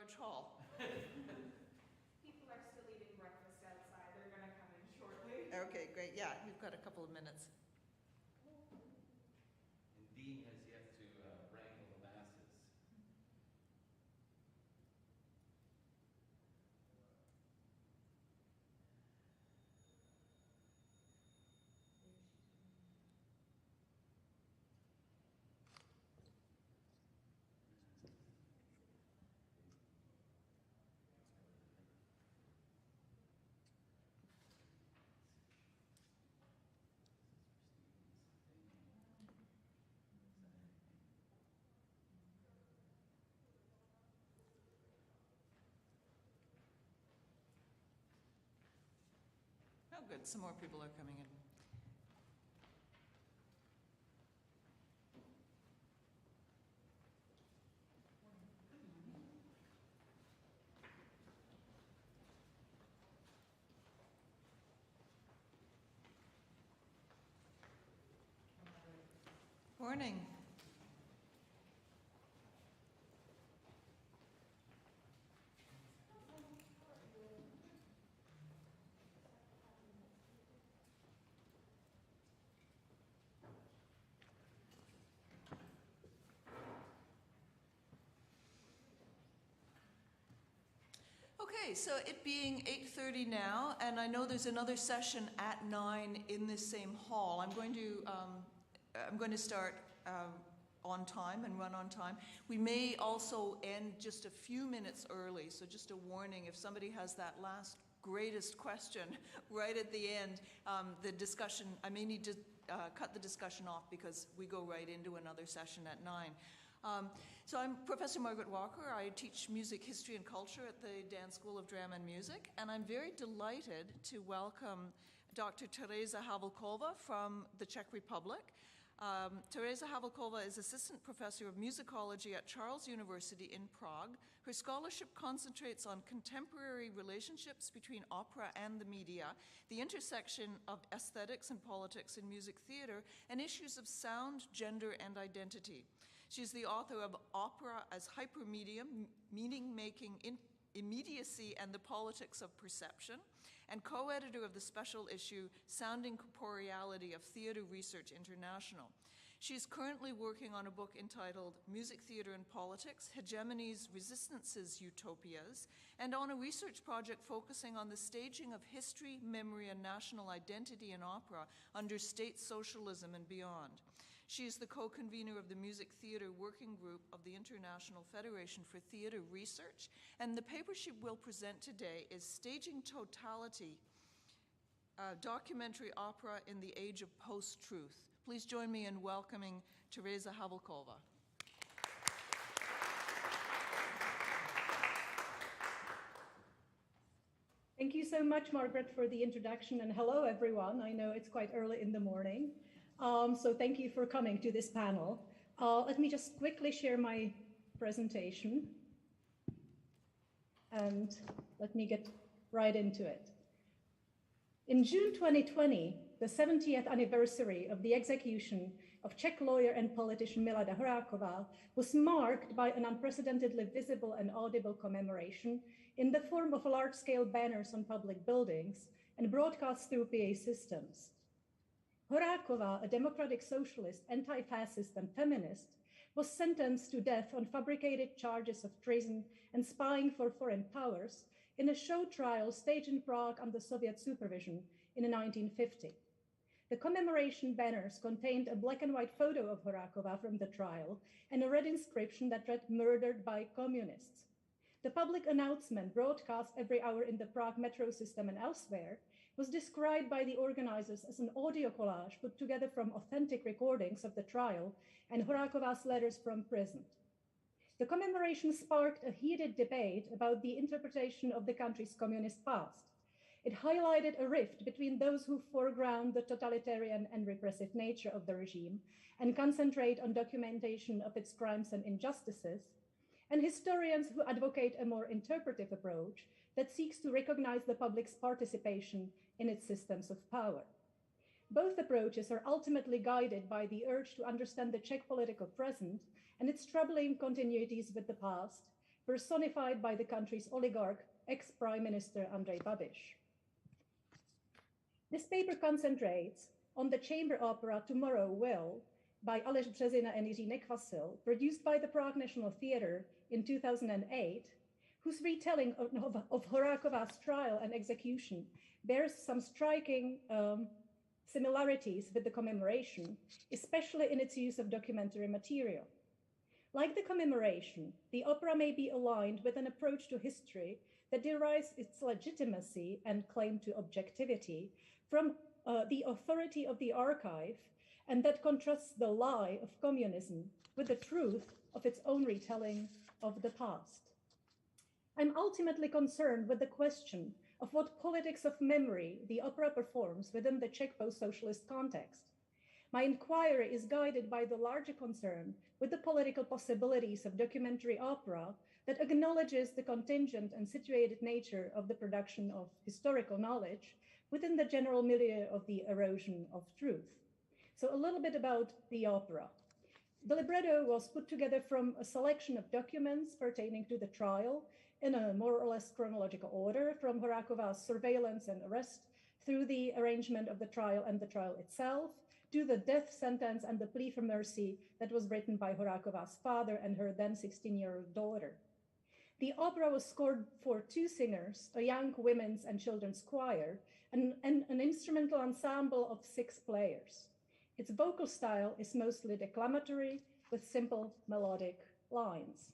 large hall? People are still eating breakfast outside. They're going to come in shortly. Okay, great. Yeah, we've got a couple of minutes. And Dean has yet to wrangle the masses. Oh, good. Some more people are coming in. Morning. Okay, so it being 8:30 now, and I know there's another session at 9 in this same hall. I'm going to start on time and run on time. We may also end just a few minutes early, so just a warning, if somebody has that last greatest question right at the end, the discussion, I may need to cut the discussion off because we go right into another session at 9. So I'm Professor Margaret Walker. I teach music history and culture at the Dan School of Drama and Music, and I'm very delighted to welcome Dr. Teresa Havelkova from the Czech Republic. Teresa Havelkova is Assistant Professor of Musicology at Charles University in Prague. Her scholarship concentrates on contemporary relationships between opera and the media, the intersection of aesthetics and politics in music theater, and issues of sound, gender, and identity. She's the author of Opera as Hypermedium, Meaning-Making Immediacy and the Politics of Perception, and co-editor of the special issue Sound and Corporeality of Theater Research International. She's currently working on a book entitled Music Theater and Politics, Hegemonies, Resistances, Utopias, and on a research project focusing on the staging of history, memory, and national identity in opera under state socialism and beyond. She is the co-convener of the Music Theater Working Group of the International Federation for Theater Research, and the paper she will present today is Staging Totality, Documentary Opera in the Age of Post-Truth. Please join me in welcoming Teresa Havelkova. Thank you so much, Margaret, for the introduction, and hello, everyone. I know it's quite early in the morning, so thank you for coming to this panel. Let me just quickly share my presentation, and let me get right into it. In June 2020, the 70th anniversary of the execution of Czech lawyer and politician Milada Horáková was marked by an unprecedentedly visible and audible commemoration in the form of large-scale banners on public buildings and broadcast through PA systems. Horáková, a democratic socialist, anti-fascist, and feminist, was sentenced to death on fabricated charges of treason and spying for foreign powers in a show trial staged in Prague under Soviet supervision in 1950. The commemoration banners contained a black and white photo of Horáková from the trial and a red inscription that read "Murdered by Communists." The public announcement, broadcast every hour in the Prague metro system and elsewhere, was described by the organizers as an audio collage put together from authentic recordings of the trial and Horáková's letters from prison. The commemoration sparked a heated debate about the interpretation of the country's communist past. It highlighted a rift between those who foreground the totalitarian and repressive nature of the regime and concentrate on documentation of its crimes and injustices, and historians who advocate a more interpretive approach that seeks to recognize the public's participation in its systems of power. Both approaches are ultimately guided by the urge to understand the Czech political present and its troubling continuities with the past, personified by the country's oligarch, ex-Prime Minister Andrej Babiš. This paper concentrates on the chamber opera Tomorrow Will by Aleš Březina and Jiří Nekvasil, produced by the Prague National Theatre in 2008, whose retelling of Horáková's trial and execution bears some striking similarities with the commemoration, especially in its use of documentary material. Like the commemoration, the opera may be aligned with an approach to history that derives its legitimacy and claim to objectivity from the authority of the archive, and that contrasts the lie of communism with the truth of its own retelling of the past. I'm ultimately concerned with the question of what politics of memory the opera performs within the Czech post-socialist context. My inquiry is guided by the larger concern with the political possibilities of documentary opera that acknowledges the contingent and situated nature of the production of historical knowledge within the general milieu of the erosion of truth. So a little bit about the opera. The libretto was put together from a selection of documents pertaining to the trial in a more or less chronological order, from Horáková's surveillance and arrest through the arrangement of the trial and the trial itself, to the death sentence and the plea for mercy that was written by Horáková's father and her then 16-year-old daughter. The opera was scored for 2 singers, a young women's and children's choir, and an instrumental ensemble of 6 players. Its vocal style is mostly declamatory with simple melodic lines.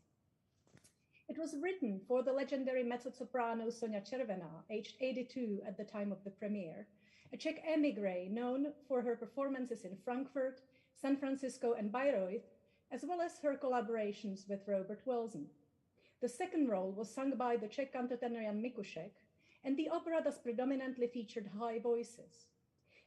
It was written for the legendary mezzo-soprano Sonia Červená, aged 82 at the time of the premiere, a Czech émigré known for her performances in Frankfurt, San Francisco, and Bayreuth, as well as her collaborations with Robert Wilson. The second role was sung by the Czech countertenor Jan Mikušek, and the opera thus predominantly featured high voices.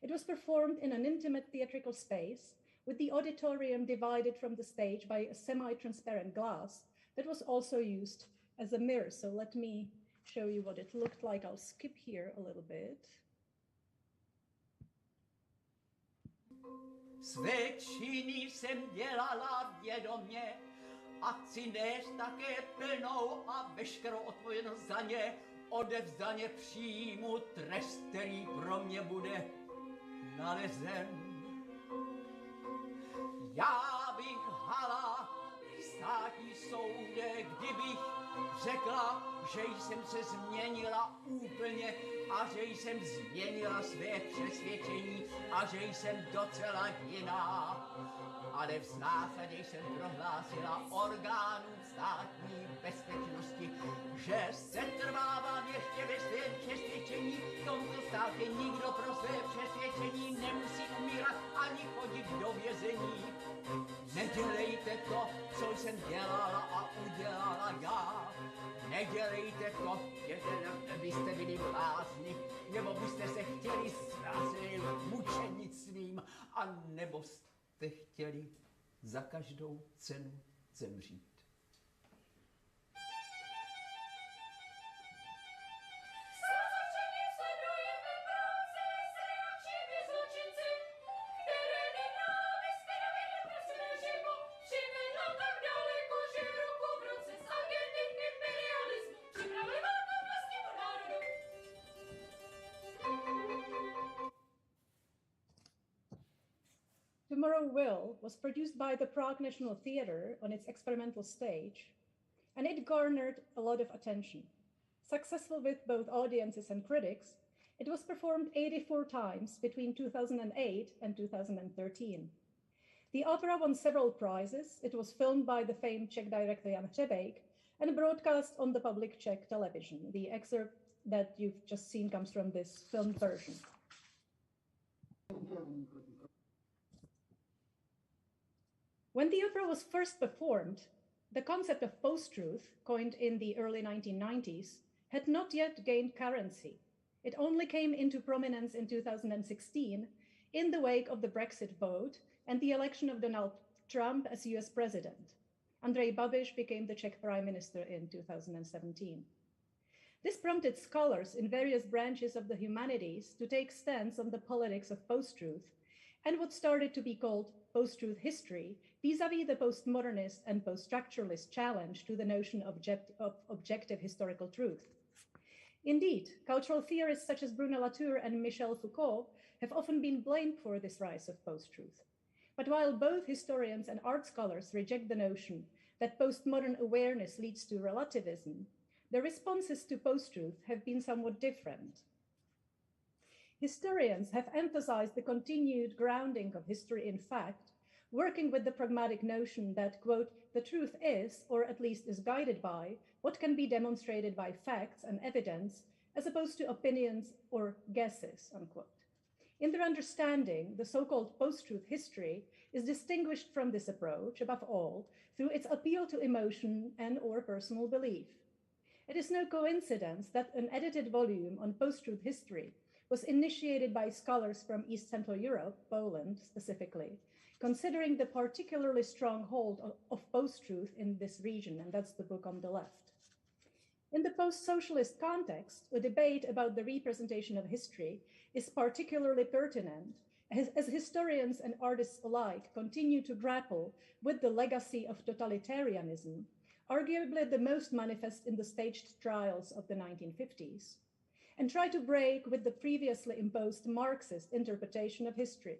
It was performed in an intimate theatrical space, with the auditorium divided from the stage by a semi-transparent glass that was also used as a mirror. So let me show you what it looked like. I'll skip here a little bit. Své činy jsem dělala vědomě, ať si nést také plnou a veškerou odpovědnost za ně, odevzdaně přijmu trest, který pro mě bude nalezen. Já bych hala státní soude, kdybych řekla, že jsem se změnila úplně a že jsem změnila své přesvědčení a že jsem docela jiná. Ale v zásadě jsem prohlásila orgánům státní bezpečnosti, že se trvávám ještě ve svém přesvědčení. V tomto státě nikdo pro své přesvědčení nemusí umírat ani chodit do vězení. Nedělejte to, co jsem dělala a udělala já. Nedělejte to, že byste byli blázni, nebo byste se chtěli zrazit mučenictvím, a nebo jste chtěli za každou cenu zemřít. Tomorrow Will was produced by the Prague National Theatre on its experimental stage, and it garnered a lot of attention. Successful with both audiences and critics, it was performed 84 times between 2008 and 2013. The opera won several prizes. It was filmed by the famed Czech director Jan Hřebejk and broadcast on the public Czech television. The excerpt that you've just seen comes from this filmed version. When the opera was first performed, the concept of post-truth, coined in the early 1990s, had not yet gained currency. It only came into prominence in 2016 in the wake of the Brexit vote and the election of Donald Trump as US president. Andrej Babiš became the Czech prime minister in 2017. This prompted scholars in various branches of the humanities to take stance on the politics of post-truth and what started to be called post-truth history vis-à-vis the postmodernist and post-structuralist challenge to the notion of objective historical truth. Indeed, cultural theorists such as Bruno Latour and Michel Foucault have often been blamed for this rise of post-truth. But while both historians and art scholars reject the notion that postmodern awareness leads to relativism, the responses to post-truth have been somewhat different. Historians have emphasized the continued grounding of history in fact, working with the pragmatic notion that, quote, the truth is, or at least is guided by, what can be demonstrated by facts and evidence, as opposed to opinions or guesses, unquote. In their understanding, the so-called post-truth history is distinguished from this approach, above all, through its appeal to emotion and or personal belief. It is no coincidence that an edited volume on post-truth history was initiated by scholars from East Central Europe, Poland specifically, considering the particularly strong hold of post-truth in this region, and that's the book on the left. In the post-socialist context, a debate about the representation of history is particularly pertinent as historians and artists alike continue to grapple with the legacy of totalitarianism, arguably the most manifest in the staged trials of the 1950s, and try to break with the previously imposed Marxist interpretation of history.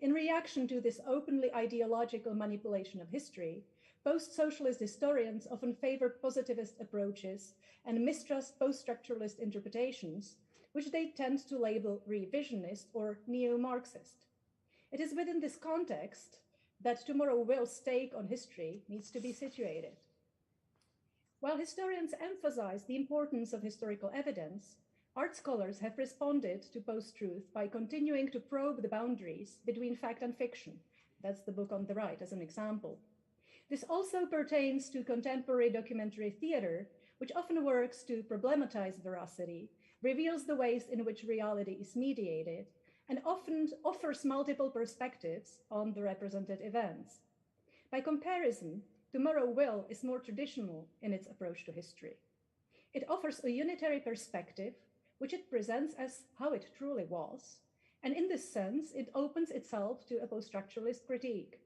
In reaction to this openly ideological manipulation of history, post-socialist historians often favor positivist approaches and mistrust post-structuralist interpretations, which they tend to label revisionist or neo-Marxist. It is within this context that Tomorrow Will's take on history needs to be situated. While historians emphasize the importance of historical evidence, art scholars have responded to post-truth by continuing to probe the boundaries between fact and fiction. That's the book on the right as an example. This also pertains to contemporary documentary theater, which often works to problematize veracity, reveals the ways in which reality is mediated, and often offers multiple perspectives on the represented events. By comparison, Tomorrow Will is more traditional in its approach to history. It offers a unitary perspective, which it presents as how it truly was, and in this sense, it opens itself to a post-structuralist critique.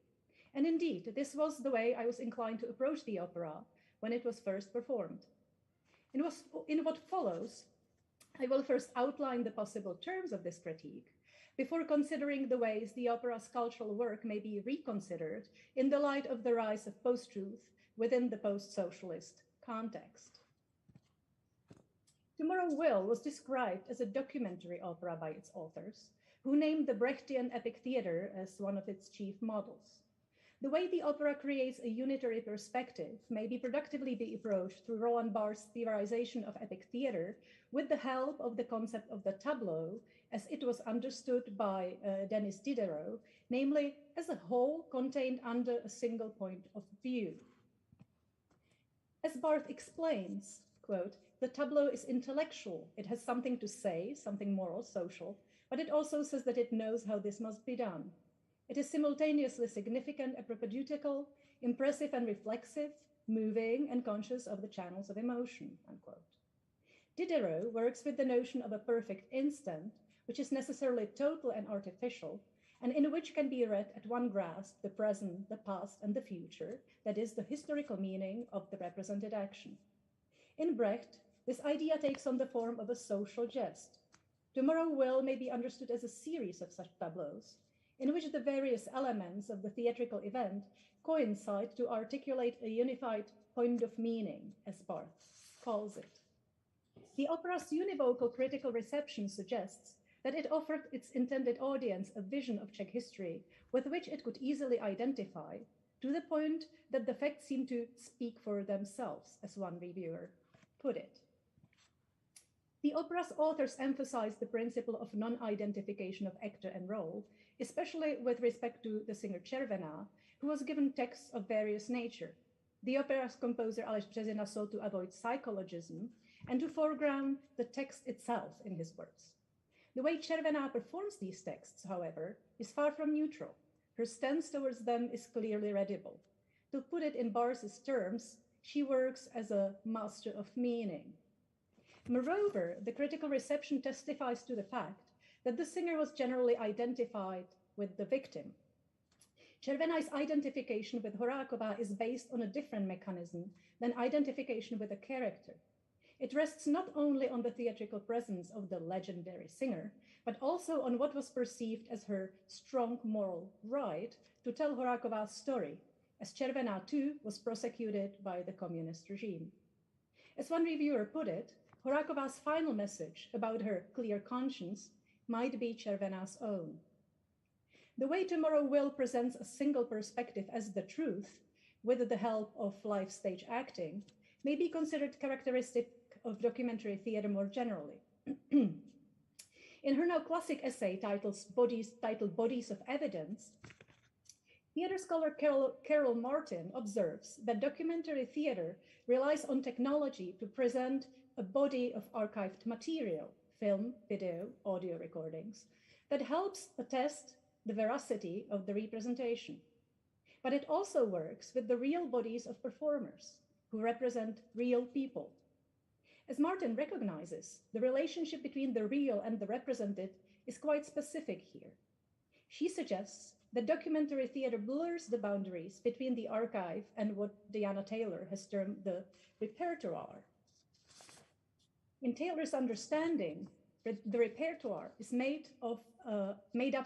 And indeed, this was the way I was inclined to approach the opera when it was first performed. In what follows, I will first outline the possible terms of this critique before considering the ways the opera's cultural work may be reconsidered in the light of the rise of post-truth within the post-socialist context. Tomorrow Will was described as a documentary opera by its authors, who named the Brechtian epic theater as one of its chief models. The way the opera creates a unitary perspective may be productively be approached through Roland Barthes' theorization of epic theater with the help of the concept of the tableau, as it was understood by Denis Diderot, namely as a whole contained under a single point of view. As Barthes explains, quote, the tableau is intellectual. It has something to say, something moral, social, but it also says that it knows how this must be done. It is simultaneously significant and propaedeutical, impressive and reflexive, moving and conscious of the channels of emotion, unquote. Diderot works with the notion of a perfect instant, which is necessarily total and artificial, and in which can be read at one grasp the present, the past, and the future, that is, the historical meaning of the represented action. In Brecht, this idea takes on the form of a social jest. Tomorrow Will may be understood as a series of such tableaus, in which the various elements of the theatrical event coincide to articulate a unified point of meaning, as Barthes calls it. The opera's univocal critical reception suggests that it offered its intended audience a vision of Czech history with which it could easily identify, to the point that the facts seem to speak for themselves, as one reviewer put it. The opera's authors emphasized the principle of non-identification of actor and role, especially with respect to the singer Červená, who was given texts of various nature. The opera's composer Aleš Březina sought to avoid psychologism and to foreground the text itself in his words. The way Červená performs these texts, however, is far from neutral. Her stance towards them is clearly readable. To put it in Barthes' terms, she works as a master of meaning. Moreover, the critical reception testifies to the fact that the singer was generally identified with the victim. Červena's identification with Horáková is based on a different mechanism than identification with a character. It rests not only on the theatrical presence of the legendary singer, but also on what was perceived as her strong moral right to tell Horáková's story, as Červená too was prosecuted by the communist regime. As one reviewer put it, Horáková's final message about her clear conscience might be Červená's own. The way Tomorrow Will presents a single perspective as the truth, with the help of live stage acting, may be considered characteristic of documentary theater more generally. In her now classic essay titled Bodies of Evidence, theater scholar Carol Martin observes that documentary theater relies on technology to present a body of archived material, film, video, audio recordings, that helps attest the veracity of the representation. But it also works with the real bodies of performers who represent real people. As Martin recognizes, the relationship between the real and the represented is quite specific here. She suggests that documentary theater blurs the boundaries between the archive and what Diana Taylor has termed the repertoire. In Taylor's understanding, the repertoire is made up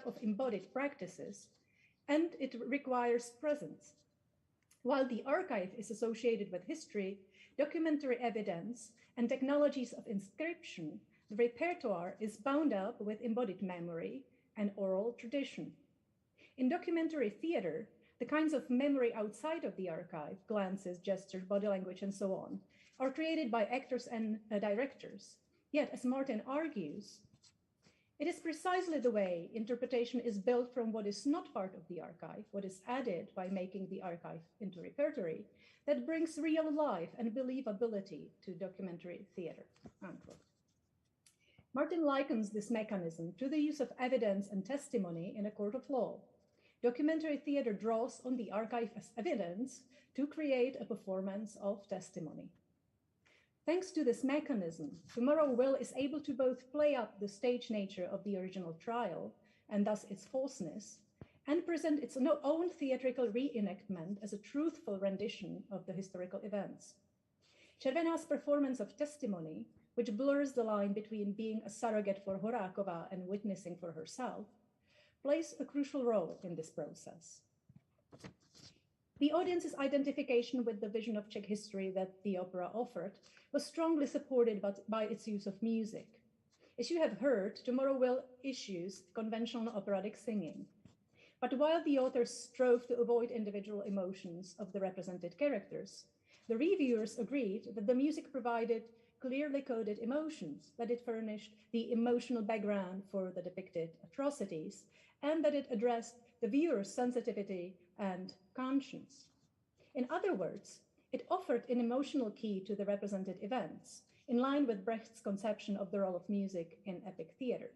of embodied practices, and it requires presence. While the archive is associated with history, documentary evidence, and technologies of inscription, the repertoire is bound up with embodied memory and oral tradition. In documentary theater, the kinds of memory outside of the archive, glances, gestures, body language, and so on, are created by actors and directors. Yet, as Martin argues, it is precisely the way interpretation is built from what is not part of the archive, what is added by making the archive into repertory, that brings real life and believability to documentary theater, unquote. Martin likens this mechanism to the use of evidence and testimony in a court of law. Documentary theater draws on the archive as evidence to create a performance of testimony. Thanks to this mechanism, Tomorrow Will is able to both play up the stage nature of the original trial, and thus its falseness, and present its own theatrical reenactment as a truthful rendition of the historical events. Červená's performance of testimony, which blurs the line between being a surrogate for Horáková and witnessing for herself, plays a crucial role in this process. The audience's identification with the vision of Czech history that the opera offered was strongly supported by its use of music. As you have heard, Tomorrow Will issues conventional operatic singing. But while the authors strove to avoid individual emotions of the represented characters, the reviewers agreed that the music provided clearly coded emotions, that it furnished the emotional background for the depicted atrocities, and that it addressed the viewer's sensitivity and conscience. In other words, it offered an emotional key to the represented events, in line with Brecht's conception of the role of music in epic theater.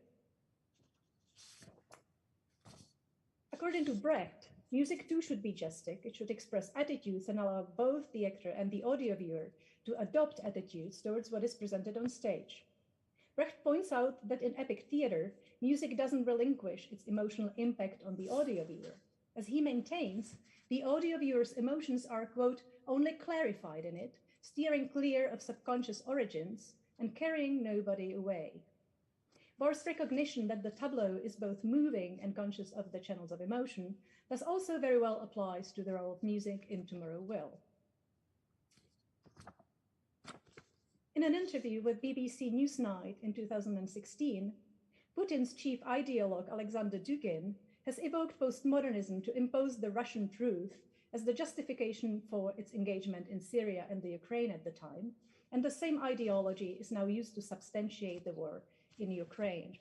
According to Brecht, music too should be gestic. It should express attitudes and allow both the actor and the audio viewer to adopt attitudes towards what is presented on stage. Brecht points out that in epic theater, music doesn't relinquish its emotional impact on the audio viewer. As he maintains, the audio viewer's emotions are, quote, only clarified in it, steering clear of subconscious origins and carrying nobody away. Barr's recognition that the tableau is both moving and conscious of the channels of emotion thus also very well applies to the role of music in Tomorrow Will. In an interview with BBC Newsnight in 2016, Putin's chief ideologue Alexander Dugin has evoked postmodernism to impose the Russian truth as the justification for its engagement in Syria and the Ukraine at the time, and the same ideology is now used to substantiate the war in Ukraine.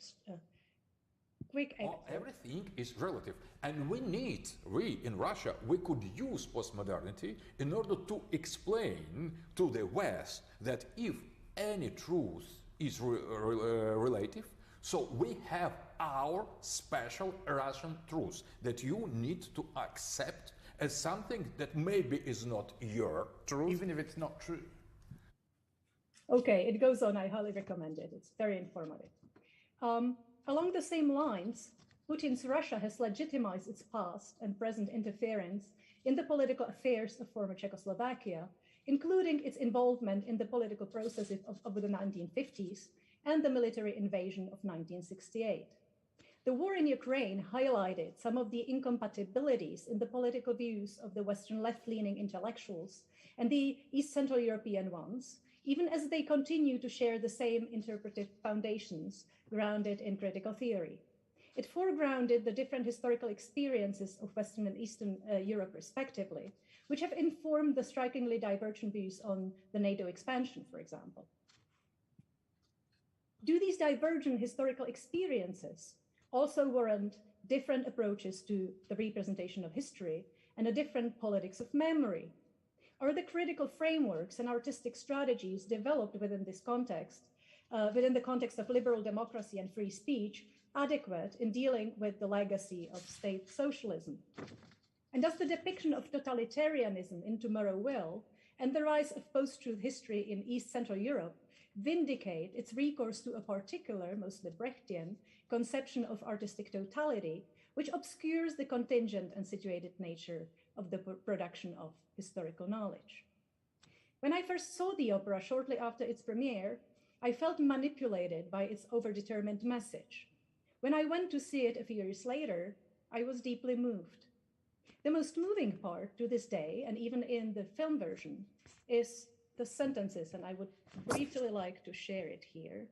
Everything is relative, and we in Russia, we could use postmodernity in order to explain to the West that if any truth is relative, so we have our special Russian truth that you need to accept as something that maybe is not your truth. Even if it's not true. Okay, it goes on. I highly recommend it. It's very informative. Along the same lines, Putin's Russia has legitimized its past and present interference in the political affairs of former Czechoslovakia, including its involvement in the political processes of the 1950s and the military invasion of 1968. The war in Ukraine highlighted some of the incompatibilities in the political views of the Western left-leaning intellectuals and the East Central European ones, even as they continue to share the same interpretive foundations grounded in critical theory. It foregrounded the different historical experiences of Western and Eastern Europe respectively, which have informed the strikingly divergent views on the NATO expansion, for example. Do these divergent historical experiences also warrant different approaches to the representation of history and a different politics of memory? Are the critical frameworks and artistic strategies developed within this context, within the context of liberal democracy and free speech, adequate in dealing with the legacy of state socialism? And does the depiction of totalitarianism in Tomorrow Will and the rise of post-truth history in East Central Europe vindicate its recourse to a particular, mostly Brechtian, conception of artistic totality, which obscures the contingent and situated nature of the production of historical knowledge? When I first saw the opera shortly after its premiere, I felt manipulated by its overdetermined message. When I went to see it a few years later, I was deeply moved. The most moving part to this day, and even in the film version, is the sentences, and I would briefly like to share it here.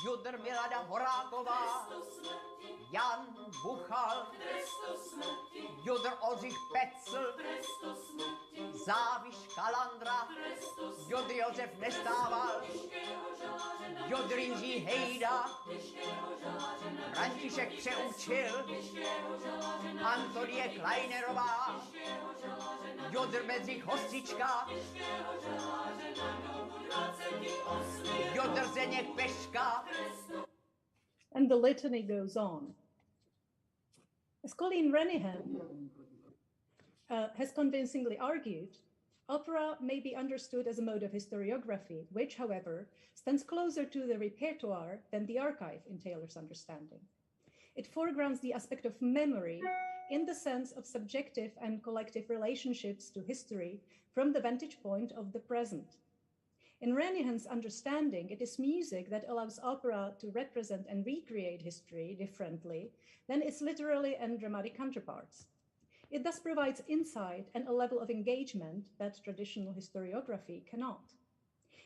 Judr Milada Horáková, Jan Buchal, Judr Ořich Pecl, Záviš Kalandra, Jodr Josef Nestával, Jodr Jiří Hejda, František Přeučil, Antonie Kleinerová, Jodr Bedřich Hostička, Jodr Zdeněk Peška. And the litany goes on. As Colleen Renihan has convincingly argued, opera may be understood as a mode of historiography, which, however, stands closer to the repertoire than the archive in Taylor's understanding. It foregrounds the aspect of memory in the sense of subjective and collective relationships to history from the vantage point of the present. In Renihan's understanding, it is music that allows opera to represent and recreate history differently than its literary and dramatic counterparts. It thus provides insight and a level of engagement that traditional historiography cannot.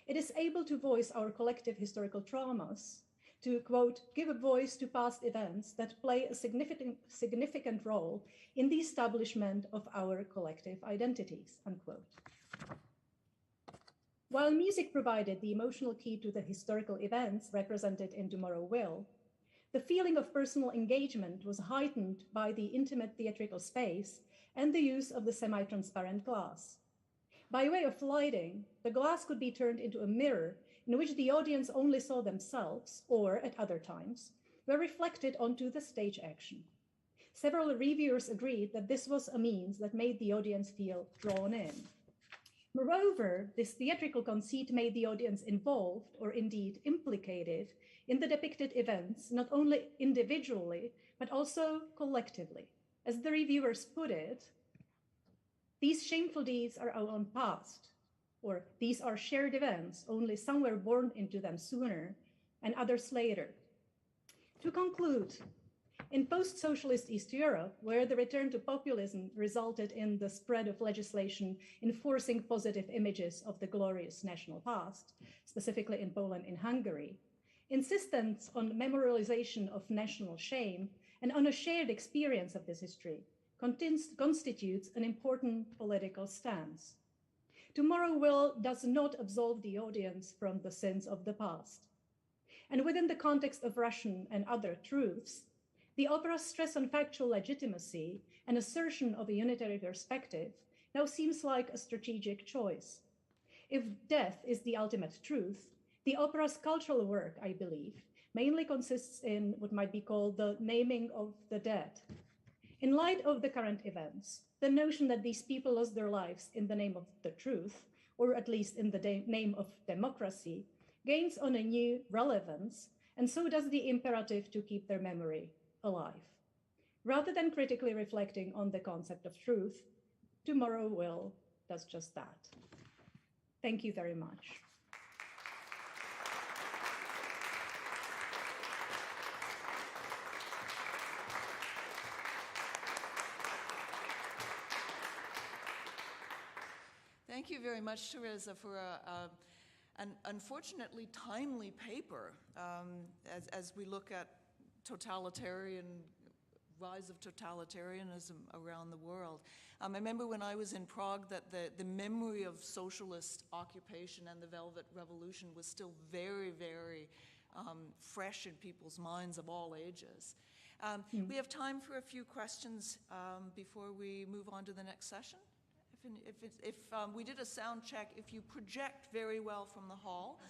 It is able to voice our collective historical traumas, to, quote, give a voice to past events that play a significant role in the establishment of our collective identities, unquote. While music provided the emotional key to the historical events represented in Tomorrow Will, the feeling of personal engagement was heightened by the intimate theatrical space and the use of the semi-transparent glass. By way of lighting, the glass could be turned into a mirror in which the audience only saw themselves, or at other times, were reflected onto the stage action. Several reviewers agreed that this was a means that made the audience feel drawn in. Moreover, this theatrical conceit made the audience involved, or indeed implicated, in the depicted events, not only individually, but also collectively. As the reviewers put it, these shameful deeds are our own past, or these are shared events, only some were born into them sooner and others later. To conclude, in post-socialist East Europe, where the return to populism resulted in the spread of legislation enforcing positive images of the glorious national past, specifically in Poland and Hungary, insistence on memorialization of national shame and on a shared experience of this history constitutes an important political stance. Tomorrow Will does not absolve the audience from the sins of the past. And within the context of Russian and other truths, the opera's stress on factual legitimacy and assertion of a unitary perspective now seems like a strategic choice. If death is the ultimate truth, the opera's cultural work, I believe, mainly consists in what might be called the naming of the dead. In light of the current events, the notion that these people lost their lives in the name of the truth, or at least in the name of democracy, gains on a new relevance, and so does the imperative to keep their memory alive. Rather than critically reflecting on the concept of truth, tomorrow will does just that. Thank you very much. Thank you very much, Teresa, for an unfortunately timely paper as we look at rise of totalitarianism around the world. I remember when I was in Prague that the memory of socialist occupation and the Velvet Revolution was still very, very fresh in people's minds of all ages. We have time for a few questions before we move on to the next session. If we did a sound check, if you project very well from the hall,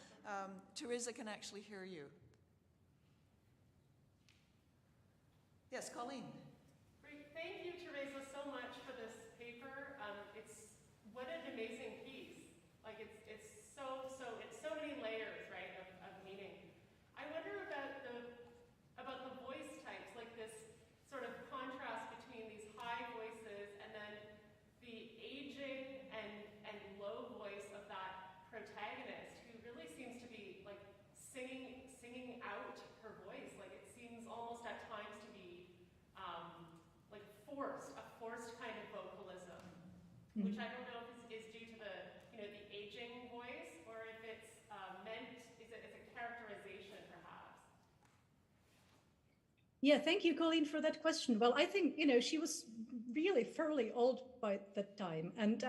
Teresa can actually hear you. Yes, Colleen. Great. Thank you, Teresa, so much for this paper. What an amazing piece. Like it's so many layers, right, of meaning. I wonder about the voice types, like this sort of contrast between these high voices and then the aging and low voice of that protagonist who really seems to be like singing out her voice. Like it seems almost at times to be like a forced kind of vocalism, which I don't know if is due to the the aging voice or if it's it's a characterization perhaps. Yeah, thank you, Colleen, for that question. Well, I think, she was really fairly old by that time. And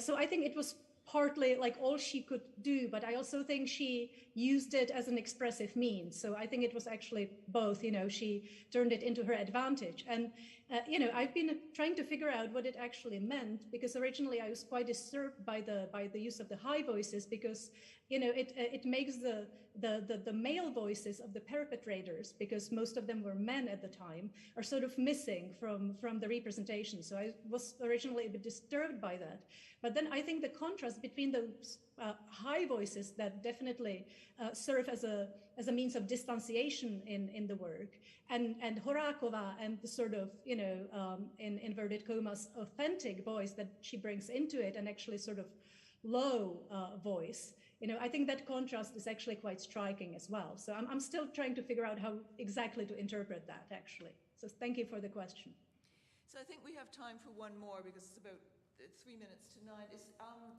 so I think it was partly like all she could do, but I also think she used it as an expressive means. So I think it was actually both, she turned it into her advantage. And, I've been trying to figure out what it actually meant, because originally I was quite disturbed by the use of the high voices, because, it makes the male voices of the perpetrators, because most of them were men at the time, are sort of missing from the representation. So I was originally a bit disturbed by that. But then I think the contrast between those high voices that definitely serve as a means of distanciation in the work, and Horáková and the sort of, in inverted commas, authentic voice that she brings into it, and actually sort of low voice, I think that contrast is actually quite striking as well. So I'm still trying to figure out how exactly to interpret that, actually. So thank you for the question. So I think we have time for one more, because it's about 3 minutes to 9.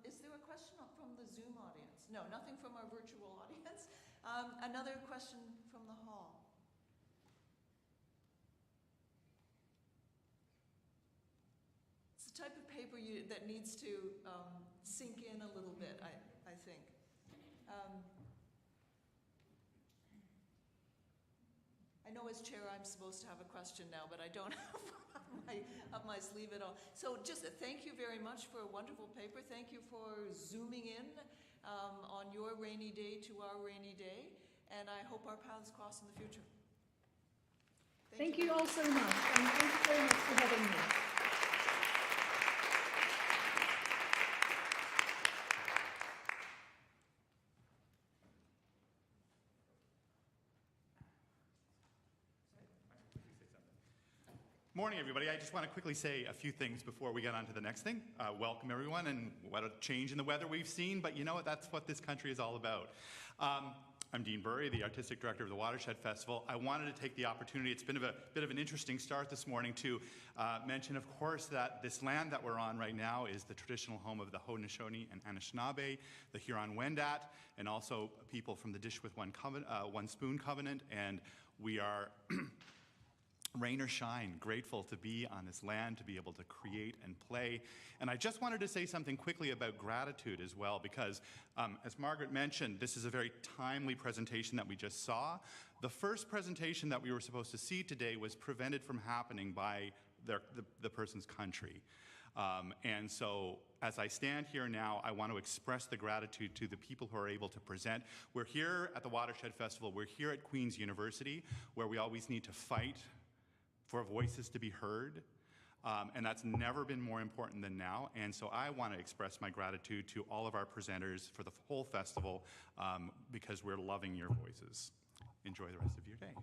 Is there a question from the Zoom audience? No, nothing from our virtual audience. Another question from the hall. It's the type of paper that needs to sink in a little bit, I think. I know as chair I'm supposed to have a question now, but I don't have up my sleeve at all. So just thank you very much for a wonderful paper. Thank you for zooming in on your rainy day to our rainy day, and I hope our paths cross in the future. Thank you all so much, and thank you very much for having me. Morning, everybody. I just want to quickly say a few things before we get on to the next thing. Welcome, everyone, and what a change in the weather we've seen, but you know what? That's what this country is all about. I'm Dean Burry, the Artistic Director of the Watershed Festival. I wanted to take the opportunity, it's been a bit of an interesting start this morning, to mention, of course, that this land that we're on right now is the traditional home of the Haudenosaunee and Anishinaabe, the Huron-Wendat, and also people from the Dish with One Spoon Covenant, and we are rain or shine, grateful to be on this land, to be able to create and play. And I just wanted to say something quickly about gratitude as well, because as Margaret mentioned, this is a very timely presentation that we just saw. The first presentation that we were supposed to see today was prevented from happening by the person's country. And so as I stand here now, I want to express the gratitude to the people who are able to present. We're here at the Watershed Festival, we're here at Queen's University, where we always need to fight for voices to be heard. And that's never been more important than now. And so I want to express my gratitude to all of our presenters for the whole festival because we're loving your voices. Enjoy the rest of your day.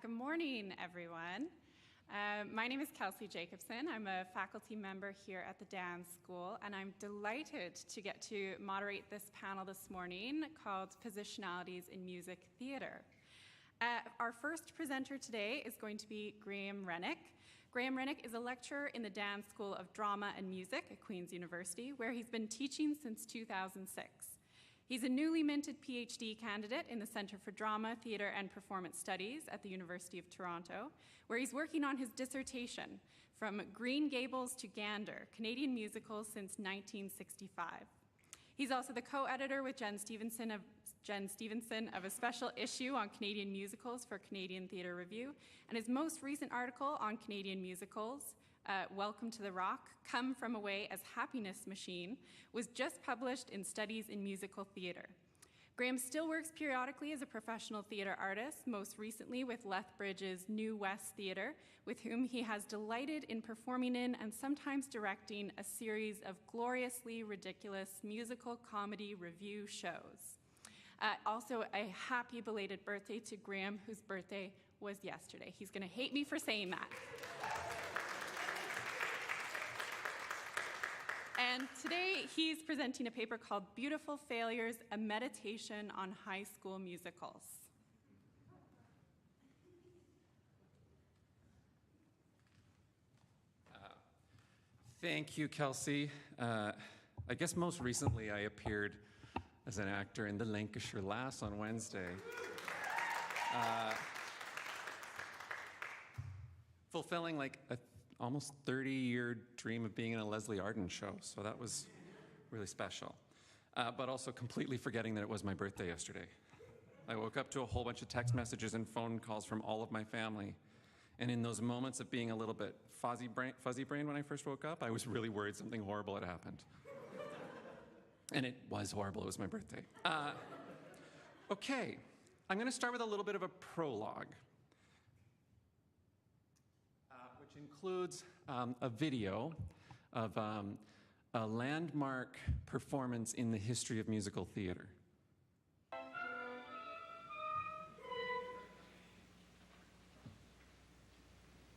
Good morning, everyone. My name is Kelsey Jacobson. I'm a faculty member here at the Dance School, and I'm delighted to get to moderate this panel this morning called Positionalities in Music Theatre. Our first presenter today is going to be Graham Rennick. Graham Rennick is a lecturer in the Dance School of Drama and Music at Queen's University, where he's been teaching since 2006. He's a newly minted PhD candidate in the Centre for Drama, Theatre and Performance Studies at the University of Toronto, where he's working on his dissertation, From Green Gables to Gander, Canadian Musicals since 1965. He's also the co-editor with Jen Stevenson of a special issue on Canadian musicals for Canadian Theatre Review, and his most recent article on Canadian musicals, Welcome to the Rock, Come From Away as Happiness Machine, was just published in Studies in Musical Theatre. Graham still works periodically as a professional theatre artist, most recently with Lethbridge's New West Theatre, with whom he has delighted in performing in and sometimes directing a series of gloriously ridiculous musical comedy review shows. Also, a happy belated birthday to Graham, whose birthday was yesterday. He's going to hate me for saying that. And today he's presenting a paper called Beautiful Failures, a Meditation on High School Musicals. Thank you, Kelsey. I guess most recently I appeared as an actor in The Lancashire Lass on Wednesday. Fulfilling like a almost 30-year dream of being in a Leslie Arden show, so that was really special. But also completely forgetting that it was my birthday yesterday. I woke up to a whole bunch of text messages and phone calls from all of my family. And in those moments of being a little bit fuzzy brain when I first woke up, I was really worried something horrible had happened. And it was horrible, it was my birthday. Okay, I'm gonna start with a little bit of a prologue, which includes a video of a landmark performance in the history of musical theater.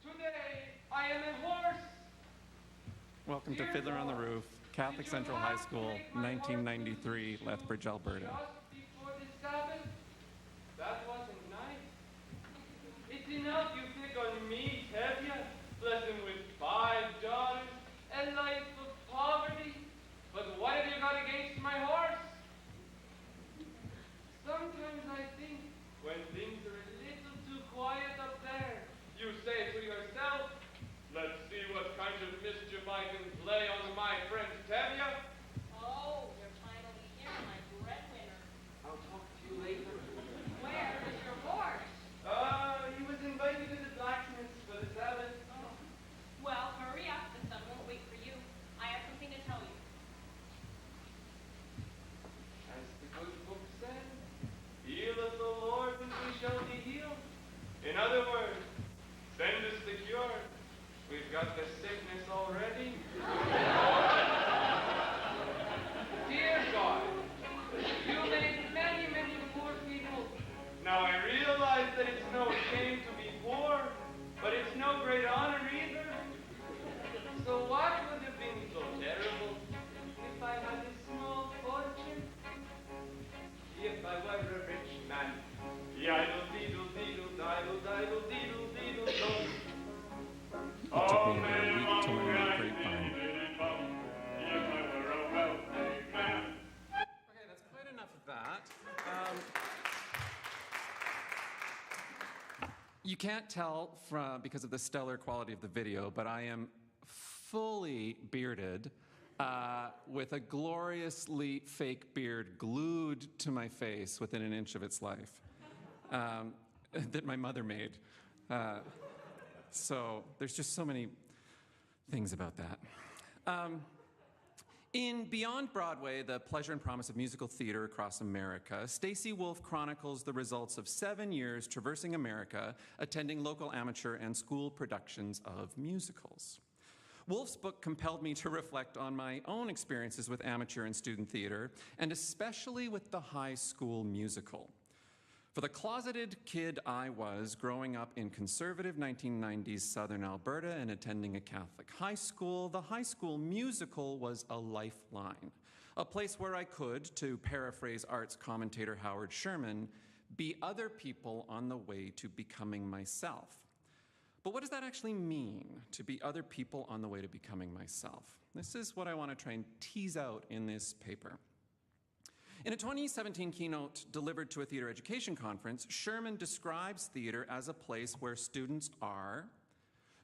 Today, I am a horse. Welcome to Fiddler on the Roof, Catholic Central High School, 1993, Lethbridge, Alberta. Just before the Sabbath? That wasn't nice. It's enough you pick on me, Tevye, blessing with 5 daughters, a life of poverty. But what have you got against my horse? Sometimes I think, when things are a little too quiet up there, you say to yourself, let's see what kind of mischief I can play on my friend Tevye. Oh, you're finally here, my breadwinner. I'll talk to you later. Where is your horse? He was invited to the blacksmith's for the Sabbath. Oh. Well, hurry up. The sun won't wait for you. I have something to tell you. As the good book says, healeth the Lord and we shall be healed. In other words, send us the cure. We've got the sickness already. Dear God, you made many, many poor people. Now I realize that it's no shame to be poor, but it's no great honor either. So what would have been so terrible if I had a small fortune? If I were a rich man. Yiddle deedle deedle diddle diddle deedle deedle do. It took me about a week to learn that grapevine. Okay, that's quite enough of that. You can't tell because of the stellar quality of the video, but I am fully bearded with a gloriously fake beard glued to my face within an inch of its life that my mother made. So there's just so many things about that. In Beyond Broadway, The Pleasure and Promise of Musical Theater Across America, Stacey Wolf chronicles the results of 7 years traversing America, attending local amateur and school productions of musicals. Wolf's book compelled me to reflect on my own experiences with amateur and student theater, and especially with the high school musical. For the closeted kid I was growing up in conservative 1990s southern Alberta and attending a Catholic high school, the high school musical was a lifeline, a place where I could, to paraphrase arts commentator Howard Sherman, be other people on the way to becoming myself. But what does that actually mean, to be other people on the way to becoming myself? This is what I want to try and tease out in this paper. In a 2017 keynote delivered to a theater education conference, Sherman describes theater as a place where students are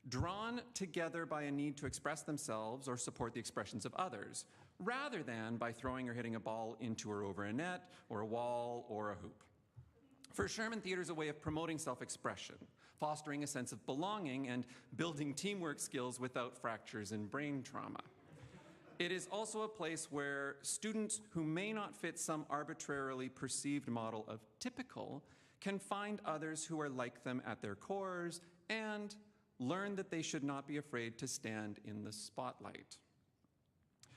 drawn together by a need to express themselves or support the expressions of others, rather than by throwing or hitting a ball into or over a net or a wall or a hoop. For Sherman, theater is a way of promoting self-expression, fostering a sense of belonging, and building teamwork skills without fractures and brain trauma. It is also a place where students who may not fit some arbitrarily perceived model of typical can find others who are like them at their cores and learn that they should not be afraid to stand in the spotlight.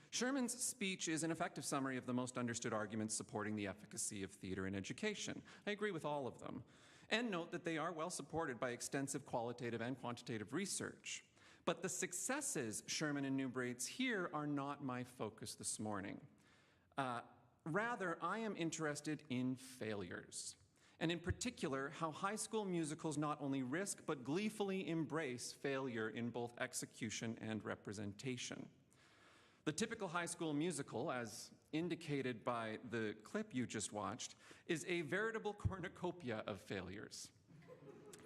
Sherman's speech is an effective summary of the most understood arguments supporting the efficacy of theater in education. I agree with all of them, and note that they are well supported by extensive qualitative and quantitative research. But the successes Sherman enumerates here are not my focus this morning. Rather, I am interested in failures, and in particular, how high school musicals not only risk but gleefully embrace failure in both execution and representation. The typical high school musical, as indicated by the clip you just watched, is a veritable cornucopia of failures.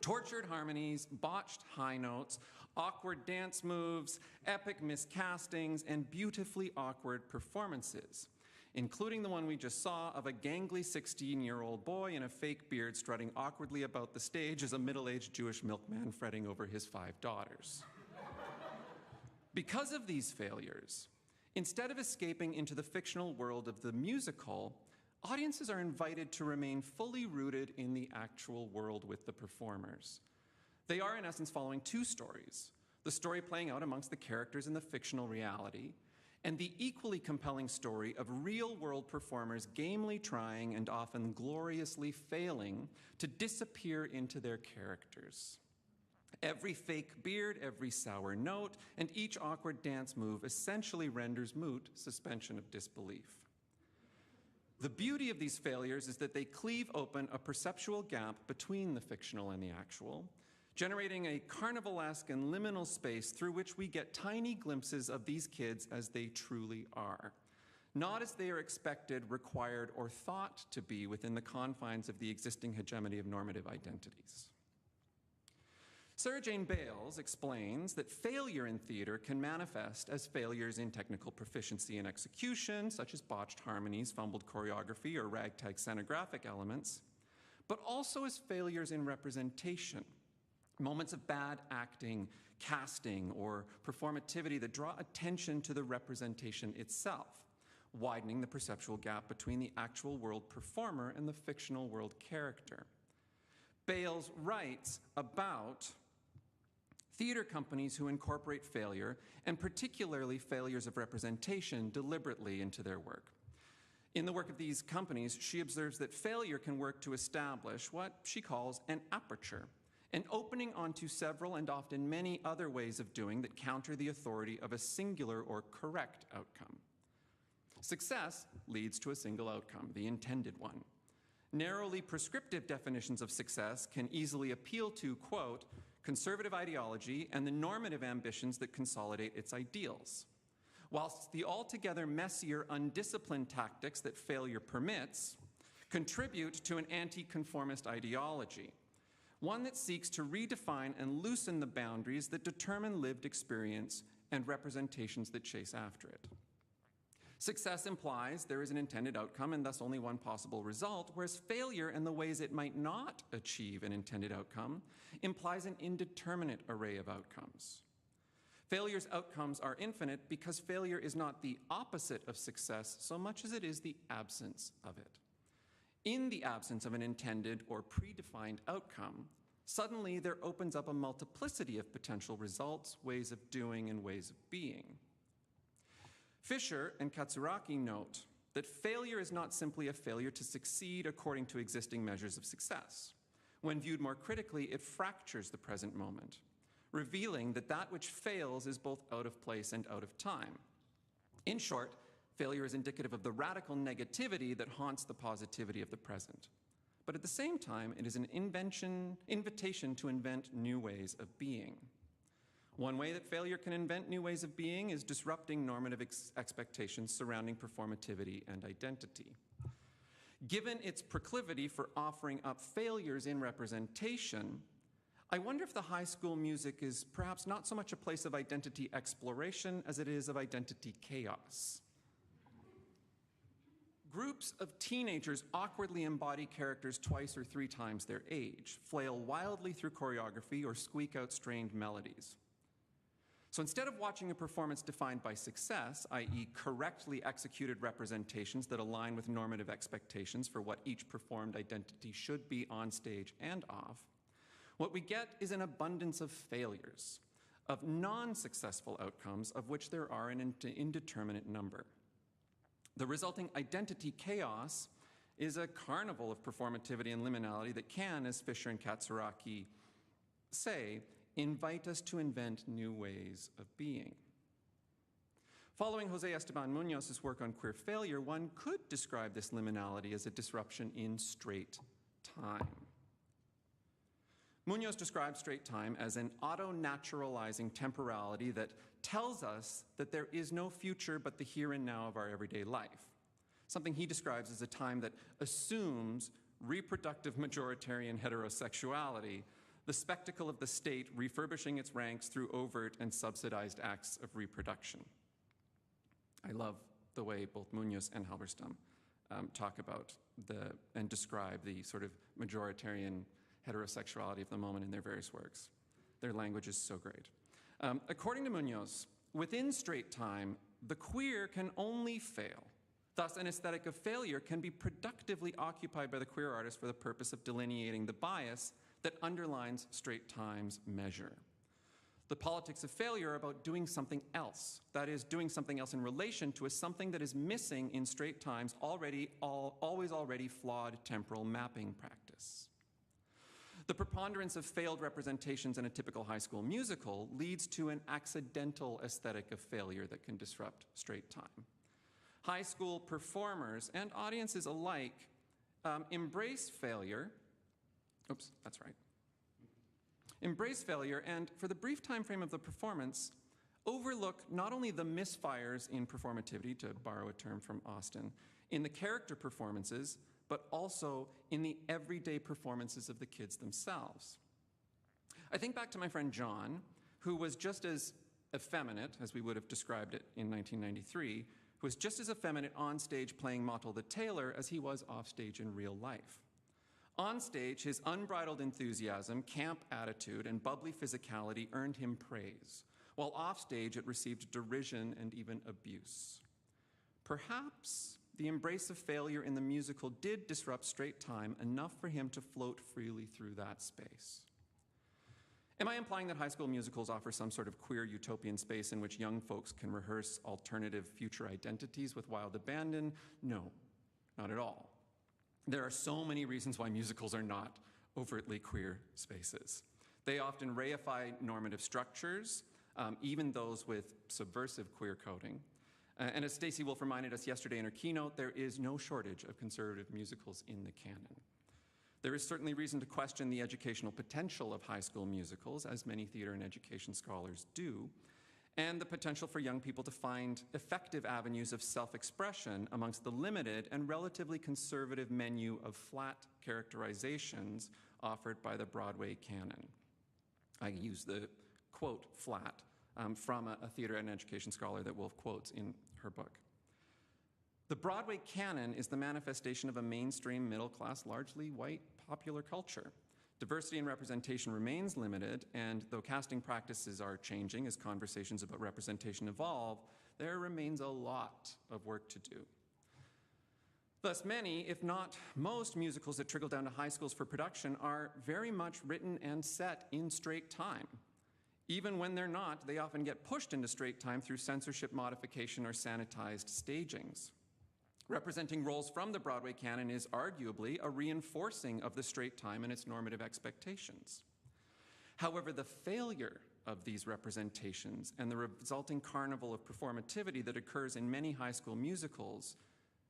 Tortured harmonies, botched high notes, awkward dance moves, epic miscastings, and beautifully awkward performances, including the one we just saw of a gangly 16-year-old boy in a fake beard strutting awkwardly about the stage as a middle-aged Jewish milkman fretting over his 5 daughters. Because of these failures, instead of escaping into the fictional world of the musical, audiences are invited to remain fully rooted in the actual world with the performers. They are, in essence, following 2 stories: the story playing out amongst the characters in the fictional reality, and the equally compelling story of real-world performers gamely trying and often gloriously failing to disappear into their characters. Every fake beard, every sour note, and each awkward dance move essentially renders moot suspension of disbelief. The beauty of these failures is that they cleave open a perceptual gap between the fictional and the actual, generating a carnivalesque and liminal space through which we get tiny glimpses of these kids as they truly are, not as they are expected, required, or thought to be within the confines of the existing hegemony of normative identities. Sarah Jane Bales explains that failure in theater can manifest as failures in technical proficiency and execution, such as botched harmonies, fumbled choreography, or ragtag scenographic elements, but also as failures in representation, moments of bad acting, casting, or performativity that draw attention to the representation itself, widening the perceptual gap between the actual world performer and the fictional world character. Bales writes about theater companies who incorporate failure, and particularly failures of representation, deliberately into their work. In the work of these companies, she observes that failure can work to establish what she calls an aperture, an opening onto several and often many other ways of doing that counter the authority of a singular or correct outcome. Success leads to a single outcome, the intended one. Narrowly prescriptive definitions of success can easily appeal to, quote, conservative ideology and the normative ambitions that consolidate its ideals, whilst the altogether messier, undisciplined tactics that failure permits contribute to an anti-conformist ideology, one that seeks to redefine and loosen the boundaries that determine lived experience and representations that chase after it. Success implies there is an intended outcome and thus only one possible result, whereas failure and the ways it might not achieve an intended outcome implies an indeterminate array of outcomes. Failure's outcomes are infinite because failure is not the opposite of success so much as it is the absence of it. In the absence of an intended or predefined outcome, suddenly there opens up a multiplicity of potential results, ways of doing, and ways of being. Fisher and Katsuraki note that failure is not simply a failure to succeed according to existing measures of success. When viewed more critically, it fractures the present moment, revealing that that which fails is both out of place and out of time. In short, failure is indicative of the radical negativity that haunts the positivity of the present. But at the same time, it is an invitation to invent new ways of being. One way that failure can invent new ways of being is disrupting normative expectations surrounding performativity and identity. Given its proclivity for offering up failures in representation, I wonder if the high school music is perhaps not so much a place of identity exploration as it is of identity chaos. Groups of teenagers awkwardly embody characters twice or three times their age, flail wildly through choreography, or squeak out strained melodies. So instead of watching a performance defined by success, i.e. correctly executed representations that align with normative expectations for what each performed identity should be on stage and off, what we get is an abundance of failures, of non-successful outcomes of which there are an indeterminate number. The resulting identity chaos is a carnival of performativity and liminality that can, as Fisher and Katsuraki say, invite us to invent new ways of being. Following Jose Esteban Munoz's work on queer failure, one could describe this liminality as a disruption in straight time. Munoz describes straight time as an auto-naturalizing temporality that tells us that there is no future but the here and now of our everyday life, something he describes as a time that assumes reproductive majoritarian heterosexuality, the spectacle of the state refurbishing its ranks through overt and subsidized acts of reproduction. I love the way both Munoz and Halberstam talk about and describe the sort of majoritarian heterosexuality of the moment in their various works. Their language is so great. According to Munoz, within straight time, the queer can only fail. Thus, an aesthetic of failure can be productively occupied by the queer artist for the purpose of delineating the bias that underlines straight time's measure. The politics of failure are about doing something else, that is, doing something else in relation to something that is missing in straight time's always already flawed temporal mapping practice. The preponderance of failed representations in a typical high school musical leads to an accidental aesthetic of failure that can disrupt straight time. High school performers and audiences alike embrace failure. Oops, that's right. Embrace failure, and for the brief time frame of the performance, overlook not only the misfires in performativity, to borrow a term from Austin, in the character performances, but also in the everyday performances of the kids themselves. I think back to my friend John, who was just as effeminate, as we would have described it in 1993, who was just as effeminate on stage playing Mottle the Tailor as he was off stage in real life. On stage, his unbridled enthusiasm, camp attitude, and bubbly physicality earned him praise, while off stage it received derision and even abuse. Perhaps the embrace of failure in the musical did disrupt straight time enough for him to float freely through that space. Am I implying that high school musicals offer some sort of queer utopian space in which young folks can rehearse alternative future identities with wild abandon? No, not at all. There are so many reasons why musicals are not overtly queer spaces. They often reify normative structures, even those with subversive queer coding. And as Stacey Wolf reminded us yesterday in her keynote, there is no shortage of conservative musicals in the canon. There is certainly reason to question the educational potential of high school musicals, as many theater and education scholars do, and the potential for young people to find effective avenues of self-expression amongst the limited and relatively conservative menu of flat characterizations offered by the Broadway canon. I use the quote flat from a theater and education scholar that Wolf quotes in her book. The Broadway canon is the manifestation of a mainstream middle-class, largely white popular culture. Diversity and representation remains limited, and though casting practices are changing as conversations about representation evolve, there remains a lot of work to do. Thus, many, if not most, musicals that trickle down to high schools for production are very much written and set in straight time. Even when they're not, they often get pushed into straight time through censorship modification or sanitized stagings. Representing roles from the Broadway canon is arguably a reinforcing of the straight time and its normative expectations. However, the failure of these representations and the resulting carnival of performativity that occurs in many high school musicals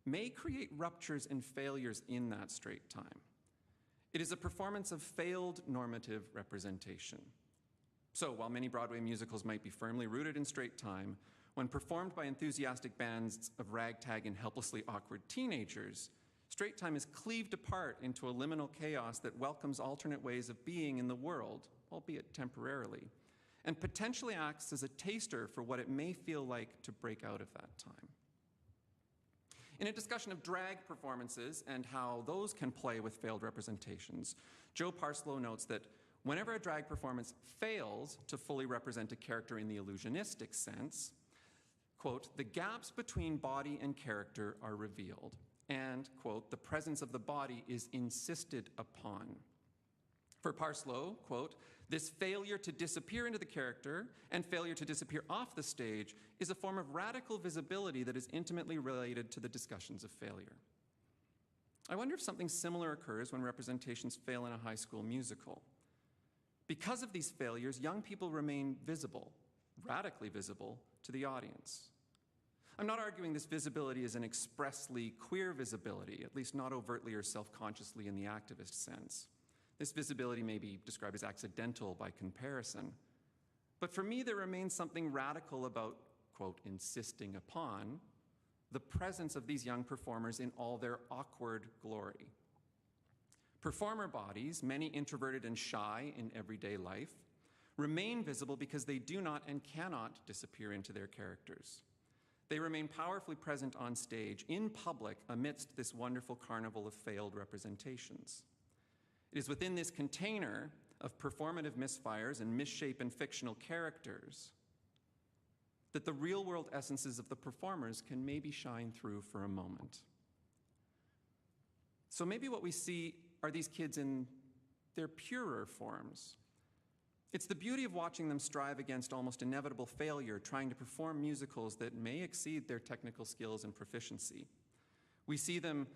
may create ruptures and failures in that straight time. It is a performance of failed normative representation. So while many Broadway musicals might be firmly rooted in straight time, when performed by enthusiastic bands of ragtag and helplessly awkward teenagers, straight time is cleaved apart into a liminal chaos that welcomes alternate ways of being in the world, albeit temporarily, and potentially acts as a taster for what it may feel like to break out of that time. In a discussion of drag performances and how those can play with failed representations, Joe Parslow notes that whenever a drag performance fails to fully represent a character in the illusionistic sense, quote, the gaps between body and character are revealed, and, quote, the presence of the body is insisted upon. For Parslow, quote, this failure to disappear into the character and failure to disappear off the stage is a form of radical visibility that is intimately related to the discussions of failure. I wonder if something similar occurs when representations fail in a high school musical. Because of these failures, young people remain visible, radically visible, to the audience. I'm not arguing this visibility is an expressly queer visibility, at least not overtly or self-consciously in the activist sense. This visibility may be described as accidental by comparison. But for me, there remains something radical about, quote, insisting upon the presence of these young performers in all their awkward glory. Performer bodies, many introverted and shy in everyday life, remain visible because they do not and cannot disappear into their characters. They remain powerfully present on stage, in public, amidst this wonderful carnival of failed representations. It is within this container of performative misfires and misshapen fictional characters that the real-world essences of the performers can maybe shine through for a moment. So maybe what we see are these kids in their purer forms. It's the beauty of watching them strive against almost inevitable failure, trying to perform musicals that may exceed their technical skills and proficiency. We see them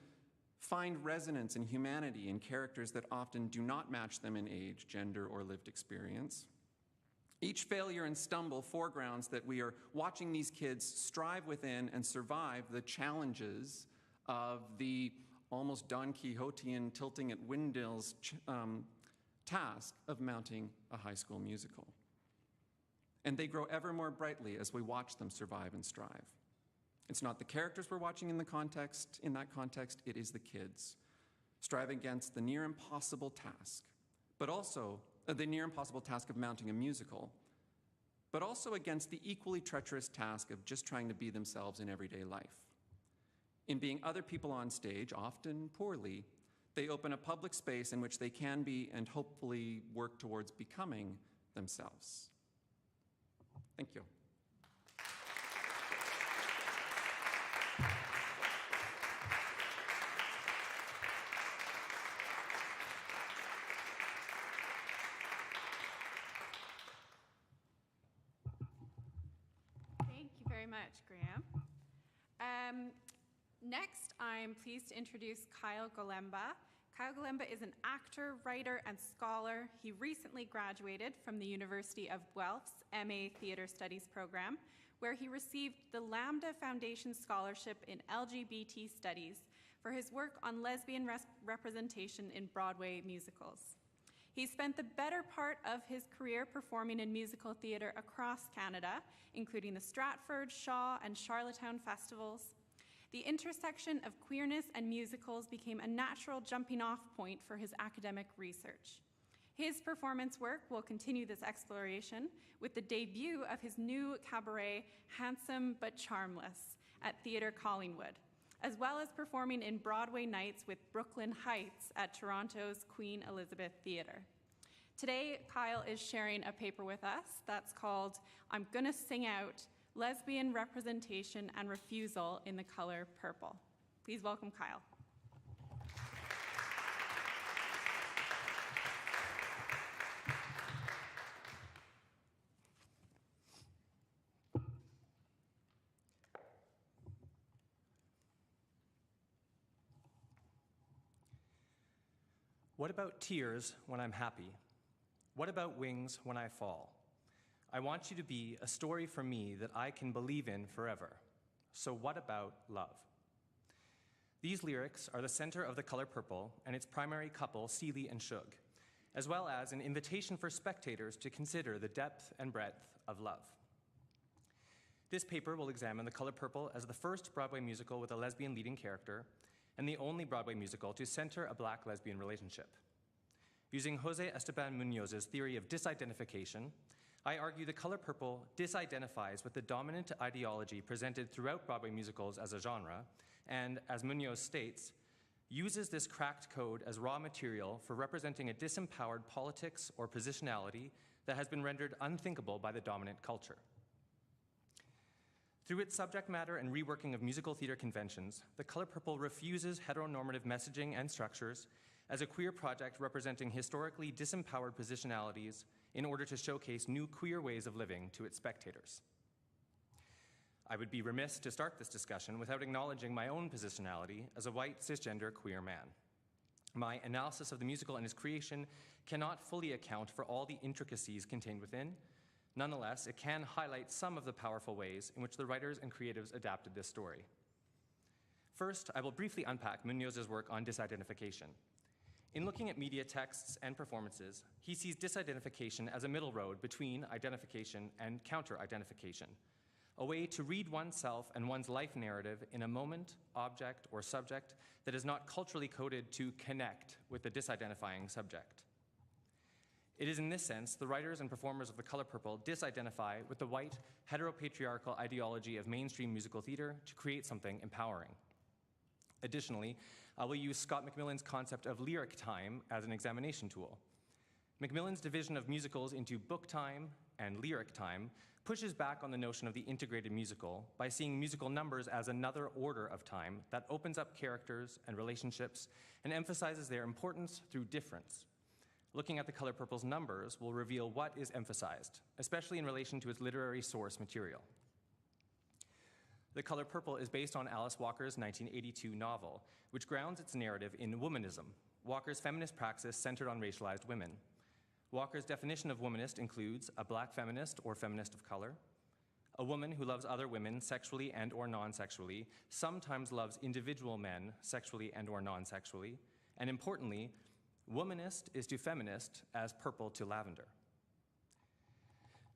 find resonance and humanity in characters that often do not match them in age, gender, or lived experience. Each failure and stumble foregrounds that we are watching these kids strive within and survive the challenges of the almost Don Quixotean tilting at windmills task of mounting a high school musical. And they grow ever more brightly as we watch them survive and strive. It's not the characters we're watching in that context, it is the kids, striving against the near impossible task, but also the near impossible task of mounting a musical, but also against the equally treacherous task of just trying to be themselves in everyday life. In being other people on stage, often poorly, they open a public space in which they can be and hopefully work towards becoming themselves. Thank you. Thank you very much, Graham. Next, I'm pleased to introduce Kyle Golemba. Kyle Golemba is an actor, writer, and scholar. He recently graduated from the University of Guelph's MA Theatre Studies program, where he received the Lambda Foundation Scholarship in LGBT Studies for his work on lesbian representation in Broadway musicals. He spent the better part of his career performing in musical theatre across Canada, including the Stratford, Shaw, and Charlottetown festivals. The intersection of queerness and musicals became a natural jumping-off point for his academic research. His performance work will continue this exploration with the debut of his new cabaret, Handsome But Charmless, at Theatre Collingwood, as well as performing in Broadway nights with Brooklyn Heights at Toronto's Queen Elizabeth Theatre. Today, Kyle is sharing a paper with us that's called I'm Gonna Sing Out, Lesbian Representation and Refusal in the Color Purple. Please welcome Kyle. What about tears when I'm happy? What about wings when I fall? I want you to be a story for me that I can believe in forever. So what about love? These lyrics are the center of The Color Purple and its primary couple, Seeley and Shug, as well as an invitation for spectators to consider the depth and breadth of love. This paper will examine The Color Purple as the first Broadway musical with a lesbian leading character and the only Broadway musical to center a black lesbian relationship. Using Jose Esteban Munoz's theory of disidentification, I argue The Color Purple disidentifies with the dominant ideology presented throughout Broadway musicals as a genre, and, as Munoz states, uses this cracked code as raw material for representing a disempowered politics or positionality that has been rendered unthinkable by the dominant culture. Through its subject matter and reworking of musical theater conventions, The Color Purple refuses heteronormative messaging and structures as a queer project representing historically disempowered positionalities in order to showcase new queer ways of living to its spectators. I would be remiss to start this discussion without acknowledging my own positionality as a white, cisgender, queer man. My analysis of the musical and its creation cannot fully account for all the intricacies contained within. Nonetheless, it can highlight some of the powerful ways in which the writers and creatives adapted this story. First, I will briefly unpack Munoz's work on disidentification. In looking at media texts and performances, he sees disidentification as a middle road between identification and counter-identification, a way to read oneself and one's life narrative in a moment, object, or subject that is not culturally coded to connect with the disidentifying subject. It is in this sense the writers and performers of The Color Purple disidentify with the white, heteropatriarchal ideology of mainstream musical theater to create something empowering. Additionally, I will use Scott McMillan's concept of lyric time as an examination tool. McMillan's division of musicals into book time and lyric time pushes back on the notion of the integrated musical by seeing musical numbers as another order of time that opens up characters and relationships and emphasizes their importance through difference. Looking at The Color Purple's numbers will reveal what is emphasized, especially in relation to its literary source material. The Color Purple is based on Alice Walker's 1982 novel, which grounds its narrative in womanism, Walker's feminist praxis centered on racialized women. Walker's definition of womanist includes a black feminist or feminist of color, a woman who loves other women sexually and or non-sexually, sometimes loves individual men sexually and or non-sexually, and importantly, womanist is to feminist as purple to lavender.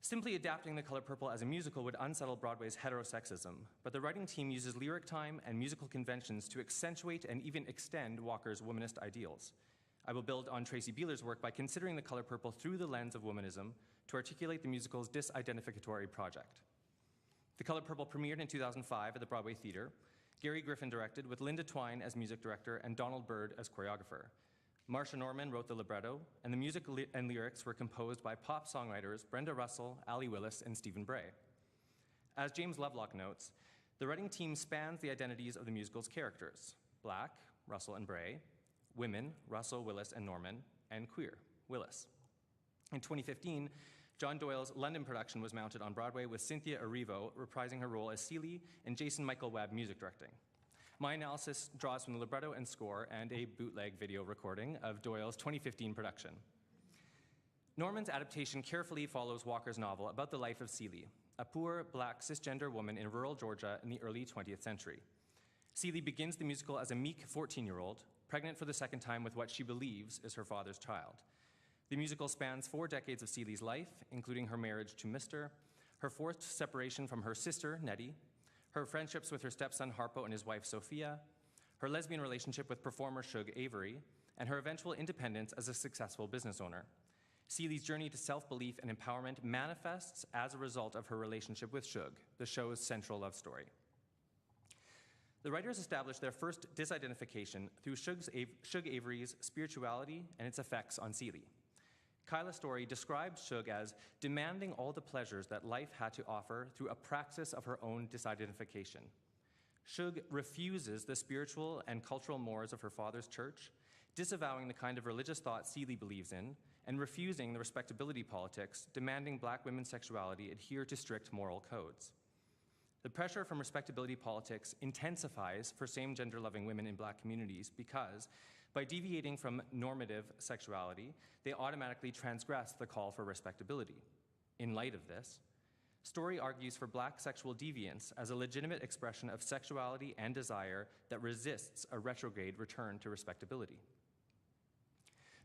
Simply adapting The Color Purple as a musical would unsettle Broadway's heterosexism, but the writing team uses lyric time and musical conventions to accentuate and even extend Walker's womanist ideals. I will build on Tracy Beeler's work by considering The Color Purple through the lens of womanism to articulate the musical's disidentificatory project. The Color Purple premiered in 2005 at the Broadway Theatre. Gary Griffin directed, with Linda Twine as music director and Donald Byrd as choreographer. Marsha Norman wrote the libretto, and the music and lyrics were composed by pop songwriters Brenda Russell, Allie Willis, and Stephen Bray. As James Lovelock notes, the writing team spans the identities of the musical's characters: Black, Russell and Bray; women, Russell, Willis, and Norman; and queer, Willis. In 2015, John Doyle's London production was mounted on Broadway with Cynthia Erivo reprising her role as Seeley and Jason Michael Webb music directing. My analysis draws from the libretto and score and a bootleg video recording of Doyle's 2015 production. Norman's adaptation carefully follows Walker's novel about the life of Seeley, a poor, black, cisgender woman in rural Georgia in the early 20th century. Seeley begins the musical as a meek 14-year-old, pregnant for the second time with what she believes is her father's child. The musical spans 4 decades of Seeley's life, including her marriage to Mr., her forced separation from her sister, Nettie, her friendships with her stepson Harpo and his wife Sophia, her lesbian relationship with performer Shug Avery, and her eventual independence as a successful business owner. Seeley's journey to self-belief and empowerment manifests as a result of her relationship with Shug, the show's central love story. The writers established their first disidentification through Shug Avery's spirituality and its effects on Seeley. Kyla Story described Shug as demanding all the pleasures that life had to offer through a praxis of her own disidentification. Shug refuses the spiritual and cultural mores of her father's church, disavowing the kind of religious thought Seeley believes in, and refusing the respectability politics demanding black women's sexuality adhere to strict moral codes. The pressure from respectability politics intensifies for same gender-loving women in black communities because, By deviating from normative sexuality, they automatically transgress the call for respectability. In light of this, Story argues for Black sexual deviance as a legitimate expression of sexuality and desire that resists a retrograde return to respectability.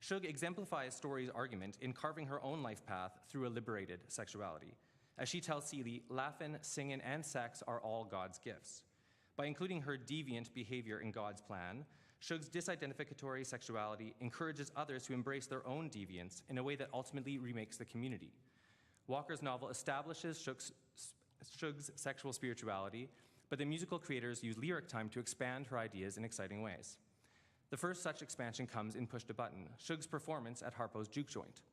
Shug exemplifies Story's argument in carving her own life path through a liberated sexuality. As she tells Seeley, laughing, singing, and sex are all God's gifts. By including her deviant behavior in God's plan, Shug's disidentificatory sexuality encourages others to embrace their own deviance in a way that ultimately remakes the community. Walker's novel establishes Shug's sexual spirituality, but the musical creators use lyric time to expand her ideas in exciting ways. The first such expansion comes in Push the Button, Shug's performance at Harpo's Juke Joint.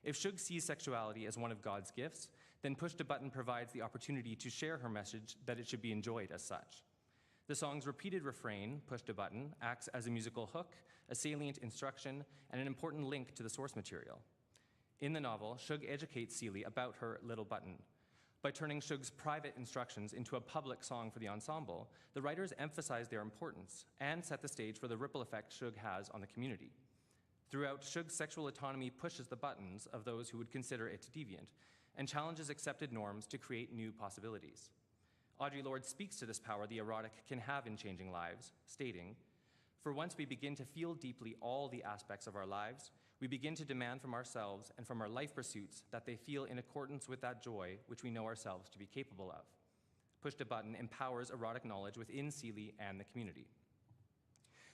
If Shug sees sexuality as one of God's gifts, then Push the Button provides the opportunity to share her message that it should be enjoyed as such. The song's repeated refrain, Push the Button, acts as a musical hook, a salient instruction, and an important link to the source material. In the novel, Shug educates Seeley about her little button. By turning Shug's private instructions into a public song for the ensemble, the writers emphasize their importance and set the stage for the ripple effect Shug has on the community. Throughout, Shug's sexual autonomy pushes the buttons of those who would consider it deviant and challenges accepted norms to create new possibilities. Audre Lorde speaks to this power the erotic can have in changing lives, stating, "For once we begin to feel deeply all the aspects of our lives, we begin to demand from ourselves and from our life pursuits that they feel in accordance with that joy which we know ourselves to be capable of." Push the Button empowers erotic knowledge within Seeley and the community.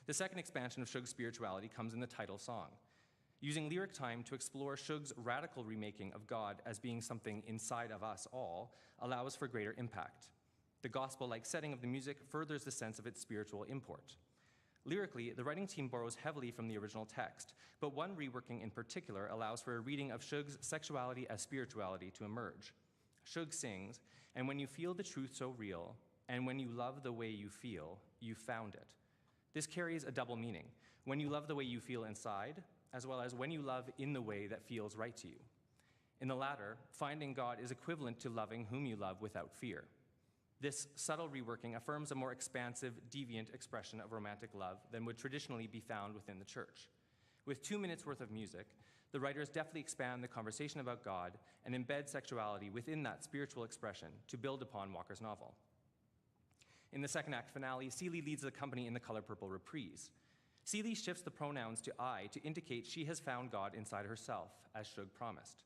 The second expansion of Shug's spirituality comes in the title song. Using lyric time to explore Shug's radical remaking of God as being something inside of us all allows for greater impact. The gospel-like setting of the music furthers the sense of its spiritual import. Lyrically, the writing team borrows heavily from the original text, but one reworking in particular allows for a reading of Shug's sexuality as spirituality to emerge. Shug sings, "And when you feel the truth so real, and when you love the way you feel, you found it." This carries a double meaning: when you love the way you feel inside, as well as when you love in the way that feels right to you. In the latter, finding God is equivalent to loving whom you love without fear. This subtle reworking affirms a more expansive, deviant expression of romantic love than would traditionally be found within the church. With 2 minutes worth of music, the writers deftly expand the conversation about God and embed sexuality within that spiritual expression to build upon Walker's novel. In the second act finale, Seeley leads the company in the Color Purple reprise. Seeley shifts the pronouns to I to indicate she has found God inside herself, as Shug promised.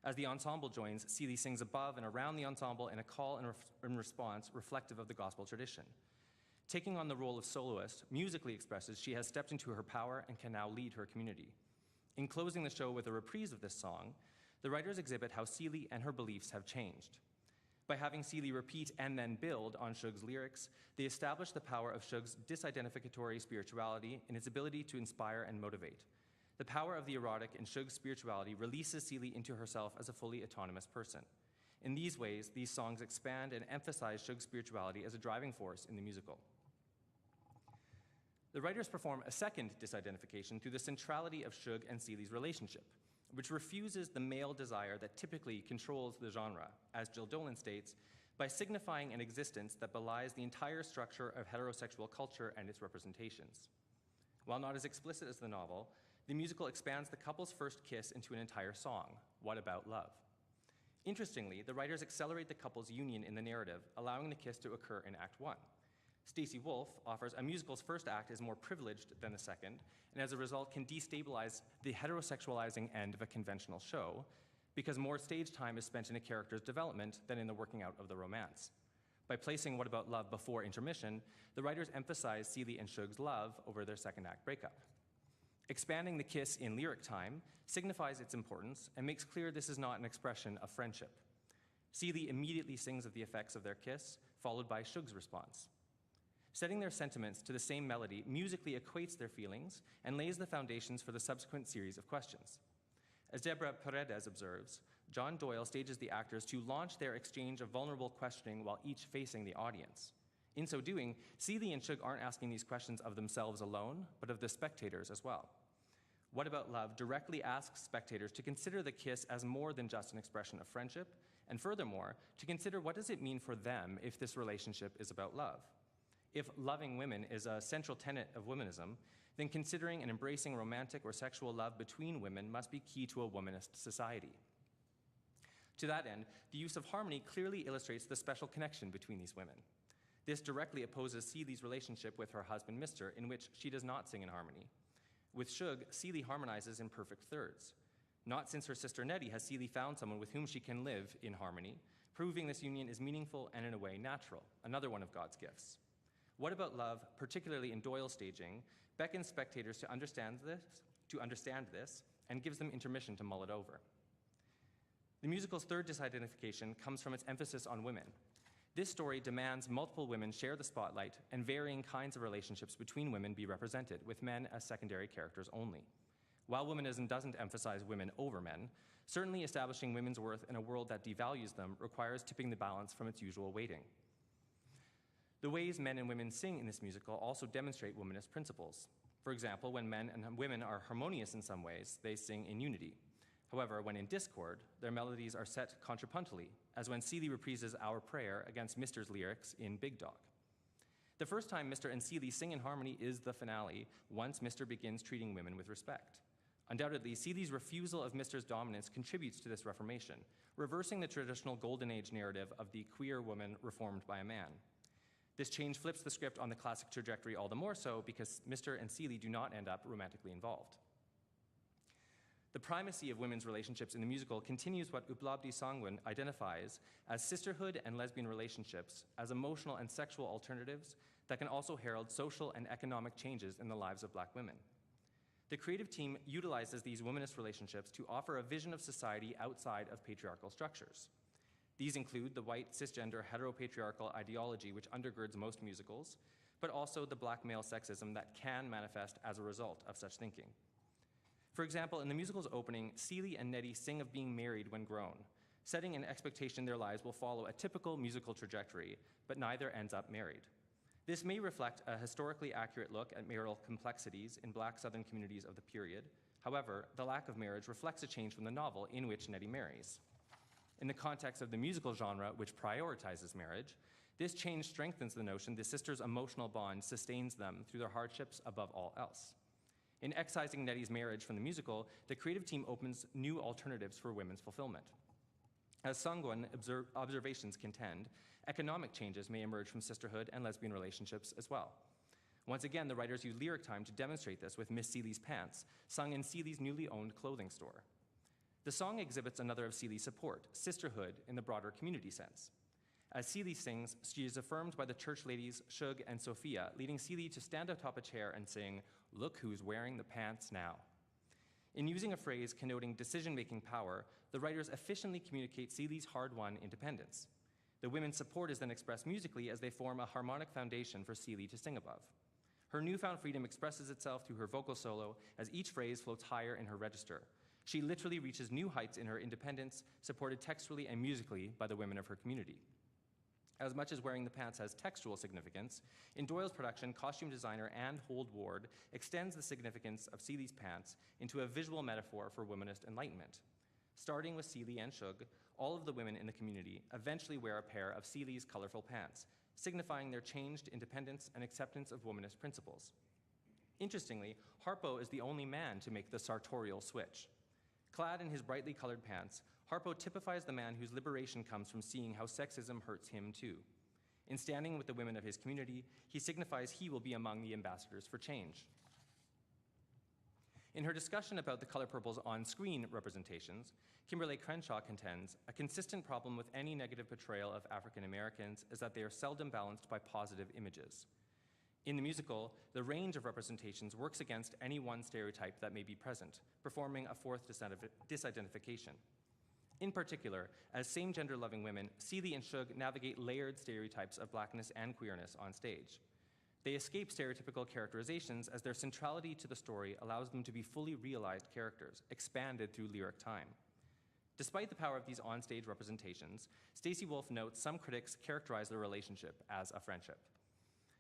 As the ensemble joins, Seeley sings above and around the ensemble in a call and response reflective of the gospel tradition. Taking on the role of soloist, musically expresses she has stepped into her power and can now lead her community. In closing the show with a reprise of this song, the writers exhibit how Seeley and her beliefs have changed. By having Seeley repeat and then build on Shug's lyrics, they establish the power of Shug's disidentificatory spirituality in its ability to inspire and motivate. The power of the erotic in Shug's spirituality releases Seeley into herself as a fully autonomous person. In these ways, these songs expand and emphasize Shug's spirituality as a driving force in the musical. The writers perform a second disidentification through the centrality of Shug and Seeley's relationship, which refuses the male desire that typically controls the genre, as Jill Dolan states, by signifying an existence that belies the entire structure of heterosexual culture and its representations. While not as explicit as the novel, the musical expands the couple's first kiss into an entire song, What About Love? Interestingly, the writers accelerate the couple's union in the narrative, allowing the kiss to occur in Act 1. Stacey Wolf offers a musical's first act is more privileged than the second, and as a result can destabilize the heterosexualizing end of a conventional show, because more stage time is spent in a character's development than in the working out of the romance. By placing What About Love before intermission, the writers emphasize Seeley and Shug's love over their second act breakup. Expanding the kiss in lyric time signifies its importance and makes clear this is not an expression of friendship. Seeley immediately sings of the effects of their kiss, followed by Shug's response. Setting their sentiments to the same melody musically equates their feelings and lays the foundations for the subsequent series of questions. As Deborah Paredes observes, John Doyle stages the actors to launch their exchange of vulnerable questioning while each facing the audience. In so doing, Seeley and Shug aren't asking these questions of themselves alone, but of the spectators as well. What About Love directly asks spectators to consider the kiss as more than just an expression of friendship, and furthermore, to consider what does it mean for them if this relationship is about love. If loving women is a central tenet of womanism, then considering and embracing romantic or sexual love between women must be key to a womanist society. To that end, the use of harmony clearly illustrates the special connection between these women. This directly opposes Seeley's relationship with her husband, Mr., in which she does not sing in harmony. With Shug, Seeley harmonizes in perfect thirds. Not since her sister Nettie has Seeley found someone with whom she can live in harmony, proving this union is meaningful and in a way natural, another one of God's gifts. What About Love, particularly in Doyle's staging, beckons spectators to understand this, and gives them intermission to mull it over. The musical's third disidentification comes from its emphasis on women. This story demands multiple women share the spotlight and varying kinds of relationships between women be represented, with men as secondary characters only. While womanism doesn't emphasize women over men, certainly establishing women's worth in a world that devalues them requires tipping the balance from its usual weighting. The ways men and women sing in this musical also demonstrate womanist principles. For example, when men and women are harmonious in some ways, they sing in unity. However, when in discord, their melodies are set contrapuntally, as when Seeley reprises Our Prayer against Mr.'s lyrics in Big Dog. The first time Mr. and Seeley sing in harmony is the finale, once Mr. begins treating women with respect. Undoubtedly, Seeley's refusal of Mr.'s dominance contributes to this reformation, reversing the traditional Golden Age narrative of the queer woman reformed by a man. This change flips the script on the classic trajectory all the more so because Mr. and Seeley do not end up romantically involved. The primacy of women's relationships in the musical continues what Uplabdi Sangwan identifies as sisterhood and lesbian relationships as emotional and sexual alternatives that can also herald social and economic changes in the lives of Black women. The creative team utilizes these womanist relationships to offer a vision of society outside of patriarchal structures. These include the white, cisgender, heteropatriarchal ideology which undergirds most musicals, but also the Black male sexism that can manifest as a result of such thinking. For example, in the musical's opening, Seeley and Nettie sing of being married when grown, setting an expectation their lives will follow a typical musical trajectory, but neither ends up married. This may reflect a historically accurate look at marital complexities in Black Southern communities of the period. However, the lack of marriage reflects a change from the novel in which Nettie marries. In the context of the musical genre, which prioritizes marriage, this change strengthens the notion the sisters' emotional bond sustains them through their hardships above all else. In excising Nettie's marriage from the musical, the creative team opens new alternatives for women's fulfillment. As Sangwan observations contend, economic changes may emerge from sisterhood and lesbian relationships as well. Once again, the writers use lyric time to demonstrate this with Miss Seeley's Pants, sung in Seeley's newly owned clothing store. The song exhibits another of Seeley's support, sisterhood in the broader community sense. As Seeley sings, she is affirmed by the church ladies Shug and Sophia, leading Seeley to stand atop a chair and sing, "Look who's wearing the pants now." In using a phrase connoting decision-making power, the writers efficiently communicate Seeley's hard-won independence. The women's support is then expressed musically as they form a harmonic foundation for Seeley to sing above. Her newfound freedom expresses itself through her vocal solo as each phrase floats higher in her register. She literally reaches new heights in her independence, supported textually and musically by the women of her community. As much as wearing the pants has textual significance, in Doyle's production, costume designer Anne Hold Ward extends the significance of Seeley's pants into a visual metaphor for womanist enlightenment. Starting with Seeley and Shug, all of the women in the community eventually wear a pair of Seeley's colorful pants, signifying their changed independence and acceptance of womanist principles. Interestingly, Harpo is the only man to make the sartorial switch. Clad in his brightly colored pants, Harpo typifies the man whose liberation comes from seeing how sexism hurts him too. In standing with the women of his community, he signifies he will be among the ambassadors for change. In her discussion about the color purple's on-screen representations, Kimberly Crenshaw contends, a consistent problem with any negative portrayal of African Americans is that they are seldom balanced by positive images. In the musical, the range of representations works against any one stereotype that may be present, performing a fourth disidentification. In particular, as same-gender loving women, Seeley and Shug navigate layered stereotypes of Blackness and queerness on stage. They escape stereotypical characterizations as their centrality to the story allows them to be fully realized characters, expanded through lyric time. Despite the power of these onstage representations, Stacey Wolf notes some critics characterize their relationship as a friendship.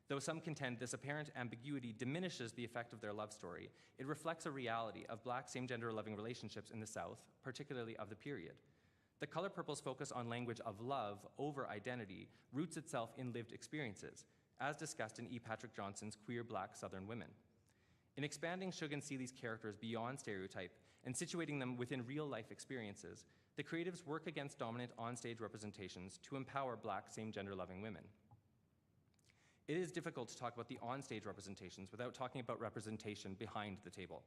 Though some contend this apparent ambiguity diminishes the effect of their love story, it reflects a reality of Black same-gender loving relationships in the South, particularly of the period. The Color Purple's focus on language of love over identity roots itself in lived experiences, as discussed in E. Patrick Johnson's Queer Black Southern Women. In expanding Shug and Seeley's characters beyond stereotype and situating them within real-life experiences, the creatives work against dominant onstage representations to empower Black same-gender-loving women. It is difficult to talk about the onstage representations without talking about representation behind the table.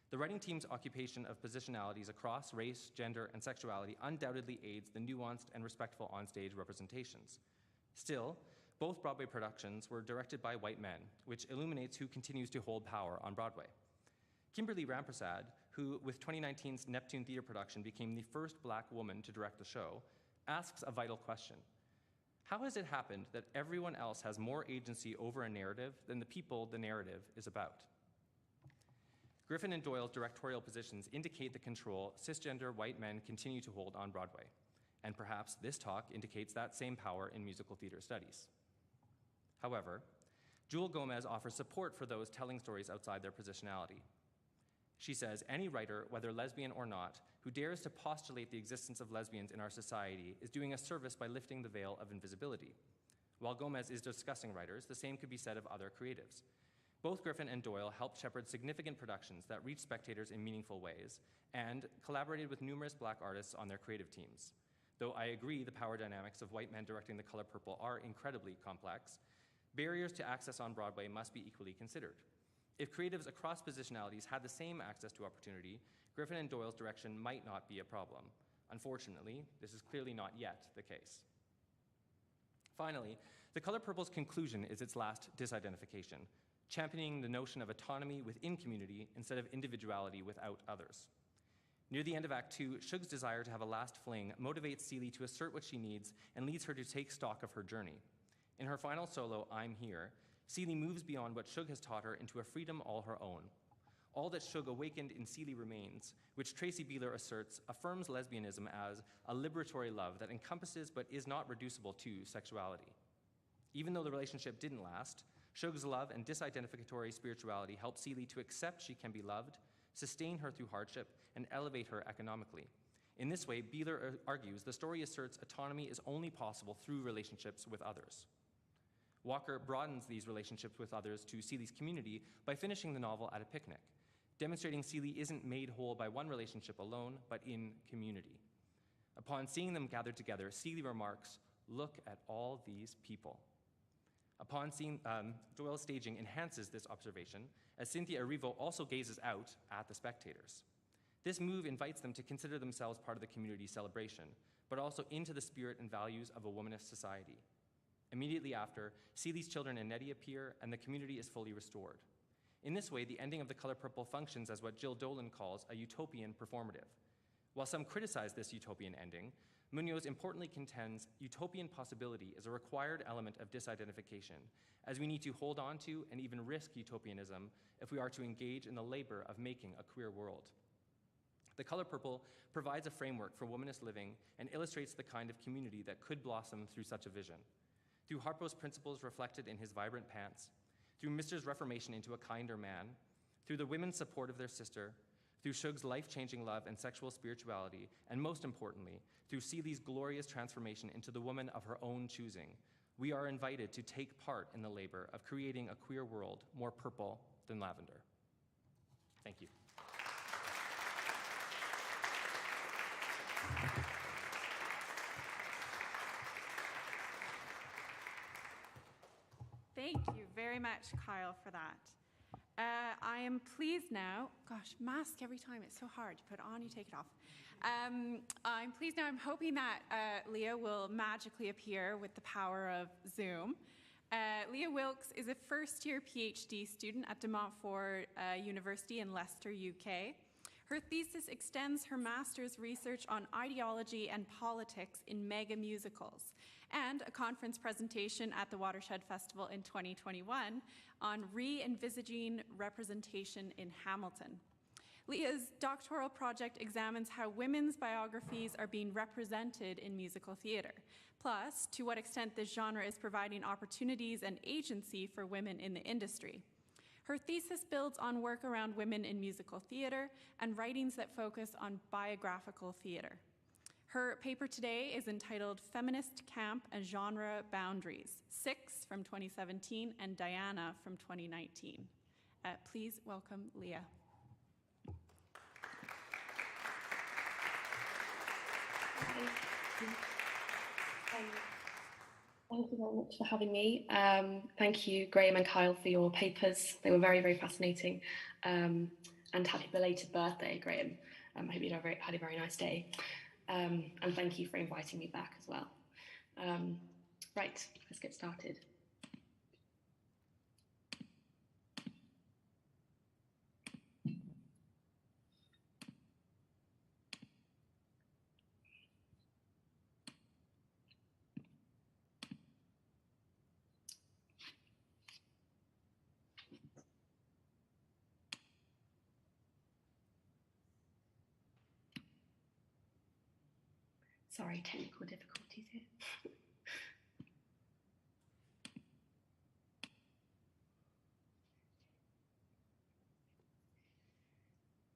The writing team's occupation of positionalities across race, gender, and sexuality undoubtedly aids the nuanced and respectful onstage representations. Still, both Broadway productions were directed by white men, which illuminates who continues to hold power on Broadway. Kimberly Ramprasad, who with 2019's Neptune Theatre production became the first Black woman to direct the show, asks a vital question. How has it happened that everyone else has more agency over a narrative than the people the narrative is about? Griffin and Doyle's directorial positions indicate the control cisgender white men continue to hold on Broadway, and perhaps this talk indicates that same power in musical theater studies. However, Jewel Gomez offers support for those telling stories outside their positionality. She says any writer, whether lesbian or not, who dares to postulate the existence of lesbians in our society is doing a service by lifting the veil of invisibility. While Gomez is discussing writers, the same could be said of other creatives. Both Griffin and Doyle helped shepherd significant productions that reached spectators in meaningful ways and collaborated with numerous Black artists on their creative teams. Though I agree the power dynamics of white men directing The Color Purple are incredibly complex, barriers to access on Broadway must be equally considered. If creatives across positionalities had the same access to opportunity, Griffin and Doyle's direction might not be a problem. Unfortunately, this is clearly not yet the case. Finally, The Color Purple's conclusion is its last disidentification, championing the notion of autonomy within community instead of individuality without others. Near the end of Act 2, Shug's desire to have a last fling motivates Seeley to assert what she needs and leads her to take stock of her journey. In her final solo, I'm Here, Seeley moves beyond what Shug has taught her into a freedom all her own. All that Shug awakened in Seeley remains, which Tracy Beeler asserts affirms lesbianism as a liberatory love that encompasses but is not reducible to sexuality. Even though the relationship didn't last, Shug's love and disidentificatory spirituality help Seeley to accept she can be loved, sustain her through hardship, and elevate her economically. In this way, Beeler argues the story asserts autonomy is only possible through relationships with others. Walker broadens these relationships with others to Seeley's community by finishing the novel at a picnic, demonstrating Seeley isn't made whole by one relationship alone, but in community. Upon seeing them gathered together, Seeley remarks, "Look at all these people." Upon seeing Doyle's staging enhances this observation, as Cynthia Erivo also gazes out at the spectators. This move invites them to consider themselves part of the community celebration, but also into the spirit and values of a womanist society. Immediately after, Seeley's children and Nettie appear, and the community is fully restored. In this way, the ending of The Color Purple functions as what Jill Dolan calls a utopian performative. While some criticize this utopian ending, Munoz importantly contends utopian possibility is a required element of disidentification, as we need to hold on to and even risk utopianism if we are to engage in the labor of making a queer world. The Color Purple provides a framework for womanist living and illustrates the kind of community that could blossom through such a vision. Through Harpo's principles reflected in his vibrant pants, through Mr.'s reformation into a kinder man, through the women's support of their sister, through Shug's life-changing love and sexual spirituality, and most importantly, through Seeley's glorious transformation into the woman of her own choosing, we are invited to take part in the labor of creating a queer world more purple than lavender. Thank you. Thank you very much, Kyle, for that. I am pleased now, gosh, mask every time, it's so hard. You put it on, you take it off. I'm pleased now, I'm hoping that Leah will magically appear with the power of Zoom. Leah Wilkes is a first-year PhD student at De Montfort University in Leicester, UK. Her thesis extends her master's research on ideology and politics in mega musicals, and a conference presentation at the Watershed Festival in 2021 on re-envisaging representation in Hamilton. Leah's doctoral project examines how women's biographies are being represented in musical theater, plus to what extent this genre is providing opportunities and agency for women in the industry. Her thesis builds on work around women in musical theater and writings that focus on biographical theater. Her paper today is entitled Feminist Camp and Genre Boundaries, 6 from 2017 and Diana from 2019. Please welcome Leah. Thank you very much for having me. Thank you, Graham and Kyle, for your papers. They were very, very fascinating. And happy belated birthday, Graham. I hope you had a very nice day. And thank you for inviting me back as well. Right, let's get started. Sorry, technical difficulties here.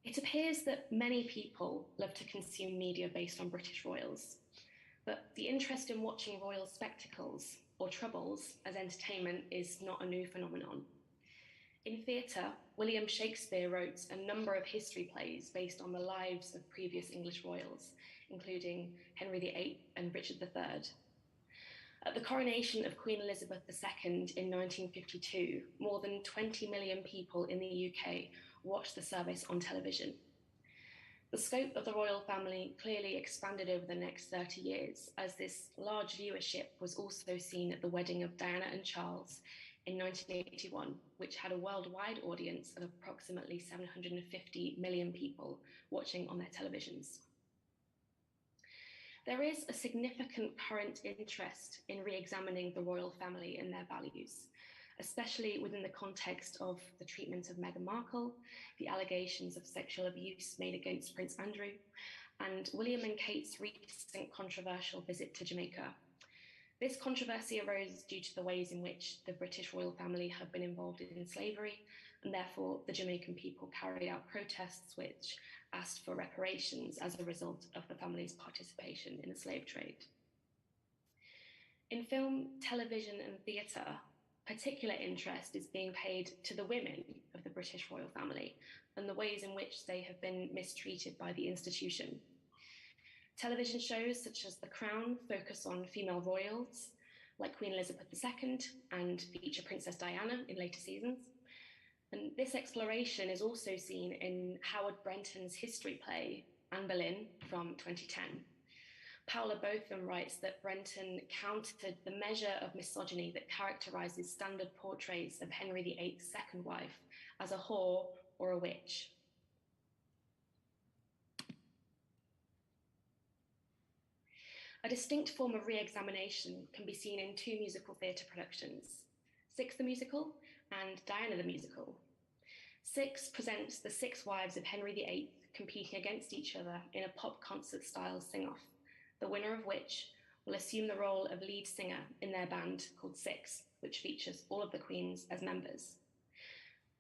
It appears that many people love to consume media based on British royals, but the interest in watching royal spectacles or troubles as entertainment is not a new phenomenon. In theatre, William Shakespeare wrote a number of history plays based on the lives of previous English royals, including Henry VIII and Richard III. At the coronation of Queen Elizabeth II in 1952, more than 20 million people in the UK watched the service on television. The scope of the royal family clearly expanded over the next 30 years, as this large viewership was also seen at the wedding of Diana and Charles in 1981, which had a worldwide audience of approximately 750 million people watching on their televisions. There is a significant current interest in re-examining the royal family and their values, especially within the context of the treatment of Meghan Markle, the allegations of sexual abuse made against Prince Andrew, and William and Kate's recent controversial visit to Jamaica. This controversy arose due to the ways in which the British royal family have been involved in slavery, and therefore the Jamaican people carried out protests which asked for reparations as a result of the family's participation in the slave trade. In film, television, and theatre, particular interest is being paid to the women of the British royal family and the ways in which they have been mistreated by the institution. Television shows such as The Crown focus on female royals, like Queen Elizabeth II, and feature Princess Diana in later seasons. And this exploration is also seen in Howard Brenton's history play, Anne Boleyn, from 2010. Paula Botham writes that Brenton countered the measure of misogyny that characterizes standard portraits of Henry VIII's second wife as a whore or a witch. A distinct form of re-examination can be seen in two musical theatre productions, Six the Musical and Diana the Musical. Six presents the six wives of Henry VIII competing against each other in a pop concert style sing-off, the winner of which will assume the role of lead singer in their band called Six, which features all of the queens as members.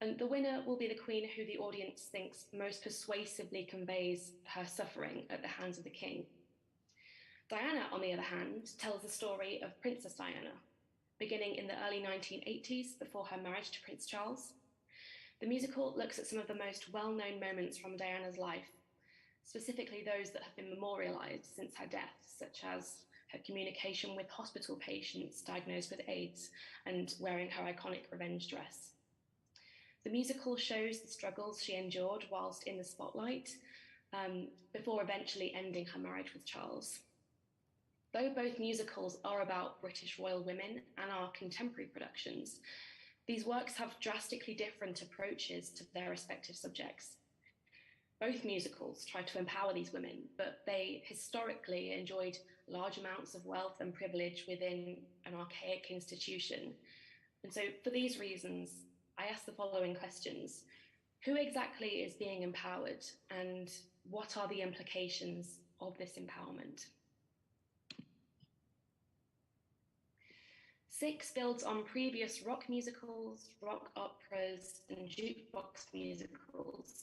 And the winner will be the queen who the audience thinks most persuasively conveys her suffering at the hands of the king. Diana, on the other hand, tells the story of Princess Diana, beginning in the early 1980s before her marriage to Prince Charles. The musical looks at some of the most well-known moments from Diana's life, specifically those that have been memorialized since her death, such as her communication with hospital patients diagnosed with AIDS and wearing her iconic revenge dress. The musical shows the struggles she endured whilst in the spotlight, before eventually ending her marriage with Charles. Though both musicals are about British royal women and are contemporary productions, these works have drastically different approaches to their respective subjects. Both musicals try to empower these women, but they historically enjoyed large amounts of wealth and privilege within an archaic institution. And so for these reasons, I ask the following questions. Who exactly is being empowered, and what are the implications of this empowerment? Six builds on previous rock musicals, rock operas, and jukebox musicals,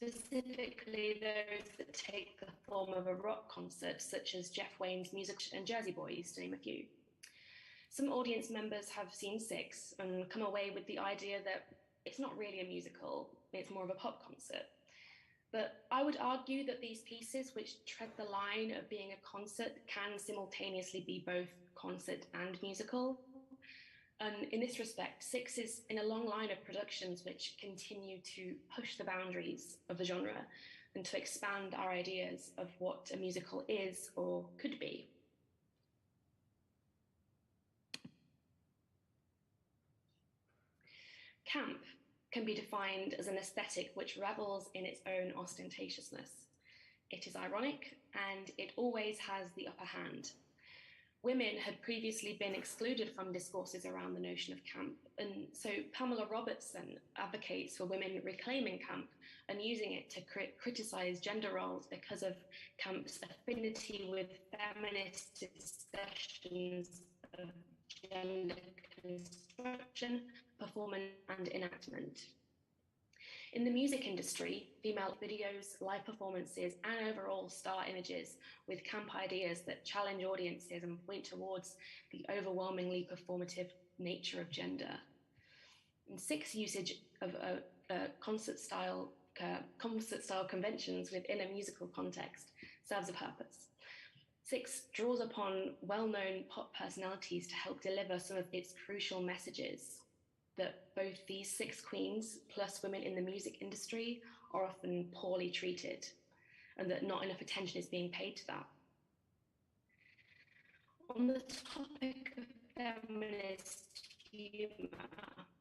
specifically those that take the form of a rock concert, such as Jeff Wayne's Music and Jersey Boys, to name a few. Some audience members have seen Six and come away with the idea that it's not really a musical, it's more of a pop concert. But I would argue that these pieces, which tread the line of being a concert, can simultaneously be both concert and musical. And in this respect, Six is in a long line of productions which continue to push the boundaries of the genre and to expand our ideas of what a musical is or could be. Camp can be defined as an aesthetic which revels in its own ostentatiousness. It is ironic and it always has the upper hand. Women had previously been excluded from discourses around the notion of camp, and so Pamela Robertson advocates for women reclaiming camp and using it to criticize gender roles because of camp's affinity with feminist discussions of gender construction, performance, and enactment. In the music industry, female videos, live performances, and overall star images with camp ideas that challenge audiences and point towards the overwhelmingly performative nature of gender. And Six usage of concert-style conventions within a musical context serves a purpose. Six draws upon well-known pop personalities to help deliver some of its crucial messages that both these six queens plus women in the music industry are often poorly treated and that not enough attention is being paid to that. On the topic of feminist humour,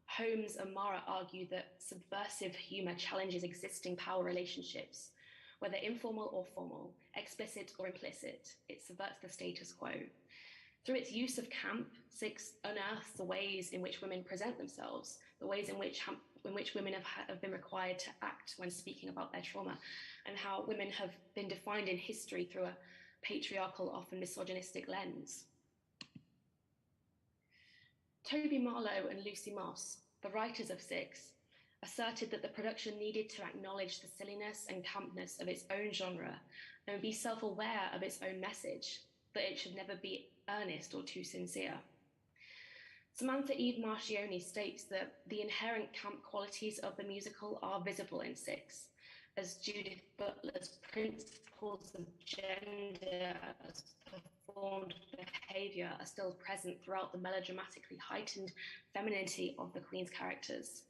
Holmes and Mara argue that subversive humour challenges existing power relationships, whether informal or formal, explicit or implicit. It subverts the status quo. Through its use of camp, Six unearths the ways in which women present themselves, the ways in which women have been required to act when speaking about their trauma, and how women have been defined in history through a patriarchal, often misogynistic lens. Toby Marlowe and Lucy Moss, the writers of Six, asserted that the production needed to acknowledge the silliness and campness of its own genre and be self-aware of its own message, that it should never be earnest or too sincere. Samantha Eve Marchioni states that the inherent camp qualities of the musical are visible in Six, as Judith Butler's principles of gender as performed behaviour are still present throughout the melodramatically heightened femininity of the Queen's characters.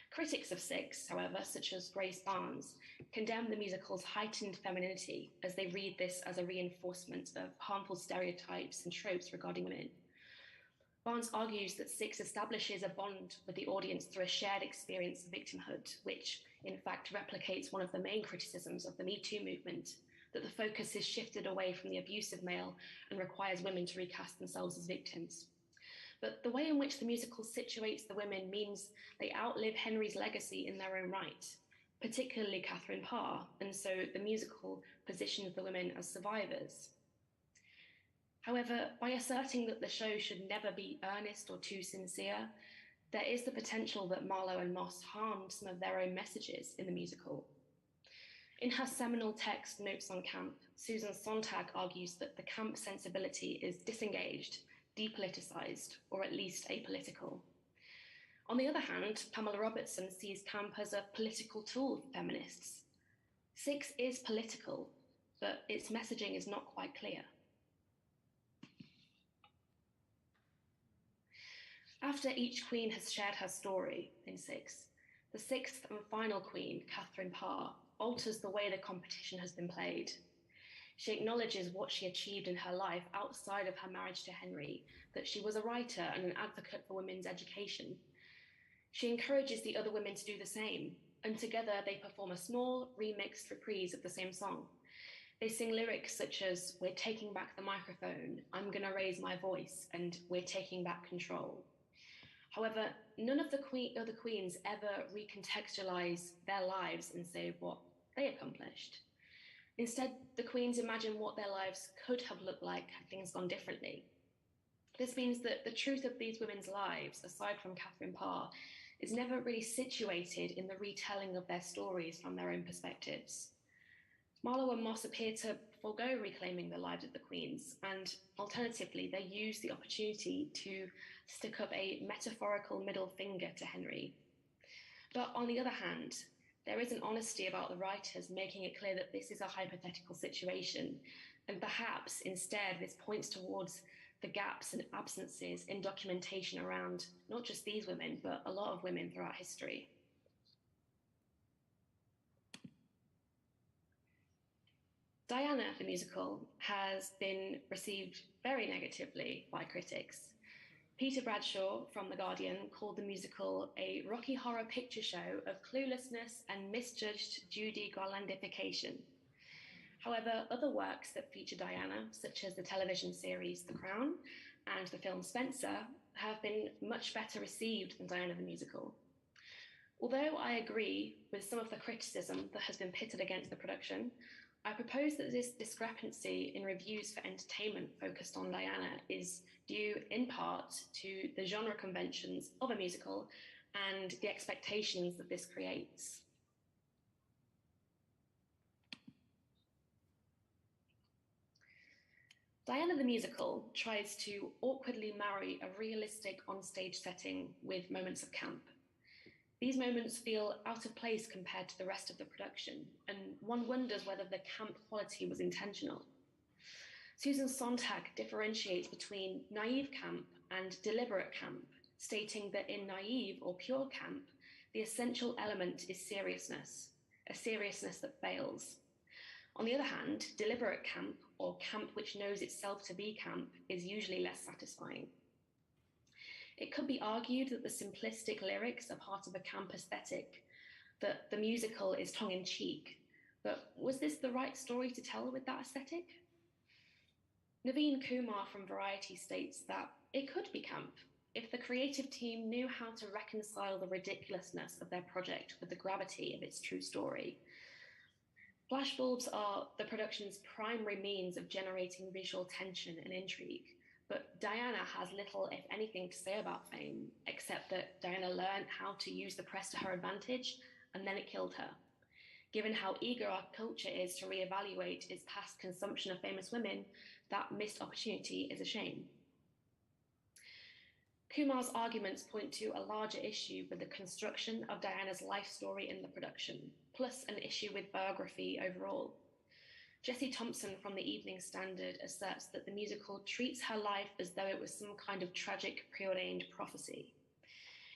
Critics of Six, however, such as Grace Barnes, condemn the musical's heightened femininity as they read this as a reinforcement of harmful stereotypes and tropes regarding women. Barnes argues that Six establishes a bond with the audience through a shared experience of victimhood, which in fact replicates one of the main criticisms of the Me Too movement, that the focus is shifted away from the abusive male and requires women to recast themselves as victims. But the way in which the musical situates the women means they outlive Henry's legacy in their own right, particularly Catherine Parr, and so the musical positions the women as survivors. However, by asserting that the show should never be earnest or too sincere, there is the potential that Marlowe and Moss harmed some of their own messages in the musical. In her seminal text, Notes on Camp, Susan Sontag argues that the camp sensibility is disengaged, depoliticized, or at least apolitical. On the other hand, Pamela Robertson sees camp as a political tool for feminists. Six is political, but its messaging is not quite clear. After each queen has shared her story in Six, the sixth and final queen, Catherine Parr, alters the way the competition has been played. She acknowledges what she achieved in her life outside of her marriage to Henry, that she was a writer and an advocate for women's education. She encourages the other women to do the same, and together they perform a small, remixed reprise of the same song. They sing lyrics such as, "We're taking back the microphone," "I'm gonna raise my voice," and "We're taking back control." However, none of the other queens ever recontextualize their lives and say what they accomplished. Instead, the queens imagine what their lives could have looked like had things gone differently. This means that the truth of these women's lives, aside from Catherine Parr, is never really situated in the retelling of their stories from their own perspectives. Marlowe and Moss appear to forego reclaiming the lives of the queens, and alternatively, they use the opportunity to stick up a metaphorical middle finger to Henry. But on the other hand, there is an honesty about the writers making it clear that this is a hypothetical situation, and perhaps instead this points towards the gaps and absences in documentation around not just these women, but a lot of women throughout history. Diana, the musical, has been received very negatively by critics. Peter Bradshaw from The Guardian called the musical a Rocky Horror Picture Show of cluelessness and misjudged Judy Garlandification. However, other works that feature Diana, such as the television series The Crown and the film Spencer, have been much better received than Diana the musical. Although I agree with some of the criticism that has been pitted against the production, I propose that this discrepancy in reviews for entertainment focused on Diana is due in part to the genre conventions of a musical and the expectations that this creates. Diana the musical tries to awkwardly marry a realistic onstage setting with moments of camp. These moments feel out of place compared to the rest of the production, and one wonders whether the camp quality was intentional. Susan Sontag differentiates between naive camp and deliberate camp, stating that in naive or pure camp, the essential element is seriousness, a seriousness that fails. On the other hand, deliberate camp, or camp which knows itself to be camp, is usually less satisfying. It could be argued that the simplistic lyrics are part of a camp aesthetic, that the musical is tongue-in-cheek, but was this the right story to tell with that aesthetic? Naveen Kumar from Variety states that it could be camp if the creative team knew how to reconcile the ridiculousness of their project with the gravity of its true story. Flashbulbs are the production's primary means of generating visual tension and intrigue. But Diana has little, if anything, to say about fame, except that Diana learned how to use the press to her advantage, and then it killed her. Given how eager our culture is to reevaluate its past consumption of famous women, that missed opportunity is a shame. Kumar's arguments point to a larger issue with the construction of Diana's life story in the production, plus an issue with biography overall. Jessie Thompson from the Evening Standard asserts that the musical treats her life as though it was some kind of tragic preordained prophecy.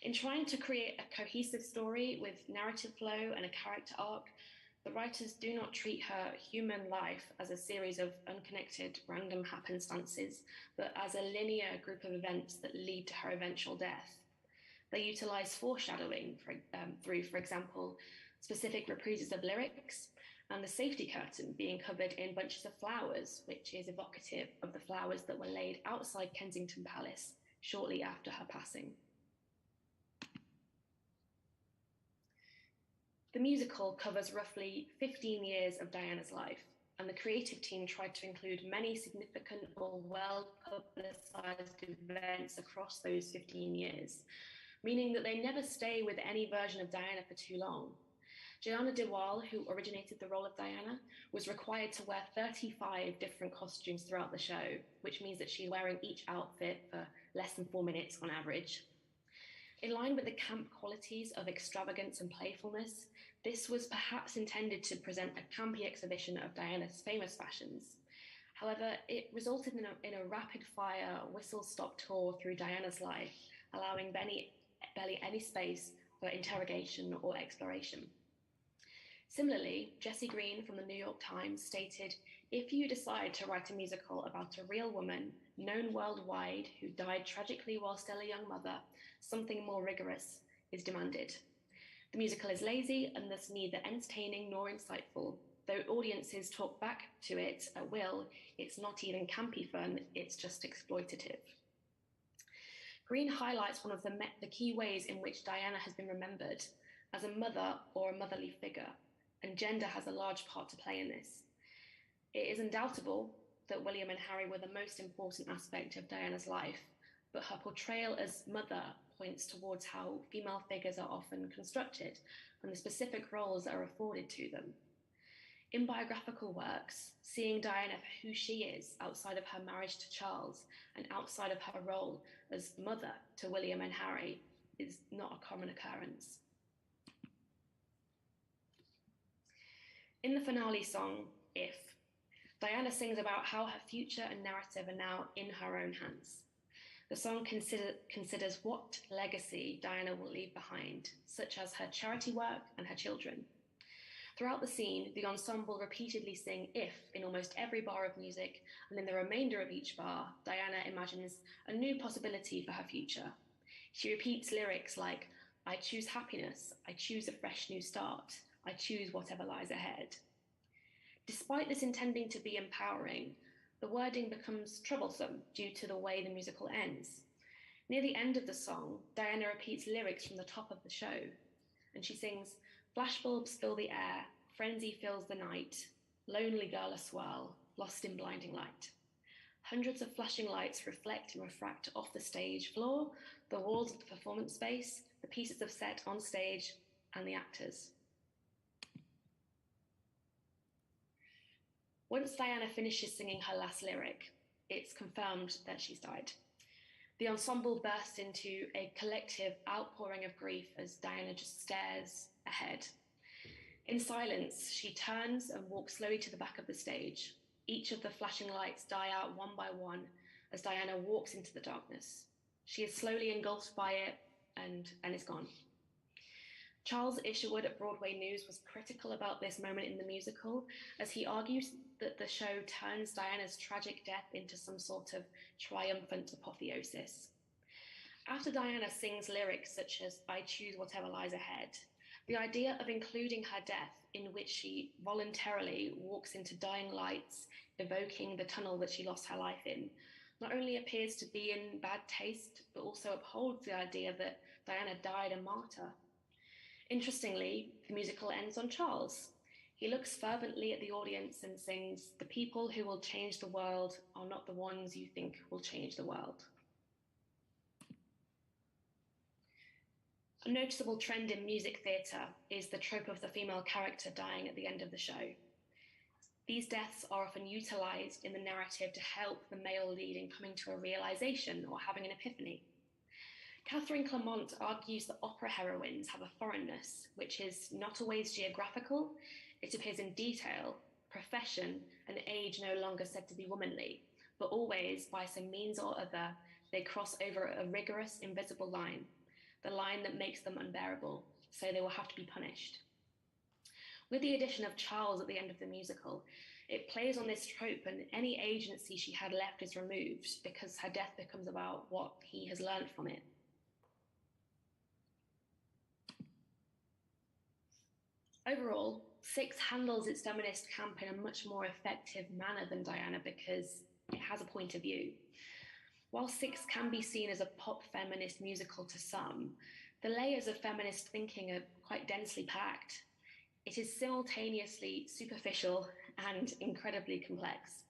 In trying to create a cohesive story with narrative flow and a character arc, the writers do not treat her human life as a series of unconnected random happenstances, but as a linear group of events that lead to her eventual death. They utilize foreshadowing through, for example, specific reprises of lyrics, and the safety curtain being covered in bunches of flowers, which is evocative of the flowers that were laid outside Kensington Palace shortly after her passing. The musical covers roughly 15 years of Diana's life, and the creative team tried to include many significant or well-publicized events across those 15 years, meaning that they never stay with any version of Diana for too long. Joanna Dewal, who originated the role of Diana, was required to wear 35 different costumes throughout the show, which means that she's wearing each outfit for less than 4 minutes on average. In line with the camp qualities of extravagance and playfulness, this was perhaps intended to present a campy exhibition of Diana's famous fashions. However, it resulted in a rapid-fire whistle-stop tour through Diana's life, allowing barely any space for interrogation or exploration. Similarly, Jessie Green from the New York Times stated, "If you decide to write a musical about a real woman, known worldwide, who died tragically while still a young mother, something more rigorous is demanded. The musical is lazy and thus neither entertaining nor insightful. Though audiences talk back to it at will, it's not even campy fun, it's just exploitative." Green highlights one of the key ways in which Diana has been remembered as a mother or a motherly figure, and gender has a large part to play in this. It is undoubtable that William and Harry were the most important aspect of Diana's life, but her portrayal as mother points towards how female figures are often constructed and the specific roles that are afforded to them. In biographical works, seeing Diana for who she is outside of her marriage to Charles and outside of her role as mother to William and Harry is not a common occurrence. In the finale song, If, Diana sings about how her future and narrative are now in her own hands. The song considers what legacy Diana will leave behind, such as her charity work and her children. Throughout the scene, the ensemble repeatedly sing If in almost every bar of music, and in the remainder of each bar, Diana imagines a new possibility for her future. She repeats lyrics like, I choose happiness, I choose a fresh new start, I choose whatever lies ahead. Despite this intending to be empowering, the wording becomes troublesome due to the way the musical ends. Near the end of the song, Diana repeats lyrics from the top of the show, and she sings, flashbulbs fill the air, frenzy fills the night, lonely girl aswirl, lost in blinding light. Hundreds of flashing lights reflect and refract off the stage floor, the walls of the performance space, the pieces of set on stage, and the actors. Once Diana finishes singing her last lyric, it's confirmed that she's died. The ensemble bursts into a collective outpouring of grief as Diana just stares ahead. In silence, she turns and walks slowly to the back of the stage. Each of the flashing lights die out one by one as Diana walks into the darkness. She is slowly engulfed by it and is gone. Charles Isherwood at Broadway News was critical about this moment in the musical, as he argues that the show turns Diana's tragic death into some sort of triumphant apotheosis. After Diana sings lyrics such as, I choose whatever lies ahead, the idea of including her death, in which she voluntarily walks into dying lights, evoking the tunnel that she lost her life in, not only appears to be in bad taste, but also upholds the idea that Diana died a martyr. Interestingly, the musical ends on Charles. He looks fervently at the audience and sings, the people who will change the world are not the ones you think will change the world. A noticeable trend in music theatre is the trope of the female character dying at the end of the show. These deaths are often utilised in the narrative to help the male lead in coming to a realisation or having an epiphany. Catherine Clement argues that opera heroines have a foreignness, which is not always geographical. It appears in detail, profession, and age no longer said to be womanly, but always, by some means or other, they cross over a rigorous, invisible line, the line that makes them unbearable, so they will have to be punished. With the addition of Charles at the end of the musical, it plays on this trope, and any agency she had left is removed because her death becomes about what he has learned from it. Overall, Six handles its feminist camp in a much more effective manner than Diana because it has a point of view. While Six can be seen as a pop feminist musical to some, the layers of feminist thinking are quite densely packed. It is simultaneously superficial and incredibly complex.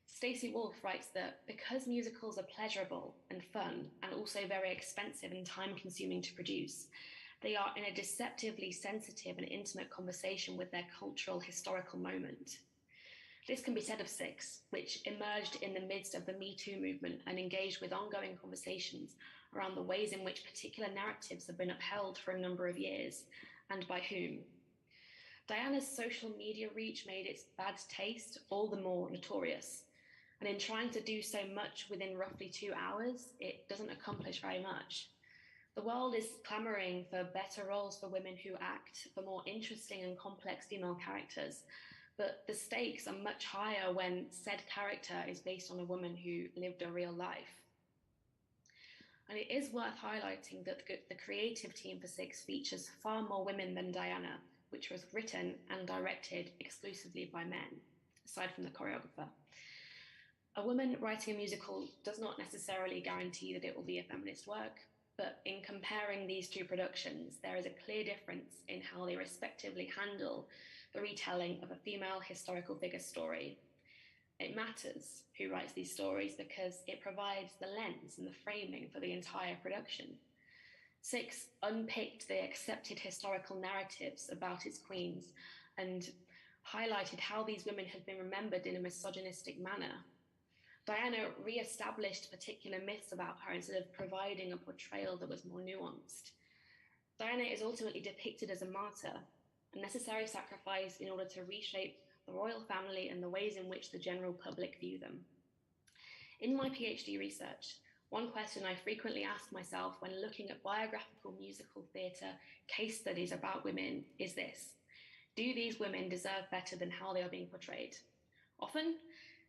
Stacey Wolf writes that because musicals are pleasurable and fun and also very expensive and time-consuming to produce, they are in a deceptively sensitive and intimate conversation with their cultural historical moment. This can be said of Six, which emerged in the midst of the Me Too movement and engaged with ongoing conversations around the ways in which particular narratives have been upheld for a number of years, and by whom. Diana's social media reach made its bad taste all the more notorious, and in trying to do so much within roughly 2 hours, it doesn't accomplish very much. The world is clamoring for better roles for women who act, for more interesting and complex female characters, but the stakes are much higher when said character is based on a woman who lived a real life. And it is worth highlighting that the creative team for Six features far more women than Diana, which was written and directed exclusively by men, aside from the choreographer. A woman writing a musical does not necessarily guarantee that it will be a feminist work, but in comparing these two productions, there is a clear difference in how they respectively handle the retelling of a female historical figure story. It matters who writes these stories because it provides the lens and the framing for the entire production. 6 unpicked the accepted historical narratives about its queens and highlighted how these women had been remembered in a misogynistic manner. Diana re-established particular myths about her instead of providing a portrayal that was more nuanced. Diana is ultimately depicted as a martyr, a necessary sacrifice in order to reshape the royal family and the ways in which the general public view them. In my PhD research, one question I frequently ask myself when looking at biographical musical theatre case studies about women is this: do these women deserve better than how they are being portrayed? Often,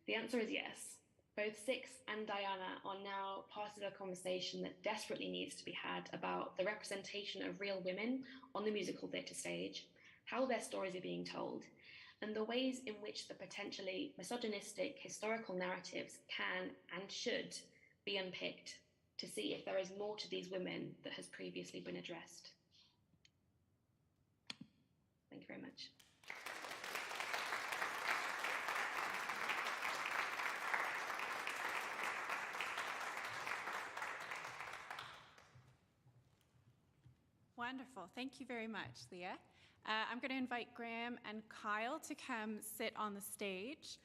the answer is yes. Both Six and Diana are now part of a conversation that desperately needs to be had about the representation of real women on the musical theatre stage, how their stories are being told, and the ways in which the potentially misogynistic historical narratives can and should be unpicked to see if there is more to these women that has previously been addressed. Thank you very much. Wonderful. Thank you very much, Leah. I'm going to invite Graham and Kyle to come sit on the stage.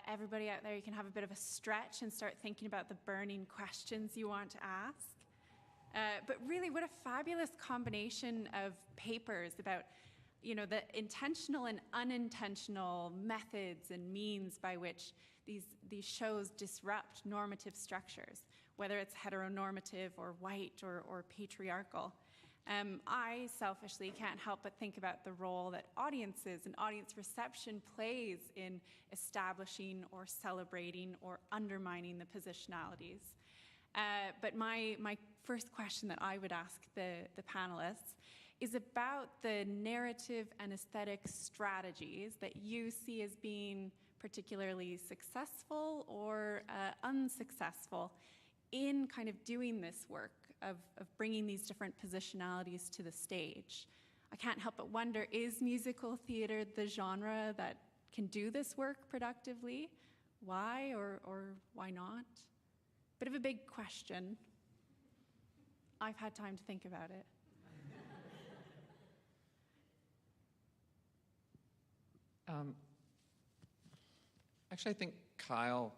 Everybody out there, you can have a bit of a stretch and start thinking about the burning questions you want to ask. But really, what a fabulous combination of papers about, you know, the intentional and unintentional methods and means by which these shows disrupt normative structures, whether it's heteronormative or white or patriarchal. I selfishly can't help but think about the role that audiences and audience reception plays in establishing or celebrating or undermining the positionalities. But my first question that I would ask the panelists is about the narrative and aesthetic strategies that you see as being particularly successful or unsuccessful in kind of doing this work of bringing these different positionalities to the stage. I can't help but wonder, is musical theater the genre that can do this work productively? Why or why not? Bit of a big question. I've had time to think about it. Actually, I think Kyle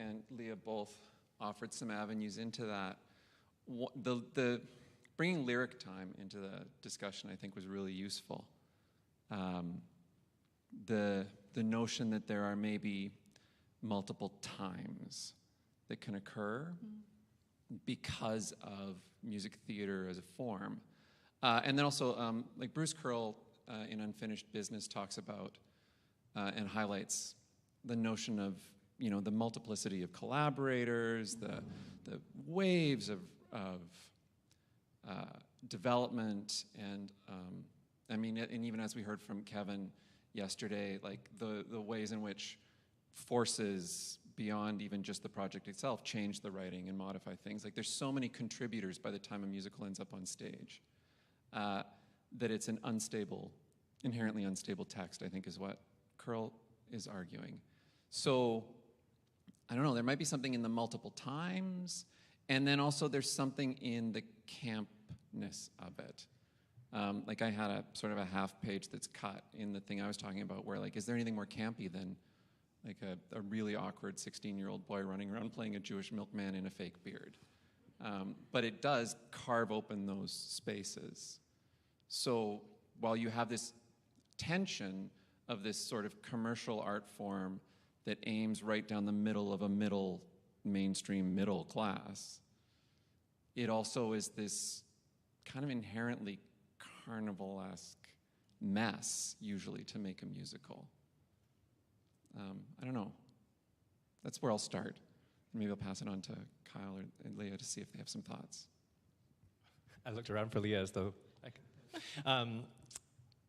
and Leah both offered some avenues into that. The bringing lyric time into the discussion, I think, was really useful. The notion that there are maybe multiple times that can occur because of music theater as a form. And then also, like Bruce Curl in Unfinished Business talks about and highlights the notion of, you know, the multiplicity of collaborators, the waves of development, and I mean, and even as we heard from Kevin yesterday, like the ways in which forces beyond even just the project itself change the writing and modify things. Like there's so many contributors by the time a musical ends up on stage that it's an unstable, inherently unstable text, I think is what Curl is arguing. So, I don't know, there might be something in the multiple times, and then also there's something in the campness of it. Like I had a sort of a half page that's cut in the thing I was talking about where like, is there anything more campy than like a really awkward 16-year-old boy running around playing a Jewish milkman in a fake beard? But it does carve open those spaces. So while you have this tension of this sort of commercial art form that aims right down the middle of a mainstream middle class, it also is this kind of inherently carnival-esque mess, usually, to make a musical. I don't know. That's where I'll start. Maybe I'll pass it on to Kyle and Leah to see if they have some thoughts. I looked around for Leah as though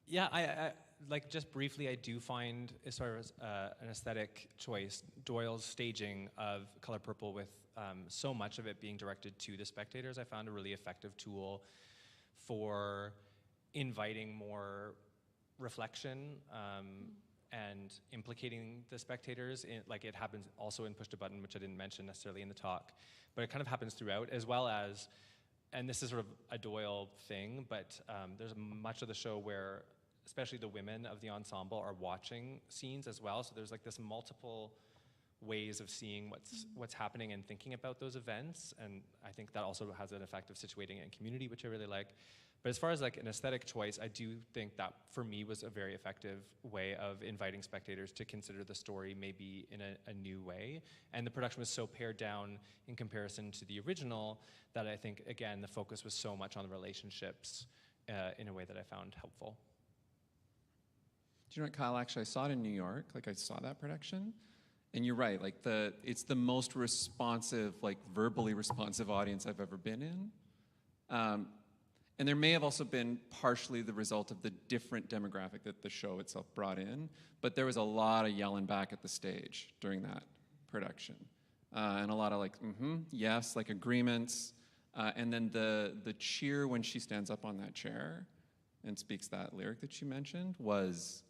yeah, I like just briefly, I do find as far as an aesthetic choice, Doyle's staging of Color Purple with so much of it being directed to the spectators, I found a really effective tool for inviting more reflection and implicating the spectators. Like it happens also in Push to Button, which I didn't mention necessarily in the talk, but it kind of happens throughout, as well as and this is sort of a Doyle thing, but there's much of the show where especially the women of the ensemble are watching scenes as well. So there's like this multiple ways of seeing what's happening and thinking about those events. And I think that also has an effect of situating it in community, which I really like. But as far as like an aesthetic choice, I do think that for me was a very effective way of inviting spectators to consider the story maybe in a new way. And the production was so pared down in comparison to the original that I think, again, the focus was so much on the relationships in a way that I found helpful. Do you know what, Kyle? Actually, I saw it in New York. Like, I saw that production. And you're right, like it's the most responsive, like verbally responsive audience I've ever been in. And there may have also been partially the result of the different demographic that the show itself brought in, but there was a lot of yelling back at the stage during that production. And a lot of like, yes, like agreements. And then the cheer when she stands up on that chair and speaks that lyric that you mentioned was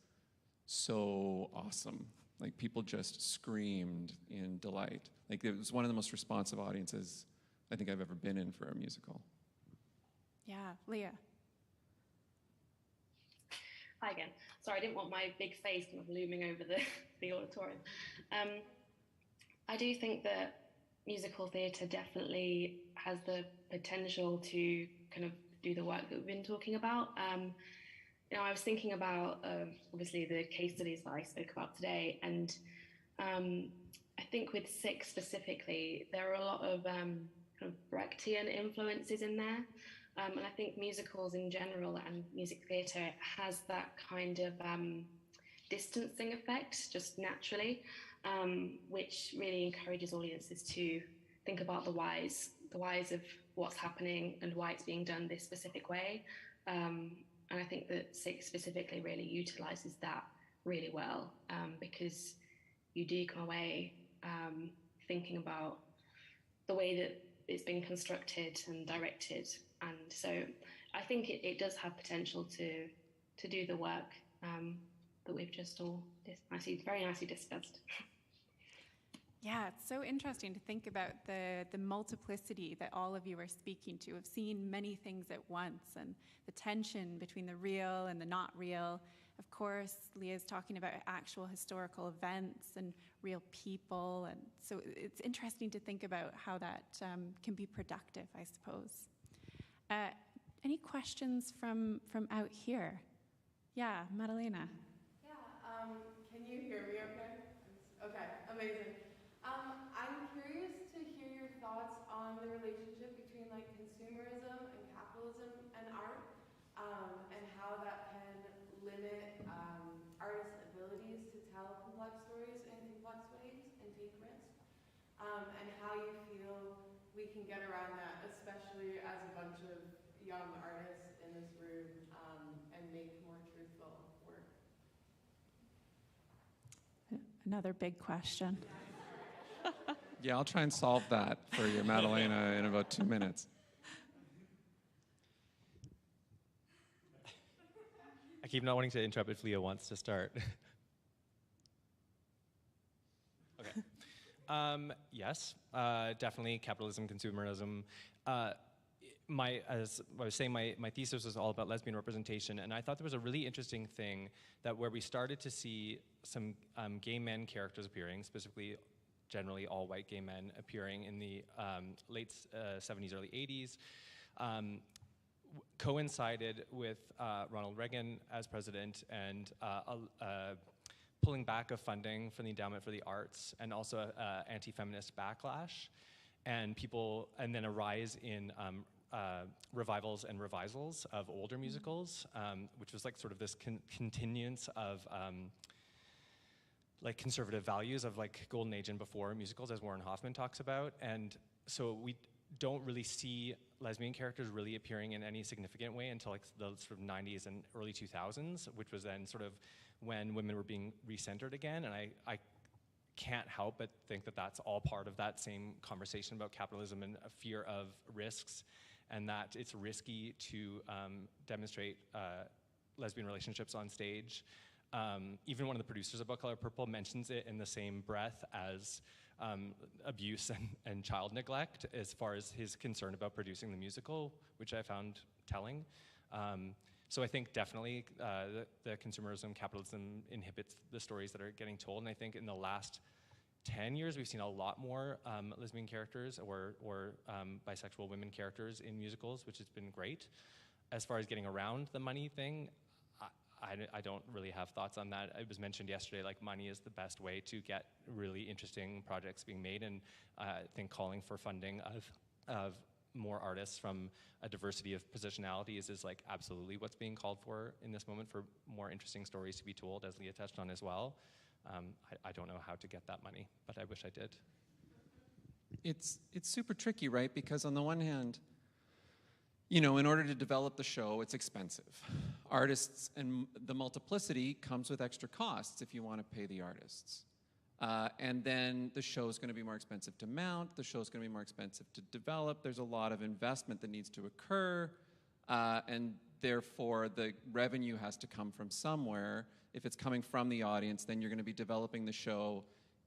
so awesome. Like people just screamed in delight. Like it was one of the most responsive audiences I think I've ever been in for a musical. Yeah, Leah. Hi again. Sorry, I didn't want my big face kind of looming over the auditorium. I do think that musical theatre definitely has the potential to kind of do the work that we've been talking about. I was thinking about, obviously, the case studies that I spoke about today, and I think with Six specifically, there are a lot of kind of Brechtian influences in there. And I think musicals in general and music theatre has that kind of distancing effect just naturally, which really encourages audiences to think about the whys of what's happening and why it's being done this specific way. And I think that Six specifically really utilises that really well, because you do come away thinking about the way that it's been constructed and directed. And so I think it does have potential to do the work that we've just all very nicely discussed. Yeah, it's so interesting to think about the multiplicity that all of you are speaking to, of seeing many things at once and the tension between the real and the not real. Of course, Leah's talking about actual historical events and real people. And so it's interesting to think about how that can be productive, I suppose. Any questions from out here? Yeah, Madalena. Yeah, can you hear me okay? Okay, amazing. I'm curious to hear your thoughts on the relationship between like consumerism and capitalism and art, and how that can limit artists' abilities to tell complex stories in complex ways and take risks, and how you feel we can get around that, especially as a bunch of young artists in this room, and make more truthful work. Another big question. Yeah, I'll try and solve that for you, Madalena, in about 2 minutes. I keep not wanting to interrupt if Leah wants to start. Okay. Yes, definitely capitalism, consumerism. As I was saying, my thesis was all about lesbian representation, and I thought there was a really interesting thing that where we started to see some gay men characters appearing, specifically generally all white gay men appearing in the late 70s, early 80s, coincided with Ronald Reagan as president and pulling back of funding from the Endowment for the Arts, and also anti-feminist backlash, and then a rise in revivals and revisals of older musicals, which was like sort of this continuance of like conservative values of like golden age and before musicals, as Warren Hoffman talks about. And so we don't really see lesbian characters really appearing in any significant way until like the sort of 90s and early 2000s, which was then sort of when women were being recentered again. And I can't help but think that that's all part of that same conversation about capitalism and a fear of risks, and that it's risky to demonstrate lesbian relationships on stage. even one of the producers about Color Purple mentions it in the same breath as abuse and child neglect as far as his concern about producing the musical, which I found telling. So I think definitely the consumerism, capitalism inhibits the stories that are getting told. And I think in the last 10 years, we've seen a lot more lesbian characters or bisexual women characters in musicals, which has been great. As far as getting around the money thing, I don't really have thoughts on that. It was mentioned yesterday, like money is the best way to get really interesting projects being made, and I think calling for funding of more artists from a diversity of positionalities is like absolutely what's being called for in this moment, for more interesting stories to be told, as Leah touched on as well. I don't know how to get that money, but I wish I did. It's super tricky, right? Because on the one hand, you know, in order to develop the show, it's expensive. Artists and the multiplicity comes with extra costs if you want to pay the artists. And then the show's going to be more expensive to mount, the show's going to be more expensive to develop, there's a lot of investment that needs to occur, and therefore the revenue has to come from somewhere. If it's coming from the audience, then you're going to be developing the show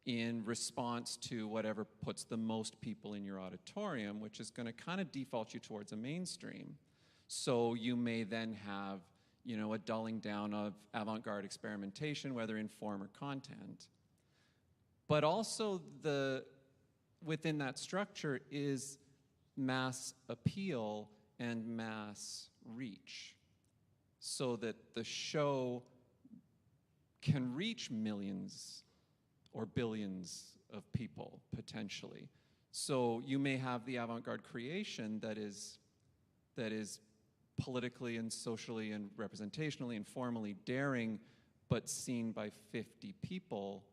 in response to whatever puts the most people in your auditorium, which is going to kind of default you towards a mainstream. So you may then have, you know, a dulling down of avant-garde experimentation, whether in form or content. But also within that structure is mass appeal and mass reach, so that the show can reach millions or billions of people, potentially. So you may have the avant-garde creation that is politically and socially and representationally and formally daring, but seen by 50 people,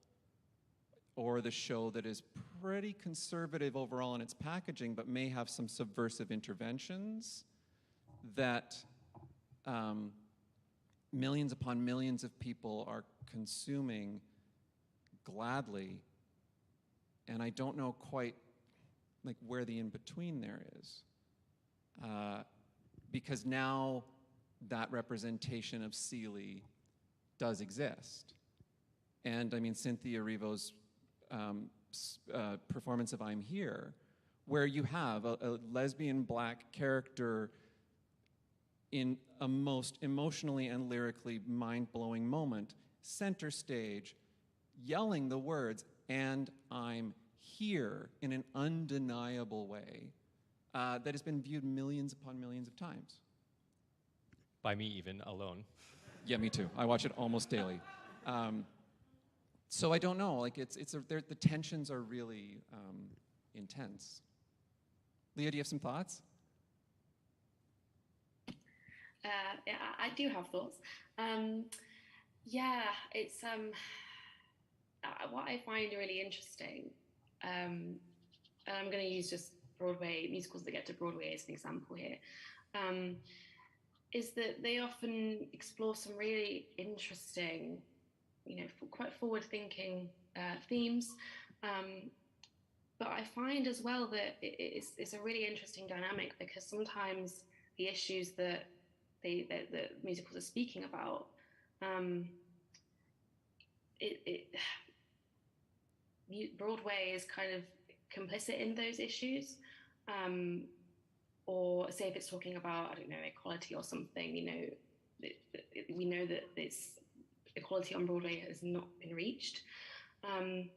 or the show that is pretty conservative overall in its packaging, but may have some subversive interventions that millions upon millions of people are consuming gladly, and I don't know quite like where the in-between there is. Because now that representation of Seeley does exist. And I mean, Cynthia Erivo's performance of I'm Here, where you have a lesbian black character in a most emotionally and lyrically mind-blowing moment, center stage, yelling the words, "and I'm here," in an undeniable way that has been viewed millions upon millions of times. By me even, alone. Yeah, me too. I watch it almost daily. So I don't know, like the tensions are really intense. Leah, do you have some thoughts? Yeah, I do have thoughts. Yeah, it's what I find really interesting, and I'm going to use just Broadway musicals that get to Broadway as an example here, is that they often explore some really interesting, you know, quite forward-thinking themes. But I find as well that it's a really interesting dynamic, because sometimes the issues that the musicals are speaking about, Broadway is kind of complicit in those issues. Or say if it's talking about, I don't know, equality or something, you know, we know that this equality on Broadway has not been reached. And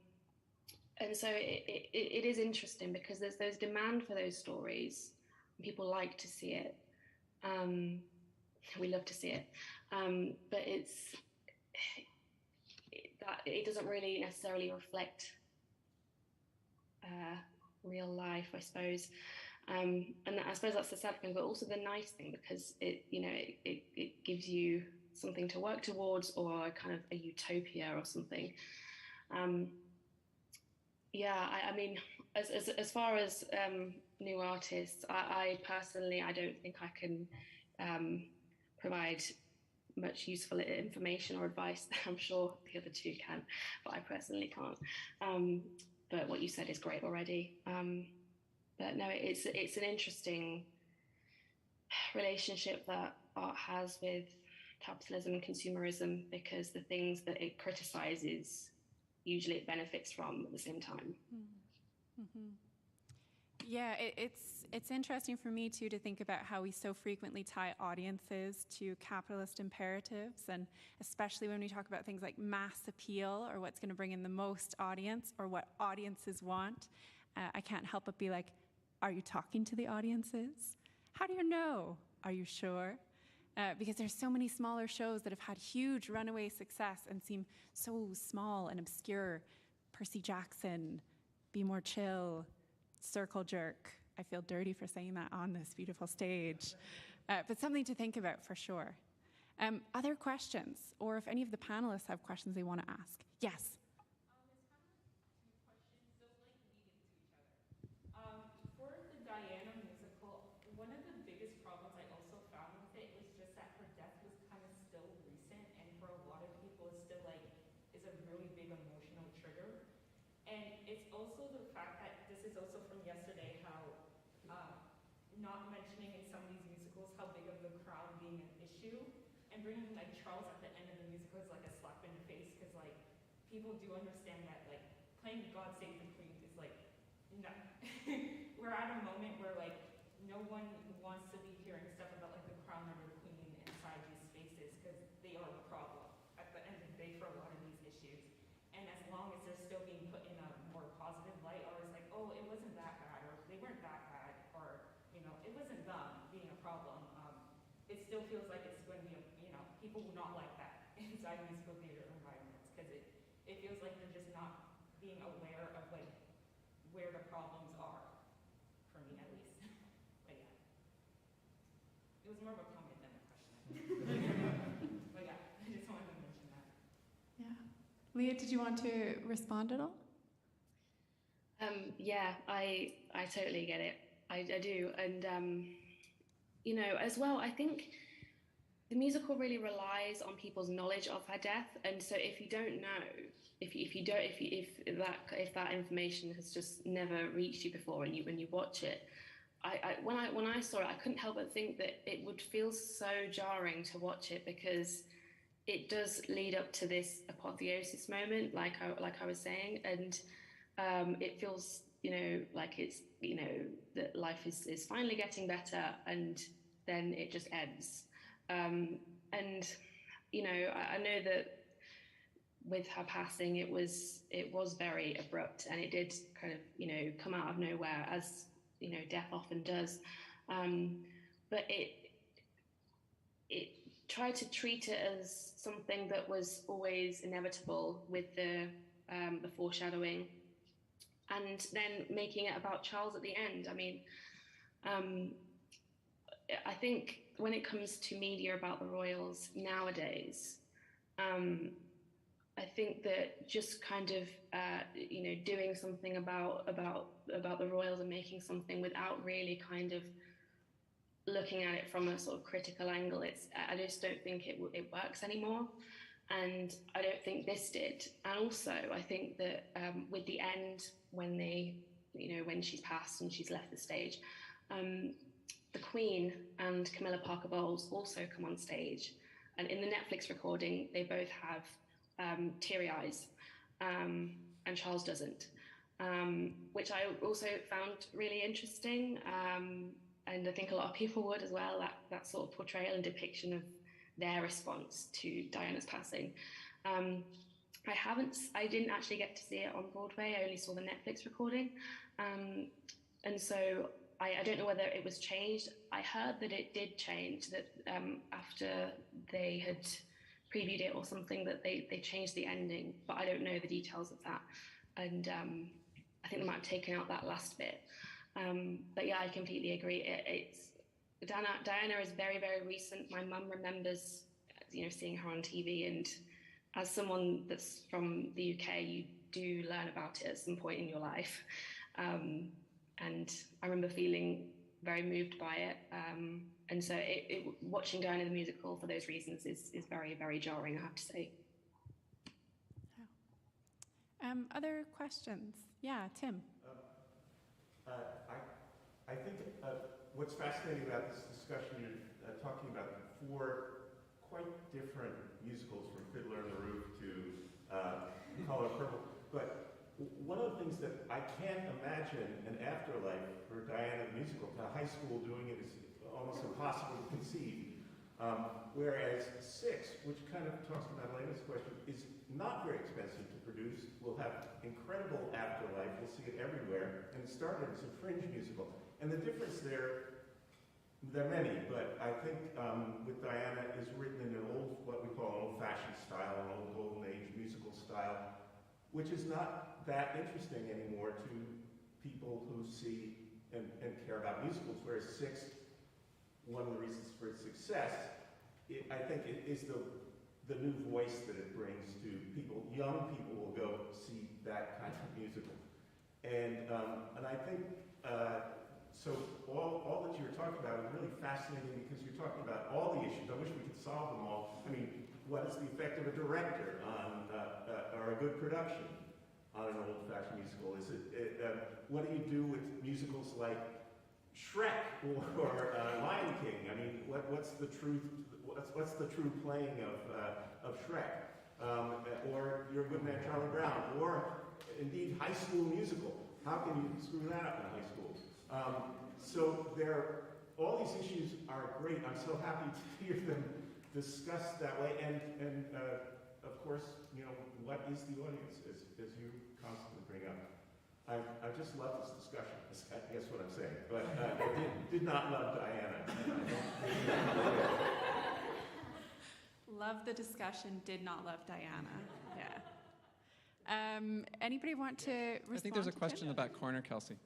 so it is interesting, because there's demand for those stories. People like to see it. We love to see it. But it doesn't really necessarily reflect real life, I suppose. And I suppose that's the sad thing, but also the nice thing, because it gives you something to work towards, or kind of a utopia or something. Yeah, I mean, as far as new artists, I personally, I don't think I can provide much useful information or advice. I'm sure the other two can, but I personally can't. But what you said is great already. But no, it's an interesting relationship that art has with capitalism and consumerism, because the things that it criticizes, usually it benefits from at the same time. Mm-hmm. Yeah, it's interesting for me too to think about how we so frequently tie audiences to capitalist imperatives, and especially when we talk about things like mass appeal or what's going to bring in the most audience or what audiences want. I can't help but be like, are you talking to the audiences? How do you know? Are you sure? Because there's so many smaller shows that have had huge runaway success and seem so small and obscure. Percy Jackson, Be More Chill, Circle Jerk. I feel dirty for saying that on this beautiful stage. But something to think about for sure. Other questions, or if any of the panelists have questions they want to ask. Yes? For the Diana musical, one of the biggest problems I also found with it was just that her death was kind of still recent, and for a lot of people it's still like, is a really big emotional trigger. And it's also the fact that, this is also from yesterday, how not mentioning in some of these musicals how big of the crown being an issue, and bringing like Charles at the end of the musical is like a slap in the face, because like people do understand that like playing God Save the Queen is like, no. We're at a moment where like no one wants to be hearing stuff about like the crown or the queen inside these spaces, because they are a problem at the end of the day for a lot of these issues. And as long as they're still being put in a more positive light, or it's like, oh, it wasn't that bad, or they weren't that bad, or you know, it wasn't them being a problem, it still feels like it's going to be, people will not like that inside musical theater environments, because it feels like they're just not being aware of like where the problems are, for me at least. But yeah, it was more of a comment than a question. But yeah, I just wanted to mention that. Yeah. Leah, did you want to respond at all? Yeah, I totally get it. I do. And, as well, I think the musical really relies on people's knowledge of her death. And so if you don't know, if that information has just never reached you before, when you watch it, when I saw it, I couldn't help but think that it would feel so jarring to watch it, because it does lead up to this apotheosis moment, like I was saying, and it feels, like it's, that life is finally getting better, and then it just ends. And I know that with her passing, it was very abrupt, and it did kind of, come out of nowhere, as death often does. But it tried to treat it as something that was always inevitable, with the foreshadowing, and then making it about Charles at the end. I mean, I think when it comes to media about the royals nowadays, I think that just kind of doing something about the royals and making something without really kind of looking at it from a sort of critical angle, I just don't think it works anymore, and I don't think this did. And also, I think that with the end, when when she's passed and she's left the stage, the Queen and Camilla Parker Bowles also come on stage, and in the Netflix recording, they both have teary eyes, and Charles doesn't, which I also found really interesting, and I think a lot of people would as well, that sort of portrayal and depiction of their response to Diana's passing. I didn't actually get to see it on Broadway, I only saw the Netflix recording, and so I don't know whether it was changed. I heard that it did change, that after they had previewed it or something, that they changed the ending, but I don't know the details of that. And I think they might have taken out that last bit. But yeah, I completely agree. Diana is very, very recent. My mum remembers, seeing her on TV, and as someone that's from the UK, you do learn about it at some point in your life. And I remember feeling very moved by it. And so watching Diana the musical for those reasons is very, very jarring, I have to say. Other questions? Yeah, Tim. I think what's fascinating about this discussion, you're talking about the 4 quite different musicals, from Fiddler on the Roof to Color Purple. But one of the things that I can't imagine an afterlife for Diana the musical, to high school doing it is almost impossible to conceive. Whereas Six, which kind of talks to Madalena's question, is not very expensive to produce, will have incredible afterlife, we'll see it everywhere, and it started as a fringe musical. And the difference there are many, but I think with Diana is written in an old, what we call an old-fashioned style, an old golden age musical style, which is not that interesting anymore to people who see and care about musicals, whereas Six, one of the reasons for its success, I think it is the new voice that it brings to people. Young people will go see that kind of musical. And I think, so all that you were talking about is really fascinating because you're talking about all the issues. I wish we could solve them all. I mean, what is the effect of a director on, or a good production on an old-fashioned musical? Is it, what do you do with musicals like Shrek or Lion King? I mean, what's the truth? What's the true playing of Shrek? Or Your Good Man Charlie Brown? Or indeed High School Musical? How can you screw that up in high school? So all these issues are great. I'm so happy to hear them discussed that way. And of course, you know, what is the audience, as you constantly bring up? I just love this discussion. I guess what I'm saying. But I did not love Diana. Love the discussion, did not love Diana. Yeah. Anybody want to respond? I think there's a to question in Jim? the back corner, Kelsey.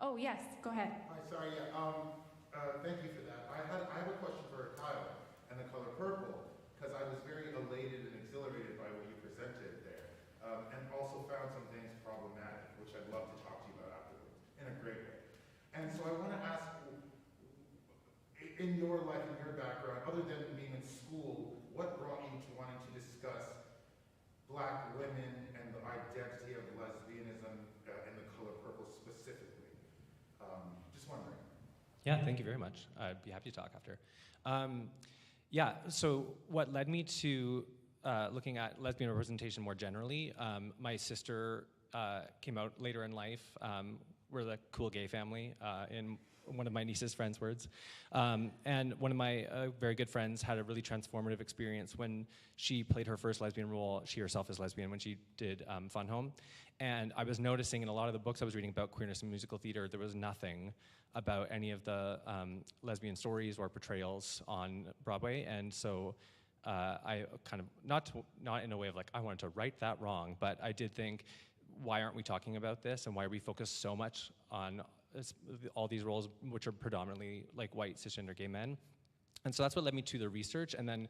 Oh, yes, go ahead. Hi, sorry, thank you for that. I have a question for Kyle and The Color Purple, because I was very elated and exhilarated by what you presented there, and also found some things problematic, which I'd love to talk to you about afterwards, in a great way. And so I want to ask, in your life, in your background, other than being in school, what brought you to wanting to discuss Black women and the identity of lesbianism in The Color Purple specifically? Just wondering. Yeah, thank you very much. I'd be happy to talk after. Yeah, so what led me to looking at lesbian representation more generally, my sister came out later in life. We're the cool gay family, in one of my niece's friends' words. And one of my very good friends had a really transformative experience when she played her first lesbian role. She herself is lesbian when she did Fun Home. And I was noticing in a lot of the books I was reading about queerness in musical theater, there was nothing about any of the lesbian stories or portrayals on Broadway. And so I kind of, not in a way of like, I wanted to right that wrong, but I did think, why aren't we talking about this? And why are we focused so much on all these roles, which are predominantly like white cisgender gay men? And so that's what led me to the research. And then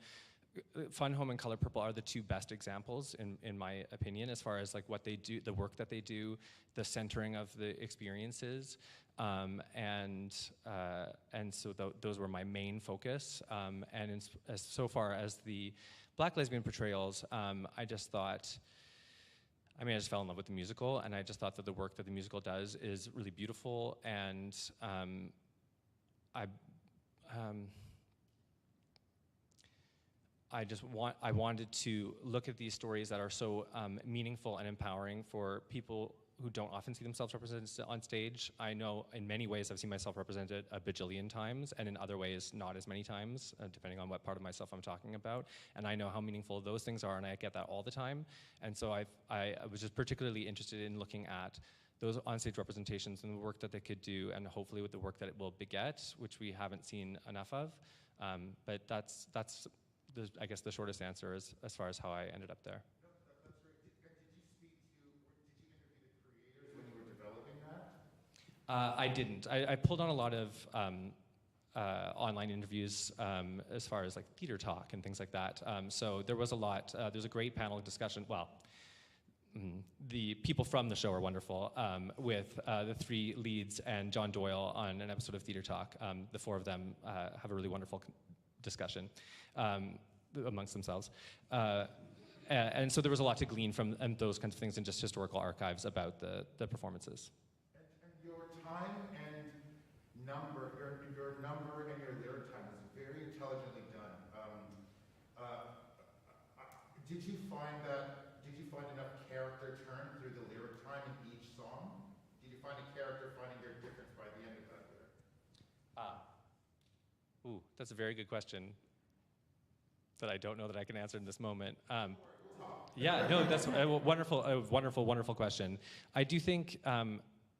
Fun Home and Color Purple are the two best examples, in my opinion, as far as like what they do, the work that they do, the centering of the experiences. And so those were my main focus. And so far as the Black lesbian portrayals, I just thought, I just fell in love with the musical, and I just thought that the work that the musical does is really beautiful, and I wanted to look at these stories that are so meaningful and empowering for people who don't often see themselves represented on stage. I know in many ways I've seen myself represented a bajillion times, and in other ways not as many times, depending on what part of myself I'm talking about. And I know how meaningful those things are, and I get that all the time. And so I was just particularly interested in looking at those onstage representations and the work that they could do, and hopefully with the work that it will beget, which we haven't seen enough of. But that's I guess the shortest answer is as far as how I ended up there. I didn't. I pulled on a lot of online interviews as far as like theater talk and things like that. So there was a lot. There's a great panel discussion. Well, the people from the show are wonderful, with the three leads and John Doyle on an episode of Theater Talk. The four of them have a really wonderful discussion amongst themselves. And so there was a lot to glean from those kinds of things and just historical archives about the performances. Time and number, your number and your lyric time is very intelligently done. did you find enough character turn through the lyric time in each song? Did you find a character finding their difference by the end of that lyric? Ooh, that's a very good question that I don't know that I can answer in this moment. Yeah, no, that's a wonderful question. I do think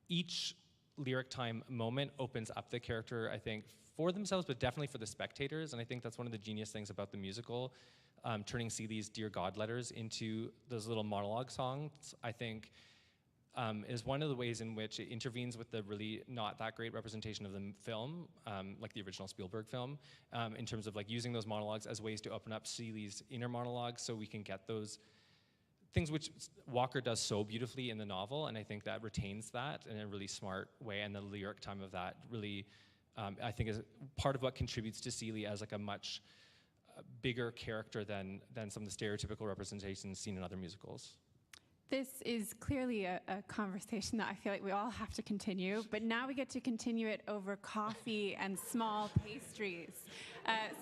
each lyric time moment opens up the character, I think, for themselves, but definitely for the spectators. And I think that's one of the genius things about the musical, turning Seeley's Dear God letters into those little monologue songs, I think, is one of the ways in which it intervenes with the really not that great representation of the film, like the original Spielberg film, in terms of like using those monologues as ways to open up Seeley's inner monologues so we can get those things which Walker does so beautifully in the novel, and I think that retains that in a really smart way, and the lyric time of that really, I think, is part of what contributes to Seeley as like a much bigger character than some of the stereotypical representations seen in other musicals. This is clearly a conversation that I feel like we all have to continue, but now we get to continue it over coffee and small pastries.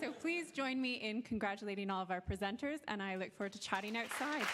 So please join me in congratulating all of our presenters, and I look forward to chatting outside.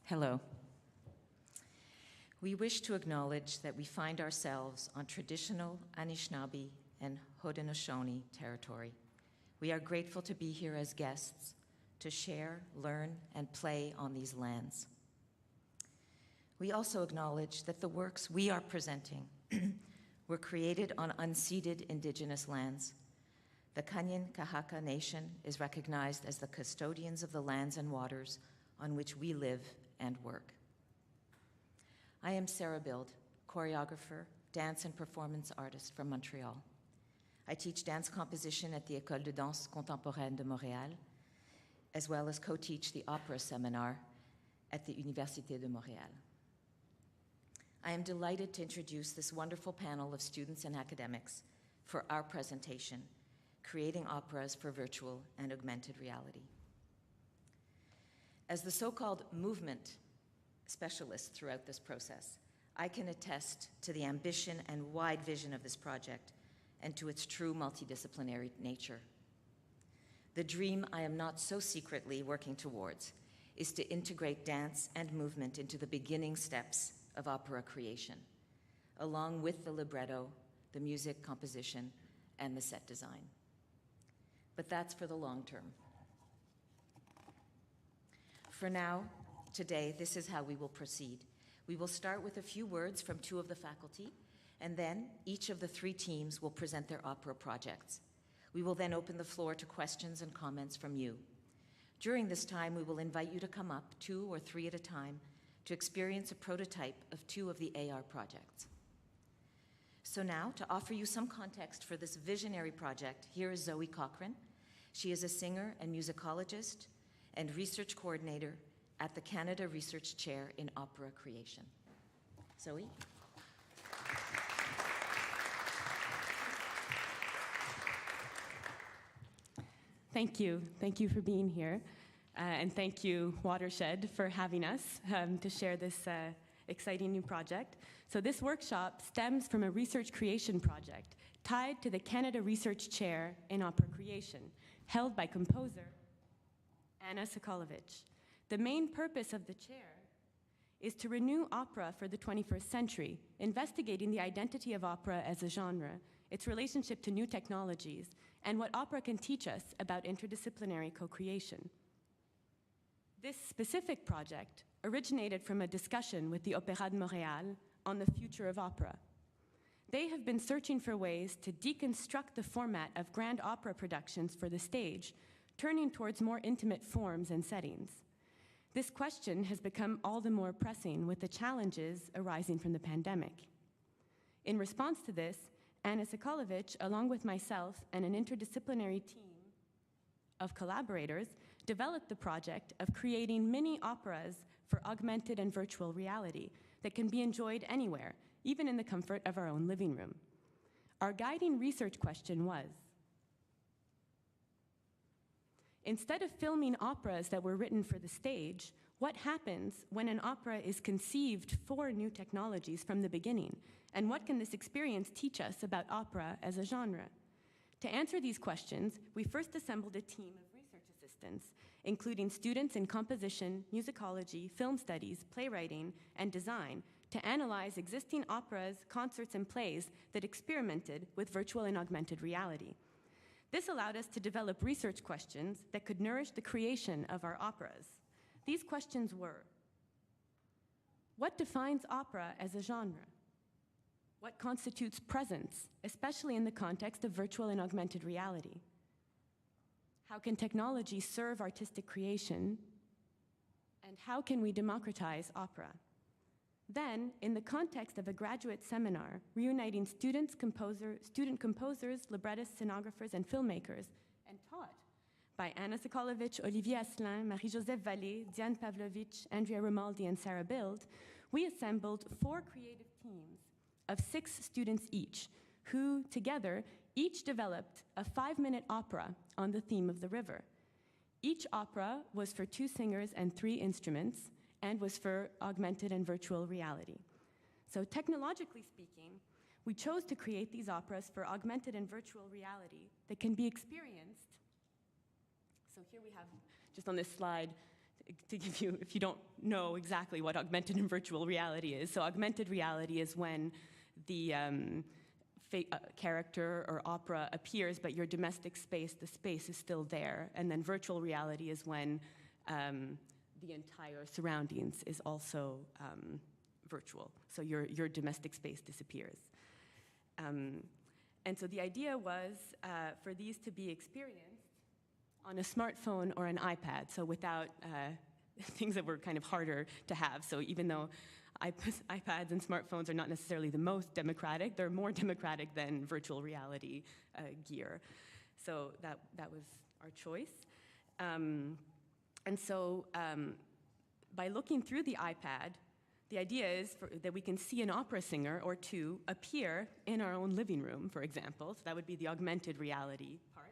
Hello. We wish to acknowledge that we find ourselves on traditional Anishinaabe and Haudenosaunee territory. We are grateful to be here as guests, to share, learn, and play on these lands. We also acknowledge that the works we are presenting were created on unceded Indigenous lands. The Kanyin Kahaka Nation is recognized as the custodians of the lands and waters on which we live and work. I am Sarah Bild, choreographer, dance and performance artist from Montreal. I teach dance composition at the École de Danse Contemporaine de Montréal, as well as co-teach the opera seminar at the Université de Montréal. I am delighted to introduce this wonderful panel of students and academics for our presentation, Creating Operas for Virtual and Augmented Reality. As the so-called movement specialist throughout this process, I can attest to the ambition and wide vision of this project and to its true multidisciplinary nature. The dream I am not so secretly working towards is to integrate dance and movement into the beginning steps of opera creation, along with the libretto, the music composition, and the set design. But that's for the long term. For now, today, this is how we will proceed. We will start with a few words from two of the faculty, and then each of the three teams will present their opera projects. We will then open the floor to questions and comments from you. During this time, we will invite you to come up, 2 or 3 at a time, to experience a prototype of 2 of the AR projects. So now, to offer you some context for this visionary project, here is Zoe Cochran. She is a singer and musicologist and research coordinator at the Canada Research Chair in Opera Creation. Zoe? Thank you. Thank you for being here. And thank you, Watershed, for having us to share this exciting new project. So this workshop stems from a research creation project tied to the Canada Research Chair in Opera Creation, held by composer Anna Sokolovic. The main purpose of the chair is to renew opera for the 21st century, investigating the identity of opera as a genre, its relationship to new technologies, and what opera can teach us about interdisciplinary co-creation. This specific project originated from a discussion with the Opéra de Montréal on the future of opera. They have been searching for ways to deconstruct the format of grand opera productions for the stage, turning towards more intimate forms and settings. This question has become all the more pressing with the challenges arising from the pandemic. In response to this, Anna Sokolovic, along with myself and an interdisciplinary team of collaborators, developed the project of creating mini operas for augmented and virtual reality that can be enjoyed anywhere, even in the comfort of our own living room. Our guiding research question was, instead of filming operas that were written for the stage, what happens when an opera is conceived for new technologies from the beginning? And what can this experience teach us about opera as a genre? To answer these questions, we first assembled a team of research assistants, including students in composition, musicology, film studies, playwriting, and design, to analyze existing operas, concerts, and plays that experimented with virtual and augmented reality. This allowed us to develop research questions that could nourish the creation of our operas. These questions were: what defines opera as a genre? What constitutes presence, especially in the context of virtual and augmented reality? How can technology serve artistic creation? And how can we democratize opera? Then, in the context of a graduate seminar reuniting student composers, librettists, scenographers, and filmmakers, and taught by Anna Sokolovic, Olivier Asselin, Marie-Joseph Vallée, Diane Pavlovich, Andrea Romaldi, and Sarah Bild, we assembled 4 creative teams of 6 students each, who together each developed a 5-minute opera on the theme of the river. Each opera was for 2 singers and 3 instruments, and was for augmented and virtual reality. So technologically speaking, we chose to create these operas for augmented and virtual reality that can be experienced. So here we have, just on this slide, to give you, if you don't know exactly what augmented and virtual reality is. So augmented reality is when the character or opera appears, but your domestic space, the space is still there. And then virtual reality is when the entire surroundings is also virtual. So your domestic space disappears. And so the idea was for these to be experienced on a smartphone or an iPad, so without things that were kind of harder to have. So even though iPads and smartphones are not necessarily the most democratic, they're more democratic than virtual reality gear. So that was our choice. And so by looking through the iPad, the idea is that we can see an opera singer or two appear in our own living room, for example. So that would be the augmented reality part.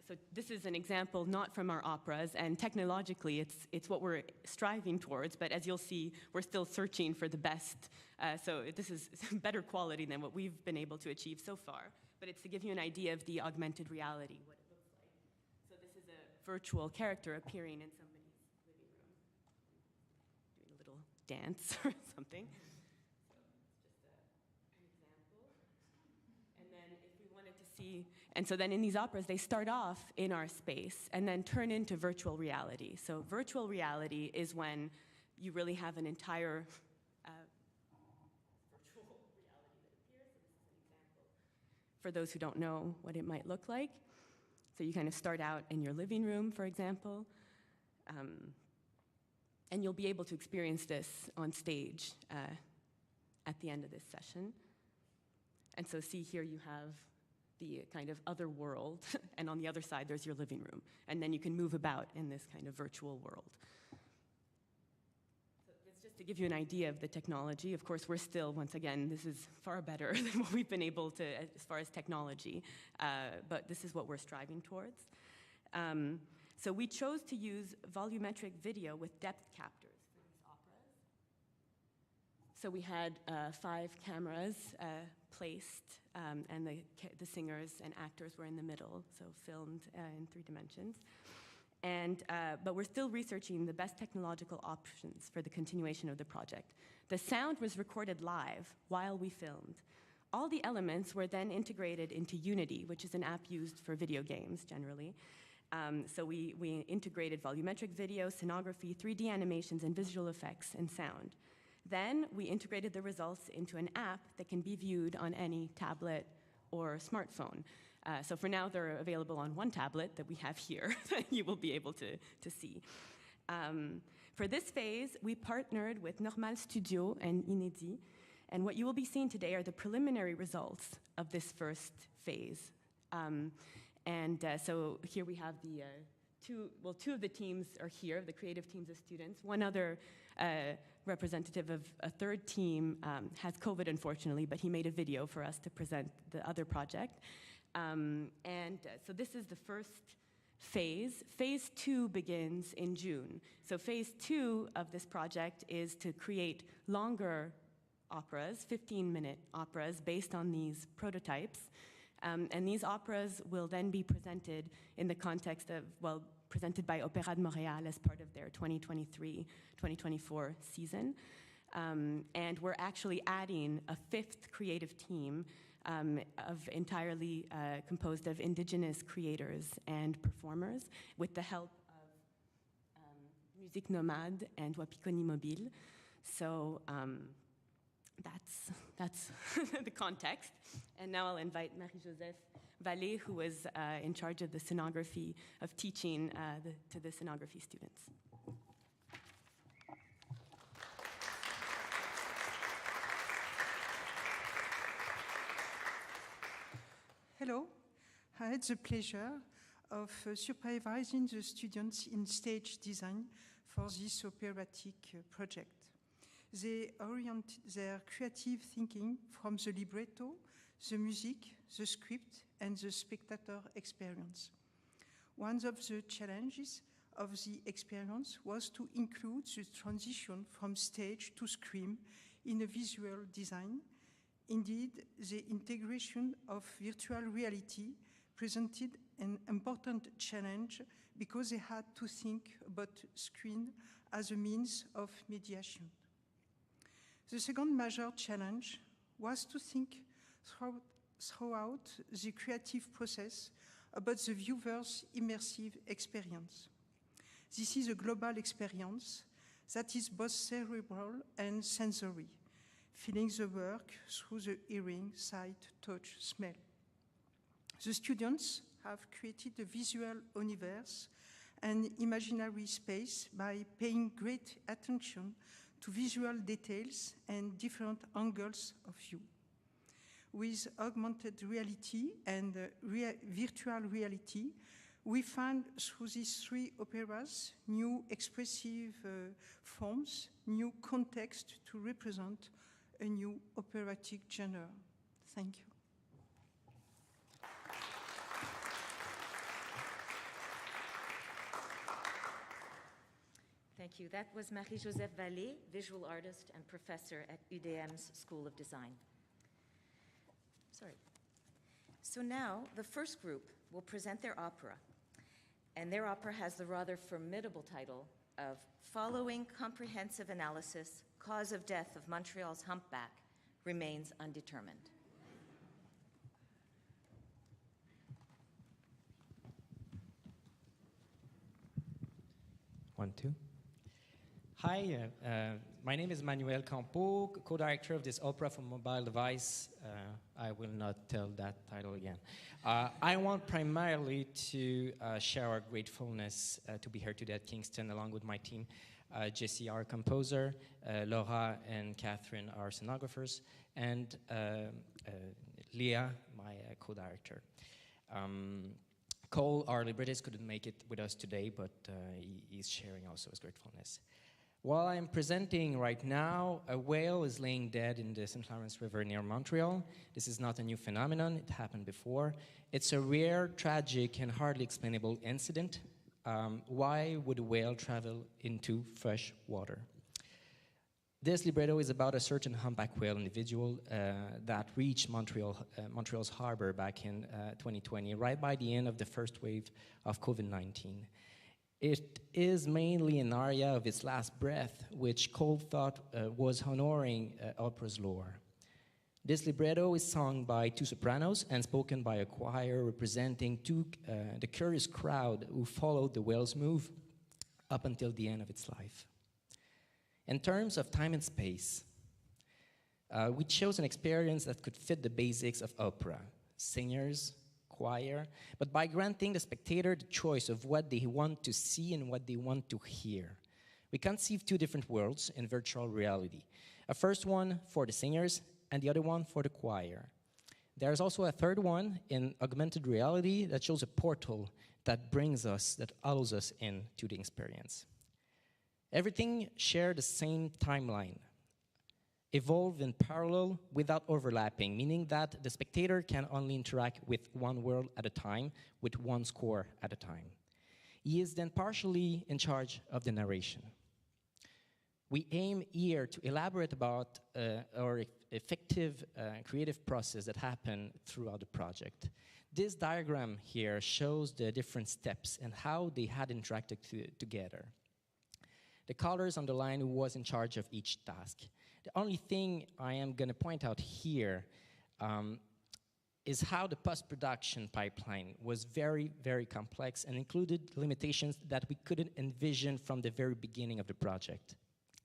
So this is an example not from our operas, and technologically it's what we're striving towards, but as you'll see, we're still searching for the best. So this is better quality than what we've been able to achieve so far, but it's to give you an idea of the augmented reality, what it looks like. So this is a virtual character appearing in somebody's living room, doing a little dance or something. So it's just an example. And then if we wanted to see, and so then in these operas, they start off in our space and then turn into virtual reality. So virtual reality is when you really have an entire virtual reality that appears. So this is an example for those who don't know what it might look like. So you kind of start out in your living room, for example, and you'll be able to experience this on stage at the end of this session. And so see here you have the kind of other world, and on the other side there's your living room. And then you can move about in this kind of virtual world. So it's just to give you an idea of the technology. Of course, we're still, once again, this is far better than what we've been able to, as far as technology, but this is what we're striving towards. So we chose to use volumetric video with depth captors for these operas. So we had 5 cameras placed, and the singers and actors were in the middle, so filmed in 3 dimensions. And, but we're still researching the best technological options for the continuation of the project. The sound was recorded live while we filmed. All the elements were then integrated into Unity, which is an app used for video games generally. So we integrated volumetric video, scenography, 3D animations, and visual effects and sound. Then we integrated the results into an app that can be viewed on any tablet or smartphone. So for now, they're available on one tablet that we have here that you will be able to see. For this phase, we partnered with Normal Studio and Inédit, and what you will be seeing today are the preliminary results of this first phase. So here we have the two of the teams are here, the creative teams of students. One other representative of a third team has COVID, unfortunately, but he made a video for us to present the other project. So this is the first phase. Phase 2 begins in June. So phase 2 of this project is to create longer operas, 15-minute operas based on these prototypes. And these operas will then be presented in the context of, well, presented by Opéra de Montréal as part of their 2023-2024 season. And we're actually adding a 5th creative team of entirely composed of indigenous creators and performers with the help of Musique Nomade and Wapikoni Mobile. So that's the context. And now I'll invite Marie-Joseph Vallée, who was in charge of the scenography, of teaching to the scenography students. Hello. I had the pleasure of supervising the students in stage design for this operatic project. They orient their creative thinking from the libretto, the music, the script, and the spectator experience. One of the challenges of the experience was to include the transition from stage to screen in a visual design. Indeed, the integration of virtual reality presented an important challenge because they had to think about screen as a means of mediation. The second major challenge was to think throughout the creative process about the viewer's immersive experience. This is a global experience that is both cerebral and sensory, feeling the work through the hearing, sight, touch, smell. The students have created a visual universe and imaginary space by paying great attention to visual details and different angles of view. With augmented reality and virtual reality, we find through these three operas new expressive forms, new context to represent a new operatic genre. Thank you. Thank you. That was Marie-Joseph Vallée, visual artist and professor at UDM's School of Design. Sorry. So now the first group will present their opera. And their opera has the rather formidable title of Following Comprehensive Analysis, Cause of Death of Montreal's Humpback Remains Undetermined. 1, 2. Hi, my name is Manuel Campo, co-director of this opera for mobile device. I will not tell that title again. I want primarily to share our gratefulness to be here today at Kingston along with my team. Jessie, our composer, Laura and Catherine, our scenographers, and Leah, my co-director. Cole, our librettist, couldn't make it with us today, but he's sharing also his gratefulness. While I'm presenting right now, a whale is laying dead in the St. Lawrence River near Montreal. This is not a new phenomenon, it happened before. It's a rare, tragic, and hardly explainable incident. Why would a whale travel into fresh water? This libretto is about a certain humpback whale individual that reached Montreal's harbor back in 2020, right by the end of the first wave of COVID-19. It is mainly an aria of its last breath, which Cole thought was honoring opera's lore. This libretto is sung by two sopranos and spoken by a choir representing the curious crowd who followed the whale's move up until the end of its life. In terms of time and space, we chose an experience that could fit the basics of opera: singers, choir, but by granting the spectator the choice of what they want to see and what they want to hear. We conceived two different worlds in virtual reality. A first one for the singers and the other one for the choir. There's also a third one in augmented reality that shows a portal that allows us into the experience. Everything shared the same timeline, evolve in parallel without overlapping, meaning that the spectator can only interact with one world at a time, with one score at a time. He is then partially in charge of the narration. We aim here to elaborate about our effective creative process that happened throughout the project. This diagram here shows the different steps and how they had interacted together. The colors underline who was in charge of each task. The only thing I am going to point out here is how the post-production pipeline was very, very complex and included limitations that we couldn't envision from the very beginning of the project.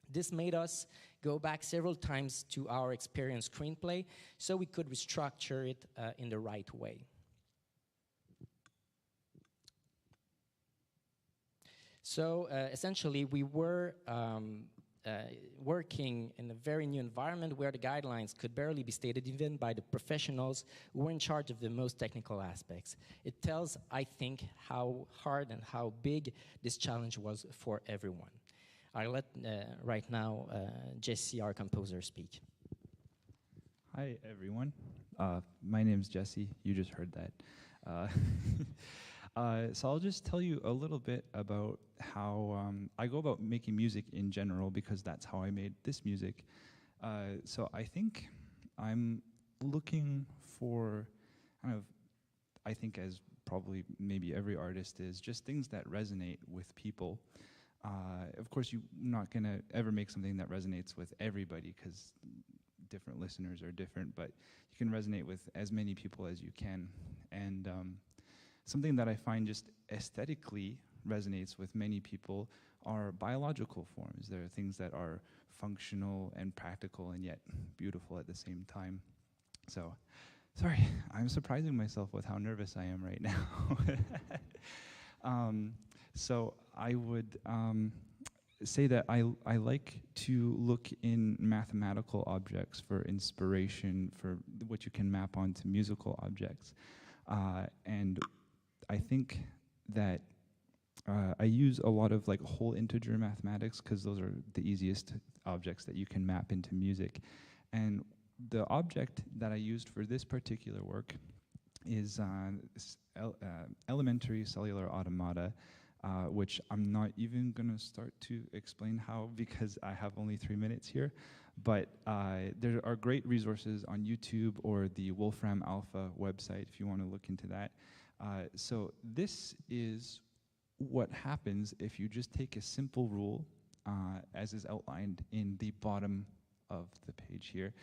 This made us go back several times to our experienced screenplay so we could restructure it in the right way. So essentially, we were working in a very new environment where the guidelines could barely be stated even by the professionals who were in charge of the most technical aspects. It tells, I think, how hard and how big this challenge was for everyone. I'll let right now Jessie, our composer, speak. Hi, everyone. My name's Jessie. You just heard that. So I'll just tell you a little bit about how I go about making music in general, because that's how I made this music. So I think I'm looking for kind of, I think as probably maybe every artist is, just things that resonate with people. Of course, you're not gonna ever make something that resonates with everybody because different listeners are different, but you can resonate with as many people as you can. And something that I find just aesthetically resonates with many people are biological forms. There are things that are functional and practical and yet beautiful at the same time. So, sorry, I'm surprising myself with how nervous I am right now. So I would say that I like to look in mathematical objects for inspiration for what you can map onto musical objects. And I think that I use a lot of like whole integer mathematics because those are the easiest objects that you can map into music. And the object that I used for this particular work is elementary cellular automata, which I'm not even going to start to explain how because I have only 3 minutes here. But there are great resources on YouTube or the Wolfram Alpha website if you want to look into that. So this is what happens if you just take a simple rule, as is outlined in the bottom of the page here,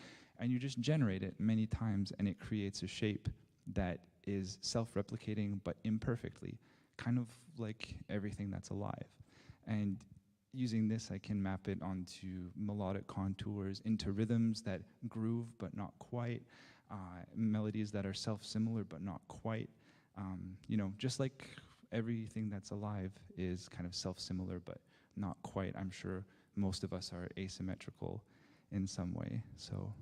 and you just generate it many times, and it creates a shape that is self-replicating but imperfectly, kind of like everything that's alive. And using this, I can map it onto melodic contours, into rhythms that groove but not quite, melodies that are self-similar but not quite. You know, just like everything that's alive is kind of self-similar but not quite. I'm sure most of us are asymmetrical in some way. So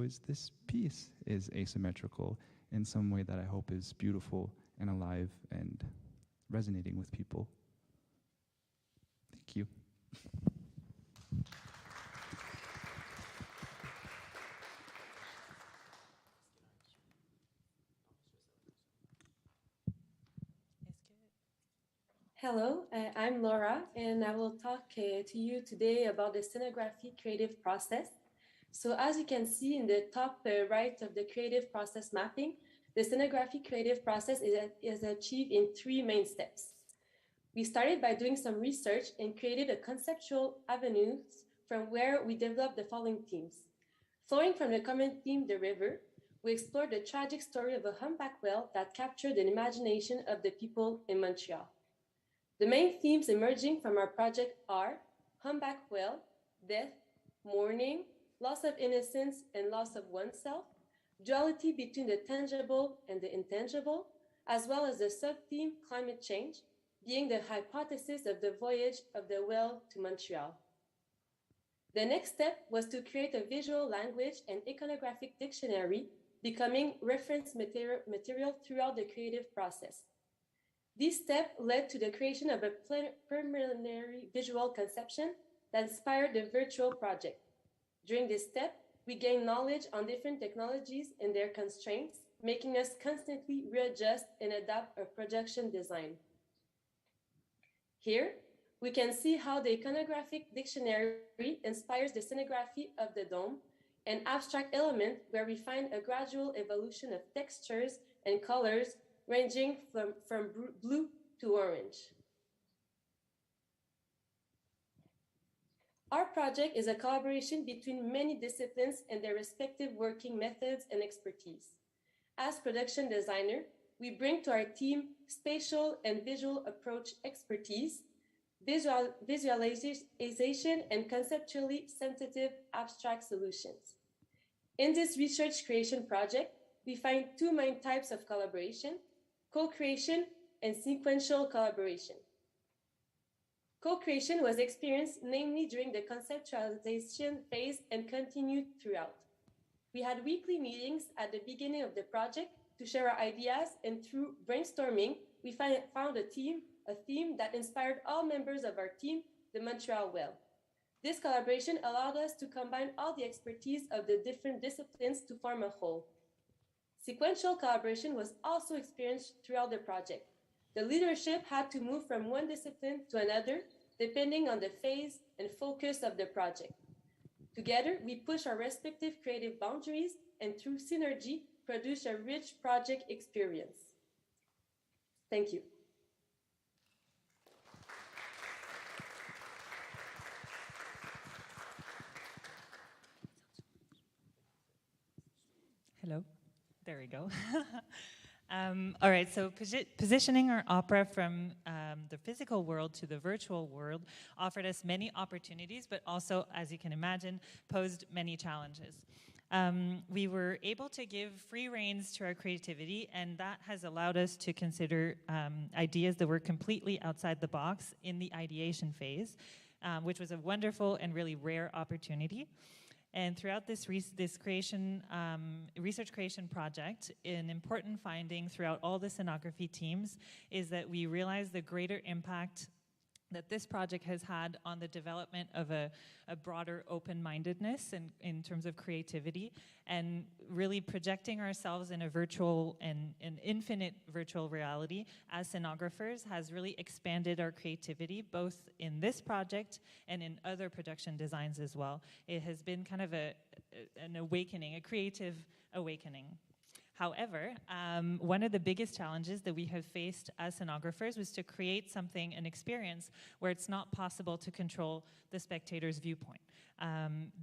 is this piece is asymmetrical in some way that I hope is beautiful and alive and resonating with people. Thank you. Hello, I'm Laura, and I will talk to you today about the scenography creative process. So as you can see in the top right of the creative process mapping, the scenography creative process is achieved in 3 main steps. We started by doing some research and created a conceptual avenues from where we developed the following themes. Flowing from the common theme, the river, we explored the tragic story of a humpback whale that captured the imagination of the people in Montreal. The main themes emerging from our project are humpback whale, death, mourning, loss of innocence and loss of oneself, duality between the tangible and the intangible, as well as the sub-theme climate change, being the hypothesis of the voyage of the whale to Montreal. The next step was to create a visual language and iconographic dictionary, becoming reference material throughout the creative process. This step led to the creation of a preliminary visual conception that inspired the virtual project. During this step, we gained knowledge on different technologies and their constraints, making us constantly readjust and adapt our production design. Here, we can see how the iconographic dictionary inspires the scenography of the dome, an abstract element where we find a gradual evolution of textures and colors ranging from blue to orange. Our project is a collaboration between many disciplines and their respective working methods and expertise. As production designer, we bring to our team spatial and visual approach expertise, visualization, and conceptually sensitive abstract solutions. In this research creation project, we find 2 main types of collaboration: co-creation and sequential collaboration. Co-creation was experienced namely during the conceptualization phase and continued throughout. We had weekly meetings at the beginning of the project to share our ideas, and through brainstorming, we found a theme that inspired all members of our team, the Montreal Whale. This collaboration allowed us to combine all the expertise of the different disciplines to form a whole. Sequential collaboration was also experienced throughout the project. The leadership had to move from one discipline to another, depending on the phase and focus of the project. Together, we push our respective creative boundaries and through synergy, produce a rich project experience. Thank you. Hello. There we go. All right, so positioning our opera from the physical world to the virtual world offered us many opportunities, but also, as you can imagine, posed many challenges. We were able to give free reins to our creativity, and that has allowed us to consider ideas that were completely outside the box in the ideation phase, which was a wonderful and really rare opportunity. And throughout this research creation project, an important finding throughout all the scenography teams is that we realized the greater impact that this project has had on the development of a broader open-mindedness in terms of creativity, and really projecting ourselves in a virtual and an infinite virtual reality as scenographers has really expanded our creativity, both in this project and in other production designs as well. It has been kind of an awakening, a creative awakening. However, one of the biggest challenges that we have faced as scenographers was to create something, an experience, where it's not possible to control the spectator's viewpoint.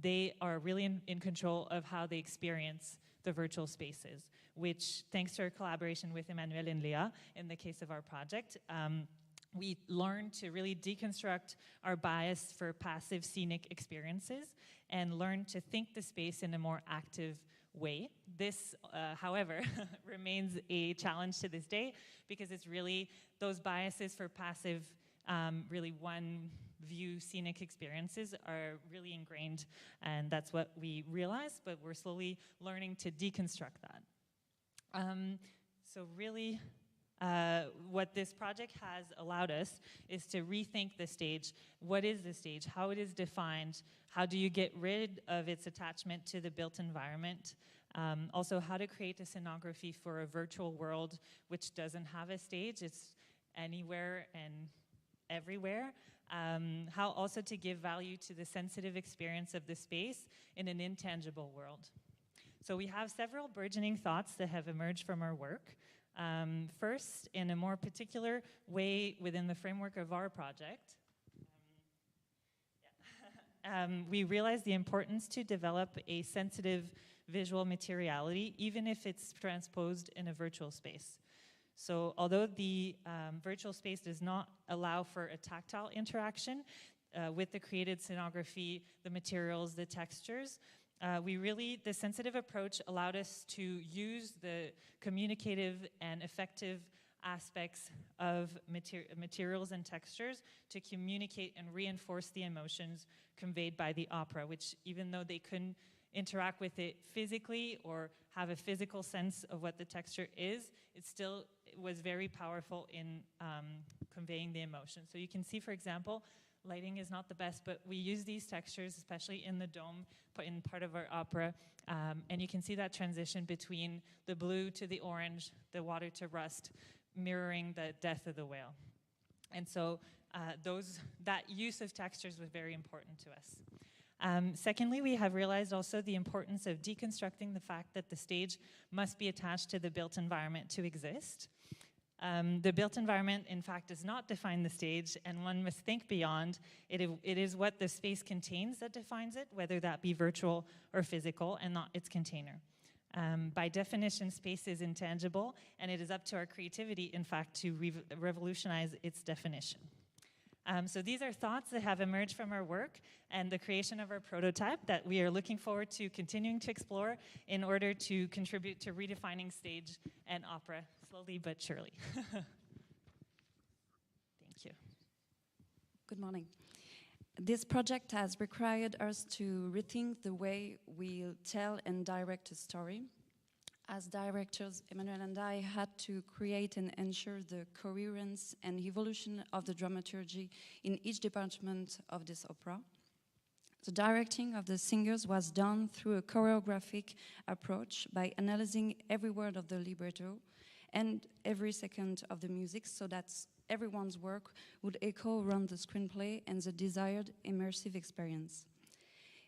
They are really in control of how they experience the virtual spaces, which, thanks to our collaboration with Emmanuel and Léa, in the case of our project, we learned to really deconstruct our bias for passive scenic experiences and learn to think the space in a more active way. This, however, remains a challenge to this day, because it's really those biases for passive, really one view scenic experiences are really ingrained, and that's what we realized, but we're slowly learning to deconstruct that. So really, what this project has allowed us is to rethink the stage. What is the stage? How it is defined? How do you get rid of its attachment to the built environment? Also, how to create a scenography for a virtual world which doesn't have a stage. It's anywhere and everywhere. How also to give value to the sensitive experience of the space in an intangible world. So we have several burgeoning thoughts that have emerged from our work. First, in a more particular way within the framework of our project, we realized the importance to develop a sensitive visual materiality, even if it's transposed in a virtual space. So although the virtual space does not allow for a tactile interaction with the created scenography, the materials, the textures, the sensitive approach allowed us to use the communicative and effective aspects of materials and textures to communicate and reinforce the emotions conveyed by the opera, which, even though they couldn't interact with it physically or have a physical sense of what the texture is, it still was very powerful in conveying the emotion. So you can see, for example, lighting is not the best, but we use these textures, especially in the dome, in part of our opera, and you can see that transition between the blue to the orange, the water to rust, mirroring the death of the whale. And so that use of textures was very important to us. Secondly, we have realized also the importance of deconstructing the fact that the stage must be attached to the built environment to exist. The built environment, in fact, does not define the stage, and one must think beyond. It is what the space contains that defines it, whether that be virtual or physical, and not its container. By definition, space is intangible, and it is up to our creativity, in fact, to revolutionize its definition. So these are thoughts that have emerged from our work and the creation of our prototype that we are looking forward to continuing to explore in order to contribute to redefining stage and opera, slowly but surely. Thank you. Good morning. This project has required us to rethink the way we tell and direct a story. As directors, Emmanuel and I had to create and ensure the coherence and evolution of the dramaturgy in each department of this opera. The directing of the singers was done through a choreographic approach by analyzing every word of the libretto and every second of the music, so that everyone's work would echo around the screenplay and the desired immersive experience.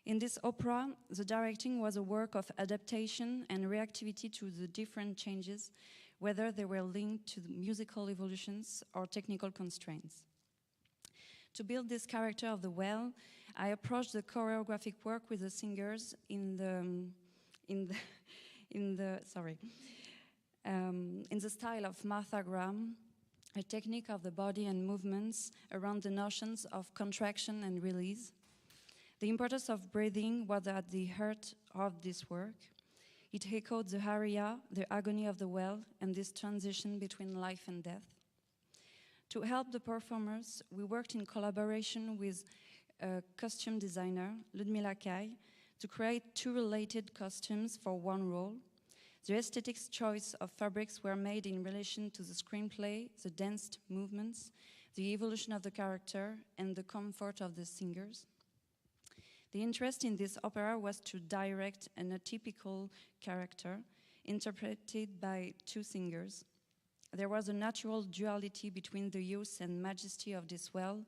In this opera, the directing was a work of adaptation and reactivity to the different changes whether they were linked to the musical evolutions or technical constraints. To build this character of the well, I approached the choreographic work with the singers in the style of Martha Graham, a technique of the body and movements around the notions of contraction and release. The importance of breathing was at the heart of this work. It echoed the aria, the agony of the well, and this transition between life and death. To help the performers, we worked in collaboration with a costume designer, Ludmila Kai, to create 2 related costumes for one role. The aesthetics choice of fabrics were made in relation to the screenplay, the danced movements, the evolution of the character, and the comfort of the singers. The interest in this opera was to direct an atypical character interpreted by 2 singers. There was a natural duality between the youth and majesty of this well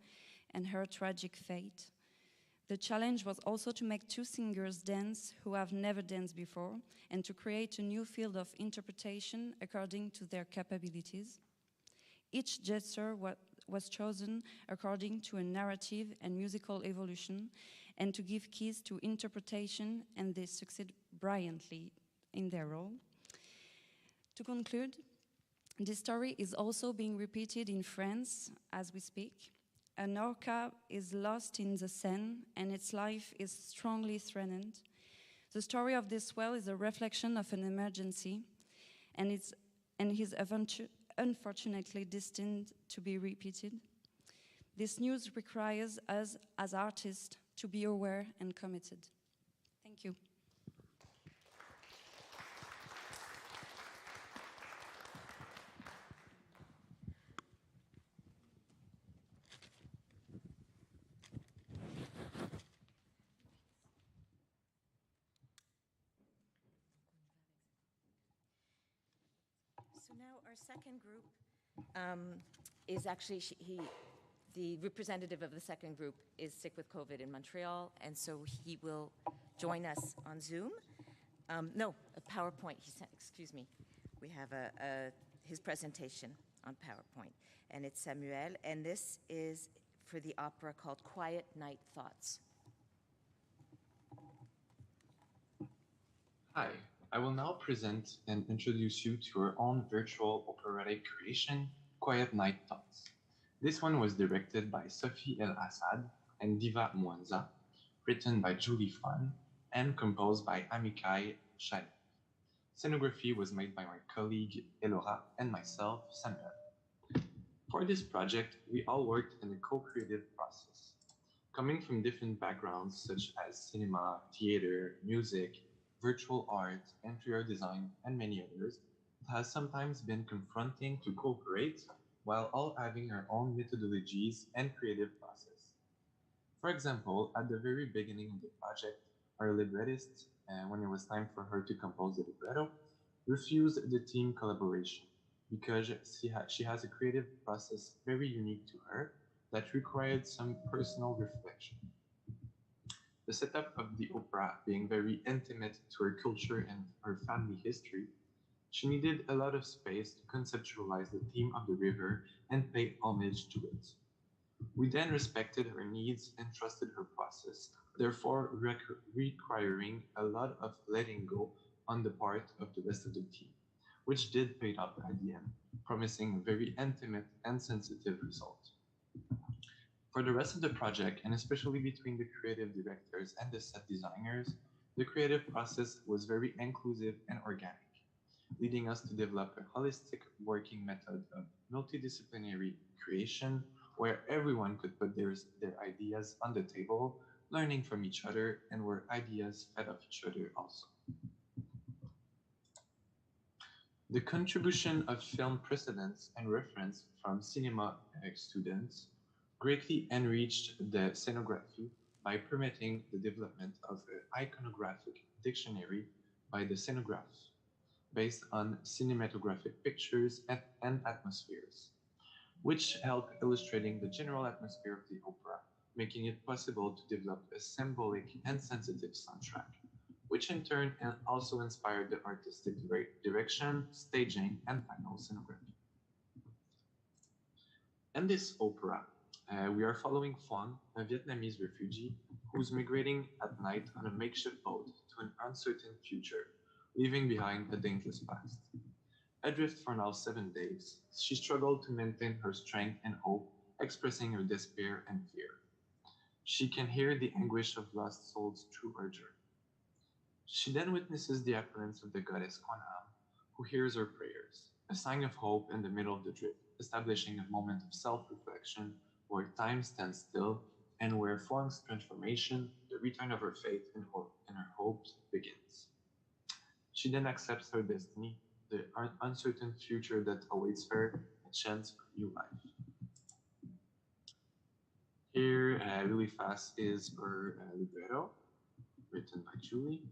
and her tragic fate. The challenge was also to make 2 singers dance who have never danced before and to create a new field of interpretation according to their capabilities. Each gesture was chosen according to a narrative and musical evolution and to give keys to interpretation, and they succeed brilliantly in their role. To conclude, this story is also being repeated in France as we speak. An orca is lost in the Seine and its life is strongly threatened. The story of this well is a reflection of an emergency and his adventure unfortunately destined to be repeated. This news requires us as artists to be aware and committed. Thank you. So now our second group is actually, the representative of the second group is sick with COVID in Montreal, and so he will join us on Zoom. No, a PowerPoint, excuse me. We have his presentation on PowerPoint, and it's Samuel, and this is for the opera called Quiet Night Thoughts. Hi, I will now present and introduce you to our own virtual operatic creation, Quiet Night Thoughts. This one was directed by Sophie El Assad and Diva Mwanza, written by Julie Fun, and composed by Amikai Shani. Scenography was made by my colleague Elora and myself, Samuel. For this project, we all worked in a co-creative process. Coming from different backgrounds such as cinema, theater, music, virtual art, interior design, and many others, it has sometimes been confronting to cooperate while all having our own methodologies and creative process. For example, at the very beginning of the project, our librettist, when it was time for her to compose the libretto, refused the team collaboration because she has a creative process very unique to her that required some personal reflection. The setup of the opera being very intimate to her culture and her family history, she needed a lot of space to conceptualize the theme of the river and pay homage to it. We then respected her needs and trusted her process, therefore requiring a lot of letting go on the part of the rest of the team, which did pay off at the end, promising a very intimate and sensitive result. For the rest of the project, and especially between the creative directors and the set designers, the creative process was very inclusive and organic, leading us to develop a holistic working method of multidisciplinary creation where everyone could put their ideas on the table, learning from each other, and where ideas fed off each other also. The contribution of film precedents and reference from cinema students greatly enriched the scenography by permitting the development of an iconographic dictionary by the scenographs based on cinematographic pictures and atmospheres, which help illustrating the general atmosphere of the opera, making it possible to develop a symbolic and sensitive soundtrack, which in turn also inspired the artistic direction, staging, and final scenography. In this opera, we are following Phuong, a Vietnamese refugee who's migrating at night on a makeshift boat to an uncertain future, leaving behind a dangerous past. Adrift for now 7 days, she struggled to maintain her strength and hope, expressing her despair and fear. She can hear the anguish of lost souls through her journey. She then witnesses the appearance of the goddess Kwanam, who hears her prayers, a sign of hope in the middle of the drift, establishing a moment of self-reflection where time stands still and where Phuong's transformation, the return of her faith and her hopes begins. She then accepts her destiny, the uncertain future that awaits her, a chance for new life. Here, really fast, is her libretto, written by Julie.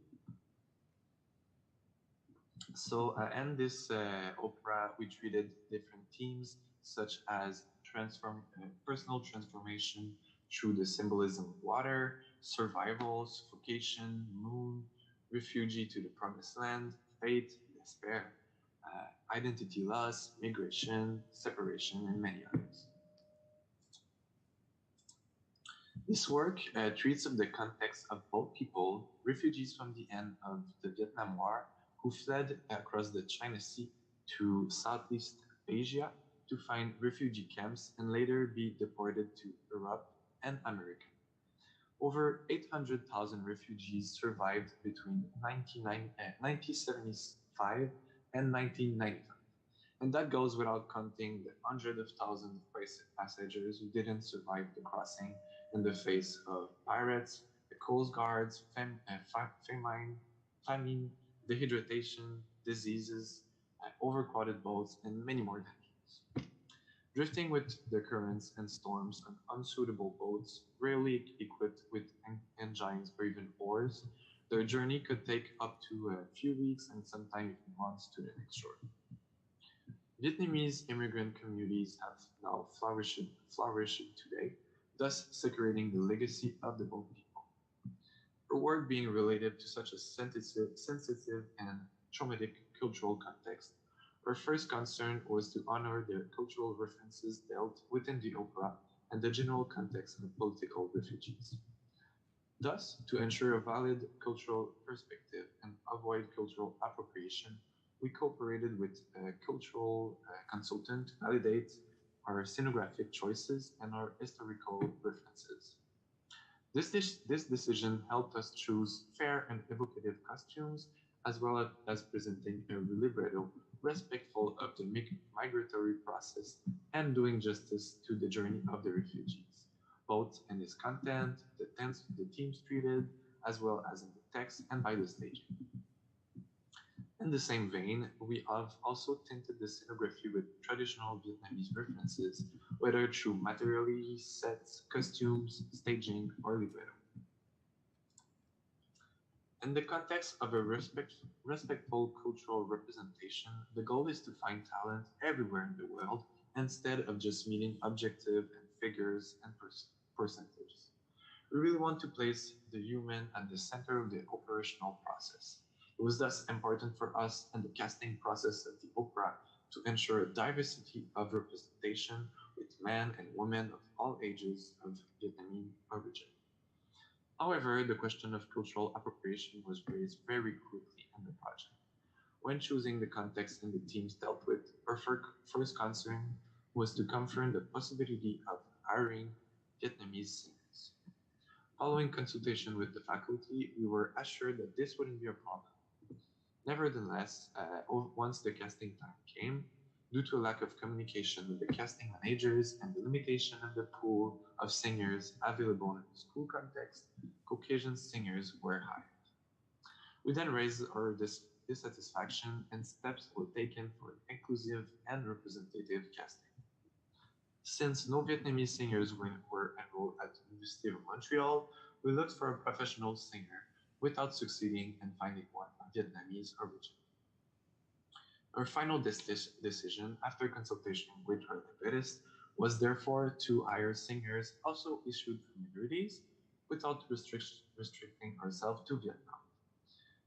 So, in this opera, we treated different themes such as personal transformation through the symbolism of water, survival, suffocation, moon, refugee to the promised land, fate, despair, identity loss, migration, separation, and many others. This work treats of the context of both people, refugees from the end of the Vietnam War, who fled across the China Sea to Southeast Asia to find refugee camps and later be deported to Europe and America. Over 800,000 refugees survived between 1975 and 1995. And that goes without counting the hundreds of thousands of passengers who didn't survive the crossing in the face of pirates, the coast guards, famine, dehydration, diseases, overcrowded boats, and many more dangers. Drifting with the currents and storms on unsuitable boats, rarely equipped with engines or even oars, their journey could take up to a few weeks and sometimes even months to the next shore. Vietnamese immigrant communities have now flourished today, thus securing the legacy of the boat people. Her work being related to such a sensitive and traumatic cultural context, her first concern was to honor the cultural references dealt within the opera and the general context of political refugees. Thus, to ensure a valid cultural perspective and avoid cultural appropriation, we cooperated with a cultural consultant to validate our scenographic choices and our historical references. This decision helped us choose fair and evocative costumes, as well as presenting a libretto respectful of the migratory process and doing justice to the journey of the refugees, both in its content, the themes treated, as well as in the text and by the staging. In the same vein, we have also tinted the scenography with traditional Vietnamese references, whether through materials, sets, costumes, staging, or libretto. In the context of a respectful cultural representation, the goal is to find talent everywhere in the world instead of just meeting objective and figures and percentages. We really want to place the human at the center of the operational process. It was thus important for us in the casting process of the opera to ensure a diversity of representation with men and women of all ages of Vietnamese origin. However, the question of cultural appropriation was raised very quickly in the project. When choosing the context and the themes dealt with, our first concern was to confirm the possibility of hiring Vietnamese singers. Following consultation with the faculty, we were assured that this wouldn't be a problem. Nevertheless, once the casting time came, due to a lack of communication with the casting managers and the limitation of the pool of singers available in the school context, Caucasian singers were hired. We then raised our dissatisfaction and steps were taken for an inclusive and representative casting. Since no Vietnamese singers were enrolled at the University of Montreal, we looked for a professional singer without succeeding in finding one of Vietnamese origin. Our final decision, after consultation with our librettist, was therefore to hire singers also issued from minorities without restricting ourselves to Vietnam.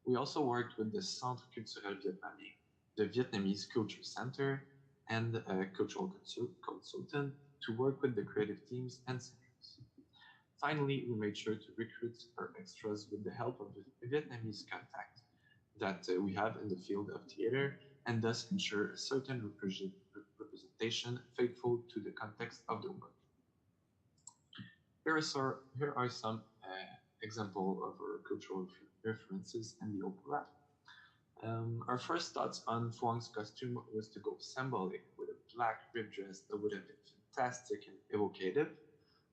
We also worked with the Centre Culturel Vietnamien, the Vietnamese Culture Center, and a cultural consultant to work with the creative teams and singers. Finally, we made sure to recruit our extras with the help of the Vietnamese contact that we have in the field of theater and thus ensure a certain representation faithful to the context of the work. Here are some examples of our cultural references in the opera. Our first thoughts on Phuong's costume was to go symbolic with a black ribbed dress that would have been fantastic and evocative,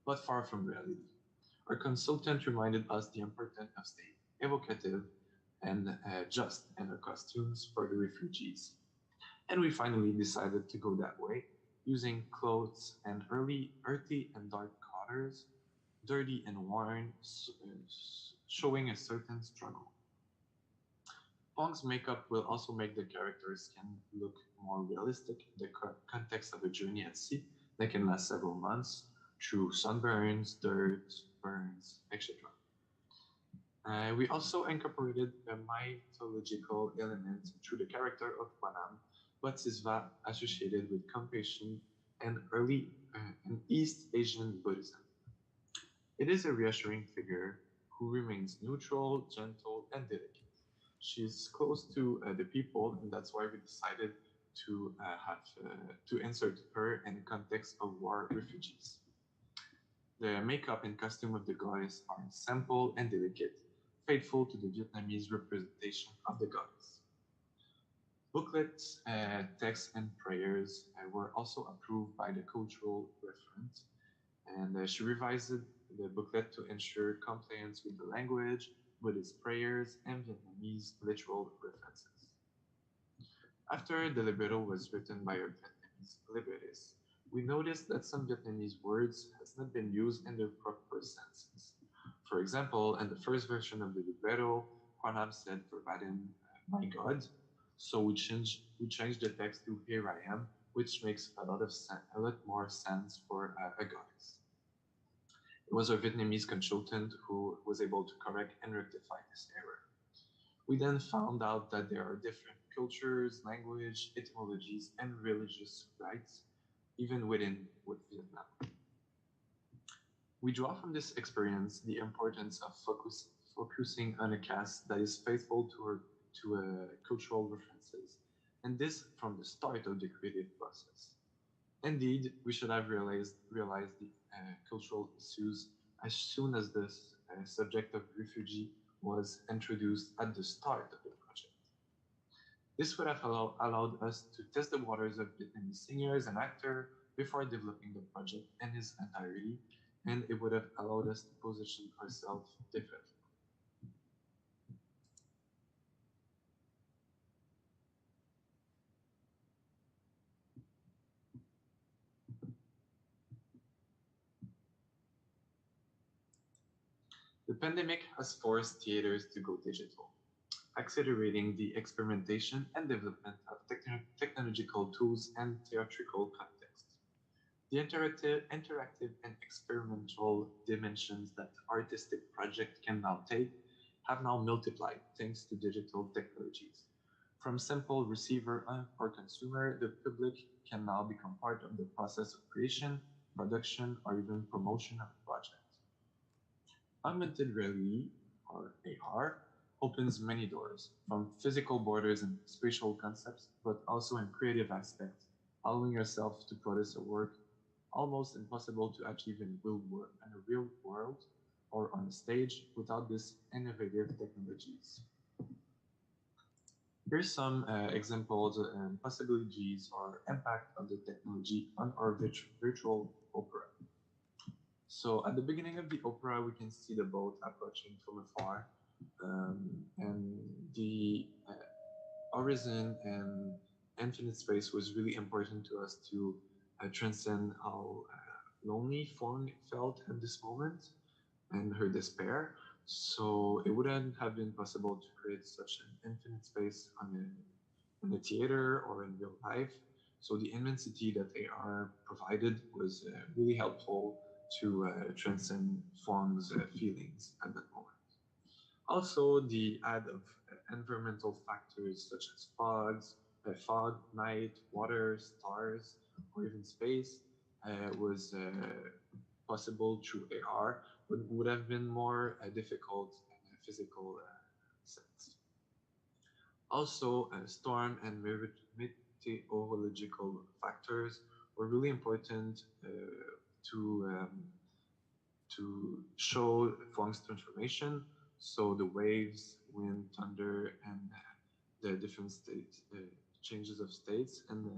but far from reality. Our consultant reminded us the importance of staying evocative and just in our costumes for the refugees. And we finally decided to go that way, using clothes and earthy and dark colors, dirty and worn, showing a certain struggle. Pong's makeup will also make the character's skin look more realistic in the context of a journey at sea that can last several months through sunburns, dirt, burns, etc. We also incorporated a mythological element through the character of Wanam, Bodhisattva associated with compassion and and East Asian Buddhism. It is a reassuring figure who remains neutral, gentle, and delicate. She is close to the people, and that's why we decided to to insert her in the context of war refugees. The makeup and costume of the goddess are simple and delicate, faithful to the Vietnamese representation of the goddess. Booklets, texts, and prayers were also approved by the cultural referent, and she revised the booklet to ensure compliance with the language, Buddhist prayers, and Vietnamese literal references. After the libretto was written by our Vietnamese librettist, we noticed that some Vietnamese words has not been used in their proper senses. For example, in the first version of the libretto, Quanam said verbatim, "My God," so we changed the text to "Here I am," which makes a lot more sense for a goddess. It was our Vietnamese consultant who was able to correct and rectify this error. We then found out that there are different cultures, language, etymologies, and religious rites, even with Vietnam. We draw from this experience the importance of focusing on a cast that is faithful to cultural references, and this from the start of the creative process. Indeed, we should have realized the cultural issues as soon as the subject of refugee was introduced at the start of the project. This would have allowed us to test the waters of Vietnamese singers and actors before developing the project in its entirety, and it would have allowed us to position ourselves differently. The pandemic has forced theaters to go digital, accelerating the experimentation and development of technological tools and theatrical context. The interactive and experimental dimensions that artistic projects can now take have now multiplied thanks to digital technologies. From simple receiver or consumer, the public can now become part of the process of creation, production, or even promotion of a project. Augmented reality, or AR, opens many doors, from physical borders and spatial concepts, but also in creative aspects, allowing yourself to produce a work almost impossible to achieve in a real world or on a stage without these innovative technologies. Here's some examples and possibilities or impact of the technology on our virtual opera. So at the beginning of the opera, we can see the boat approaching from afar, and the horizon and infinite space was really important to us to transcend how lonely Fong felt at this moment and her despair. So it wouldn't have been possible to create such an infinite space in the theater or in real life. So the immensity that AR provided was really helpful to transcend Fong's feelings at that moment. Also, the add of environmental factors such as fog, night, water, stars, or even space was possible through AR, but would have been more difficult in a physical sense. Also, storm and meteorological factors were really important to show Flunk's transformation. So the waves, wind, thunder, and the different states, changes of states, and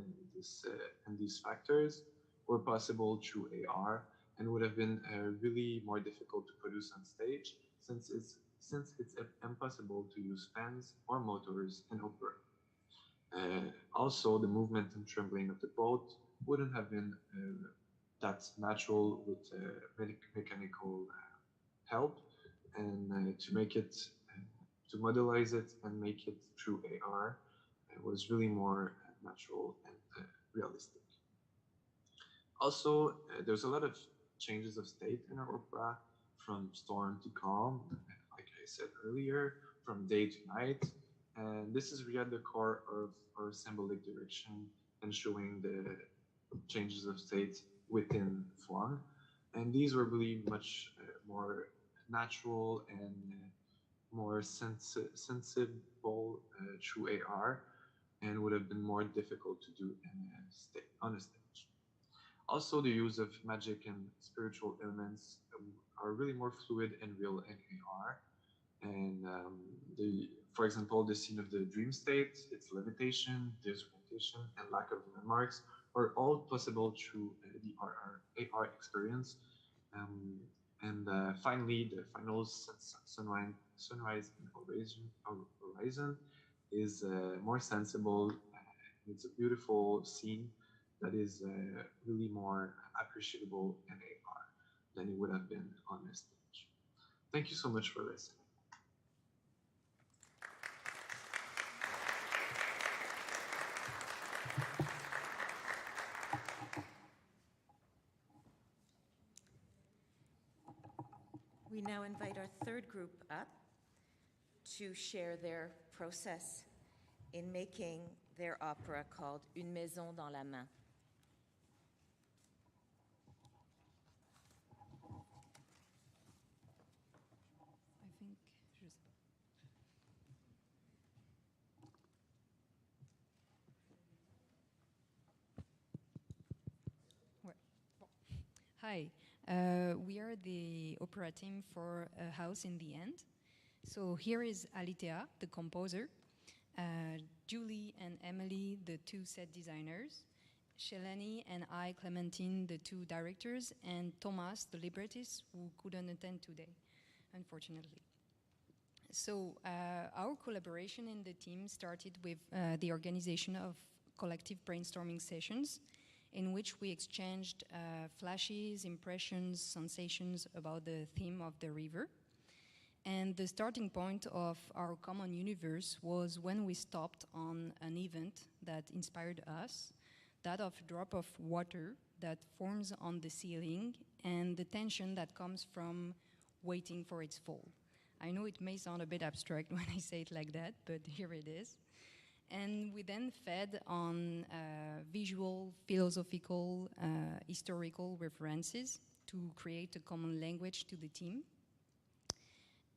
these factors were possible through AR and would have been really more difficult to produce on stage since it's impossible to use fans or motors in opera. Also, the movement and trembling of the boat wouldn't have been that natural with mechanical help, and to make it, to modelize it and make it through AR was really more natural and realistic. Also, there's a lot of changes of state in our opera, from storm to calm, like I said earlier, from day to night. And this is really at the core of our symbolic direction and showing the changes of state within Fwang. And these were really much more natural and more sensible through AR and would have been more difficult to do on a stage. Also, the use of magic and spiritual elements are really more fluid and real in AR. And for example, the scene of the dream state, its levitation, disorientation, and lack of landmarks are all possible through the AR experience. And finally, the final sunrise and horizon is more sensible. It's a beautiful scene that is really more appreciable in AR than it would have been on a stage. Thank you so much for listening. We now invite our third group up to share their process in making their opera called Une maison dans la main. Hi, we are the opera team for A House in the End. So here is Alitea, the composer, Julie and Emily, the two set designers, Shelani and I, Clementine, the two directors, and Thomas, the librettist, who couldn't attend today, unfortunately. So our collaboration in the team started with the organization of collective brainstorming sessions in which we exchanged flashes, impressions, sensations about the theme of the river. And the starting point of our common universe was when we stopped on an event that inspired us, that of a drop of water that forms on the ceiling and the tension that comes from waiting for its fall. I know it may sound a bit abstract when I say it like that, but here it is. And we then fed on visual, philosophical, historical references to create a common language to the team.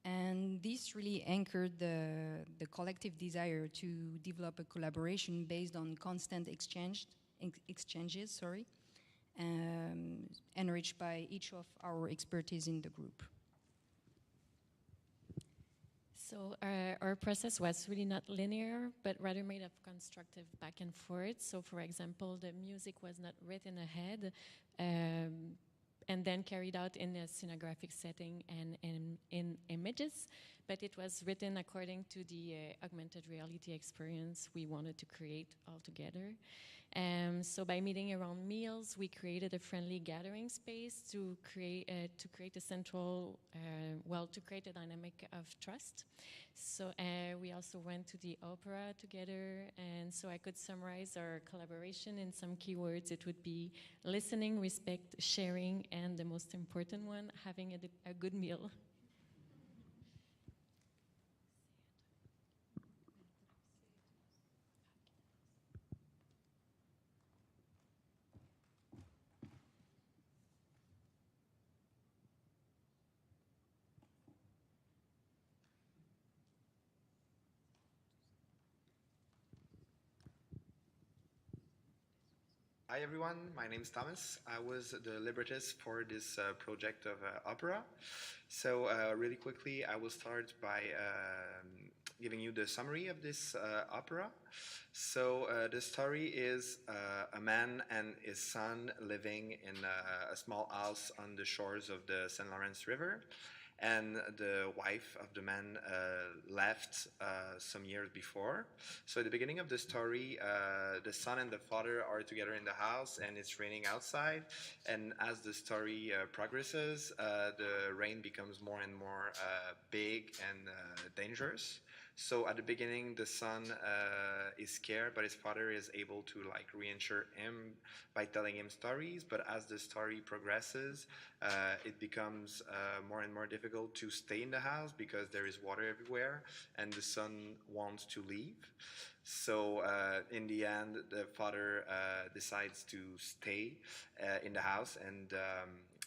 And this really anchored the collective desire to develop a collaboration based on constant exchanges, enriched by each of our expertise in the group. So our process was really not linear, but rather made of constructive back and forth. So for example, the music was not written ahead and then carried out in a scenographic setting and in images, but it was written according to the augmented reality experience we wanted to create all together. So by meeting around meals, we created a friendly gathering space to create a central, to create a dynamic of trust. So we also went to the opera together, and so I could summarize our collaboration in some keywords. It would be listening, respect, sharing, and the most important one, having a good meal. Hi everyone, my name is Thomas. I was the librettist for this project of opera. So really quickly, I will start by giving you the summary of this opera. So the story is a man and his son living in a small house on the shores of the St. Lawrence River. And the wife of the man left some years before. So at the beginning of the story, the son and the father are together in the house, and it's raining outside. And as the story progresses, the rain becomes more and more big and dangerous. So at the beginning, the son is scared, but his father is able to like reassure him by telling him stories. But as the story progresses, it becomes more and more difficult to stay in the house because there is water everywhere, and the son wants to leave. So in the end, the father decides to stay in the house, and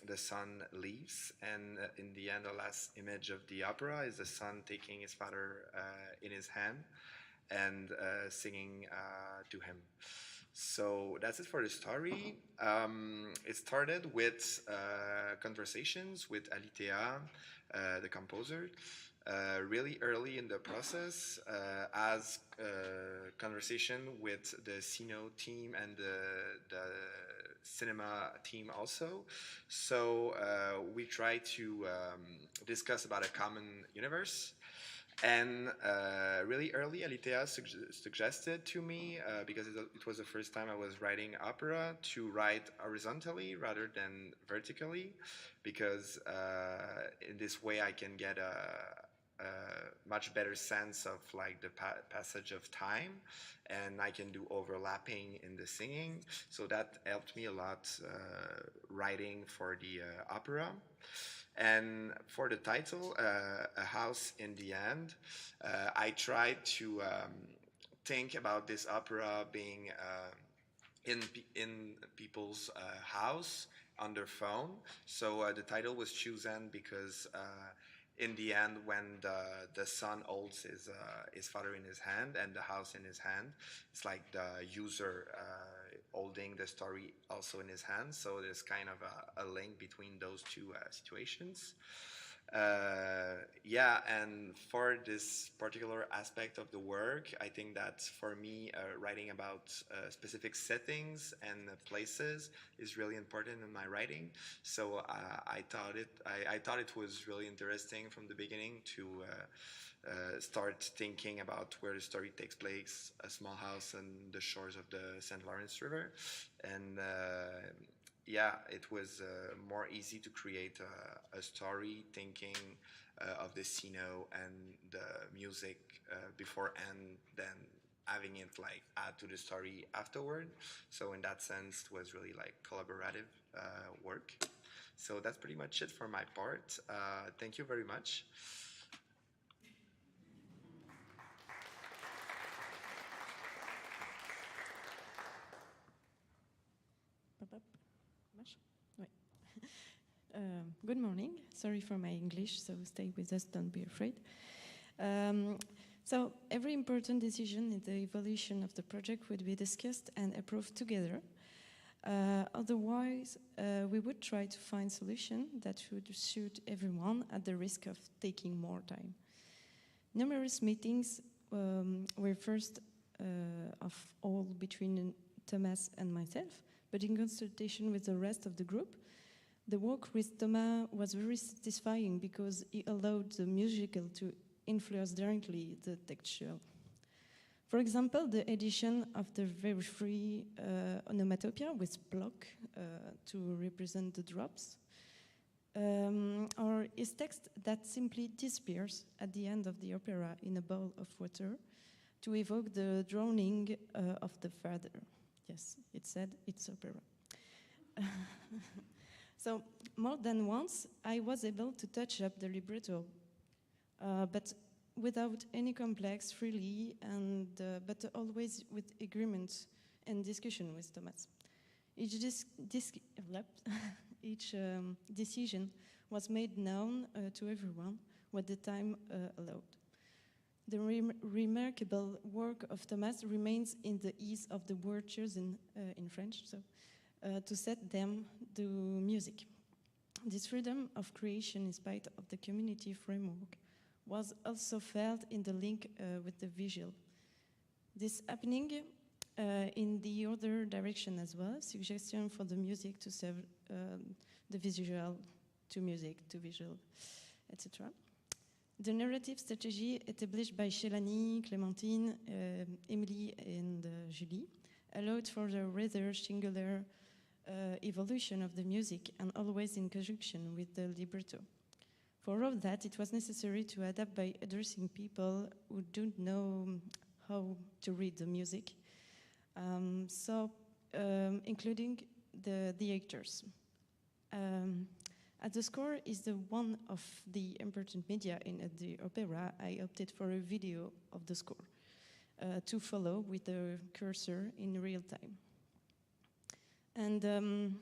the son leaves. And in the end, the last image of the opera is the son taking his father in his hand and singing to him. So that's it for the story. It started with conversations with Alitea, the composer, really early in the process, as conversation with the Sino team and the cinema team also. So we try to discuss about a common universe. And really early, Alitea suggested to me, because it was the first time I was writing opera, to write horizontally rather than vertically, because in this way I can get a much better sense of like the passage of time, and I can do overlapping in the singing. So that helped me a lot writing for the opera. And for the title, A House in the End, I tried to think about this opera being in people's house on their phone. So the title was chosen because in the end, when the son holds his father in his hand and the house in his hand, it's like the user holding the story also in his hand. So there's kind of a link between those two situations. Yeah, and for this particular aspect of the work, I think that for me, writing about specific settings and places is really important in my writing. So I thought it was really interesting from the beginning to start thinking about where the story takes place, a small house on the shores of the St. Lawrence River, and yeah, it was more easy to create a story thinking of the Sino and the music beforehand than having it like add to the story afterward. So in that sense, it was really like collaborative work. So that's pretty much it for my part. Thank you very much. Good morning. Sorry for my English, so stay with us, don't be afraid. So every important decision in the evolution of the project would be discussed and approved together. Otherwise, we would try to find solutions that would suit everyone at the risk of taking more time. Numerous meetings were first of all between Thomas and myself, but in consultation with the rest of the group. The work with Thomas was very satisfying because he allowed the musical to influence directly the textual. For example, the addition of the very free onomatopoeia with block to represent the drops, or his text that simply disappears at the end of the opera in a bowl of water to evoke the drowning of the father. Yes, it said it's opera. So more than once, I was able to touch up the libretto, but without any complex, freely, and but always with agreement and discussion with Thomas. Each decision was made known to everyone what the time allowed. The remarkable work of Thomas remains in the ease of the word chosen in French, so to set them to music. This freedom of creation in spite of the community framework was also felt in the link with the visual. This happening in the other direction as well, suggestion for the music to serve the visual to music, to visual, etc. The narrative strategy established by Shelani, Clémentine, Emily, and Julie allowed for the rather singular evolution of the music and always in conjunction with the libretto. For all that, it was necessary to adapt by addressing people who don't know how to read the music, including the actors. As the score is the one of the important media in the opera, I opted for a video of the score to follow with the cursor in real time. And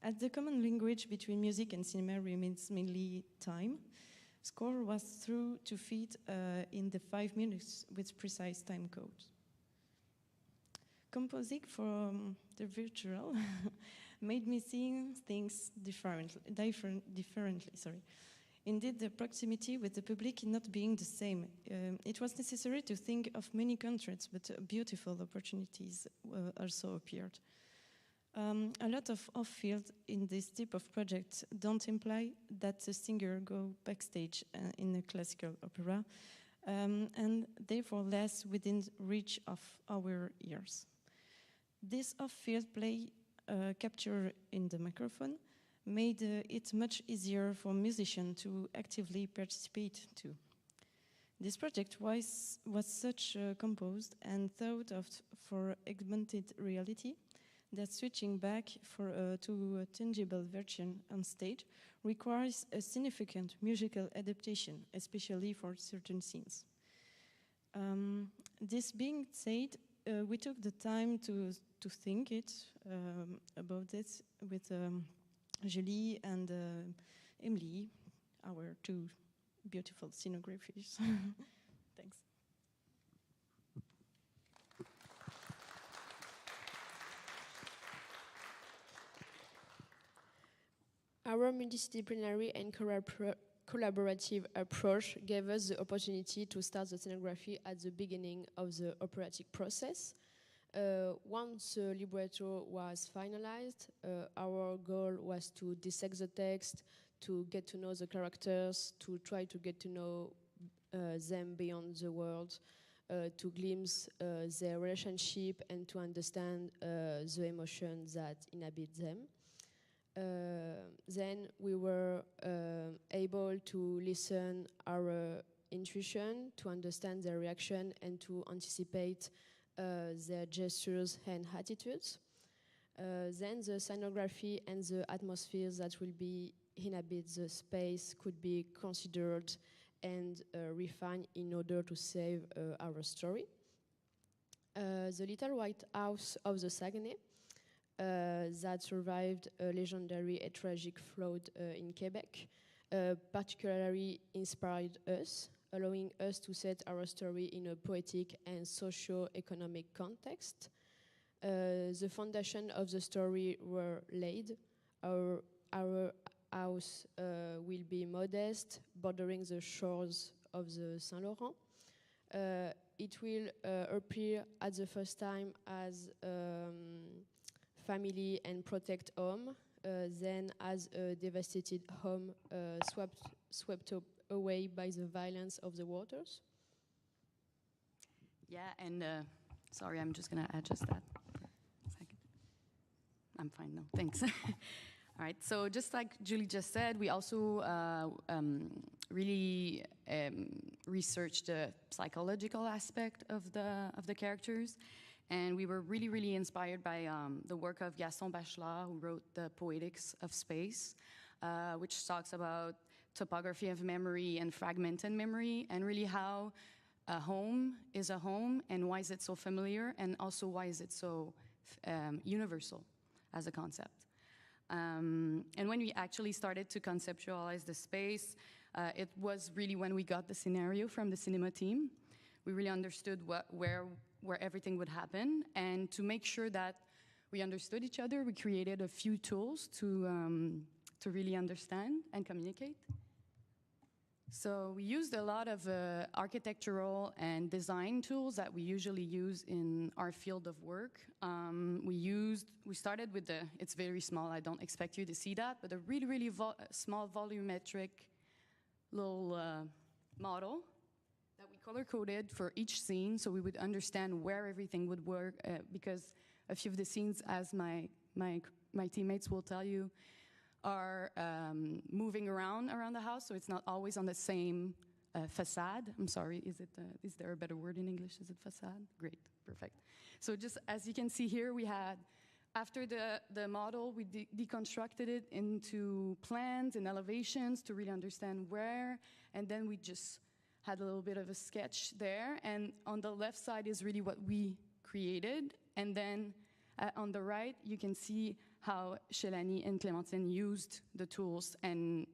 as the common language between music and cinema remains mainly time, score was through to fit in the 5 minutes with precise time codes. Composing for the virtual made me see things differently. Sorry. Indeed, the proximity with the public not being the same. It was necessary to think of many contrasts, but beautiful opportunities also appeared. A lot of off-field in this type of project don't imply that the singer go backstage in a classical opera, and therefore less within reach of our ears. This off-field play capture in the microphone made it much easier for musicians to actively participate too. This project was such composed and thought of for augmented reality that switching back to a tangible version on stage requires a significant musical adaptation, especially for certain scenes. This being said, we took the time to think about this with Julie and Emily, our two beautiful scenographers. Thanks. Our multidisciplinary and collaborative approach gave us the opportunity to start the scenography at the beginning of the operatic process. Once the libretto was finalized, our goal was to dissect the text, to get to know the characters, to try to get to know them beyond the world, to glimpse their relationship and to understand the emotions that inhabit them. Then we were able to listen our intuition, to understand their reaction and to anticipate their gestures and attitudes. Then the scenography and the atmospheres that will be inhabit the space could be considered and refined in order to save our story. The Little White House of the Saguenay that survived a legendary and tragic flood in Quebec particularly inspired us, allowing us to set our story in a poetic and socio-economic context. The foundation of the story were laid. Our house will be modest, bordering the shores of the Saint Laurent. It will appear at the first time as family and protect home, then as a devastated home swept away by the violence of the waters. Yeah, and sorry, I'm just going to adjust that. Second. I'm fine, no, thanks. All right, so just like Julie just said, we also really researched the psychological aspect of the characters. And we were really, really inspired by the work of Gaston Bachelard, who wrote The Poetics of Space, which talks about topography of memory and fragmented memory, and really how a home is a home, and why is it so familiar, and also why is it so universal as a concept. And when we actually started to conceptualize the space, it was really when we got the scenario from the cinema team. we really understood where everything would happen. And to make sure that we understood each other, we created a few tools to really understand and communicate. So we used a lot of architectural and design tools that we usually use in our field of work. We started with it's very small, I don't expect you to see that, but a really, really small volumetric little model that we color-coded for each scene so we would understand where everything would work, because a few of the scenes, as my teammates will tell you, are moving around the house, so it's not always on the same facade. I'm sorry, is there a better word in English? Is it facade? Great, perfect. So just as you can see here, we had, after the model, we deconstructed it into plans and elevations to really understand where, and then we just had a little bit of a sketch there, and on the left side is really what we created, and then on the right, you can see how Shelani and Clémentine used the tools and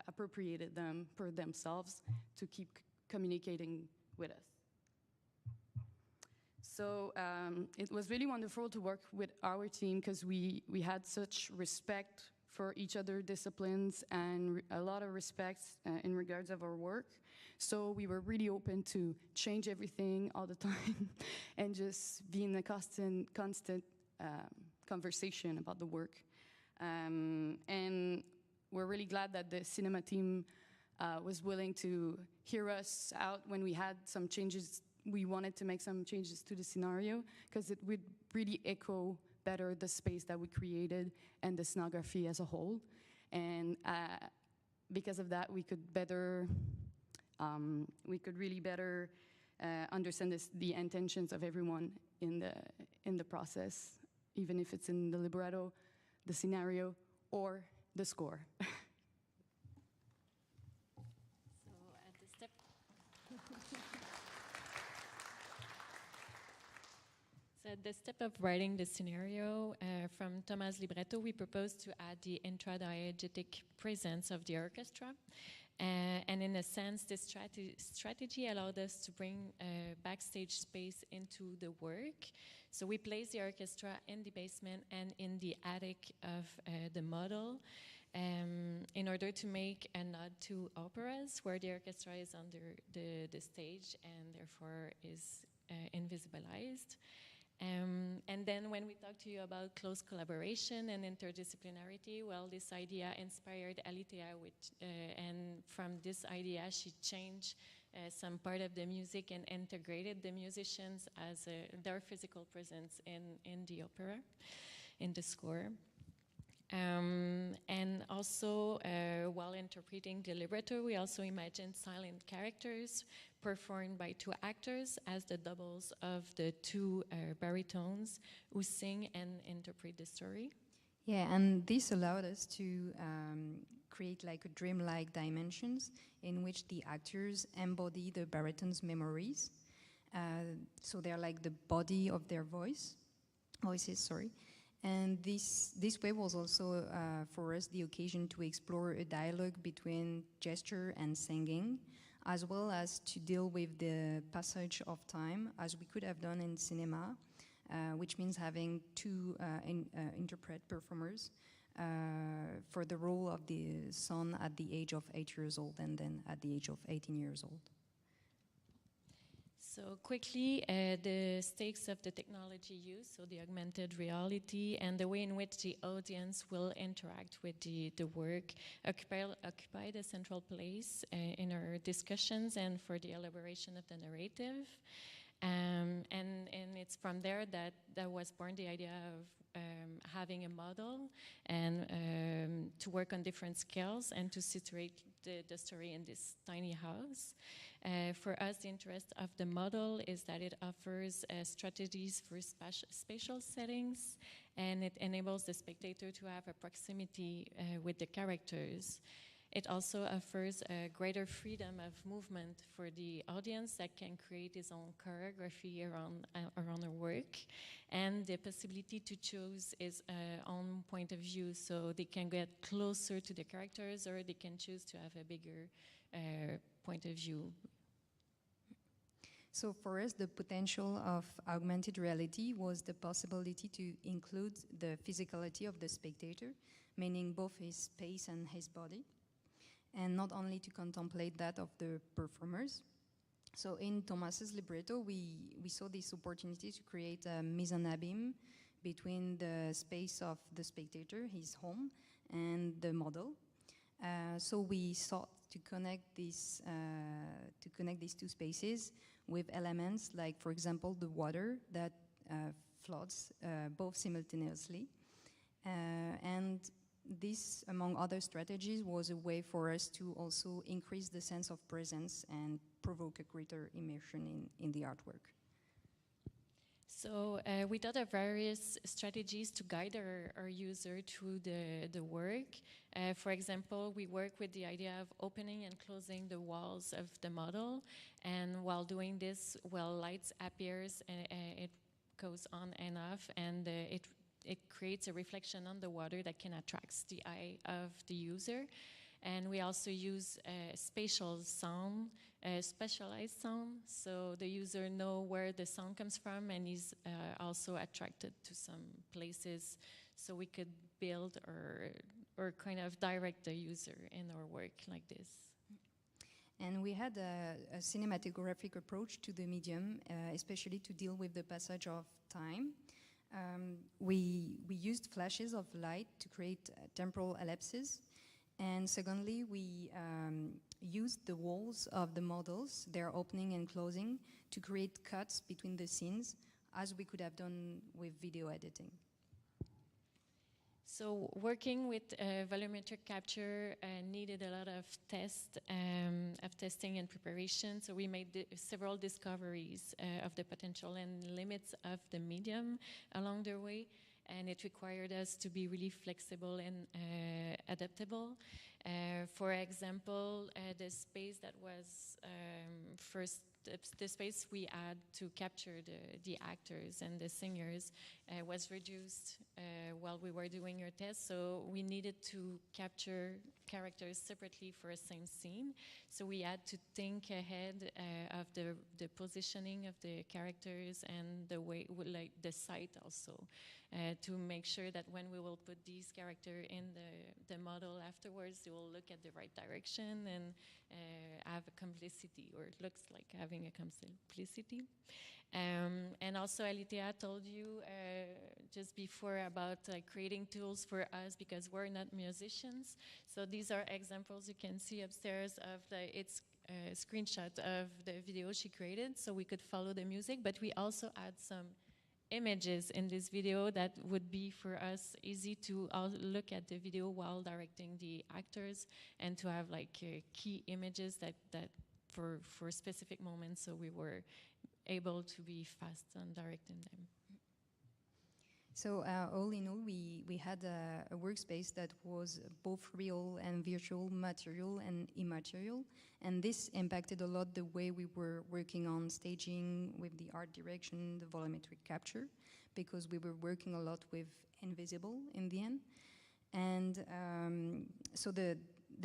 appropriated them for themselves to keep communicating with us. So it was really wonderful to work with our team because we had such respect for each other disciplines and a lot of respect in regards of our work. So we were really open to change everything all the time and just be in a constant conversation about the work. And we're really glad that the cinema team was willing to hear us out when we had some changes. We wanted to make some changes to the scenario because it would really echo better the space that we created and the scenography as a whole. And because of that, we could really better understand the intentions of everyone in the process, even if it's in the libretto, the scenario, or the score. So at the step of writing the scenario, from Thomas' libretto, we proposed to add the intradiegetic presence of the orchestra. And in a sense, this strategy allowed us to bring backstage space into the work. So we placed the orchestra in the basement and in the attic of the model in order to make a nod to operas where the orchestra is under the stage and therefore is invisibilized. And then when we talked to you about close collaboration and interdisciplinarity, well, this idea inspired Alitea, and from this idea, she changed some part of the music and integrated the musicians as their physical presence in the opera, in the score. And also, while interpreting the libretto, we also imagined silent characters performed by two actors as the doubles of the two baritones who sing and interpret the story. Yeah, and this allowed us to create like a dreamlike dimensions in which the actors embody the baritone's memories. So they're like the body of their voices. And this way was also for us the occasion to explore a dialogue between gesture and singing, as well as to deal with the passage of time, as we could have done in cinema, which means having two interpret performers for the role of the son at the age of 8 years old and then at the age of 18 years old. So quickly, the stakes of the technology use, so the augmented reality and the way in which the audience will interact with the work occupy the central place in our discussions and for the elaboration of the narrative. And it's from there that was born the idea of having a model and to work on different scales and to situate the story in this tiny house. For us, the interest of the model is that it offers strategies for spatial settings, and it enables the spectator to have a proximity with the characters. It also offers a greater freedom of movement for the audience that can create its own choreography around our work, and the possibility to choose its own point of view, so they can get closer to the characters or they can choose to have a bigger point of view. So for us, the potential of augmented reality was the possibility to include the physicality of the spectator, meaning both his space and his body, and not only to contemplate that of the performers. So in Thomas's libretto, we saw this opportunity to create a mise en abîme between the space of the spectator, his home, and the model. So we sought to connect these two spaces with elements like, for example, the water that floods both simultaneously. And this, among other strategies, was a way for us to also increase the sense of presence and provoke a greater immersion in the artwork. So we thought of various strategies to guide our user through the work. For example, we work with the idea of opening and closing the walls of the model, and while doing this, lights appears and it goes on and off, and it creates a reflection on the water that can attract the eye of the user. And we also use spatial sound, specialized sound, so the user knows where the sound comes from and is also attracted to some places, so we could build or kind of direct the user in our work like this. And we had a cinematographic approach to the medium, especially to deal with the passage of time. We used flashes of light to create temporal ellipses. And secondly, we used the walls of the models, their opening and closing, to create cuts between the scenes, as we could have done with video editing. So working with volumetric capture needed a lot of testing and preparation. So we made several discoveries of the potential and limits of the medium along the way. And it required us to be really flexible and adaptable. For example, the space that was first, the space we had to capture the actors and the singers was reduced while we were doing our test. So we needed to capture characters separately for a same scene. So we had to think ahead of the positioning of the characters and the way, like the site also, to make sure that when we will put these characters in the model afterwards, they will look at the right direction and have a complicity, or it looks like having a complicity. And also Alitea told you just before about creating tools for us because we're not musicians. So these are examples you can see upstairs of its screenshot of the video she created, so we could follow the music, but we also add some images in this video that would be for us easy to look at the video while directing the actors, and to have like key images that for specific moments, so we were able to be fast on directing them. So all in all, we had a workspace that was both real and virtual, material and immaterial, and this impacted a lot the way we were working on staging with the art direction, the volumetric capture, because we were working a lot with invisible in the end. And so the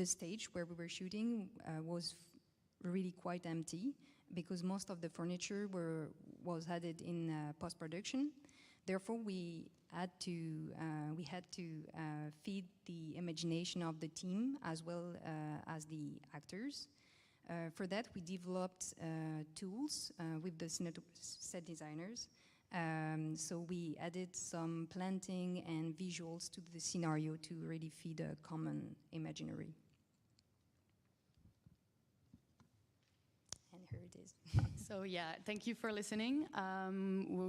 stage where we were shooting was really quite empty, because most of the furniture was added in post-production. Therefore, we had to feed the imagination of the team as well as the actors. For that, we developed tools with the set designers. So we added some planting and visuals to the scenario to really feed a common imaginary. And here it is. So yeah, thank you for listening.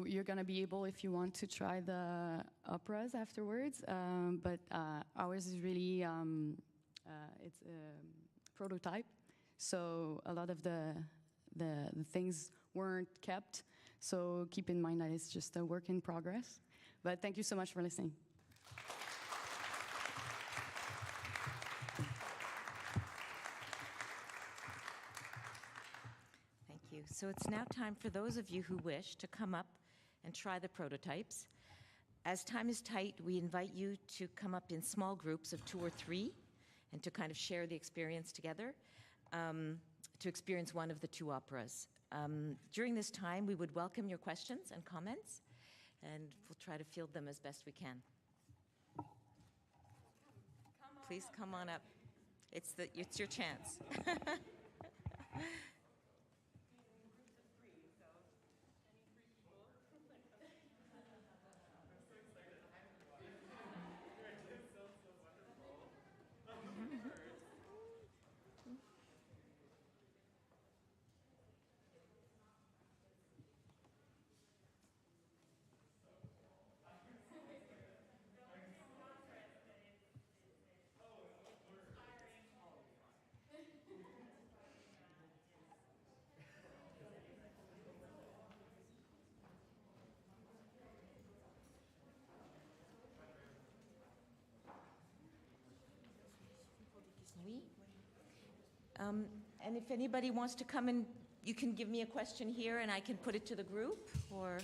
You're gonna be able, if you want, to try the operas afterwards. But ours is really, it's a prototype. So a lot of the things weren't kept. So keep in mind that it's just a work in progress. But thank you so much for listening. So it's now time for those of you who wish to come up and try the prototypes. As time is tight, we invite you to come up in small groups of 2 or 3 and to kind of share the experience together, to experience one of the 2 operas. During this time, we would welcome your questions and comments, and we'll try to field them as best we can. Please come on up. It's your chance. Oui. And if anybody wants to come and you can give me a question here and I can put it to the group, or...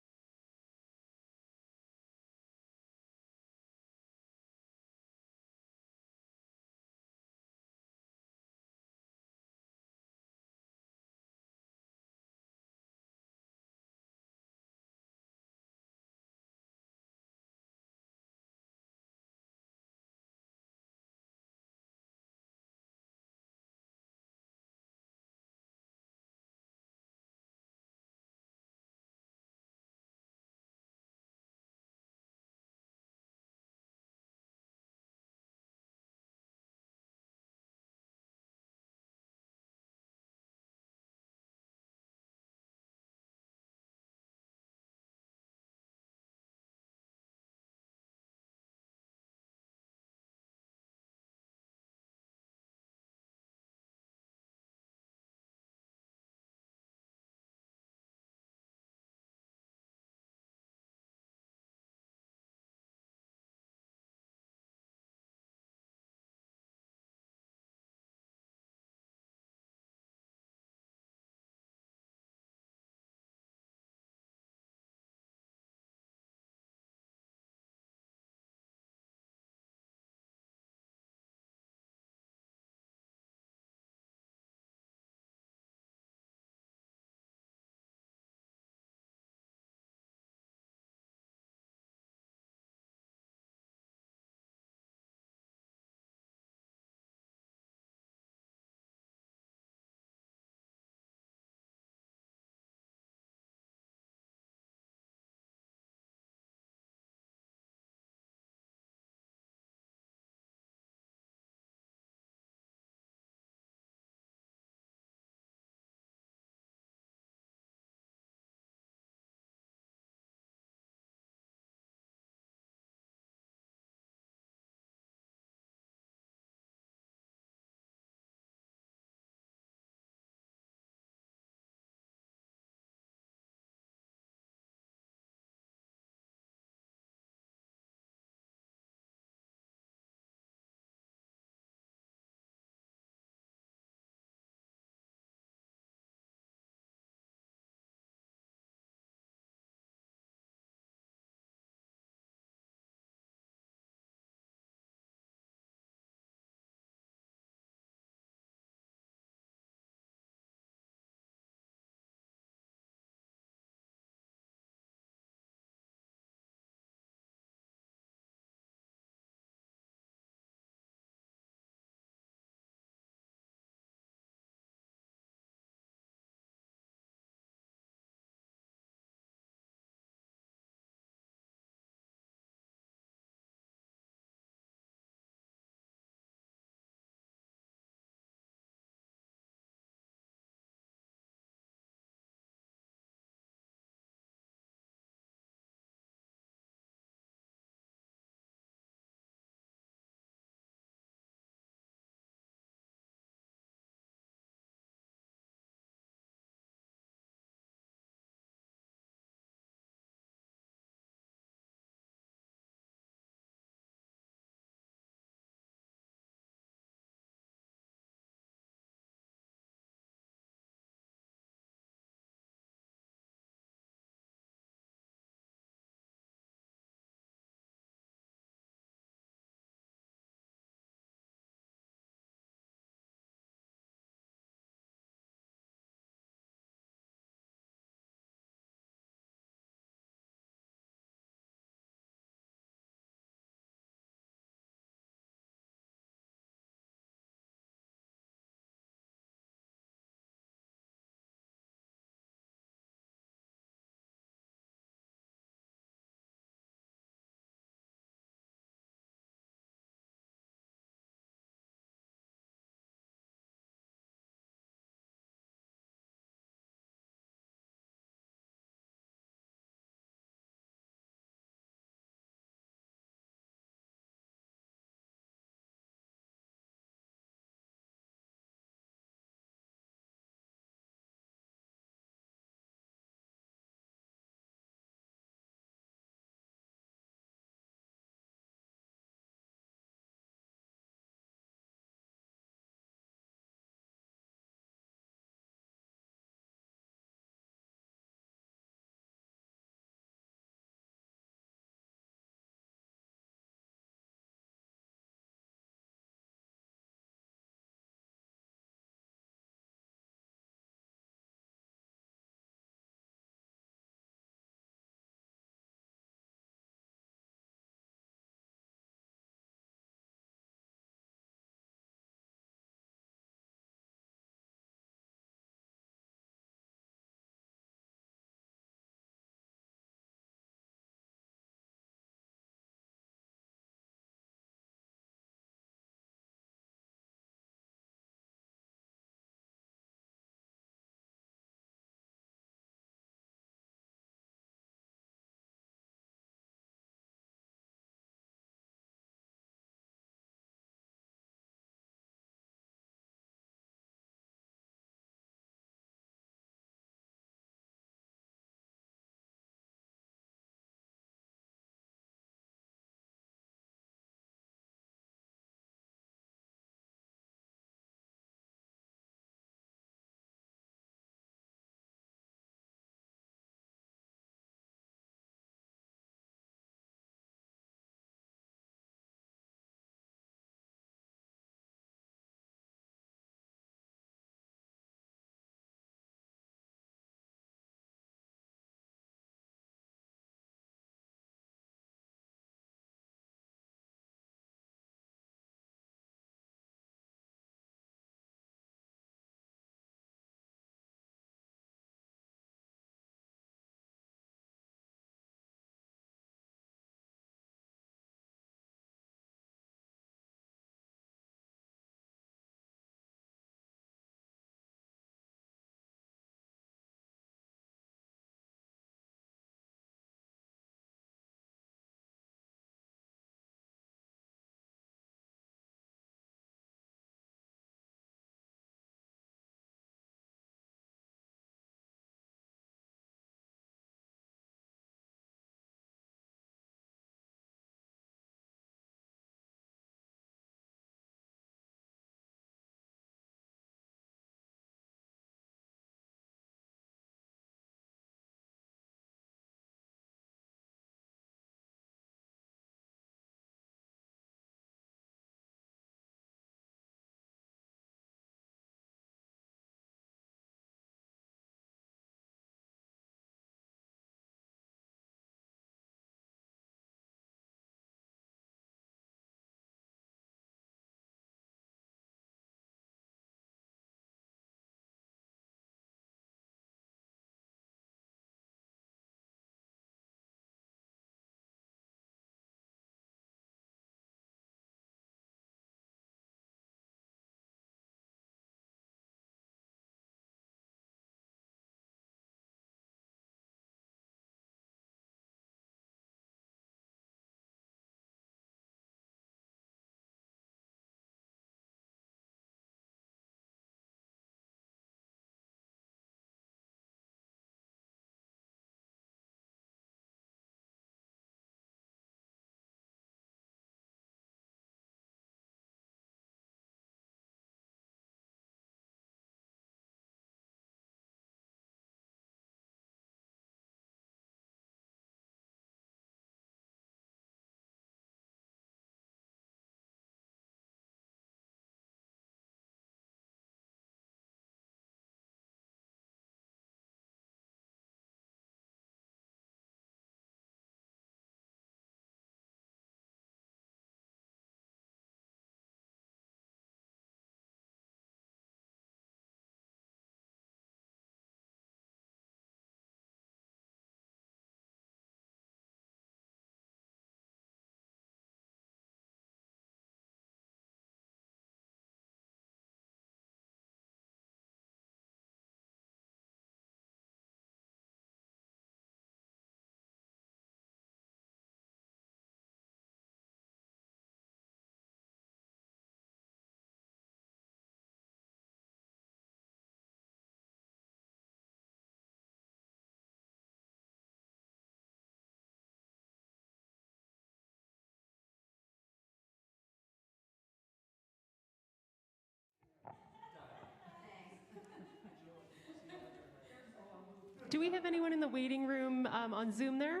do we have anyone in the waiting room on Zoom there?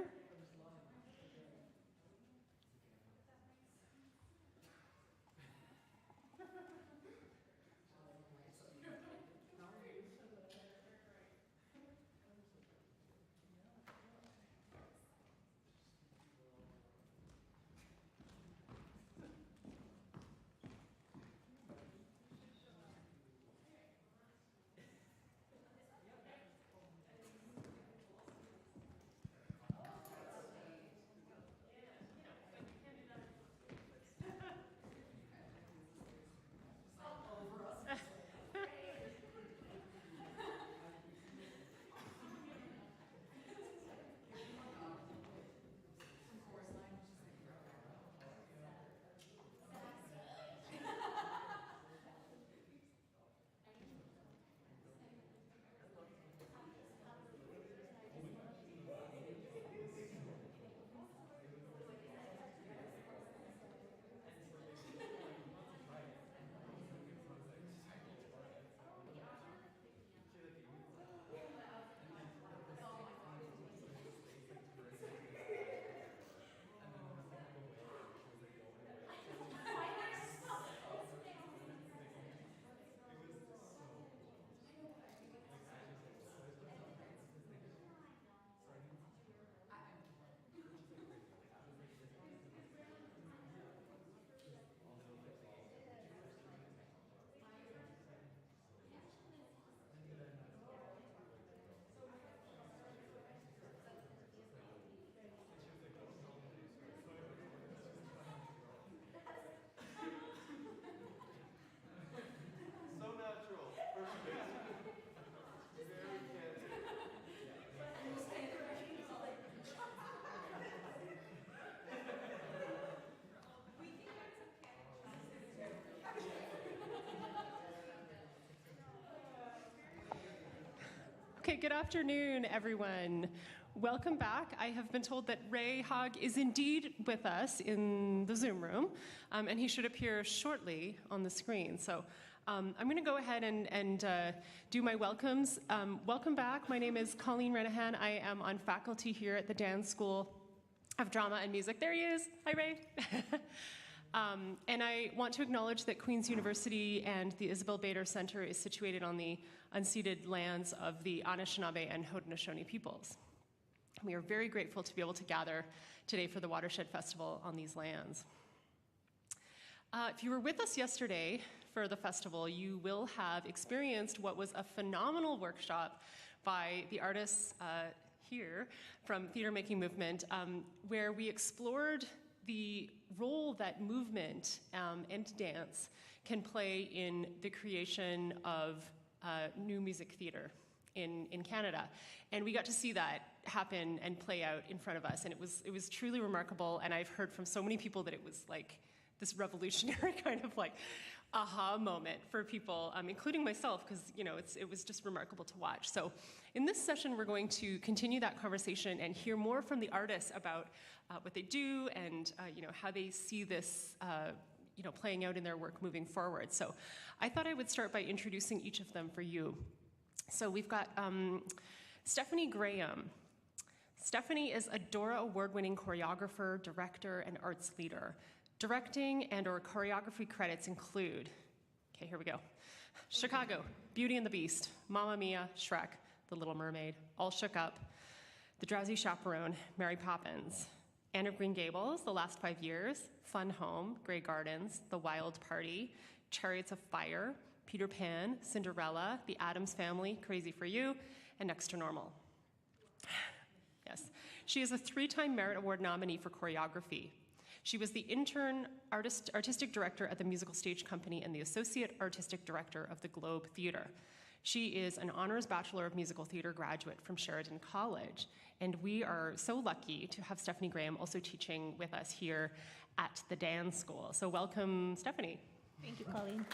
Okay, good afternoon, everyone. Welcome back. I have been told that Ray Hogg is indeed with us in the Zoom room, and he should appear shortly on the screen. So I'm going to go ahead and do my welcomes. Welcome back. My name is Colleen Renahan. I am on faculty here at the Dan School of Drama and Music. There he is. Hi, Ray. And I want to acknowledge that Queen's University and the Isabel Bader Center is situated on the unceded lands of the Anishinaabe and Haudenosaunee peoples. We are very grateful to be able to gather today for the Watershed Festival on these lands. If you were with us yesterday for the festival, you will have experienced what was a phenomenal workshop by the artists here from Theater Making Movement, where we explored the role that movement and dance can play in the creation of new music theater in Canada. And we got to see that happen and play out in front of us. And it was truly remarkable. And I've heard from so many people that it was like this revolutionary kind of like aha moment for people, including myself, because it was just remarkable to watch. So in this session, we're going to continue that conversation and hear more from the artists about what they do and how they see this playing out in their work moving forward. So I thought I would start by introducing each of them for you. So we've got Stephanie Graham. Stephanie is a Dora Award-winning choreographer, director, and arts leader. Directing and/or choreography credits include, okay, here we go, Chicago, Beauty and the Beast, Mamma Mia, Shrek, The Little Mermaid, All Shook Up, The Drowsy Chaperone, Mary Poppins, Anne of Green Gables, The Last 5 Years, Fun Home, Grey Gardens, The Wild Party, Chariots of Fire, Peter Pan, Cinderella, The Addams Family, Crazy for You, and Next to Normal. Yes, she is a 3-time Merit Award nominee for choreography. She was the intern artistic director at the Musical Stage Company and the associate artistic director of the Globe Theatre. She is an honors Bachelor of Musical Theatre graduate from Sheridan College, and we are so lucky to have Stephanie Graham also teaching with us here at the Dan School. So welcome, Stephanie. Thank you, Colleen.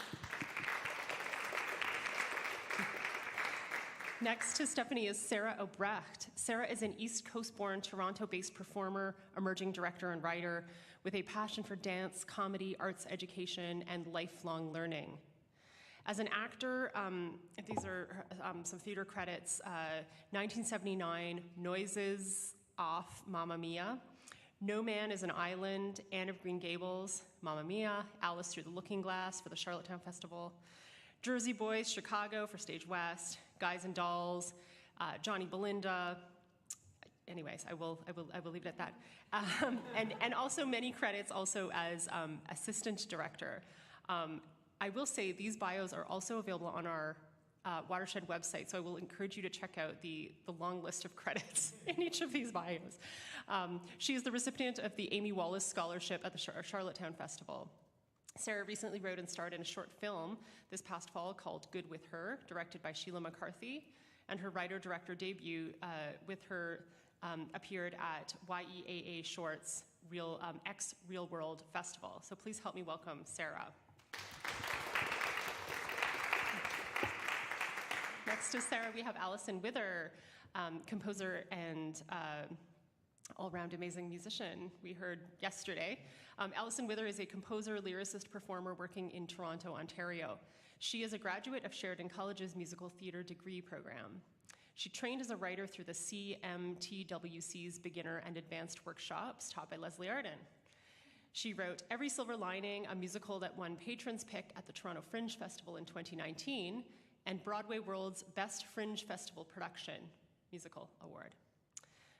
Next to Stephanie is Sarah Obrecht. Sarah is an East Coast-born, Toronto-based performer, emerging director, and writer with a passion for dance, comedy, arts education, and lifelong learning. As an actor, these are some theater credits. 1979, Noises Off, Mamma Mia. No Man is an Island, Anne of Green Gables, Mamma Mia, Alice Through the Looking Glass for the Charlottetown Festival, Jersey Boys, Chicago for Stage West, Guys and Dolls, Johnny Belinda. Anyways, I will leave it at that. And also many credits also as assistant director. I will say these bios are also available on our Watershed website, so I will encourage you to check out the long list of credits in each of these bios. She is the recipient of the Amy Wallace Scholarship at the Charlottetown Festival. Sarah recently wrote and starred in a short film this past fall called Good With Her, directed by Sheila McCarthy, and her writer-director debut with her appeared at YEAA Shorts X Real World Festival. So please help me welcome Sarah. Next to Sarah, we have Alison Wither, composer and all-round amazing musician we heard yesterday. Alison Wither is a composer, lyricist, performer working in Toronto, Ontario. She is a graduate of Sheridan College's musical theater degree program. She trained as a writer through the CMTWC's beginner and advanced workshops taught by Leslie Arden. She wrote Every Silver Lining, a musical that won Patrons' Pick at the Toronto Fringe Festival in 2019, and Broadway World's Best Fringe Festival Production Musical Award.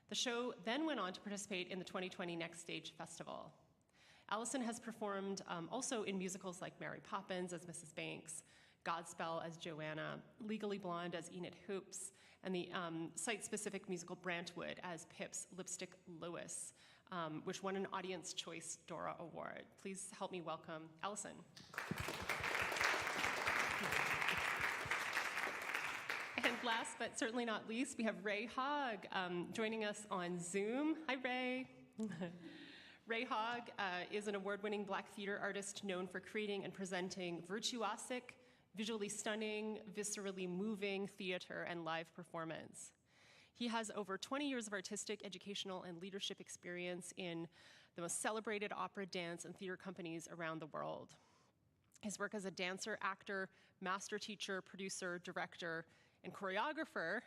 The show then went on to participate in the 2020 Next Stage Festival. Alison has performed also in musicals like Mary Poppins as Mrs. Banks, Godspell as Joanna, Legally Blonde as Enid Hoops, and the site-specific musical Brantwood as Pip's Lipstick Lois, which won an Audience Choice Dora Award. Please help me welcome Alison. And last but certainly not least, we have Ray Hogg joining us on Zoom. Hi, Ray. Ray Hogg is an award-winning Black theater artist known for creating and presenting virtuosic, visually stunning, viscerally moving theater and live performance. He has over 20 years of artistic, educational, and leadership experience in the most celebrated opera, dance, and theater companies around the world. His work as a dancer, actor, master teacher, producer, director, and choreographer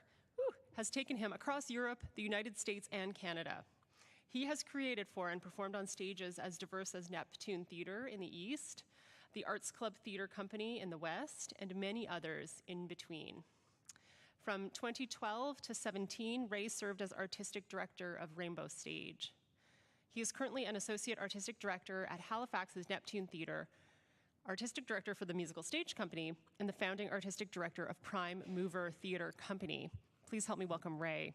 has taken him across Europe, the United States, and Canada. He has created for and performed on stages as diverse as Neptune Theatre in the East, the Arts Club Theatre Company in the West, and many others in between. From 2012 to 17, Ray served as artistic director of Rainbow Stage. He is currently an associate artistic director at Halifax's Neptune Theatre, artistic director for the Musical Stage Company, and the founding artistic director of Prime Mover Theatre Company. Please help me welcome Ray.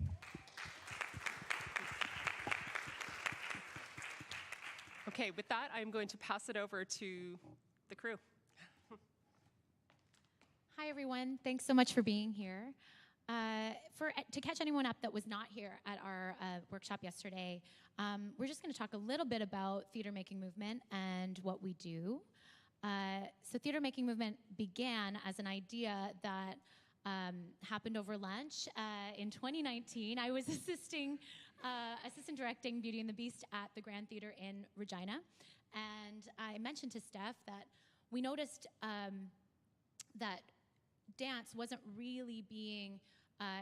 Okay, with that, I'm going to pass it over to the crew. Hi, everyone. Thanks so much for being here. To catch anyone up that was not here at our workshop yesterday, we're just going to talk a little bit about theater making movement and what we do. So theater making movement began as an idea that happened over lunch. In 2019, I was assistant directing Beauty and the Beast at the Grand Theatre in Regina. And I mentioned to Steph that we noticed that dance wasn't really being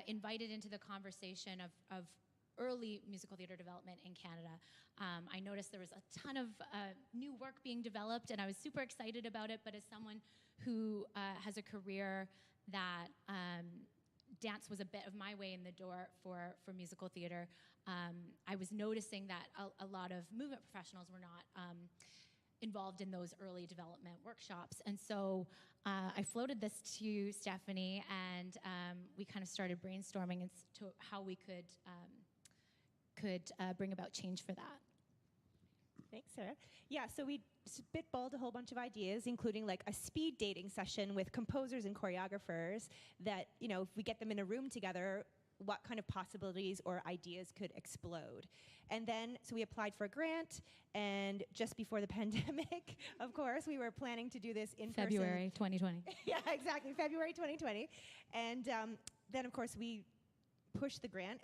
invited into the conversation of early musical theater development in Canada. I noticed there was a ton of new work being developed, and I was super excited about it, but as someone who has a career that dance was a bit of my way in the door for musical theater, I was noticing that a lot of movement professionals were not involved in those early development workshops. And so I floated this to Stephanie, and we kind of started brainstorming as to how we could bring about change for that. Thanks, Sarah. Yeah, so we spitballed a whole bunch of ideas, including like a speed dating session with composers and choreographers that, you know, if we get them in a room together, what kind of possibilities or ideas could explode. And then, so we applied for a grant, and just before the pandemic, of course, we were planning to do this in February 2020. Yeah, exactly, February 2020. And then, of course, we pushed the grant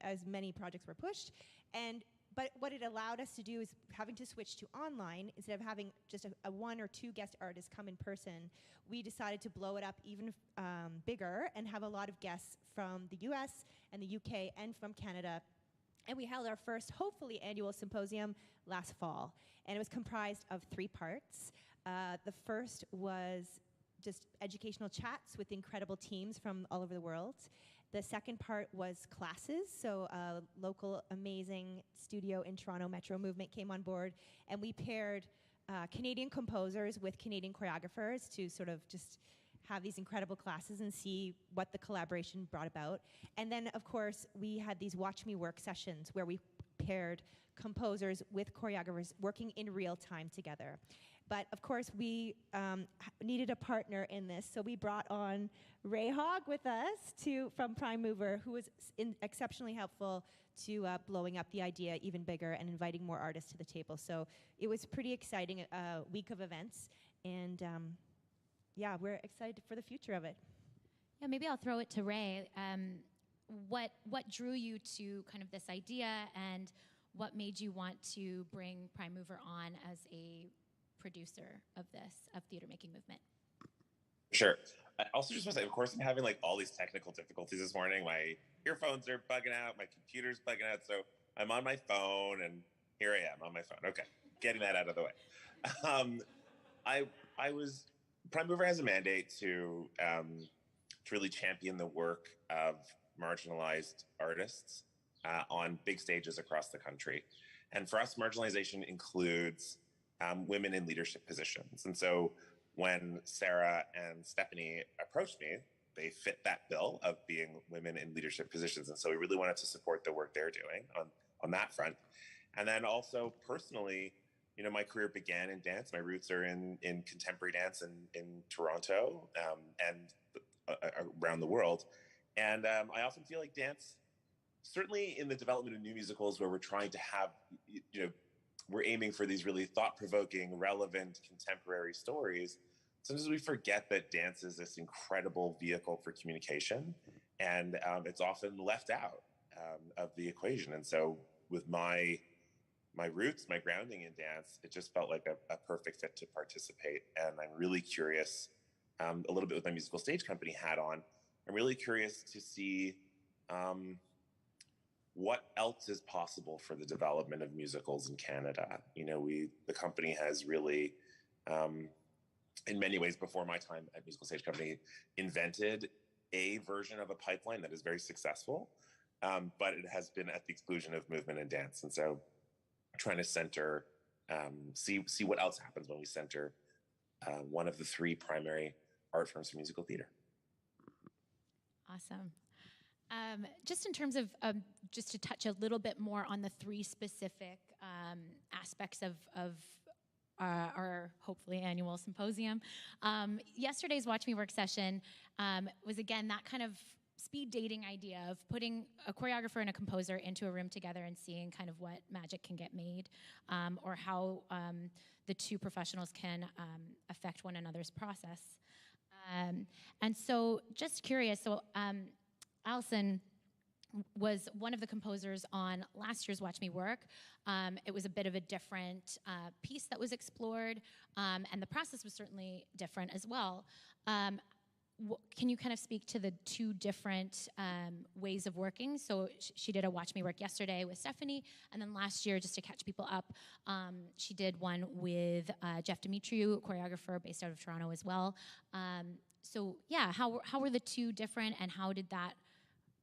as many projects were pushed. And but what it allowed us to do is having to switch to online, instead of having just a one or two guest artists come in person, we decided to blow it up even bigger and have a lot of guests from the US and the UK and from Canada. And we held our first, hopefully, annual symposium last fall. And it was comprised of 3 parts. The first was just educational chats with incredible teams from all over the world. The second part was classes, so a local amazing studio in Toronto, Metro Movement, came on board, and we paired Canadian composers with Canadian choreographers to sort of just have these incredible classes and see what the collaboration brought about. And then, of course, we had these Watch Me Work sessions where we paired composers with choreographers working in real time together. But of course, we needed a partner in this, so we brought on Ray Hogg with us from Prime Mover, who was exceptionally helpful to blowing up the idea even bigger and inviting more artists to the table. So it was a pretty exciting week of events, and yeah, we're excited for the future of it. Yeah, maybe I'll throw it to Ray. What drew you to kind of this idea, and what made you want to bring Prime Mover on as a producer of Theater Making Movement? Sure. I also just want to say, of course, I'm having like all these technical difficulties this morning. My earphones are bugging out, my computer's bugging out, so I'm on my phone, and here I am on my phone. Okay, getting that out of the way. Prime Mover has a mandate to really champion the work of marginalized artists on big stages across the country. And for us, marginalization includes women in leadership positions. And so when Sarah and Stephanie approached me, they fit that bill of being women in leadership positions. And so we really wanted to support the work they're doing on that front. And then also personally, you know, my career began in dance. My roots are in contemporary dance in Toronto and around the world. And I often feel like dance, certainly in the development of new musicals where we're trying to have, you know, we're aiming for these really thought-provoking, relevant, contemporary stories. Sometimes we forget that dance is this incredible vehicle for communication, and it's often left out of the equation. And so with my roots, my grounding in dance, it just felt like a perfect fit to participate. And I'm really curious, a little bit with my musical stage company hat on, I'm really curious to see what else is possible for the development of musicals in Canada. You know, the company has really, in many ways, before my time at Musical Stage Company, invented a version of a pipeline that is very successful, but it has been at the exclusion of movement and dance. And so trying to center, see what else happens when we center one of the 3 primary art forms for musical theater. Awesome. Just in terms of, just to touch a little bit more on the 3 specific aspects of our hopefully annual symposium. Yesterday's Watch Me Work session was again that kind of speed dating idea of putting a choreographer and a composer into a room together and seeing kind of what magic can get made, or how the 2 professionals can affect one another's process. And so just curious, so Allison was one of the composers on last year's Watch Me Work. It was a bit of a different piece that was explored, and the process was certainly different as well. Can you kind of speak to the 2 different ways of working? So she did a Watch Me Work yesterday with Stephanie, and then last year, just to catch people up, she did one with Jeff Dimitriou, choreographer based out of Toronto as well. So yeah, how were the 2 different, and how did that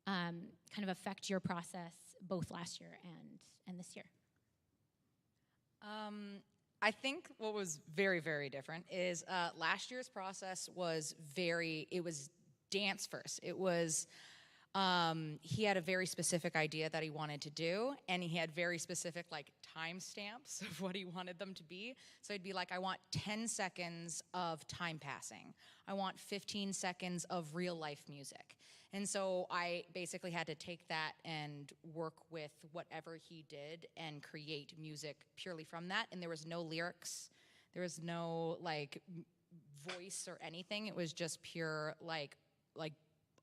kind of affect your process both last year and this year? I think what was very, very different is last year's process was it was dance first. It was, he had a very specific idea that he wanted to do, and he had very specific like timestamps of what he wanted them to be. So he'd be like, I want 10 seconds of time passing. I want 15 seconds of real life music. And so I basically had to take that and work with whatever he did and create music purely from that. And there was no lyrics. There was no like voice or anything. It was just pure like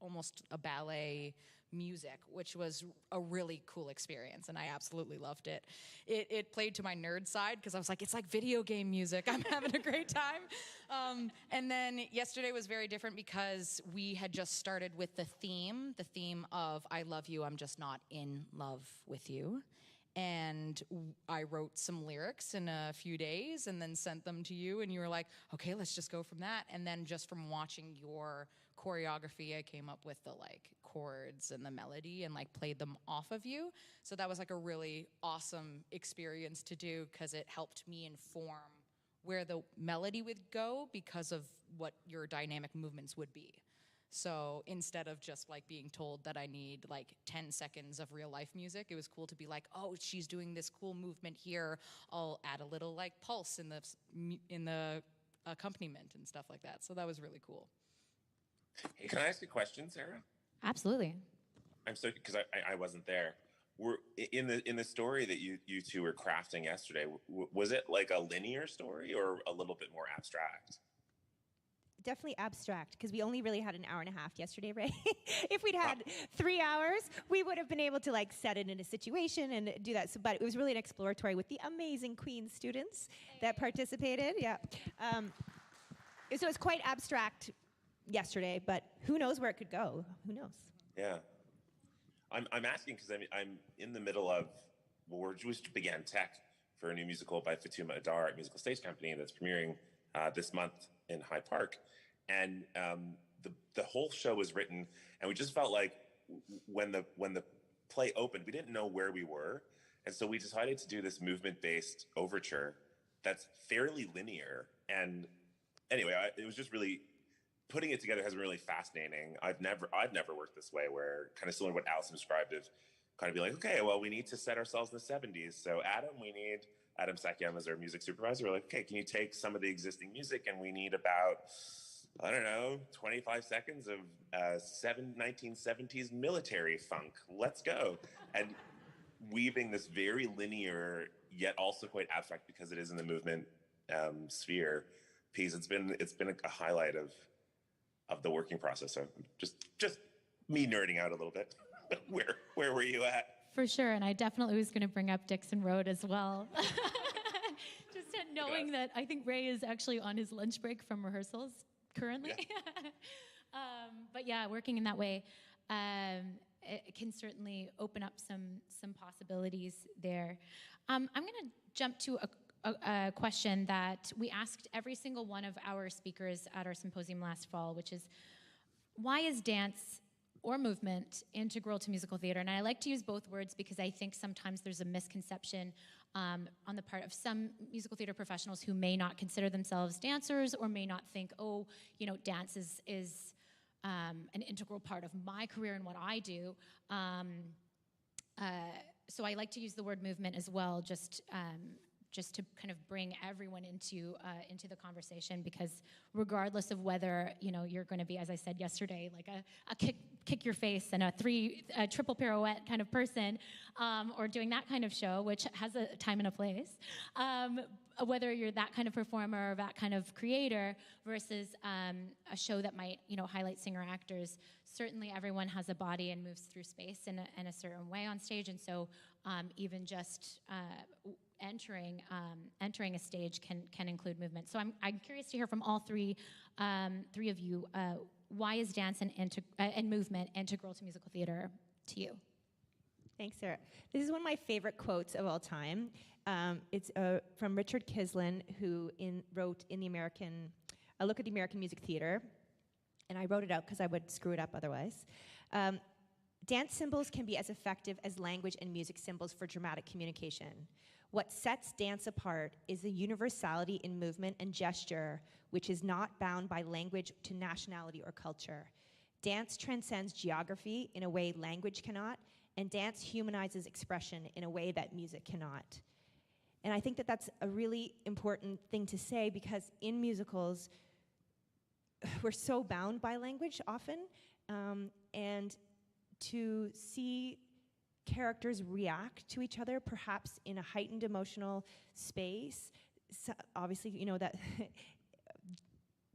almost a ballet music, which was a really cool experience, and I absolutely loved it. It played to my nerd side because I was like, it's like video game music. I'm having a great time. And then yesterday was very different because we had just started with the theme of I love you, I'm just not in love with you. And I wrote some lyrics in a few days and then sent them to you, and you were like, okay, let's just go from that. And then just from watching your choreography, I came up with the like chords and the melody and like played them off of you. So that was like a really awesome experience to do because it helped me inform where the melody would go because of what your dynamic movements would be. So instead of just like being told that I need like 10 seconds of real life music, it was cool to be like, oh, she's doing this cool movement here. I'll add a little like pulse in the accompaniment and stuff like that. So that was really cool. Hey, can I ask a question, Sarah? Absolutely. I'm sorry, because I wasn't there. Were in the story that you two were crafting yesterday, was it like a linear story or a little bit more abstract? Definitely abstract, because we only really had an hour and a half yesterday, Ray. If we'd had 3 hours, we would have been able to like set it in a situation and do that. So, but it was really an exploratory with the amazing Queen students that participated. Yeah. So it's quite abstract yesterday, but who knows where it could go? Who knows? Yeah. I'm asking because I'm in the middle of, well, we just began tech for a new musical by Fatuma Adar at Musical Stage Company that's premiering this month in Hyde Park. And the whole show was written, and we just felt like when the play opened, we didn't know where we were. And so we decided to do this movement-based overture that's fairly linear. And anyway, it was just really, putting it together has been really fascinating. I've never worked this way, where kind of similar to what Allison described, of kind of be like, okay, well, we need to set ourselves in the 70s. So Adam Sakyam as our music supervisor. We're like, okay, can you take some of the existing music, and we need about, I don't know, 25 seconds of 1970s military funk. Let's go. And weaving this very linear, yet also quite abstract, because it is in the movement sphere piece. It's been a highlight of the working process. So just me nerding out a little bit. Where were you at? For sure, and I definitely was going to bring up Dixon Road as well. Just knowing that I think Ray is actually on his lunch break from rehearsals currently. Yeah. But yeah, working in that way it can certainly open up some possibilities there. I'm going to jump to a question that we asked every single one of our speakers at our symposium last fall, which is, why is dance or movement integral to musical theater? And I like to use both words because I think sometimes there's a misconception on the part of some musical theater professionals who may not consider themselves dancers, or may not think, oh, dance is an integral part of my career and what I do. So I like to use the word movement as well, just to kind of bring everyone into the conversation, because regardless of whether you're going to be, as I said yesterday, like a kick your face and a triple pirouette kind of person, or doing that kind of show, which has a time and a place, whether you're that kind of performer or that kind of creator versus a show that might highlight singer actors. Certainly everyone has a body and moves through space in a certain way on stage, and so even just entering a stage can include movement. So I'm curious to hear from all three of you. Why is dance and movement integral to musical theater to you? Thanks, Sarah. This is one of my favorite quotes of all time. It's from Richard Kislin, who wrote A Look at the American Music Theater, and I wrote it out because I would screw it up otherwise. Dance symbols can be as effective as language and music symbols for dramatic communication. What sets dance apart is the universality in movement and gesture, which is not bound by language to nationality or culture. Dance transcends geography in a way language cannot, and dance humanizes expression in a way that music cannot. And I think that that's a really important thing to say, because in musicals, we're so bound by language often, and to see characters react to each other, perhaps in a heightened emotional space. So obviously, that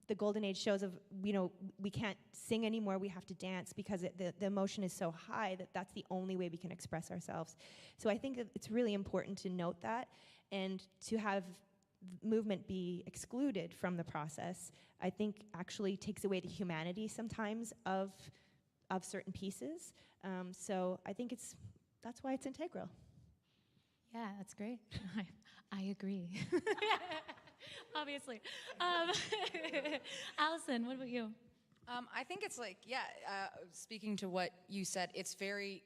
the golden age shows of, we can't sing anymore, we have to dance because the emotion is so high that that's the only way we can express ourselves. So I think it's really important to note that, and to have movement be excluded from the process, I think actually takes away the humanity sometimes of certain pieces. So I think that's why it's integral. Yeah, that's great. I agree. Obviously. Allison, what about you? I think it's like, speaking to what you said, it's very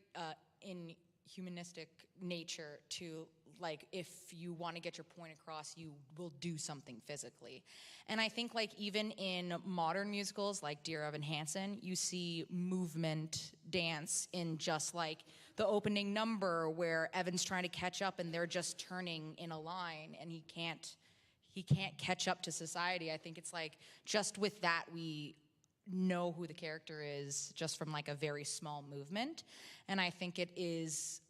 in humanistic nature to, like, if you want to get your point across, you will do something physically. And I think, like, even in modern musicals like Dear Evan Hansen, you see movement dance in just like the opening number where Evan's trying to catch up and they're just turning in a line and he can't catch up to society. I think it's like, just with that, we know who the character is just from like a very small movement. And I think it is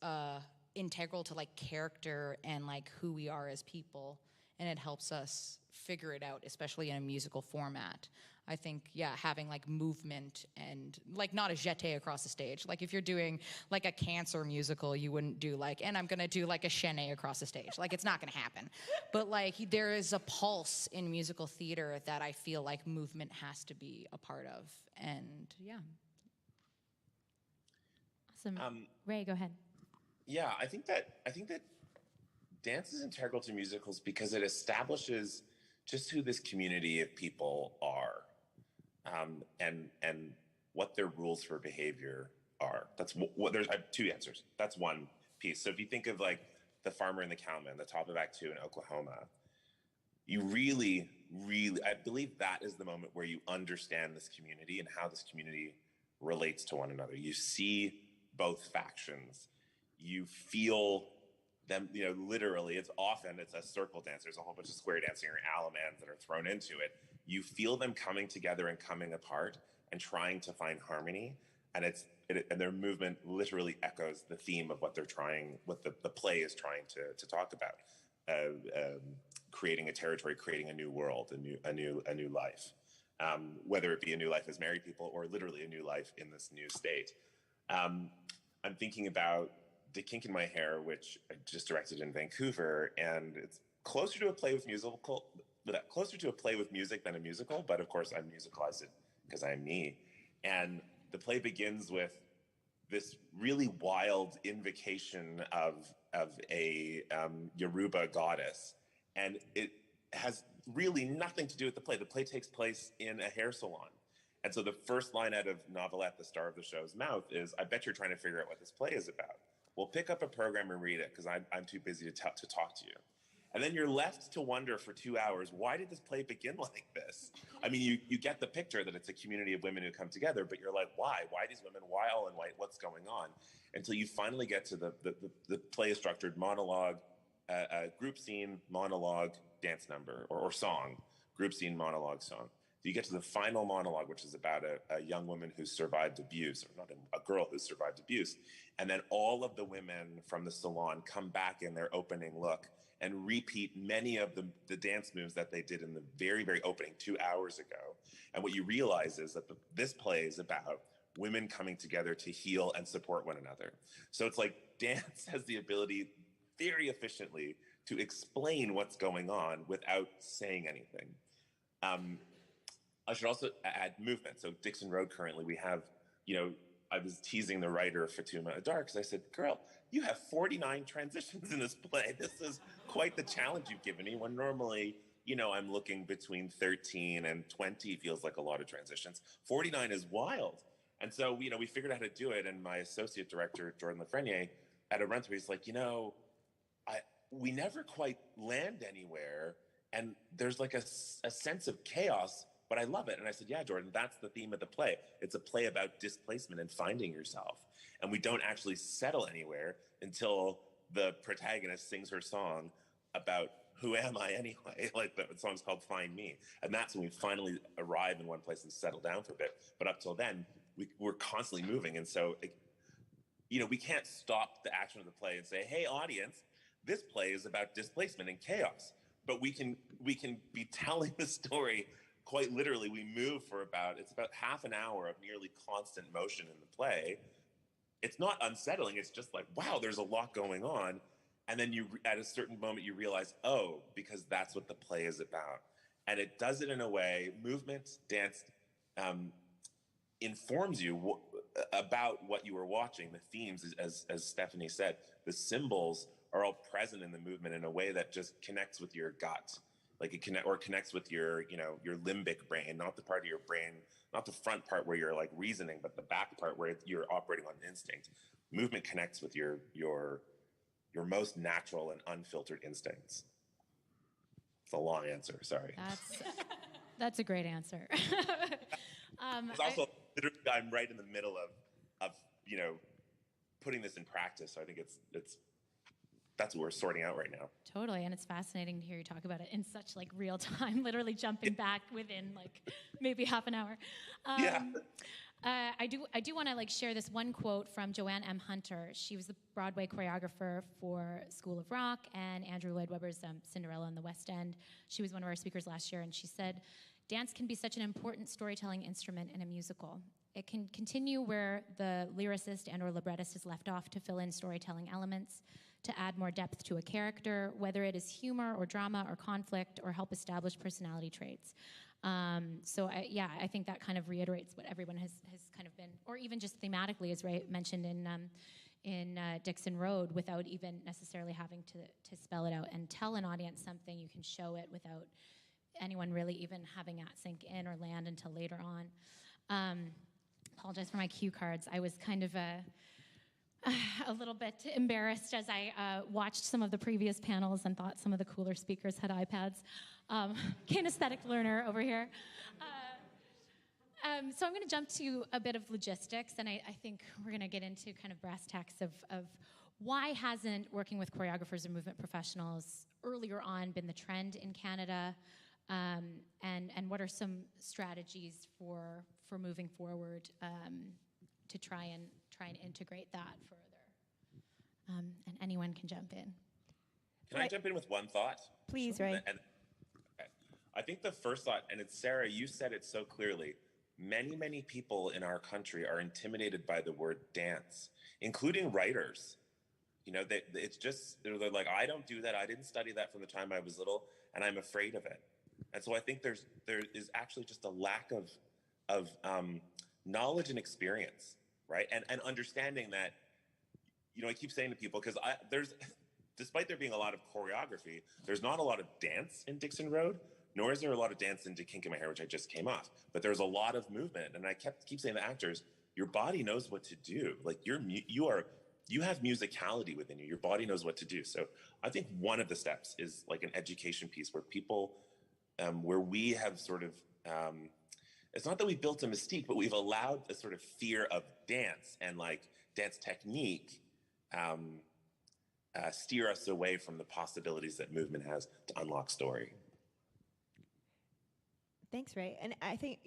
integral to like character and like who we are as people, and it helps us figure it out, especially in a musical format. I think, having like movement and like not a jeté across the stage. Like if you're doing like a cancer musical, you wouldn't do like, and I'm gonna do like a chaîné across the stage. Like it's not gonna happen. But like there is a pulse in musical theater that I feel like movement has to be a part of. And Awesome. Ray, go ahead. Yeah, I think that dance is integral to musicals because it establishes just who this community of people are, and what their rules for behavior are. That's what I have two answers. That's one piece. So if you think of like the farmer and the cowman, the top of Act 2 in Oklahoma, you really, I believe that is the moment where you understand this community and how this community relates to one another. You see both factions. You feel them, literally, it's a circle dance. There's a whole bunch of square dancing or alamans that are thrown into it. You feel them coming together and coming apart and trying to find harmony. And and their movement literally echoes the theme of what they're trying, what the play is trying to talk about. Creating a territory, creating a new world, a new life. Whether it be a new life as married people or literally a new life in this new state. I'm thinking about The Kink in My Hair, which I just directed in Vancouver, and it's closer to a play with music than a musical, but of course I musicalized it because I'm me. And the play begins with this really wild invocation of a Yoruba goddess, and it has really nothing to do with the play. The play takes place in a hair salon. And so the first line out of Novelette, the star of the show's mouth, is, I bet you're trying to figure out what this play is about. Well, pick up a program and read it, because I'm too busy to talk to you. And then you're left to wonder for 2 hours, why did this play begin like this? I mean, you get the picture that it's a community of women who come together, but you're like, why? Why these women? Why all in white? What's going on? Until you finally get to the play is structured monologue, group scene, monologue, dance number, or song, group scene, monologue, song. You get to the final monologue, which is about a young woman who's survived abuse, or not a girl who's survived abuse. And then all of the women from the salon come back in their opening look and repeat many of the dance moves that they did in the very, very opening 2 hours ago. And what you realize is that this play is about women coming together to heal and support one another. So it's like dance has the ability very efficiently to explain what's going on without saying anything. I should also add movement. So Dixon Road currently, we have, I was teasing the writer Fatuma Adar because I said, girl, you have 49 transitions in this play. This is quite the challenge you've given me, when normally, I'm looking between 13 and 20 feels like a lot of transitions. 49 is wild. And so, we figured out how to do it. And my associate director, Jordan Lafreniere, at a run-through, he's like, we never quite land anywhere. And there's like a sense of chaos, but I love it. And I said, yeah, Jordan, that's the theme of the play. It's a play about displacement and finding yourself. And we don't actually settle anywhere until the protagonist sings her song about who am I anyway? Like the song's called Find Me. And that's when we finally arrive in one place and settle down for a bit. But up till then, we're constantly moving. And so, we can't stop the action of the play and say, hey, audience, this play is about displacement and chaos. But we can be telling the story quite literally, we move for it's about half an hour of nearly constant motion in the play. It's not unsettling. It's just like, wow, there's a lot going on. And then at a certain moment, you realize, oh, because that's what the play is about. And it does it in a way, movement, dance, informs you about what you were watching. The themes, as Stephanie said, the symbols are all present in the movement in a way that just connects with your gut. Like it connects with your limbic brain, not the part of your brain, not the front part where you're like reasoning, but the back part where you're operating on instinct. Movement connects with your most natural and unfiltered instincts. It's a long answer, sorry. That's a great answer. It's also literally, I'm right in the middle of putting this in practice. So I think that's what we're sorting out right now. Totally, and it's fascinating to hear you talk about it in such like real time, literally jumping back within like maybe half an hour. I do want to like share this one quote from Joanne M. Hunter. She was the Broadway choreographer for School of Rock and Andrew Lloyd Webber's Cinderella in the West End. She was one of our speakers last year, and she said, "Dance can be such an important storytelling instrument in a musical. It can continue where the lyricist and or librettist is left off to fill in storytelling elements, to add more depth to a character, whether it is humor or drama or conflict, or help establish personality traits." I think that kind of reiterates what everyone has kind of been, or even just thematically, as Ray mentioned in Dixon Road, without even necessarily having to spell it out and tell an audience something. You can show it without anyone really even having that sink in or land until later on. Apologize for my cue cards. I was kind of a little bit embarrassed as I watched some of the previous panels and thought some of the cooler speakers had iPads. Kinesthetic learner over here. So I'm going to jump to a bit of logistics, and I think we're going to get into kind of brass tacks of why hasn't working with choreographers and movement professionals earlier on been the trend in Canada, and what are some strategies for moving forward to try and integrate that further. And anyone can jump in. Can I jump in with one thought? Please, Ray. Okay. I think the first thought, and it's Sarah, you said it so clearly, many, many people in our country are intimidated by the word dance, including writers. It's just, they're like, I don't do that. I didn't study that from the time I was little, and I'm afraid of it. And so I think there is actually just a lack of knowledge and experience, right? And understanding that, I keep saying to people, because despite there being a lot of choreography, there's not a lot of dance in Dixon Road, nor is there a lot of dance into Kink in My Hair, which I just came off. But there's a lot of movement, and I keep saying to actors, your body knows what to do. Like you have musicality within you. Your body knows what to do. So I think one of the steps is like an education piece where people, where we have sort of, it's not that we built a mystique, but we've allowed a sort of fear of dance and like dance technique steer us away from the possibilities that movement has to unlock story. Thanks, Ray. And I think,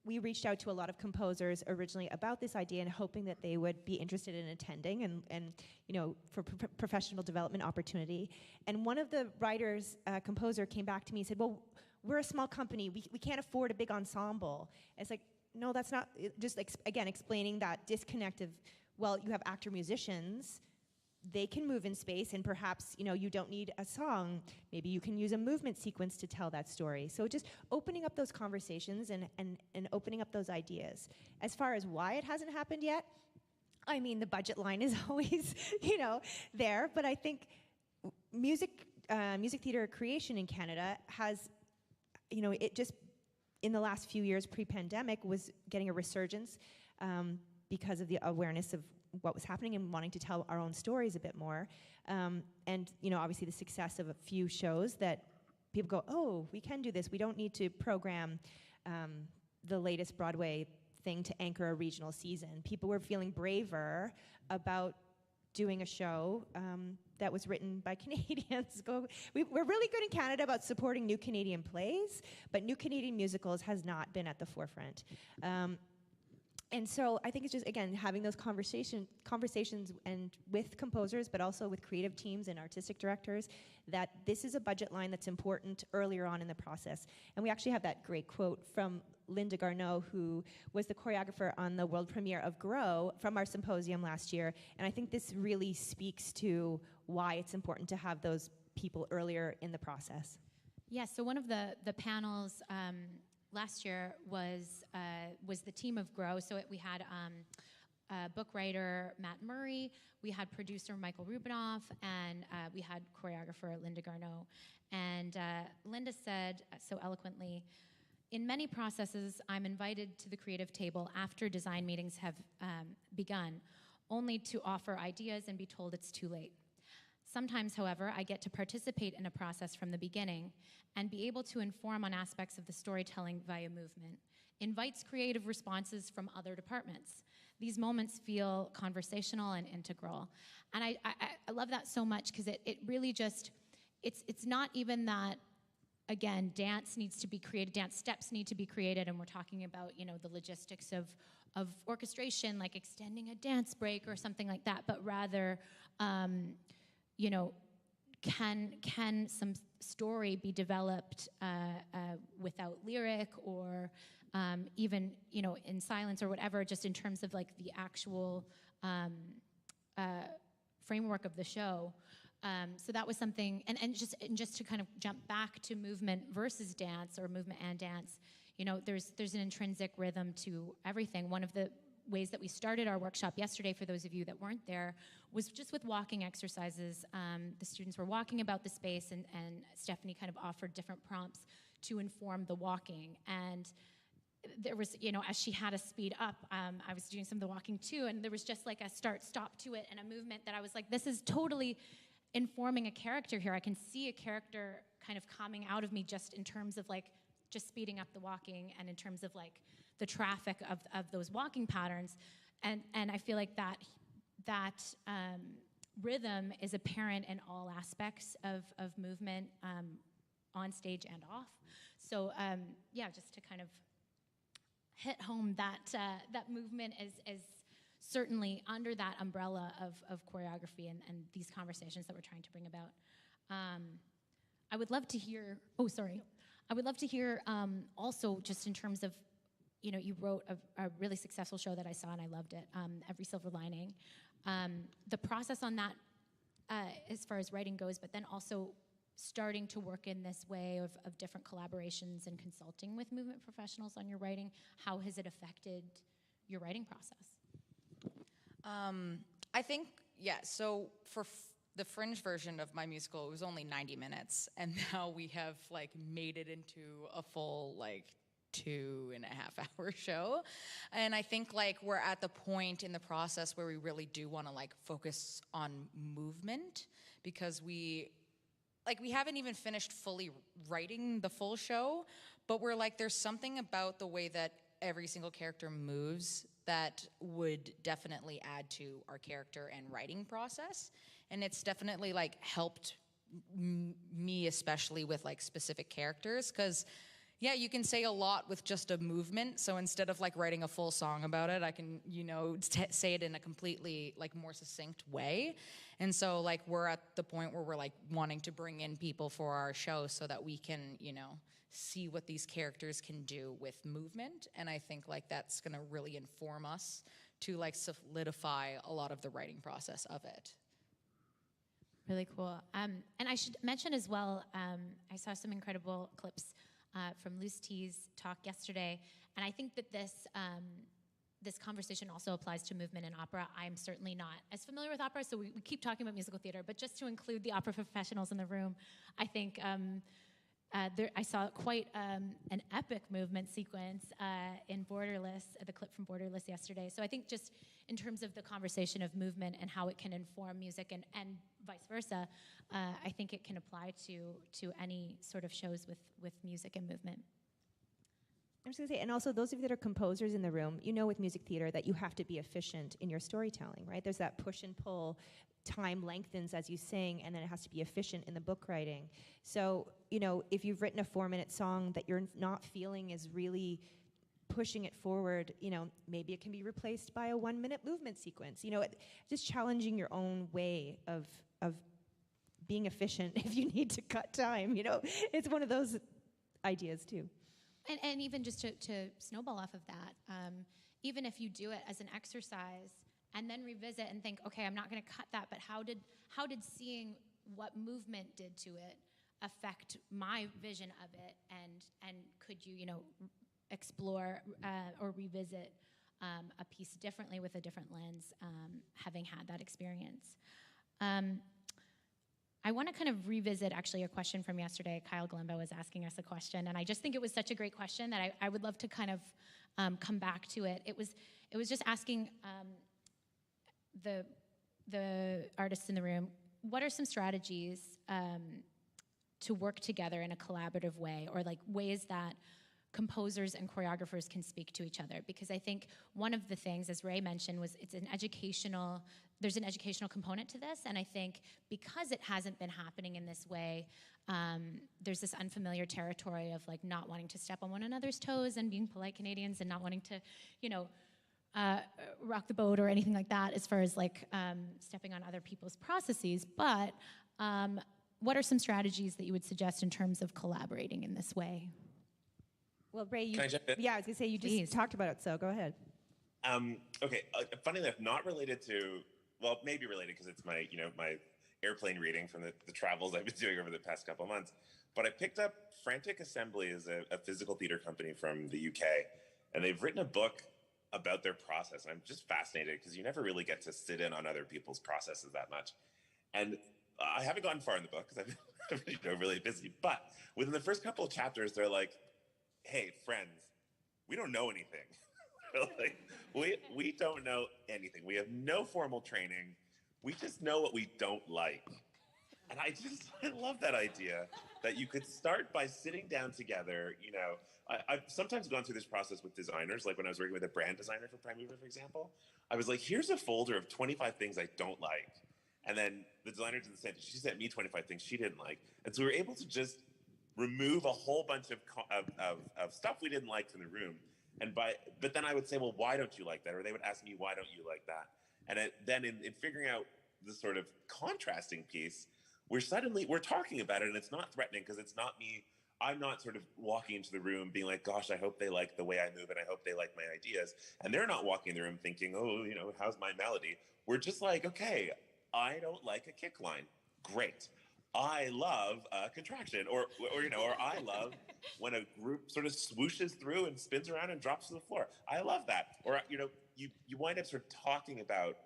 we reached out to a lot of composers originally about this idea and hoping that they would be interested in attending and for professional development opportunity. And one of the writers, composer, came back to me and said, well, we're a small company. We can't afford a big ensemble. And it's like, no, that's not, just again, explaining that disconnect of, well, you have actor musicians, they can move in space, and perhaps you don't need a song. Maybe you can use a movement sequence to tell that story. So just opening up those conversations and opening up those ideas. As far as why it hasn't happened yet, I mean, the budget line is always there, but I think music theater creation in Canada has, it just in the last few years pre-pandemic was getting a resurgence because of the awareness of what was happening and wanting to tell our own stories a bit more. And, obviously the success of a few shows that people go, oh, we can do this. We don't need to program the latest Broadway thing to anchor a regional season. People were feeling braver about doing a show that was written by Canadians. We're really good in Canada about supporting new Canadian plays, but new Canadian musicals has not been at the forefront. And so I think it's just, again, having those conversations and with composers, but also with creative teams and artistic directors, that this is a budget line that's important earlier on in the process. And we actually have that great quote from Linda Garneau, who was the choreographer on the world premiere of Grow from our symposium last year. And I think this really speaks to why it's important to have those people earlier in the process. Yeah, so one of the panels last year was the team of Grow. So we had book writer Matt Murray, we had producer Michael Rubinoff, and we had choreographer Linda Garneau. And Linda said so eloquently, "In many processes, I'm invited to the creative table after design meetings have begun, only to offer ideas and be told it's too late. Sometimes, however, I get to participate in a process from the beginning and be able to inform on aspects of the storytelling via movement. Invites creative responses from other departments. These moments feel conversational and integral." And I love that so much, because it really just, it's not even that, again, dance needs to be created, dance steps need to be created, and we're talking about, the logistics of orchestration, like extending a dance break or something like that, but rather, can some story be developed without lyric, or even, in silence or whatever, just in terms of like the actual framework of the show. So that was something, and just to kind of jump back to movement versus dance, or movement and dance, there's an intrinsic rhythm to everything. One of the ways that we started our workshop yesterday, for those of you that weren't there, was just with walking exercises. The students were walking about the space, and Stephanie kind of offered different prompts to inform the walking. And there was, as she had us speed up, I was doing some of the walking too, and there was just like a start-stop to it, and a movement that I was like, this is totally informing a character here. I can see a character kind of coming out of me, just in terms of like just speeding up the walking, and in terms of like the traffic of those walking patterns. And I feel like that rhythm is apparent in all aspects of movement, on stage and off. So yeah, just to kind of hit home that movement is certainly under that umbrella of choreography and these conversations that we're trying to bring about. I would love to hear, I would love to hear also, just in terms of, you wrote a really successful show that I saw and I loved it, Every Silver Lining. The process on that, as far as writing goes, but then also starting to work in this way of different collaborations and consulting with movement professionals on your writing, how has it affected your writing process? I think, yeah, so for the Fringe version of my musical, it was only 90 minutes, and now we have like made it into a full 2.5-hour show. And I think like we're at the point in the process where we really do want to like focus on movement, because we haven't even finished fully writing the full show, but we're like, there's something about the way that every single character moves that would definitely add to our character and writing process. And it's definitely like helped me, especially with like specific characters, because yeah, you can say a lot with just a movement. So instead of like writing a full song about it, I can, say it in a completely like more succinct way. And so like we're at the point where we're like wanting to bring in people for our show so that we can, see what these characters can do with movement. And I think like that's gonna really inform us to like solidify a lot of the writing process of it. Really cool. And I should mention as well, I saw some incredible clips from Loose T's talk yesterday, and I think that this conversation also applies to movement in opera. I'm certainly not as familiar with opera, so we keep talking about musical theater, but just to include the opera professionals in the room, I think I saw quite an epic movement sequence in Borderless, the clip from Borderless yesterday. So I think just in terms of the conversation of movement and how it can inform music and vice versa, I think it can apply to any sort of shows with music and movement. I'm just going to say, and also those of you that are composers in the room, with music theater that you have to be efficient in your storytelling, right? There's that push and pull. Time lengthens as you sing, and then it has to be efficient in the book writing. So, if you've written a 4-minute song that you're not feeling is really pushing it forward, maybe it can be replaced by a 1-minute movement sequence. Just challenging your own way of being efficient if you need to cut time. It's one of those ideas too. And even just to snowball off of that, even if you do it as an exercise and then revisit and think, okay, I'm not going to cut that, but how did seeing what movement did to it affect my vision of it, and could you explore or revisit a piece differently with a different lens, having had that experience. I want to kind of revisit actually a question from yesterday. Kyle Glemba was asking us a question, and I just think it was such a great question that I would love to kind of come back to it. It was just asking the artists in the room, what are some strategies to work together in a collaborative way, or like ways that composers and choreographers can speak to each other? Because I think one of the things, as Ray mentioned, was there's an educational component to this, and I think because it hasn't been happening in this way, there's this unfamiliar territory of like not wanting to step on one another's toes and being polite Canadians and not wanting to, rock the boat or anything like that as far as like stepping on other people's processes. But what are some strategies that you would suggest in terms of collaborating in this way? Well, Ray, Can I jump in? yeah, I was gonna say you just talked about it, so go ahead. Okay, funny enough, not related to, well, maybe related because it's my, my airplane reading from the travels I've been doing over the past couple of months. But I picked up Frantic Assembly as a physical theater company from the UK, and they've written a book about their process. And I'm just fascinated because you never really get to sit in on other people's processes that much. And I haven't gotten far in the book because I've been really busy. But within the first couple of chapters, they're like, hey, friends, we don't know anything. Like, we don't know anything. We have no formal training. We just know what we don't like. And I love that idea that you could start by sitting down together. I've sometimes gone through this process with designers, like when I was working with a brand designer for Prime Mover, for example. I was like, here's a folder of 25 things I don't like. And then the designer did the same thing. She sent me 25 things she didn't like. And so we were able to just remove a whole bunch of stuff we didn't like from the room. But then I would say, well, why don't you like that? Or they would ask me, why don't you like that? And then in figuring out the sort of contrasting piece, we're talking about it, and it's not threatening because it's not me. I'm not sort of walking into the room being like, gosh, I hope they like the way I move and I hope they like my ideas. And they're not walking in the room thinking, oh, how's my melody? We're just like, okay, I don't like a kick line. Great. I love a contraction, or I love when a group sort of swooshes through and spins around and drops to the floor. I love that. Or, you wind up sort of talking about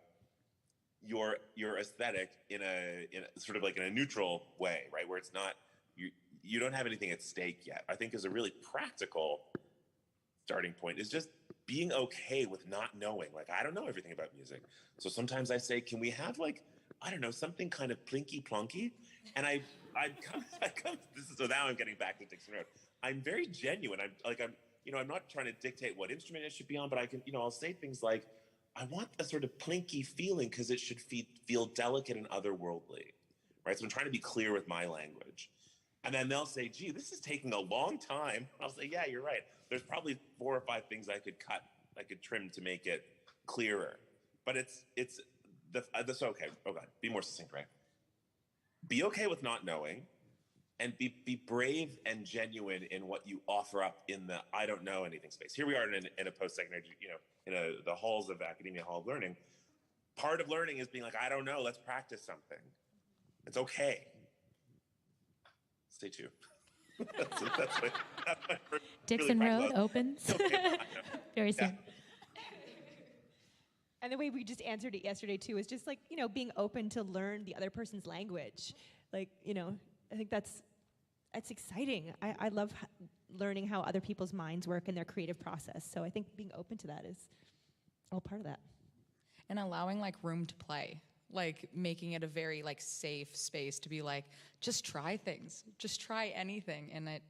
your aesthetic in a sort of like in a neutral way, right? Where it's not, you don't have anything at stake yet. I think is a really practical starting point is just being okay with not knowing. Like, I don't know everything about music. So sometimes I say, can we have like, I don't know, something kind of plinky plonky? And I come, so now I'm getting back to Dixon Road. I'm very genuine. I'm not trying to dictate what instrument it should be on, but I can, I'll say things like, I want a sort of plinky feeling because it should feel delicate and otherworldly, right? So I'm trying to be clear with my language. And then they'll say, gee, this is taking a long time. I'll say, yeah, you're right. There's probably 4 or 5 things I could trim to make it clearer. But that's okay. Oh God, be more succinct, right? Be okay with not knowing, and be brave and genuine in what you offer up in the I don't know anything space. Here we are in a post-secondary, in the halls of Academia Hall of Learning. Part of learning is being like, I don't know, let's practice something. It's okay. Stay tuned. that's my Dixon really Road opens very soon. And the way we just answered it yesterday too is just like, being open to learn the other person's language. Like, I think that's exciting. I love learning how other people's minds work in their creative process. So I think being open to that is all part of that. And allowing like room to play, like making it a very like safe space to be like, just try things, just try anything, and it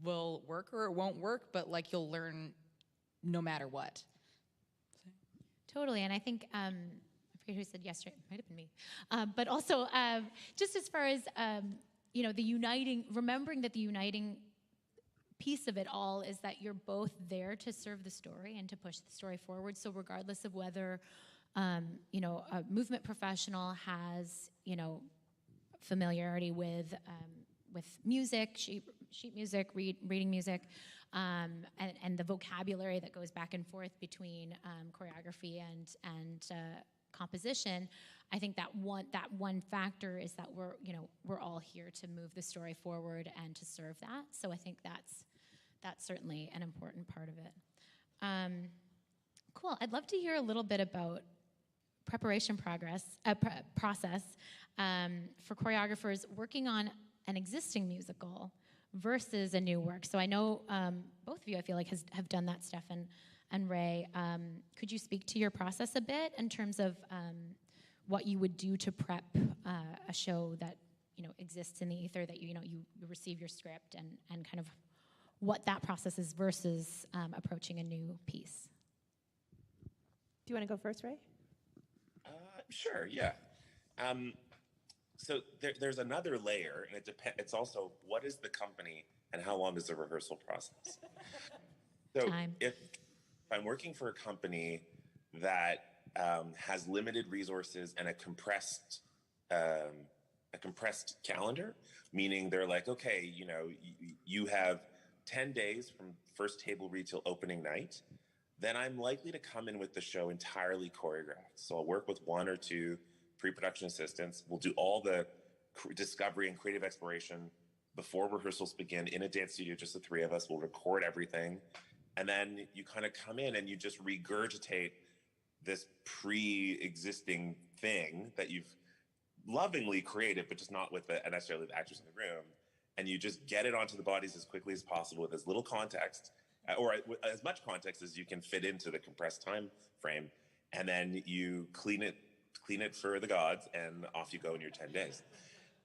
will work or it won't work, but like you'll learn no matter what. Totally, and I think, I forget who said yesterday, it might have been me, but also just as far as, remembering that the uniting piece of it all is that you're both there to serve the story and to push the story forward. So regardless of whether, you know, a movement professional has, you know, familiarity with music, sheet music, reading music, and the vocabulary that goes back and forth between choreography and composition, I think that one factor is that we're all here to move the story forward and to serve that. So I think that's certainly an important part of it. Cool. I'd love to hear a little bit about preparation process for choreographers working on an existing musical versus a new work. So I know both of you, I feel like, have done that, Stefan and Ray. Could you speak to your process a bit in terms of what you would do to prep a show that, you know, exists in the ether, that you receive your script, and kind of what that process is versus approaching a new piece? Do you want to go first, Ray? Sure, yeah. So there's another layer, and it's also, what is the company and how long is the rehearsal process? So if I'm working for a company that has limited resources and a compressed calendar, meaning they're like, okay, you know, you have 10 days from first table read till opening night, then I'm likely to come in with the show entirely choreographed. So I'll work with one or two pre-production assistants. We'll do all the discovery and creative exploration before rehearsals begin in a dance studio, just the three of us. We'll record everything. And then you kind of come in and you just regurgitate this pre-existing thing that you've lovingly created, but just not with necessarily the actors in the room. And you just get it onto the bodies as quickly as possible with as little context, or as much context as you can fit into the compressed time frame. And then you clean it for the gods, and off you go in your 10 days.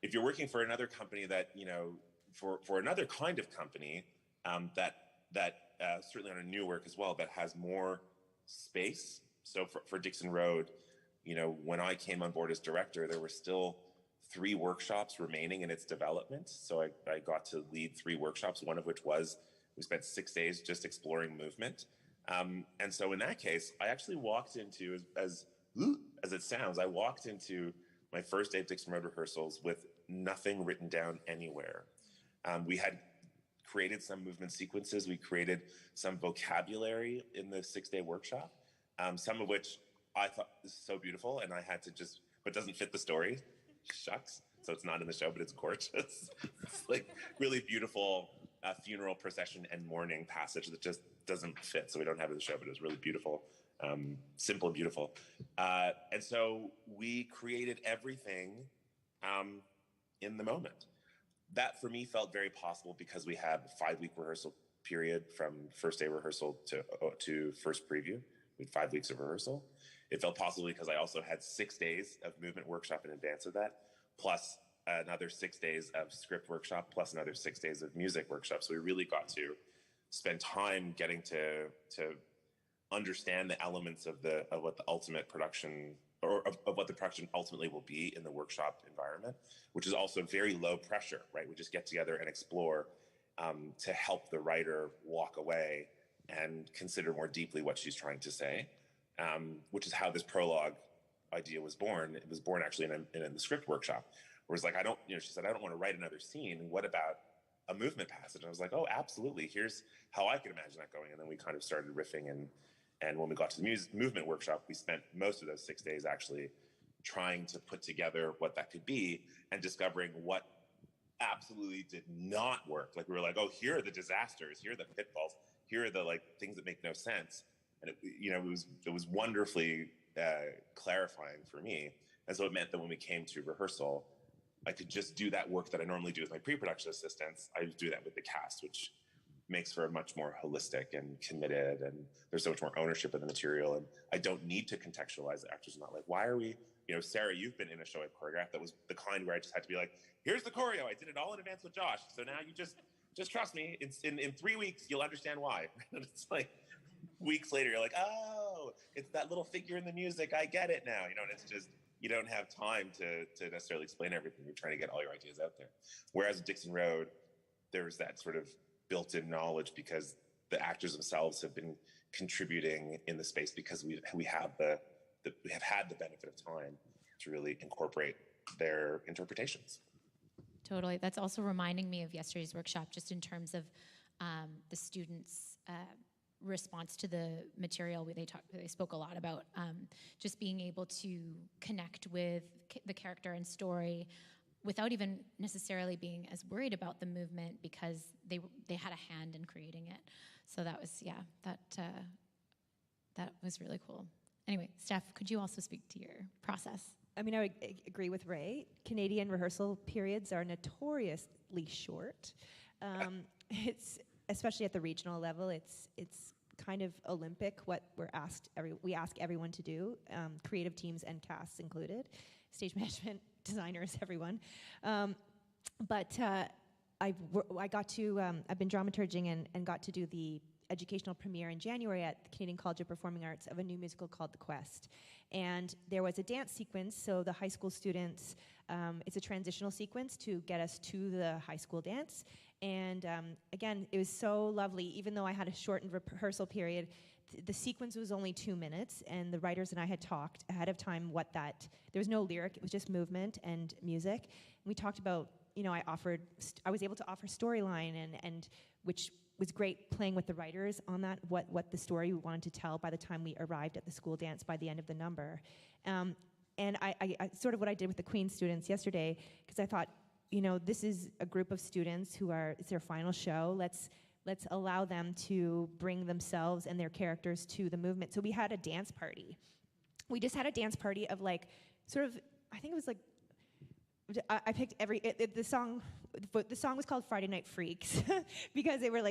If you're working for another company that, you know, for another kind of company that certainly on a new work as well, that has more space. So for Dixon Road, you know, when I came on board as director, there were still 3 workshops remaining in its development. So I got to lead 3 workshops, one of which was, we spent 6 days just exploring movement. And so in that case, I actually walked into, as it sounds, I walked into my first day of Dixon Road rehearsals with nothing written down anywhere. We had created some movement sequences. We created some vocabulary in the 6-day workshop, some of which I thought is so beautiful, and I had to but doesn't fit the story. Shucks. So it's not in the show, but it's gorgeous. It's like really beautiful funeral procession and mourning passage that just doesn't fit. So we don't have it in the show, but it was really beautiful. Simple and beautiful. And so we created everything in the moment. That for me felt very possible because we had a 5-week rehearsal period from first day rehearsal to first preview. We had 5 weeks of rehearsal. It felt possible because I also had 6 days of movement workshop in advance of that, plus another 6 days of script workshop, plus another 6 days of music workshop. So we really got to spend time getting to understand the elements of what the ultimate production, or of what the production ultimately will be in the workshop environment, which is also very low pressure, right? We just get together and explore to help the writer walk away and consider more deeply what she's trying to say, which is how this prologue idea was born. It was born actually in the script workshop, where it's like, she said, I don't want to write another scene. What about a movement passage? And I was like, oh, absolutely. Here's how I could imagine that going. And then we kind of started riffing, and when we got to the movement workshop, we spent most of those 6 days actually trying to put together what that could be and discovering what absolutely did not work. Like we were like, oh, here are the disasters, here are the pitfalls, here are the things that make no sense. And it was wonderfully clarifying for me. And so it meant that when we came to rehearsal, I could just do that work that I normally do with my pre-production assistants. I would do that with the cast, which makes for a much more holistic and committed, and there's so much more ownership of the material. And I don't need to contextualize the actors. I'm not like, why are we, Sarah, you've been in a show I've choreographed that was the kind where I just had to be like, here's the choreo. I did it all in advance with Josh. So now you just trust me. In 3 weeks, you'll understand why. And it's like weeks later, you're like, oh, it's that little figure in the music. I get it now. And it's just, you don't have time to necessarily explain everything. You're trying to get all your ideas out there. Whereas at Dixon Road, there was that sort of built-in knowledge because the actors themselves have been contributing in the space because we have we have had the benefit of time to really incorporate their interpretations. Totally. That's also reminding me of yesterday's workshop, just in terms of the students' response to the material. They spoke a lot about just being able to connect with the character and story without even necessarily being as worried about the movement, because they had a hand in creating it. So that was, that was really cool. Anyway, Steph, could you also speak to your process? I mean, I would agree with Ray. Canadian rehearsal periods are notoriously short. It's, especially at the regional level, it's kind of Olympic what we ask everyone to do, creative teams and casts included, stage management, designers, everyone. But I've been dramaturging and got to do the educational premiere in January at the Canadian College of Performing Arts of a new musical called The Quest. And there was a dance sequence, so the high school students, it's a transitional sequence to get us to the high school dance. And again, it was so lovely. Even though I had a shortened rehearsal period, the sequence was only 2 minutes, and the writers and I had talked ahead of time there was no lyric, it was just movement and music. And we talked about, I was able to offer storyline, and which was great, playing with the writers on that, what the story we wanted to tell by the time we arrived at the school dance by the end of the number. And I sort of what I did with the Queen students yesterday, because I thought, this is a group of students it's their final show. Let's allow them to bring themselves and their characters to the movement. So we had a dance party. We just had a dance party of I think it was I picked the song was called Friday Night Freaks because they were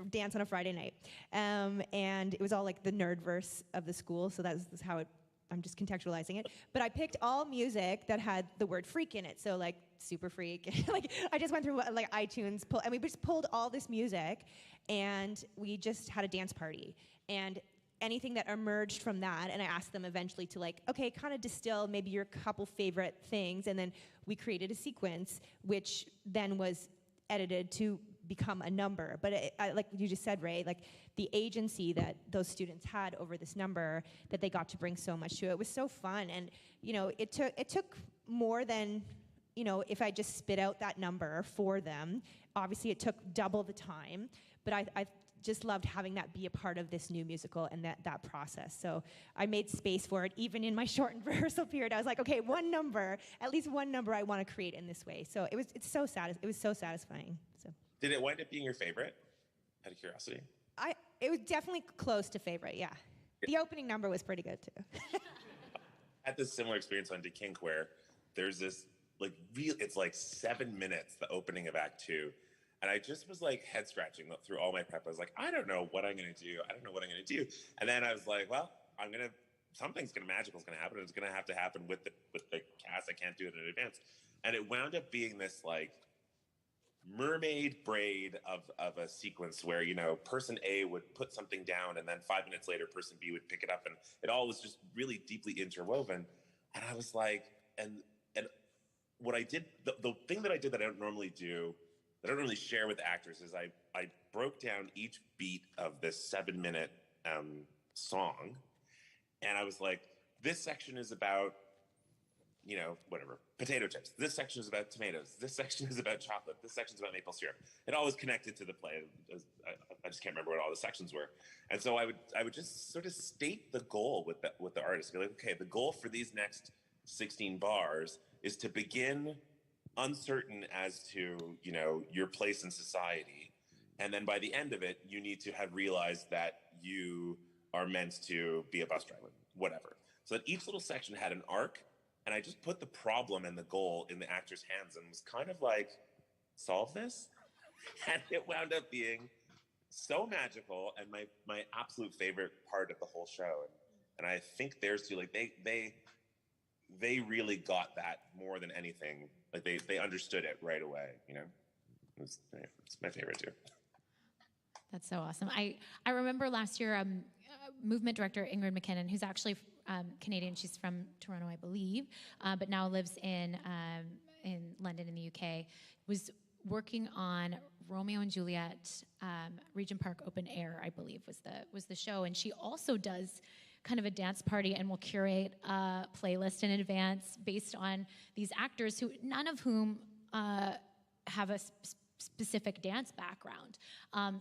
dance on a Friday night. And it was all the nerd verse of the school, so that's how I'm just contextualizing it. But I picked all music that had the word freak in it, so Super Freak. I just went through iTunes, and we just pulled all this music, and we just had a dance party. And anything that emerged from that, and I asked them eventually to kind of distill maybe your couple favorite things, and then we created a sequence, which then was edited to become a number. But like you just said, Ray, the agency that those students had over this number, that they got to bring so much to it was so fun. And it took more than if I just spit out that number for them. Obviously, it took double the time, but I just loved having that be a part of this new musical and that process. So I made space for it, even in my shortened rehearsal period. I was like, okay, at least one number I want to create in this way. So it was so satisfying. So did it wind up being your favorite, out of curiosity? It was definitely close to favorite, yeah. The opening number was pretty good too. I had this similar experience on De Kink where there's this it's 7 minutes, the opening of Act 2. And I just was head scratching through all my prep. I was like, I don't know what I'm going to do. I don't know what I'm going to do. And then I was like, well, something's magical's going to happen. It's going to have to happen with the cast. I can't do it in advance. And it wound up being this mermaid braid of a sequence where, person A would put something down, and then 5 minutes later, person B would pick it up. And it all was just really deeply interwoven. And I was like, and what I did, the thing that I did that I don't normally do, that I don't really share with actors, is I broke down each beat of this 7-minute song, and I was like, this section is about, potato chips. This section is about tomatoes. This section is about chocolate. This section is about maple syrup. It all was connected to the play. I just can't remember what all the sections were. And so I would just sort of state the goal with the artist. Be like, okay, the goal for these next 16 bars is to begin uncertain as to, your place in society. And then by the end of it, you need to have realized that you are meant to be a bus driver, whatever. So that each little section had an arc, and I just put the problem and the goal in the actor's hands and was kind of solve this? And it wound up being so magical and my absolute favorite part of the whole show. And I think theirs too, they really got that more than anything. They understood it right away, It's my favorite too. That's so awesome. I remember last year, movement director Ingrid McKinnon, who's actually Canadian, she's from Toronto, I believe, but now lives in London in the UK, was working on Romeo and Juliet, Regent Park Open Air, I believe, was the show. And she also does kind of a dance party and will curate a playlist in advance based on these actors who, none of whom have a specific dance background.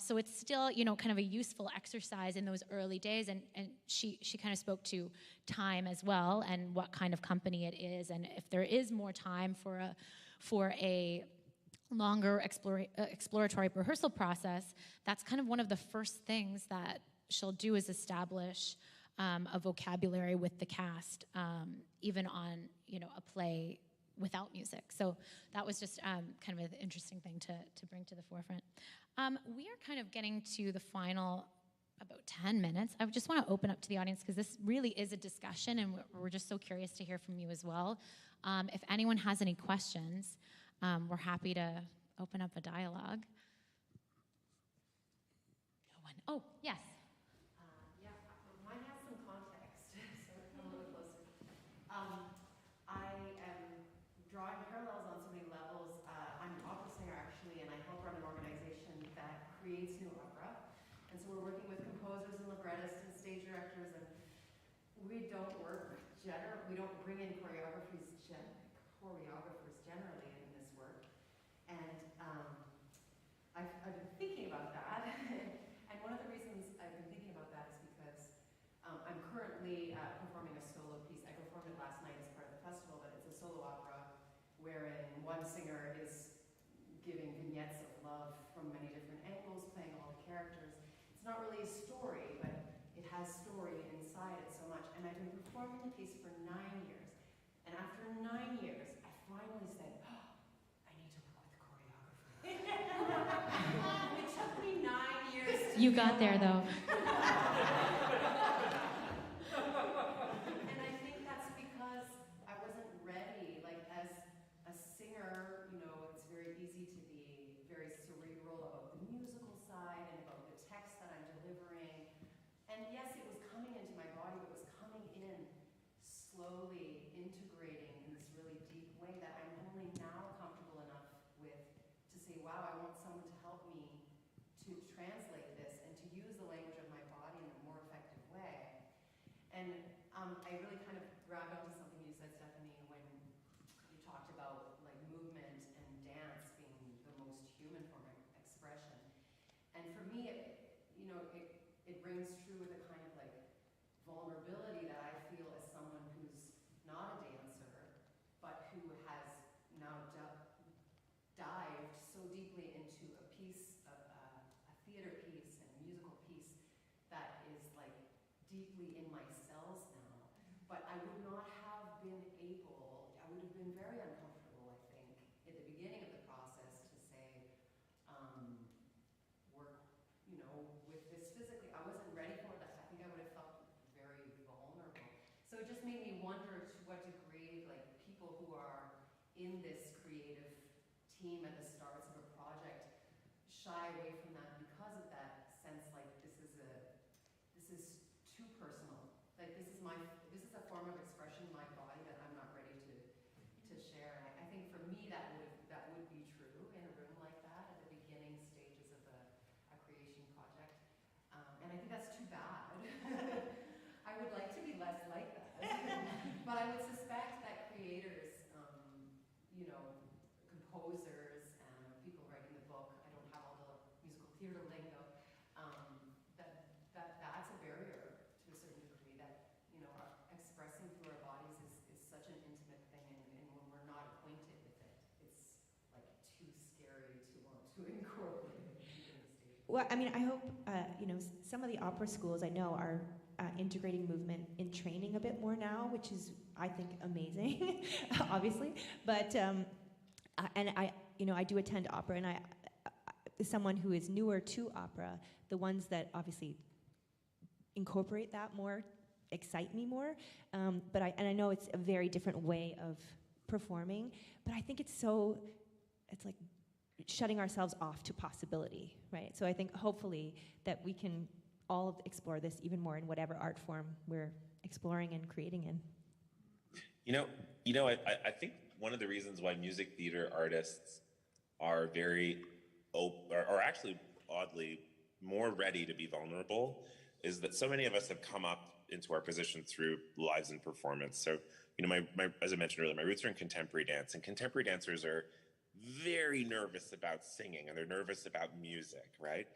So it's still, you know, kind of a useful exercise in those early days. And she kind of spoke to time as well and what kind of company it is. And if there is more time for a longer exploratory rehearsal process, that's kind of one of the first things that she'll do is establish a vocabulary with the cast, even on, you know, a play without music. So that was just kind of an interesting thing to bring to the forefront. We are kind of getting to the final about 10 minutes. I just want to open up to the audience because this really is a discussion and we're just so curious to hear from you as well. If anyone has any questions, we're happy to open up a dialogue. Oh, yes. Yeah, mine has some context, so come a little closer. I am drawing parallels on so many levels. I'm an opera singer actually, and I help run an organization that creates new opera. And so we're working with composers and librettists and stage directors, and we don't bring in choreographers generally in this work. And I've been thinking about that. And one of the reasons I've been thinking about that is because I'm currently performing a solo piece. I performed it last night as part of the festival, but it's a solo opera wherein one singer is giving vignettes of love from many different angles, playing all the characters. It's not really a story, but it has story inside it so much. And I've been performing the piece for 9 years. And after 9 years, I finally said, oh, I need to work with a choreographer. It took me 9 years to You got there though. And I think that's because I wasn't ready. Like as a singer, you know, it's very easy to be very cerebral about the musical side and about the text that I'm delivering. And yes, it was coming into my body, but it was coming in slowly, integrating in this really deep way that I'm only now comfortable enough with to say, wow, I want someone to help me to translate this and to use the language of my body in a more effective way. And I really kind of grabbed onto something you said, Stephanie, when you talked about like movement and dance being the most human form of expression. And for me, it rings true with a kind of like vulnerability that I feel as someone who's not a dancer, but who has now dived so deeply into a piece, a theater piece and a musical piece that is like deeply in my cells now. But I would not have been able, I would have been very uncomfortable, I think, at the beginning of the process to say, work, you know, with this physically. I wasn't ready for that. I think I would have felt very vulnerable. So it just made me wonder to what degree, like, people who are in this creative team at the starts of a project shy away from that because of that sense, like, this is too personal. Like, this is a form of expression in my body that I'm not ready to share. And I think for me that would be true in a room like that at the beginning stages of a creation project. And I think that's too bad. I would like to be less like that. But I would suspect that creators, you know, composers, people writing the book, I don't have all the musical theater lingo, that's a barrier to a certain degree, that, you know, expressing through our bodies is such an intimate thing, and when we're not acquainted with it, it's like too scary to want to incorporate it into the stage. Well, I mean, I hope, you know, some of the opera schools I know are integrating movement in training a bit more now, which is, I think, amazing, obviously. But, and I, you know, I do attend opera, and as someone who is newer to opera, the ones that obviously incorporate that more excite me more. But I know it's a very different way of performing, but I think it's like shutting ourselves off to possibility, right? So I think hopefully that we can all explore this even more in whatever art form we're exploring and creating in. I think one of the reasons why music theater artists are very or actually oddly more ready to be vulnerable is that so many of us have come up into our position through lives and performance. So, you know, as I mentioned earlier, my roots are in contemporary dance, and contemporary dancers are very nervous about singing, and they're nervous about music, right?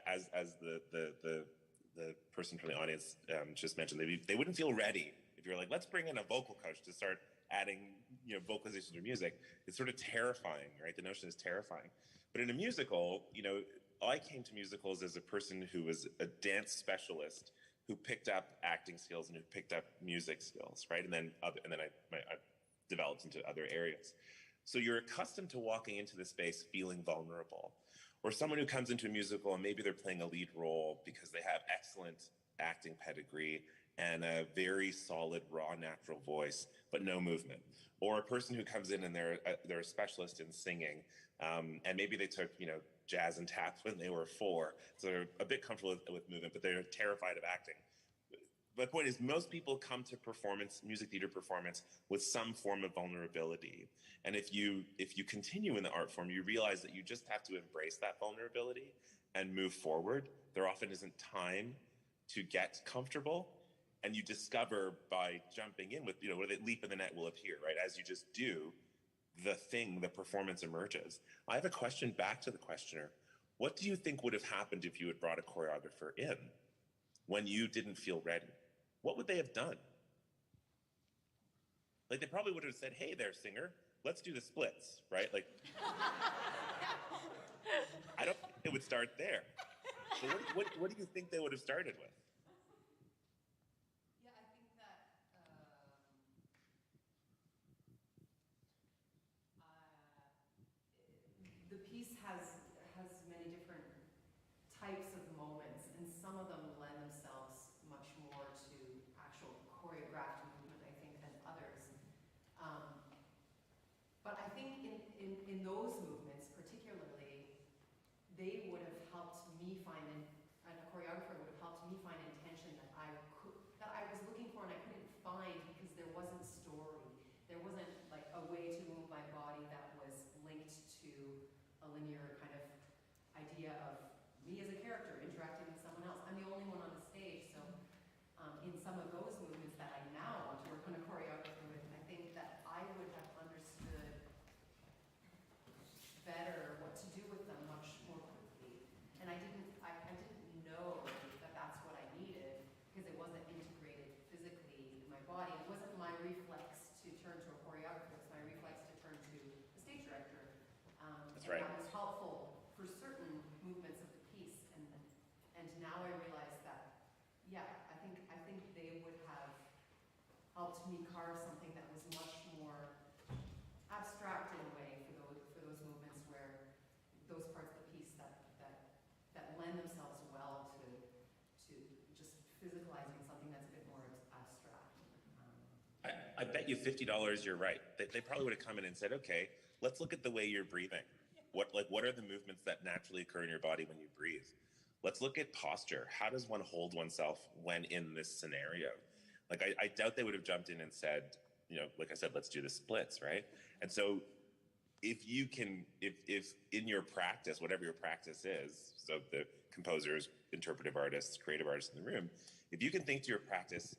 As the person from the audience just mentioned, they wouldn't feel ready if you're like, let's bring in a vocal coach to start adding, you know, vocalization to music. It's sort of terrifying, right? The notion is terrifying. But in a musical, you know, I came to musicals as a person who was a dance specialist who picked up acting skills and who picked up music skills, right? And then I developed into other areas. So you're accustomed to walking into the space feeling vulnerable. Or someone who comes into a musical and maybe they're playing a lead role because they have excellent acting pedigree and a very solid, raw, natural voice, but no movement. Or a person who comes in and they're a specialist in singing, and maybe they took, you know, jazz and tap when they were 4, so they're a bit comfortable with movement, but they're terrified of acting. My point is, most people come to music theater performance, with some form of vulnerability. And if you continue in the art form, you realize that you just have to embrace that vulnerability and move forward. There often isn't time to get comfortable. And you discover by jumping in with, you know, where the leap in the net will appear, right? As you just do, the performance emerges. I have a question back to the questioner. What do you think would have happened if you had brought a choreographer in when you didn't feel ready? What would they have done? Like, they probably would have said, hey there, singer, let's do the splits, right? Like, I don't think they would start there. So what do you think they would have started with? Yeah, I think that the piece has many different types of moments, and some of them lend themselves much more to actual choreographed movement, I think, than others. But I think in those movements, particularly, they would have helped me find, and a choreographer would have helped me find intention that I was looking for and I couldn't find because there wasn't story. There wasn't like a way to move my body that was linked to a linear kind of idea of me as a character interacting with someone else. I'm the only one on the stage, so in some of those movements that I now want to work on a choreographer with, I think that I would have understood better what to do with them much more quickly. And I didn't know that that's what I needed because it wasn't integrated physically in my body. It wasn't my reflex to turn to a choreographer, it was my reflex to turn to a stage director. That's right. That was helpful for certain movements of the piece. And now I realize that, yeah, I think they would have helped me carve something that was much more abstract in a way for those movements where those parts of the piece that lend themselves well to just physicalizing something that's a bit more abstract. I bet you $50 you're right. They probably would have come in and said, okay, let's look at the way you're breathing. What are the movements that naturally occur in your body when you breathe? Let's look at posture. How does one hold oneself when in this scenario? Like, I doubt they would have jumped in and said, you know, like I said, let's do the splits, right? And so if in your practice, whatever your practice is, so the composers, interpretive artists, creative artists in the room, if you can think to your practice,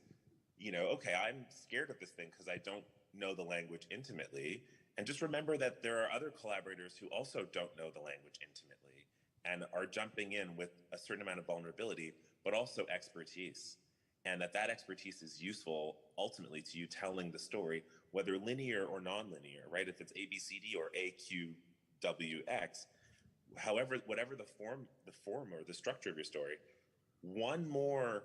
you know, okay, I'm scared of this thing because I don't know the language intimately. And just remember that there are other collaborators who also don't know the language intimately and are jumping in with a certain amount of vulnerability, but also expertise. And that expertise is useful ultimately to you telling the story, whether linear or non-linear, right? If it's ABCD or AQWX, however, whatever the form or the structure of your story, one more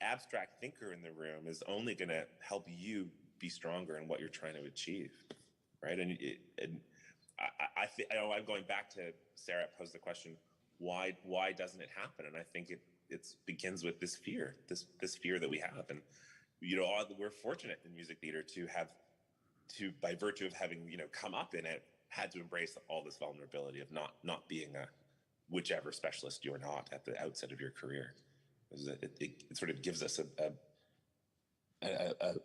abstract thinker in the room is only going to help you be stronger in what you're trying to achieve, right? And I'm going back to Sarah posed the question, why doesn't it happen? And I think it begins with this fear that we have. And, you know, we're fortunate in music theater to by virtue of having, you know, come up in it, had to embrace all this vulnerability of not being a whichever specialist you're not at the outset of your career. It sort of gives us a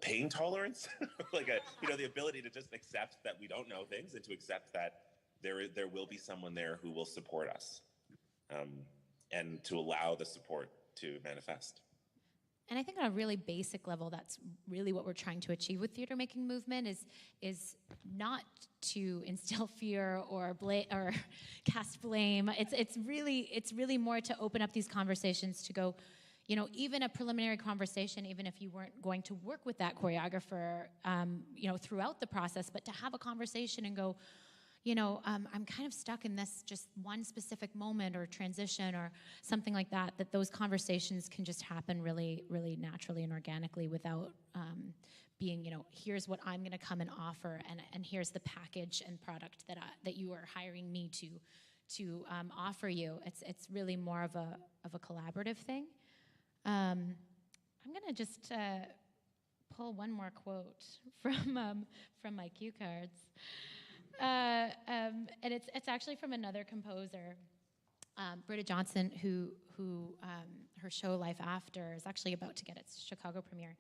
pain tolerance, like the ability to just accept that we don't know things and to accept that there will be someone there who will support us, and to allow the support to manifest. And I think on a really basic level, that's really what we're trying to achieve with theater making movement is not to instill fear or or cast blame. It's really more to open up these conversations to go, you know, even a preliminary conversation, even if you weren't going to work with that choreographer, you know, throughout the process, but to have a conversation and go, you know, I'm kind of stuck in this just one specific moment or transition or something like that, that those conversations can just happen really, really naturally and organically without being, you know, here's what I'm going to come and offer, and here's the package and product that you are hiring me to offer you. It's really more of a collaborative thing. I'm going to just pull one more quote from my cue cards. And it's actually from another composer, Britta Johnson, who her show Life After is actually about to get its Chicago premiere,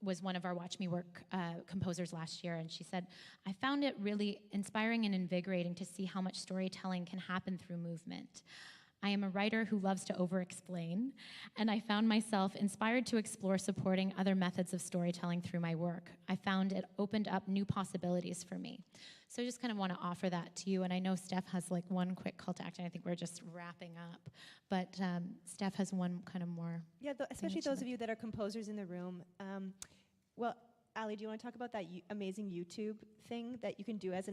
was one of our Watch Me Work composers last year, and she said, "I found it really inspiring and invigorating to see how much storytelling can happen through movement. I am a writer who loves to over-explain, and I found myself inspired to explore supporting other methods of storytelling through my work. I found it opened up new possibilities for me." So I just kind of want to offer that to you, and I know Steph has like one quick call to action. I think we're just wrapping up, but Steph has one kind of more. Yeah, especially those of you that are composers in the room. Well, Ali, do you want to talk about that amazing YouTube thing that you can do as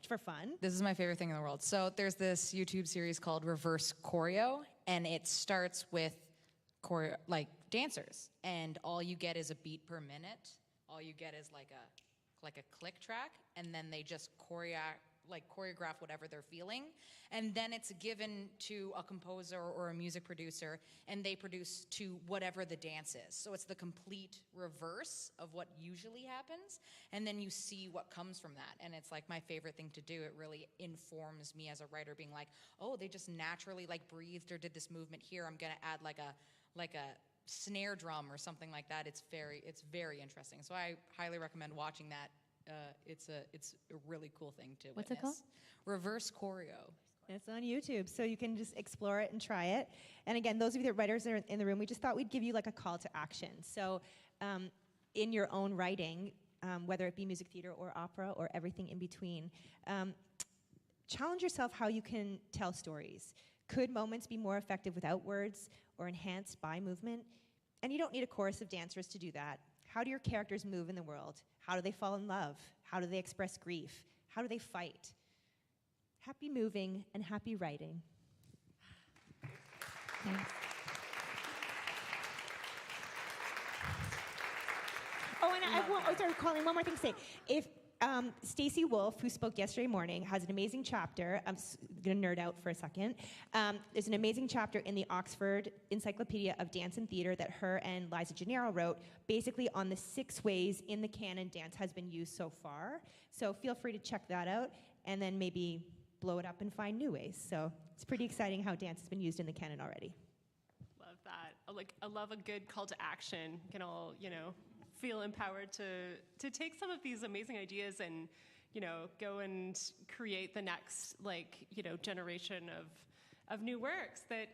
for fun? This is my favorite thing in the world. So there's this YouTube series called Reverse Choreo, and it starts with dancers, and all you get is a beat per minute. All you get is like a click track, and then they just choreograph whatever they're feeling, and then it's given to a composer or a music producer, and they produce to whatever the dance is. So it's the complete reverse of what usually happens, and then you see what comes from that. And it's like my favorite thing to do. It really informs me as a writer, being like, oh, they just naturally like breathed or did this movement here. I'm gonna add like a snare drum or something like that. It's very interesting. So I highly recommend watching that. It's a really cool thing to What's witness. it called? Reverse Choreo. It's on YouTube, so you can just explore it and try it. And again, those of you that are writers that are in the room, we just thought we'd give you like a call to action. So in your own writing, whether it be music theater or opera or everything in between, challenge yourself how you can tell stories. Could moments be more effective without words or enhanced by movement? And you don't need a chorus of dancers to do that. How do your characters move in the world? How do they fall in love? How do they express grief? How do they fight? Happy moving and happy writing. Thanks. Oh, and I have sorry, Colleen, one more thing to say. If Stacey Wolf, who spoke yesterday morning, has an amazing chapter. I'm going to nerd out for a second. There's an amazing chapter in the Oxford Encyclopedia of Dance and Theater that her and Liza Gennaro wrote, basically on the 6 ways in the canon dance has been used so far. So feel free to check that out, and then maybe blow it up and find new ways. So it's pretty exciting how dance has been used in the canon already. Love that. I love a good call to action. You can all, feel empowered to take some of these amazing ideas and, go and create the next, generation of new works that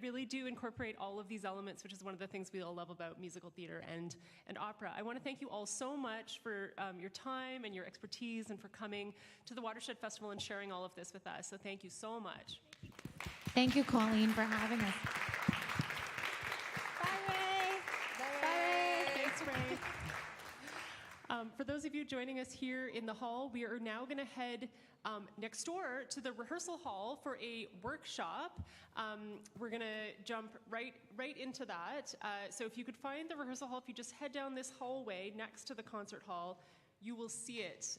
really do incorporate all of these elements, which is one of the things we all love about musical theater and opera. I want to thank you all so much for your time and your expertise and for coming to the Watershed Festival and sharing all of this with us. So thank you so much. Thank you, Colleen, for having us. For those of you joining us here in the hall, we are now going to head next door to the rehearsal hall for a workshop. We're going to jump right into that. So if you could find the rehearsal hall, if you just head down this hallway next to the concert hall, you will see it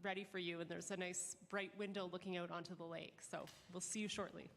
ready for you. And there's a nice bright window looking out onto the lake. So we'll see you shortly.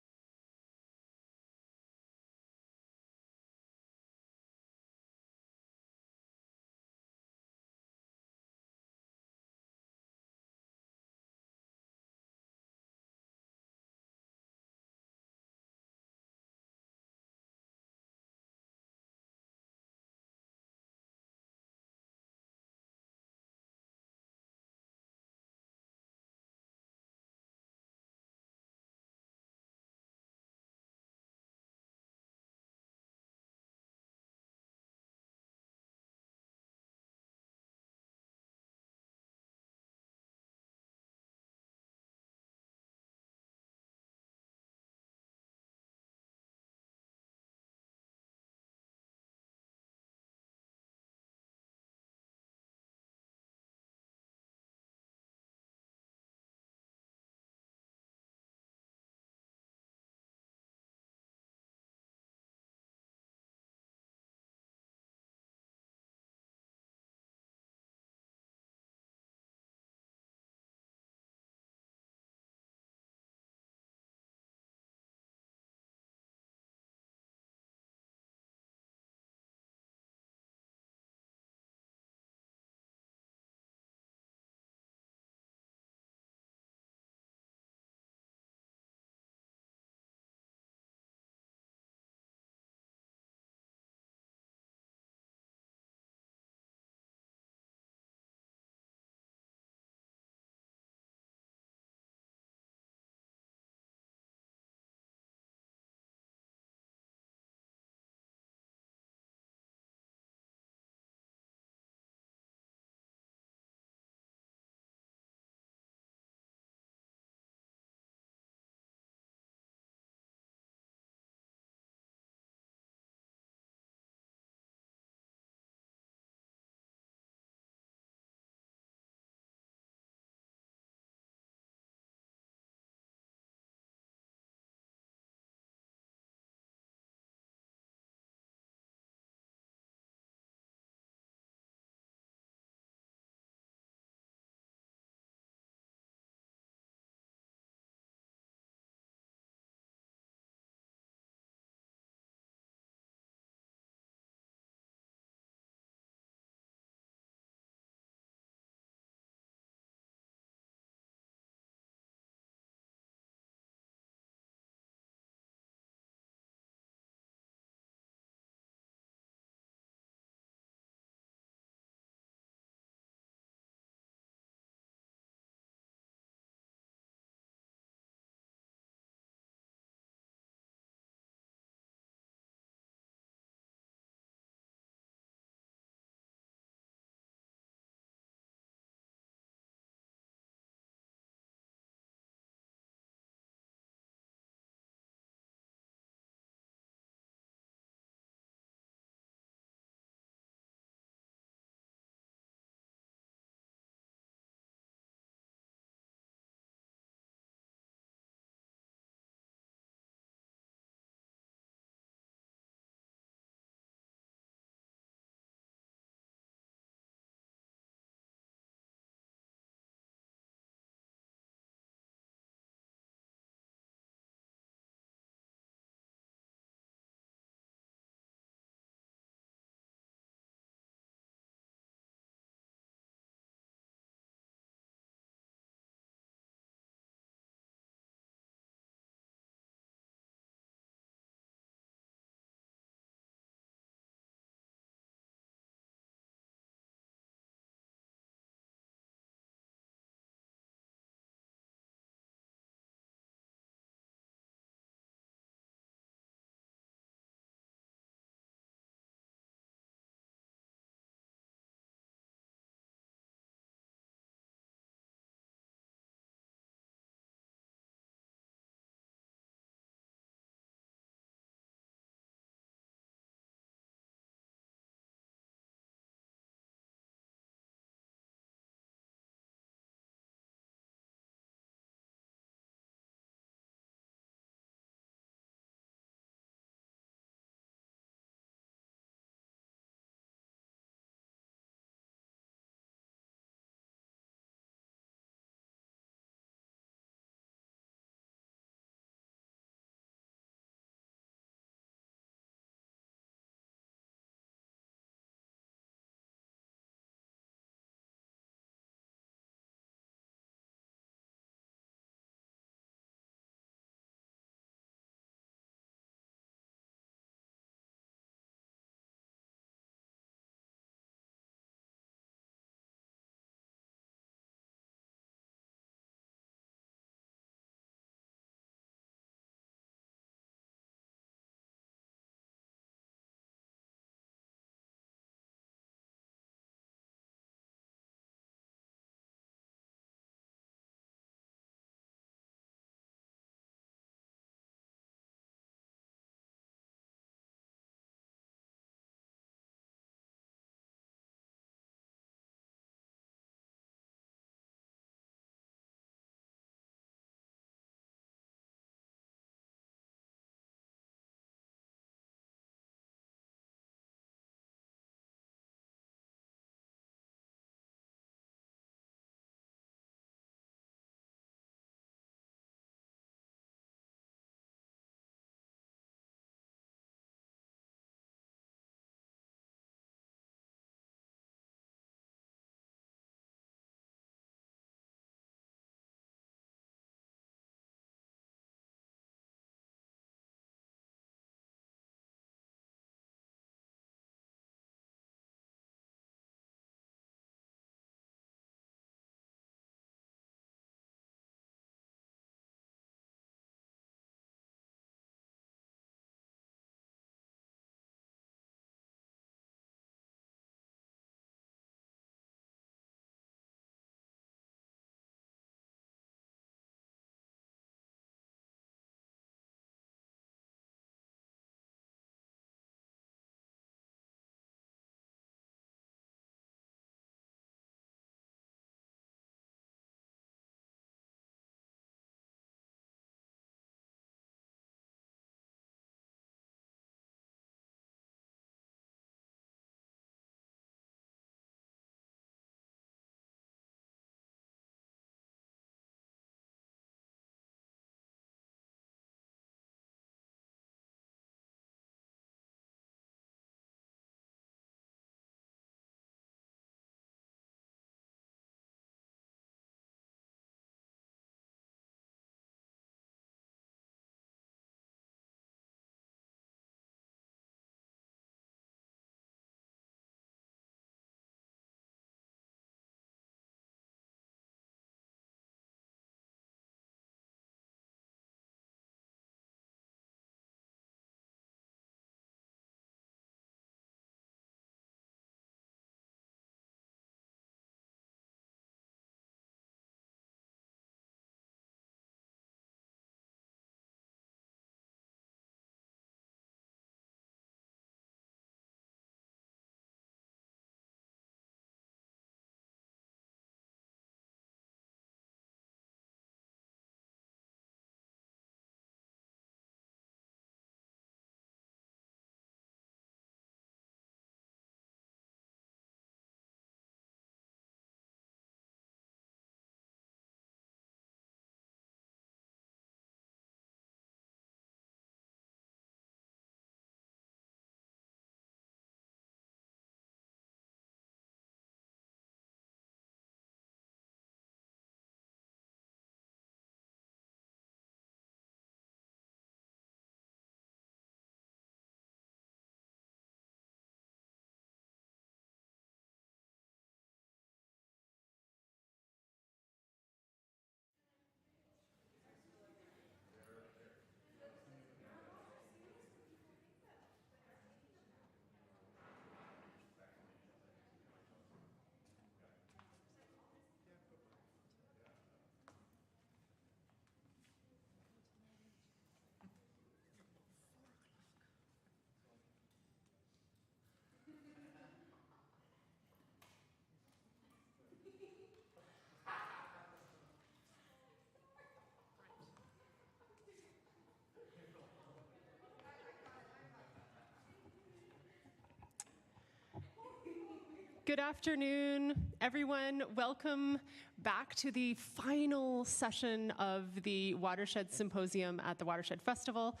Good afternoon, everyone. Welcome back to the final session of the Watershed Symposium at the Watershed Festival.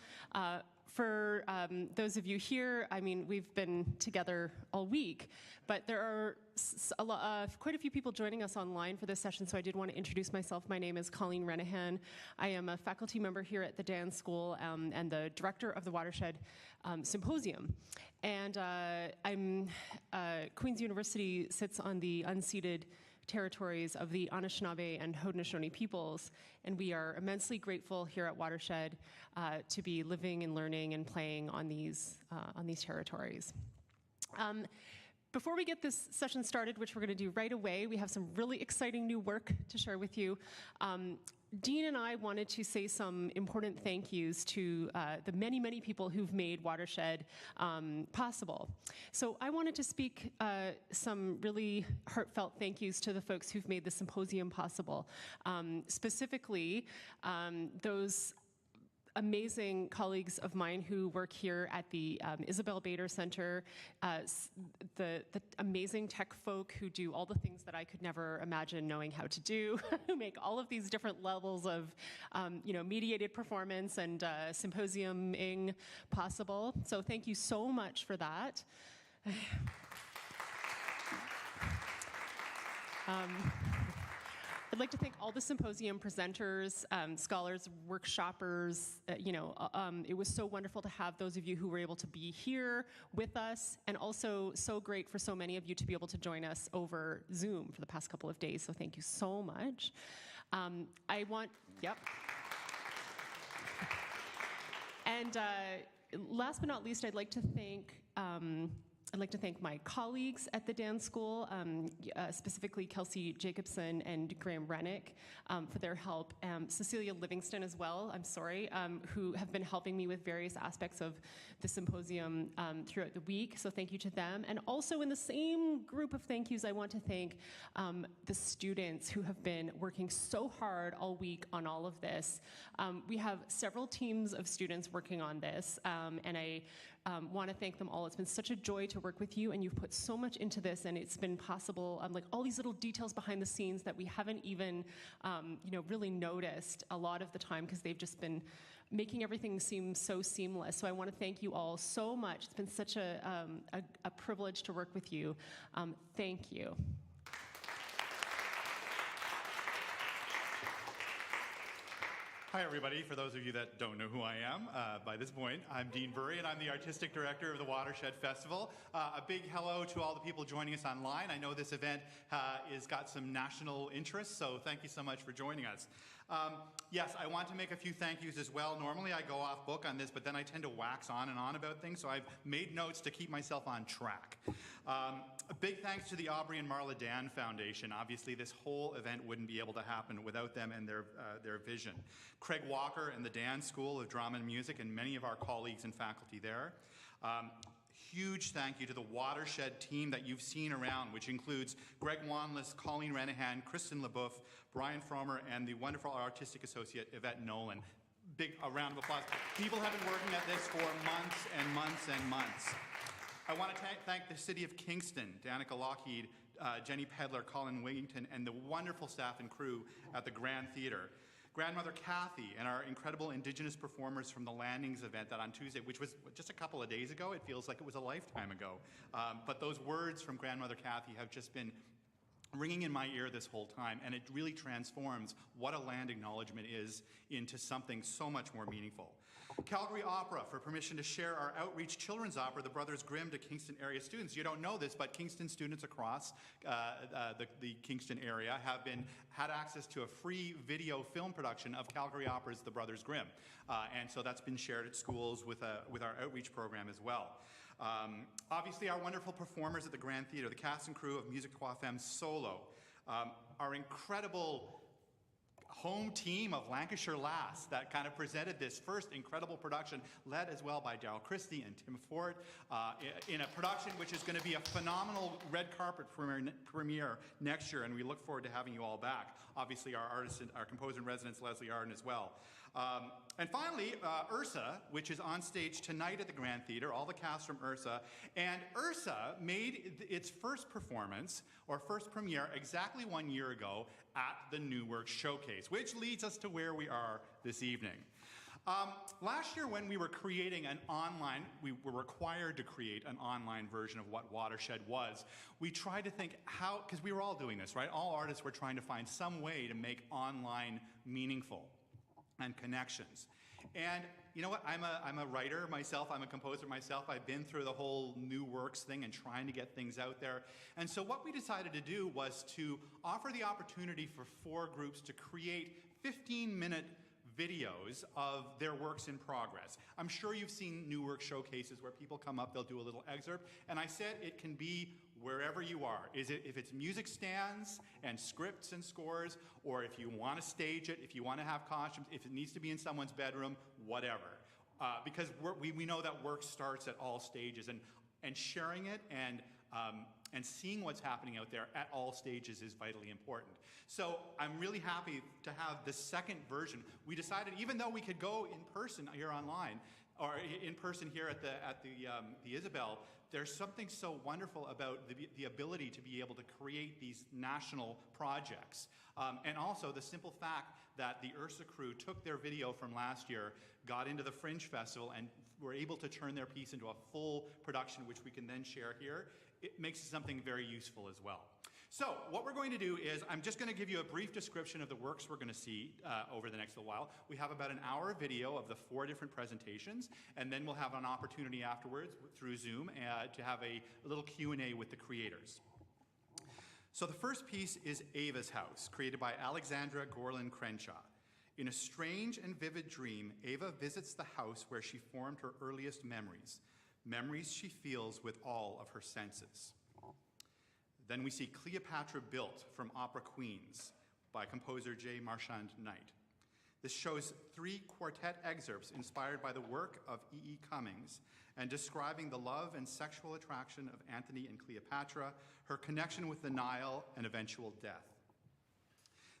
For those of you here, I mean, we've been together all week, but there are quite a few people joining us online for this session, so I did want to introduce myself. My name is Colleen Renahan. I am a faculty member here at the Dan School and the director of the Watershed Symposium. And Queen's University sits on the unceded territories of the Anishinaabe and Haudenosaunee peoples, and we are immensely grateful here at Watershed to be living and learning and playing on these territories. Before we get this session started, which we're going to do right away, we have some really exciting new work to share with you. Dean and I wanted to say some important thank yous to the many, many people who've made Watershed possible. So I wanted to speak some really heartfelt thank yous to the folks who've made the symposium possible. Specifically, those amazing colleagues of mine who work here at the Isabel Bader Center, the amazing tech folk who do all the things that I could never imagine knowing how to do, who make all of these different levels of mediated performance and symposiuming possible. So thank you so much for that. I'd like to thank all the symposium presenters, scholars, workshoppers. It was so wonderful to have those of you who were able to be here with us, and also so great for so many of you to be able to join us over Zoom for the past couple of days, so thank you so much. And last but not least, I'd like to thank my colleagues at the Dan School, specifically Kelsey Jacobson and Graham Rennick for their help. Cecilia Livingston as well, I'm sorry, who have been helping me with various aspects of the symposium throughout the week, so thank you to them. And also in the same group of thank yous, I want to thank the students who have been working so hard all week on all of this. We have several teams of students working on this, and I want to thank them all. It's been such a joy to work with you, and you've put so much into this, and it's been possible, like all these little details behind the scenes that we haven't even, really noticed a lot of the time because they've just been making everything seem so seamless. So I want to thank you all so much. It's been such a privilege to work with you. Thank you. Hi, everybody. For those of you that don't know who I am, by this point, I'm Dean Burry, and I'm the Artistic Director of the Watershed Festival. A big hello to all the people joining us online. I know this event has got some national interest, so thank you so much for joining us. Yes, I want to make a few thank yous as well. Normally I go off book on this, but then I tend to wax on and on about things, so I've made notes to keep myself on track. A big thanks to the Aubrey and Marla Dan Foundation. Obviously, this whole event wouldn't be able to happen without them and their vision. Craig Walker and the Dan School of Drama and Music and many of our colleagues and faculty there. Huge thank you to the Watershed team that you've seen around, which includes Greg Wanless, Colleen Renahan, Kristen LeBoeuf, Brian Fromer, and the wonderful artistic associate Yvette Nolan. Big round of applause. People have been working at this for months and months and months. I want to thank the City of Kingston, Danica Lockheed, Jenny Pedler, Colin Wigington, and the wonderful staff and crew at the Grand Theatre. Grandmother Kathy and our incredible Indigenous performers from the Landings event that on Tuesday, which was just a couple of days ago, it feels like it was a lifetime ago. But those words from Grandmother Kathy have just been ringing in my ear this whole time, and it really transforms what a land acknowledgement is into something so much more meaningful. Calgary Opera for permission to share our outreach children's opera, The Brothers Grimm, to Kingston area students. You don't know this, but Kingston students across the Kingston area have had access to a free video film production of Calgary Opera's The Brothers Grimm. And so that's been shared at schools with our outreach program as well. Obviously, our wonderful performers at the Grand Theatre, the cast and crew of Musique Trois Femmes Solo, our incredible home team of Lancashire Lass that kind of presented this first incredible production, led as well by Darryl Christie and Tim Ford, in a production which is going to be a phenomenal red carpet premiere next year, and we look forward to having you all back. Obviously, our artist, our composer in residence, Leslie Arden, as well. And finally, Ursa, which is on stage tonight at the Grand Theatre, all the cast from Ursa. And Ursa made its first performance, or first premiere, exactly 1 year ago at the New Works Showcase, which leads us to where we are this evening. Last year when we were creating an online, we were required to create an online version of what Watershed was, we tried to think how, because we were all doing this, right? All artists were trying to find some way to make online meaningful and connections. And you know what, I'm a writer myself, I'm a composer myself, I've been through the whole New Works thing and trying to get things out there. And so what we decided to do was to offer the opportunity for 4 groups to create 15-minute videos of their works in progress. I'm sure you've seen New Work showcases where people come up, they'll do a little excerpt, and I said it can be wherever you are. If it's music stands and scripts and scores, or if you want to stage it, if you want to have costumes, if it needs to be in someone's bedroom, whatever. Because we know that work starts at all stages, and sharing it and seeing what's happening out there at all stages is vitally important. So I'm really happy to have the second version. We decided, even though we could go in person here online, or in person here at the Isabel, there's something so wonderful about the ability to be able to create these national projects. And also the simple fact that the Ursa crew took their video from last year, got into the Fringe Festival, and were able to turn their piece into a full production, which we can then share here. It makes it something very useful as well. So what we're going to do is, I'm just going to give you a brief description of the works we're going to see over the next little while. We have about an hour video of the 4 different presentations, and then we'll have an opportunity afterwards through Zoom to have a little Q&A with the creators. So the first piece is Ava's House, created by Alexandra Gorlin Crenshaw. In a strange and vivid dream, Ava visits the house where she formed her earliest memories, memories she feels with all of her senses. Then we see Cleopatra Built from Opera Queens by composer J. Marchand Knight. This shows 3 quartet excerpts inspired by the work of E.E. Cummings and describing the love and sexual attraction of Antony and Cleopatra, her connection with the Nile, and eventual death.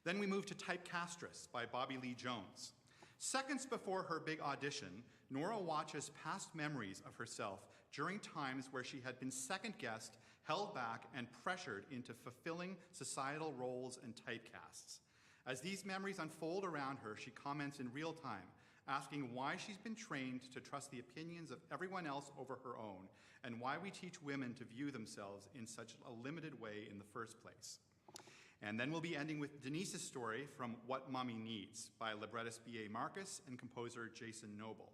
Then we move to Typecastress by Bobby Lee Jones. Seconds before her big audition, Nora watches past memories of herself during times where she had been second-guessed, held back, and pressured into fulfilling societal roles and typecasts. As these memories unfold around her, she comments in real time, asking why she's been trained to trust the opinions of everyone else over her own, and why we teach women to view themselves in such a limited way in the first place. And then we'll be ending with Denise's story from What Mommy Needs by librettist B.A. Marcus and composer Jason Noble.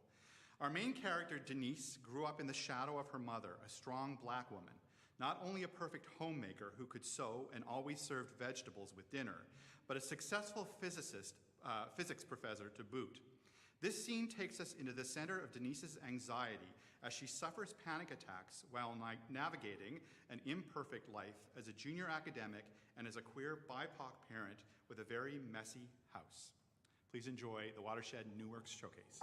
Our main character, Denise, grew up in the shadow of her mother, a strong Black woman, not only a perfect homemaker who could sew and always served vegetables with dinner, but a successful physics professor to boot. This scene takes us into the center of Denise's anxiety as she suffers panic attacks while navigating an imperfect life as a junior academic and as a queer BIPOC parent with a very messy house. Please enjoy the Watershed New Works Showcase.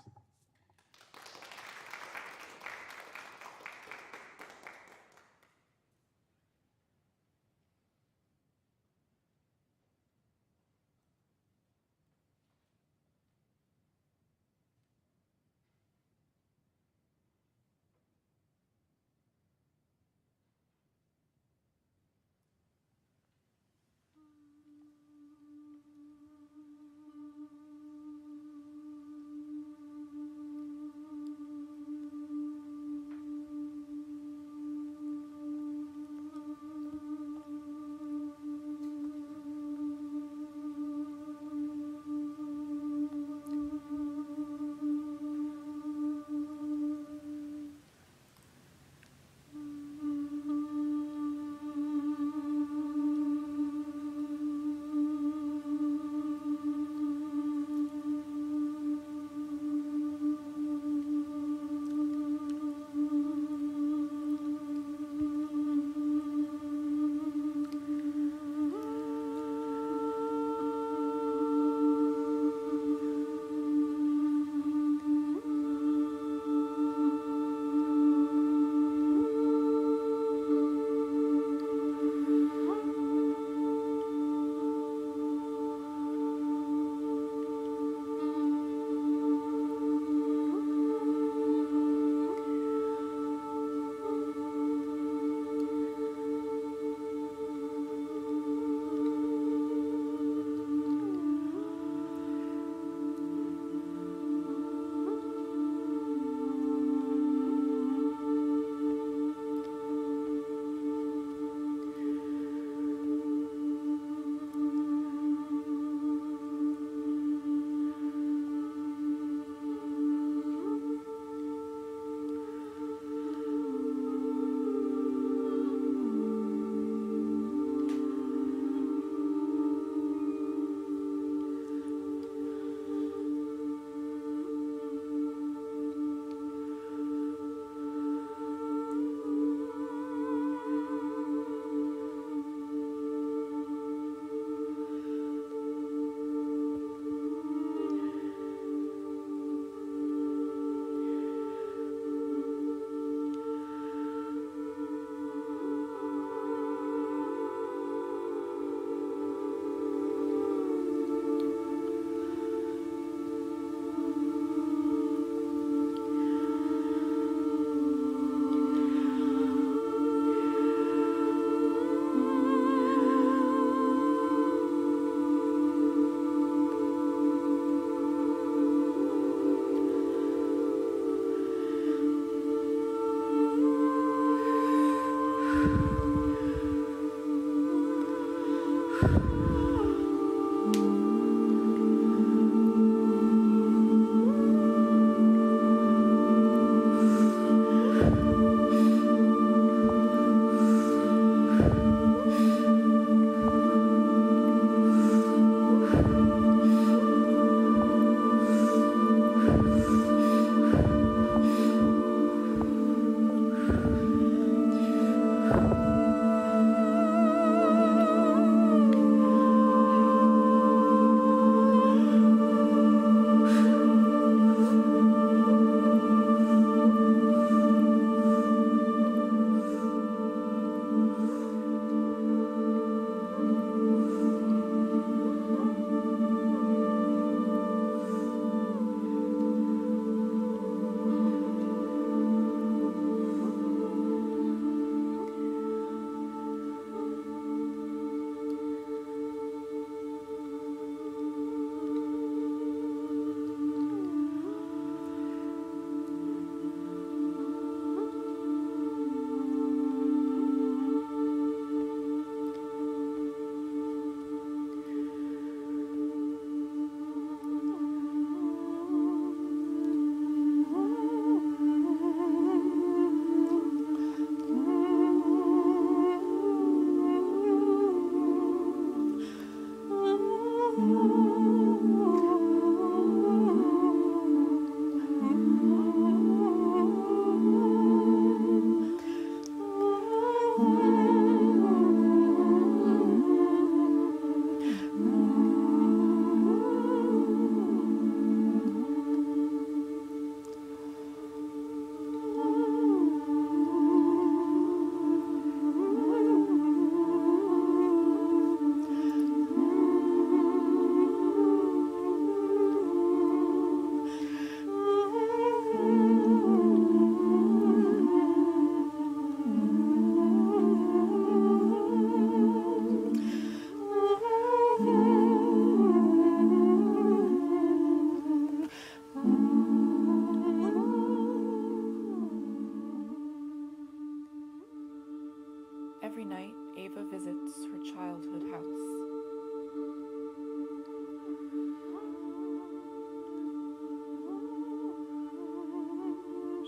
Every night, Ava visits her childhood house.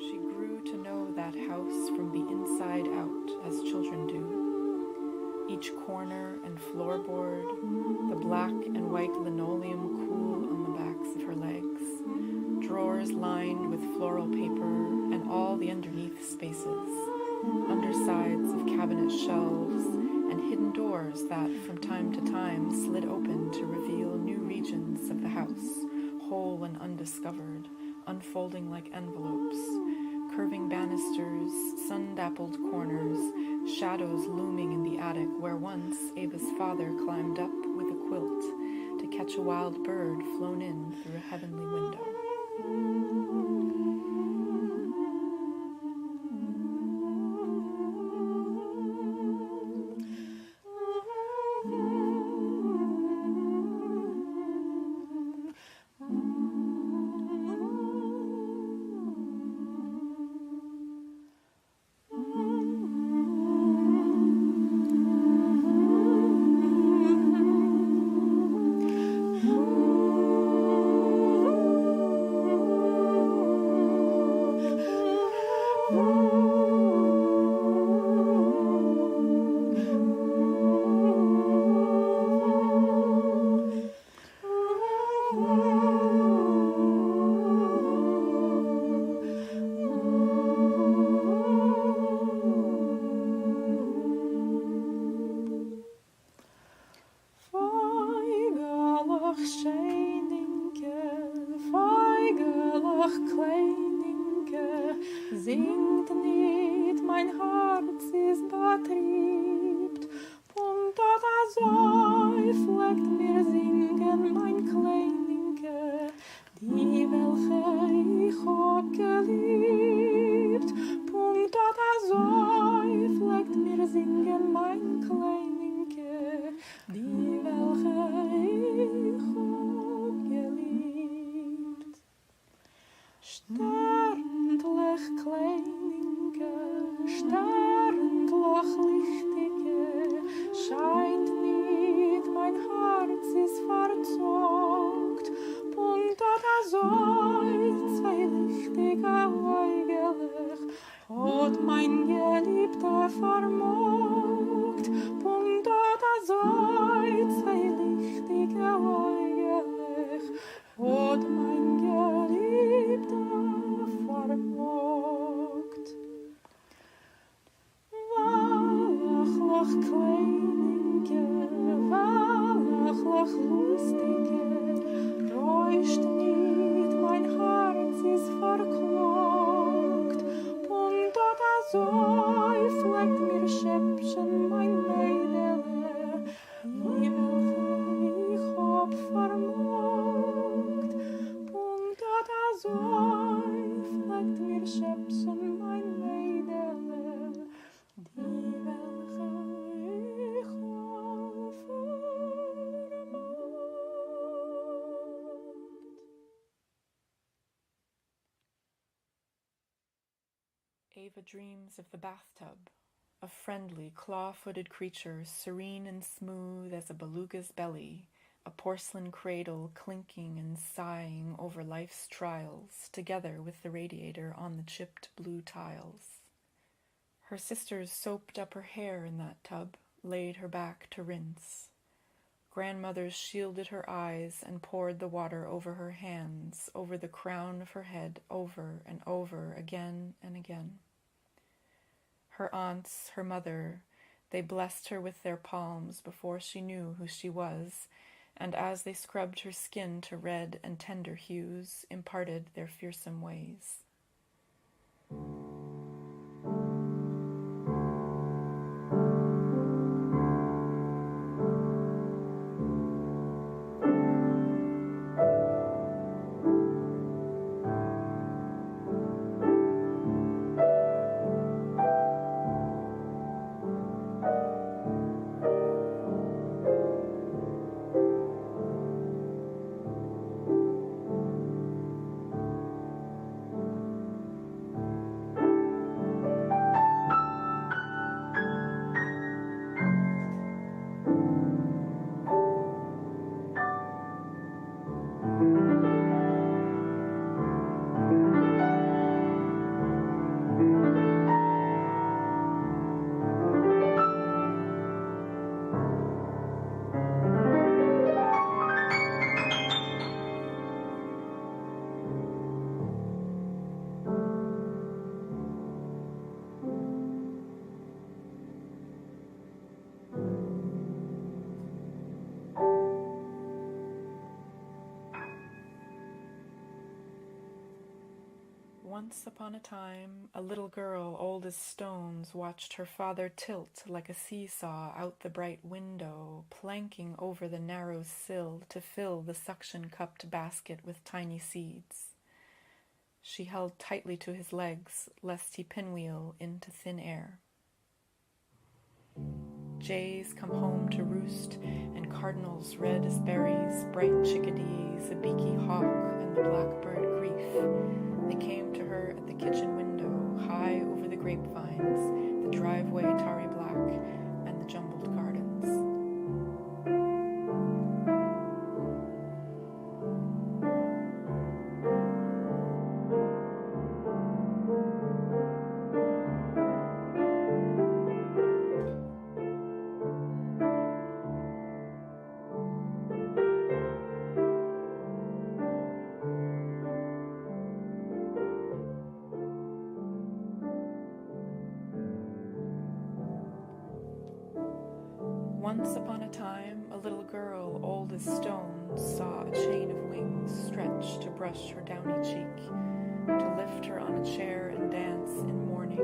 She grew to know that house from the inside out, as children do. Each corner and floorboard, the black and white linoleum cool on the backs of her legs, drawers lined with floral paper, and all the underneath spaces, undersides of cabinet shelves, and hidden doors that from time to time slid open to reveal new regions of the house, whole and undiscovered, unfolding like envelopes, curving banisters, sun-dappled corners, shadows looming in the attic where once Ava's father climbed up with a quilt to catch a wild bird flown in through a heavenly window. Singt nicht, mein Herz ist betriebt, und das säufelt mir singen, mein Kleininke, die welche ich hab geliebt, und das säufelt mir singen, mein Kleininke, die welche ich hab geliebt. Sterndlich Kleininke, sterndlich Lichtige, scheint nicht, mein Herz ist verzockt, und da soll zwei lichtige Äugelich, hat mein Geliebter vermogt, und da soll zwei lichtige Äugelich, hat mein Geliebter vermogt. Wallachlich Kleininke, wallachlich Lustige, räuscht nicht, mein Herz ist verklagt, und da säufelt mir Schäppchen, mein Mädele, die welche ich hab vermogt, und da säufelt mir Schäppchen, mein Mädele, die welche ich hab vermogt. Ava dreams of the bathtub, a friendly, claw-footed creature, serene and smooth as a beluga's belly, a porcelain cradle clinking and sighing over life's trials, together with the radiator on the chipped blue tiles. Her sisters soaped up her hair in that tub, laid her back to rinse. Grandmothers shielded her eyes and poured the water over her hands, over the crown of her head, over and over, again and again. Her aunts, her mother, they blessed her with their palms before she knew who she was, and as they scrubbed her skin to red and tender hues, imparted their fearsome ways. Once upon a time, a little girl, old as stones, watched her father tilt like a seesaw out the bright window, planking over the narrow sill to fill the suction-cupped basket with tiny seeds. She held tightly to his legs, lest he pinwheel into thin air. Jays come home to roost, and cardinals red as berries, bright chickadees, a beaky hawk, and the blackbird grief. They came to her at the kitchen window, high over the grapevines, the driveway tarry black, and the jumbled gardens. Once upon a time, a little girl, old as stones, saw a chain of wings stretch to brush her downy cheek, to lift her on a chair and dance in mourning,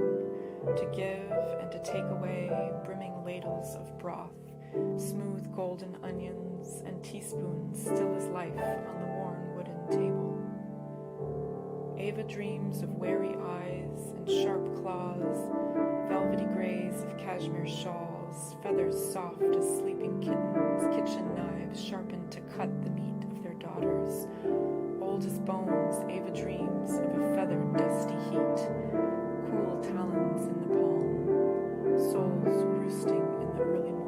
to give and to take away brimming ladles of broth, smooth golden onions, and teaspoons still as life on the worn wooden table. Ava dreams of wary eyes and sharp claws, velvety grays of cashmere shawls, feathers soft as sleeping kittens, kitchen knives sharpened to cut the meat of their daughters. Old as bones, Ava dreams of a feathered dusty heat, cool talons in the palm, souls roosting in the early morning.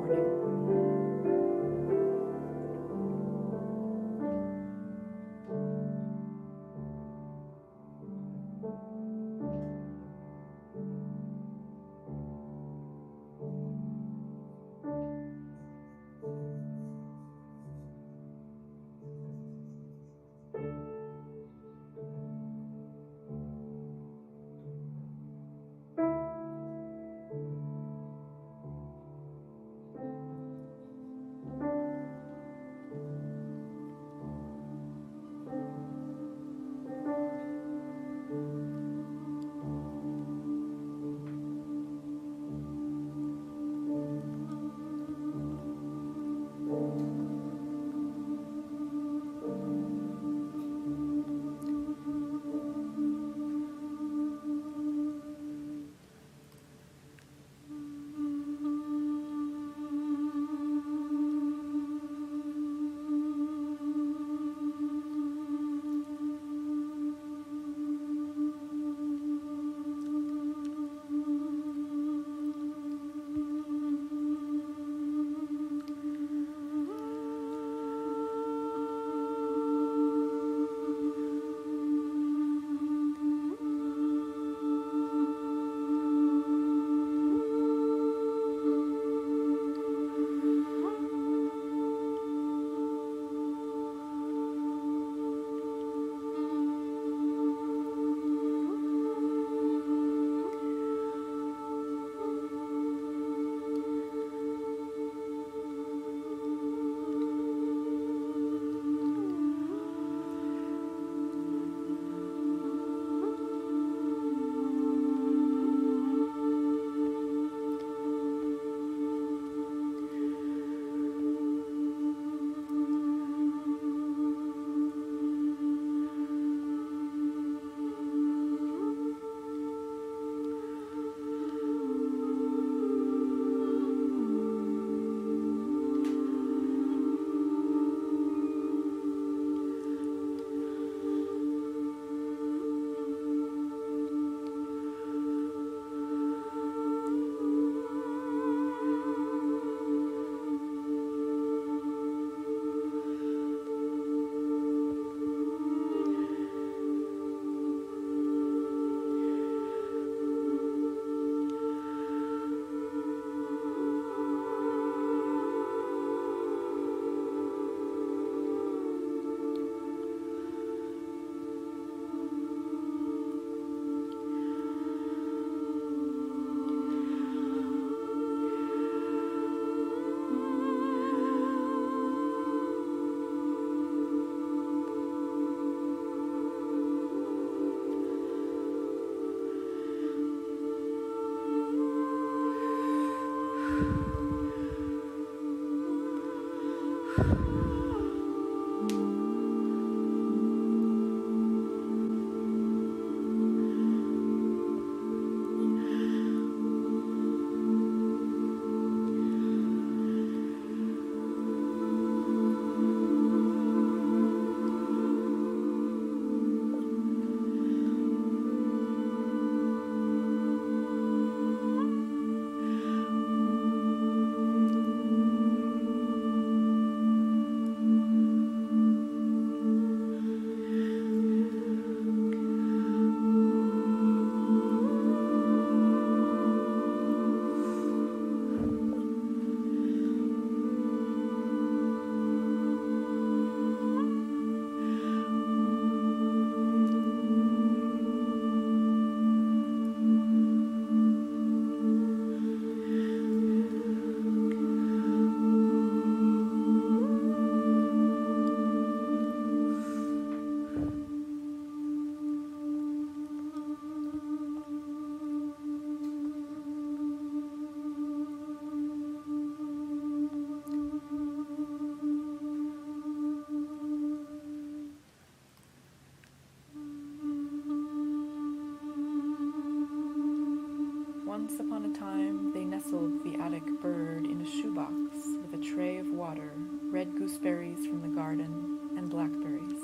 paddock bird in a shoebox with a tray of water, red gooseberries from the garden, and blackberries.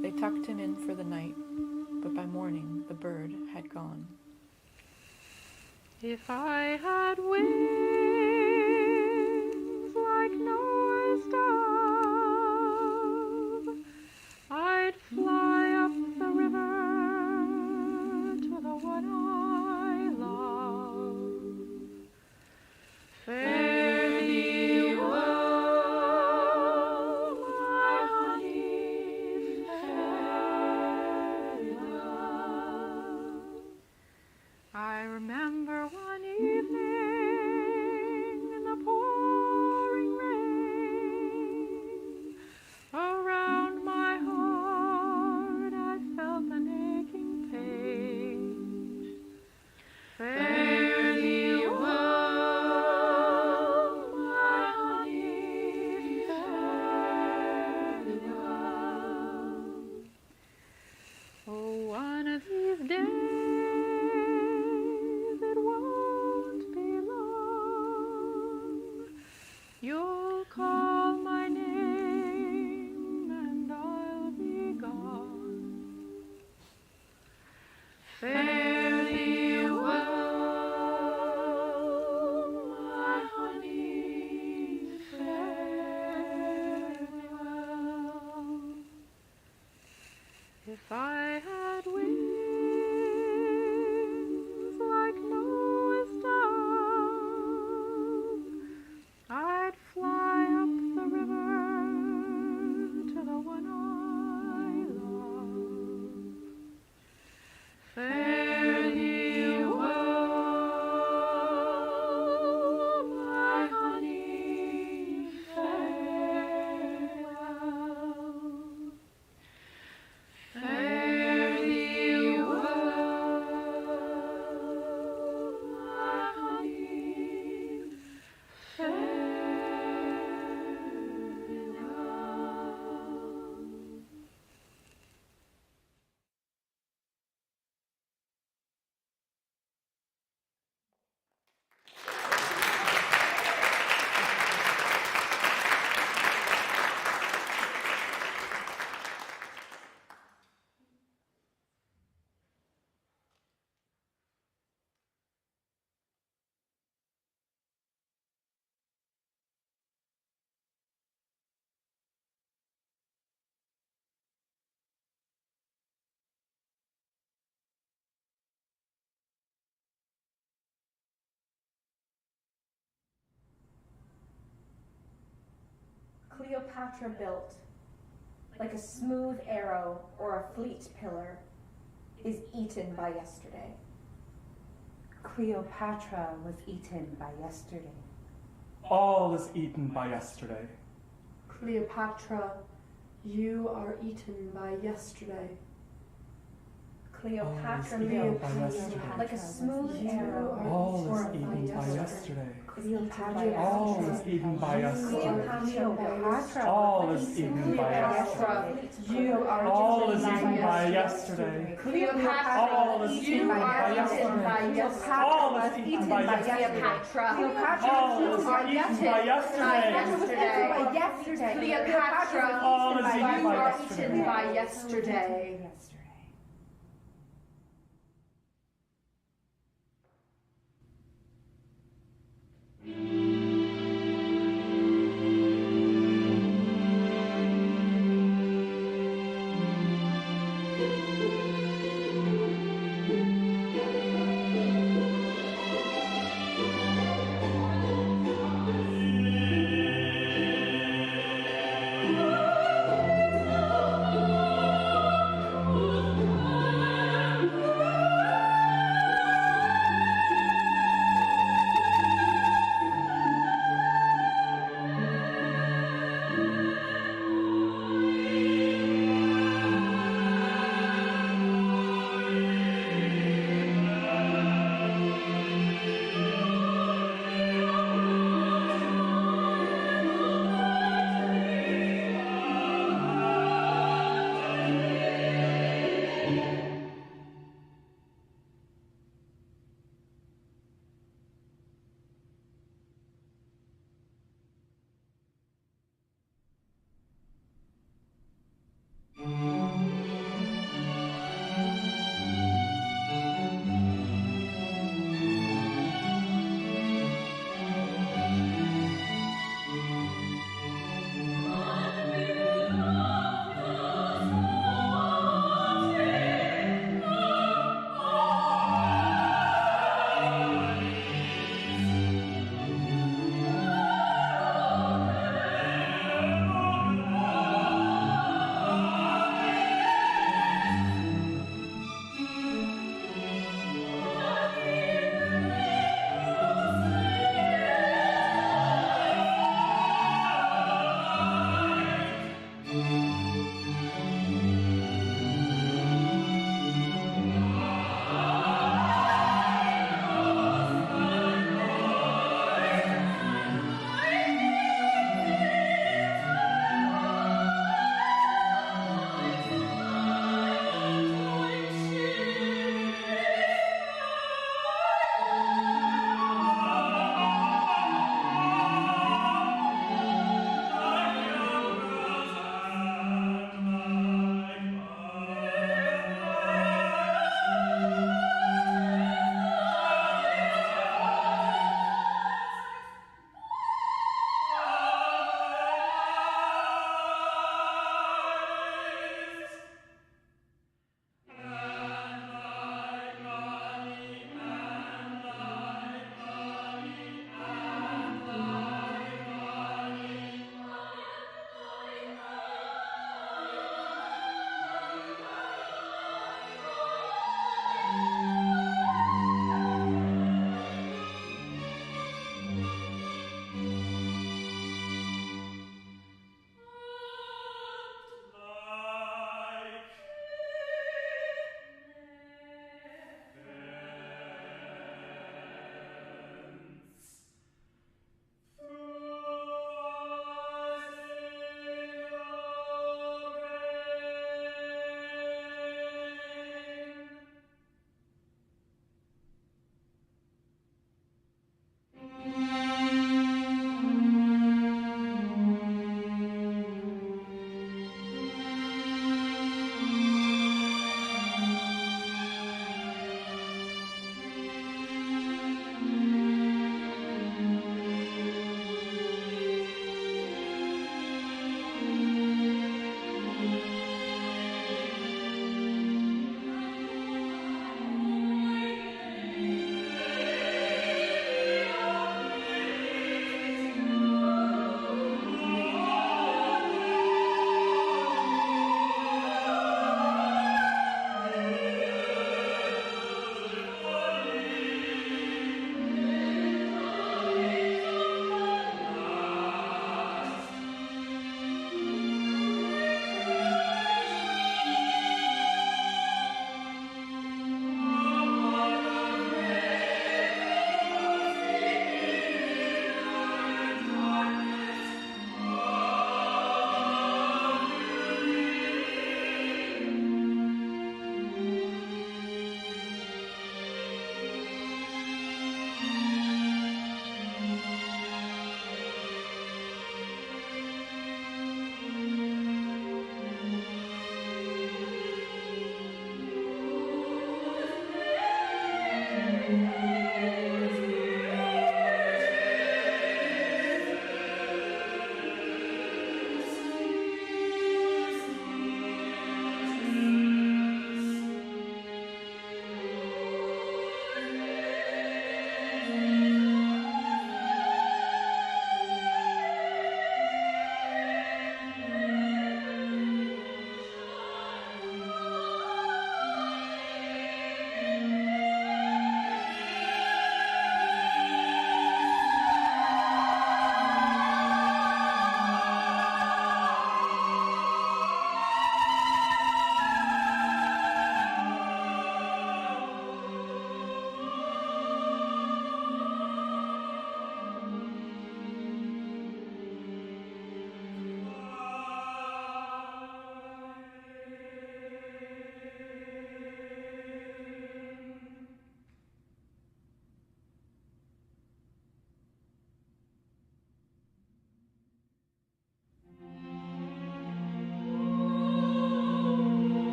They tucked him in for the night, but by morning the bird had gone. If I had wings like Noah's dove, I'd fly up the river to the one I love. Fare thee well, my honey, fare thee well. I remember one evening in the pouring rain, around my heart I felt an aching pain. Fare thee well, my honey, fare thee well. Oh, one of these days, it won't be long, you'll call my name and I'll be gone. Fare thee well, my honey, fare thee well. If I had wings like Noah's dove, I'd fly up the river to the one I love. Fare thee well, my honey, fare thee well. Fare thee well, my honey, fare thee well. Cleopatra built, like a smooth arrow or a fleet pillar, is eaten by yesterday. Cleopatra was eaten by yesterday. All is eaten by yesterday. Cleopatra, you are eaten by yesterday. Cleopatra All is eaten built, by yesterday. like a smooth arrow All or is a eaten fleet by pillar. yesterday. Cleopatra, All is eaten by yesterday. All is eaten by yesterday. you are All is eaten eaten by yesterday. Cleopatra, All is you eaten are by eaten yesterday. by yesterday. All is eaten by yesterday. Cleopatra, All is eaten by yesterday. Cleopatra, All is eaten you by are yesterday. eaten by yesterday.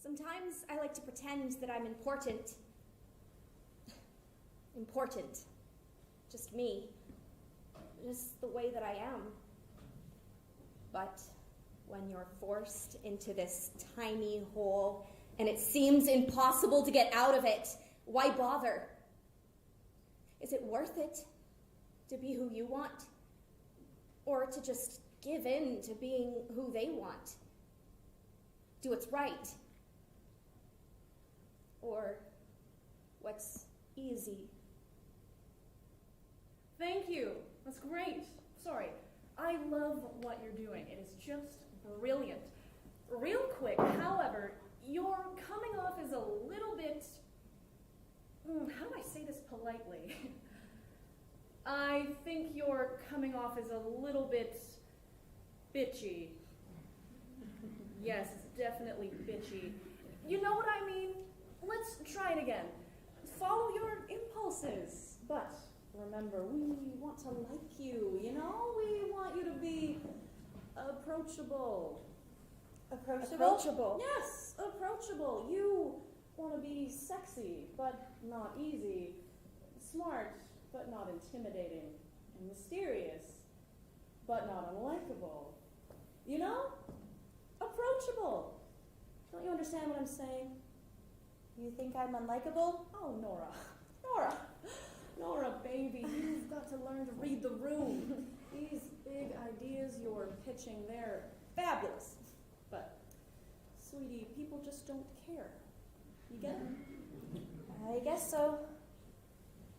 Sometimes I like to pretend that I'm important. Important. Just me. Just the way that I am. But when you're forced into this tiny hole and it seems impossible to get out of it, why bother? Is it worth it to be who you want? Or to just give in to being who they want? Do what's right? Or what's easy? Thank you. That's great. Sorry. I love what you're doing. It is just brilliant. Real quick, however, you're coming off as a little bit... how do I say this politely? I think you're coming off as a little bit bitchy. Yes, definitely bitchy. You know what I mean? Let's try it again. Follow your impulses. But remember, we want to like you, you know? We want you to be approachable. Approachable? Yes, approachable. You want to be sexy, but not easy. Smart, but not intimidating. And mysterious, but not unlikable. You know? Approachable. Don't you understand what I'm saying? You think I'm unlikable? Oh, Nora, baby, you've got to learn to read the room. These big ideas you're pitching, they're fabulous. But, sweetie, people just don't care. You get it? I guess so.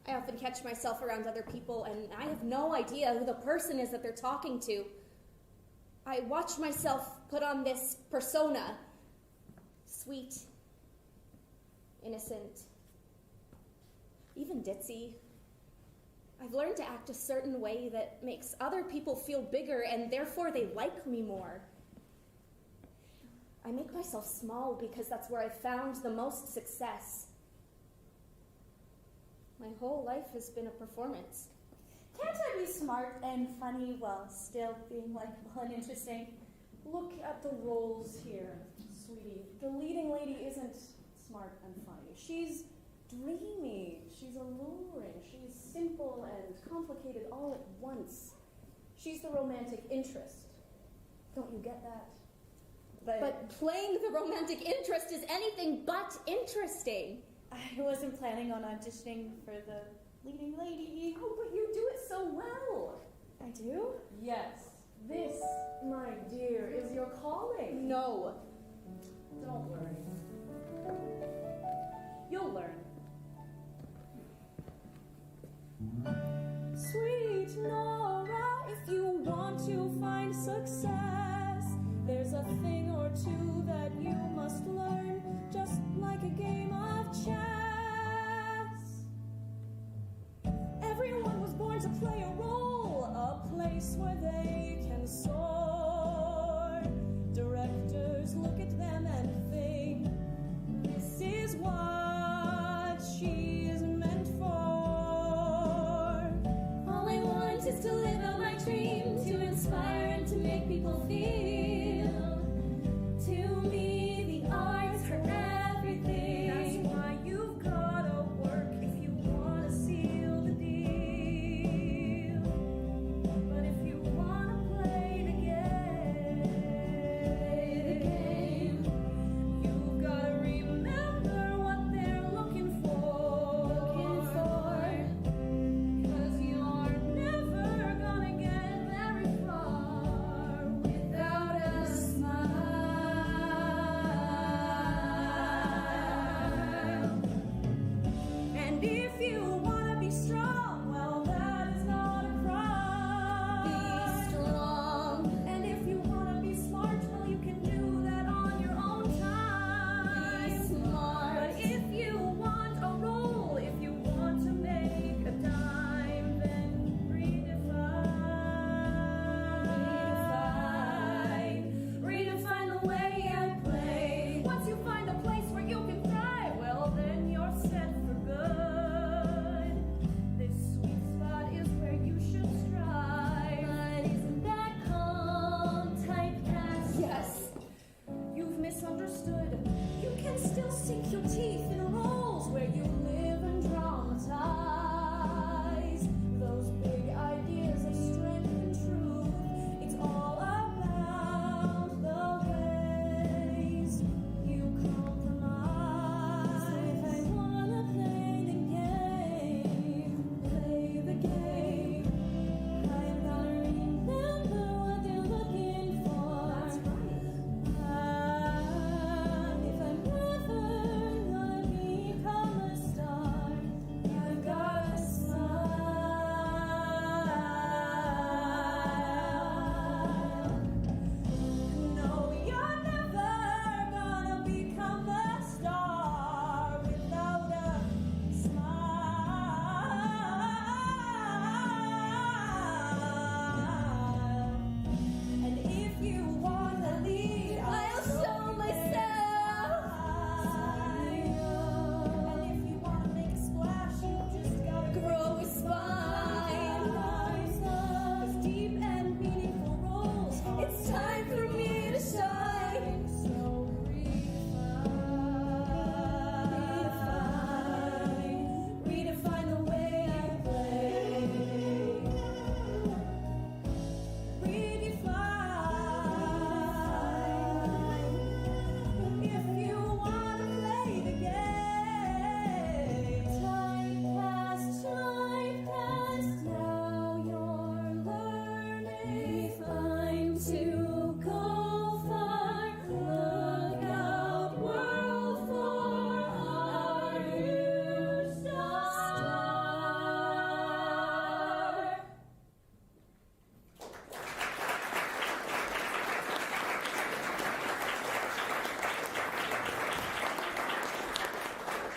I often catch myself around other people, and I have no idea who the person is that they're talking to. I watch myself put on this persona. Sweet. Innocent. Even ditzy. I've learned to act a certain way that makes other people feel bigger, and therefore they like me more. I make myself small because that's where I've found the most success. My whole life has been a performance. Can't I be smart and funny while still being likable and interesting? Look at the roles here, sweetie. The leading lady isn't smart and funny. She's dreamy, she's alluring, she's simple and complicated all at once. She's the romantic interest. Don't you get that? But playing the romantic interest is anything but interesting. I wasn't planning on auditioning for the leading lady. Oh, but you do it so well. I do? Yes. This, my dear, is your calling. No. Don't worry. You'll learn. Sweet Nora, if you want to find success, there's a thing or two that you must learn, just like a game of chess. Everyone was born to play a role, a place where they can soar. Directors look at them and think, this is what she is meant for. All I want is to live out my dream, to inspire and to make people feel. To me, the arts are everything. That's why you've gotta work if you wanna seal the deal. But if you wanna play the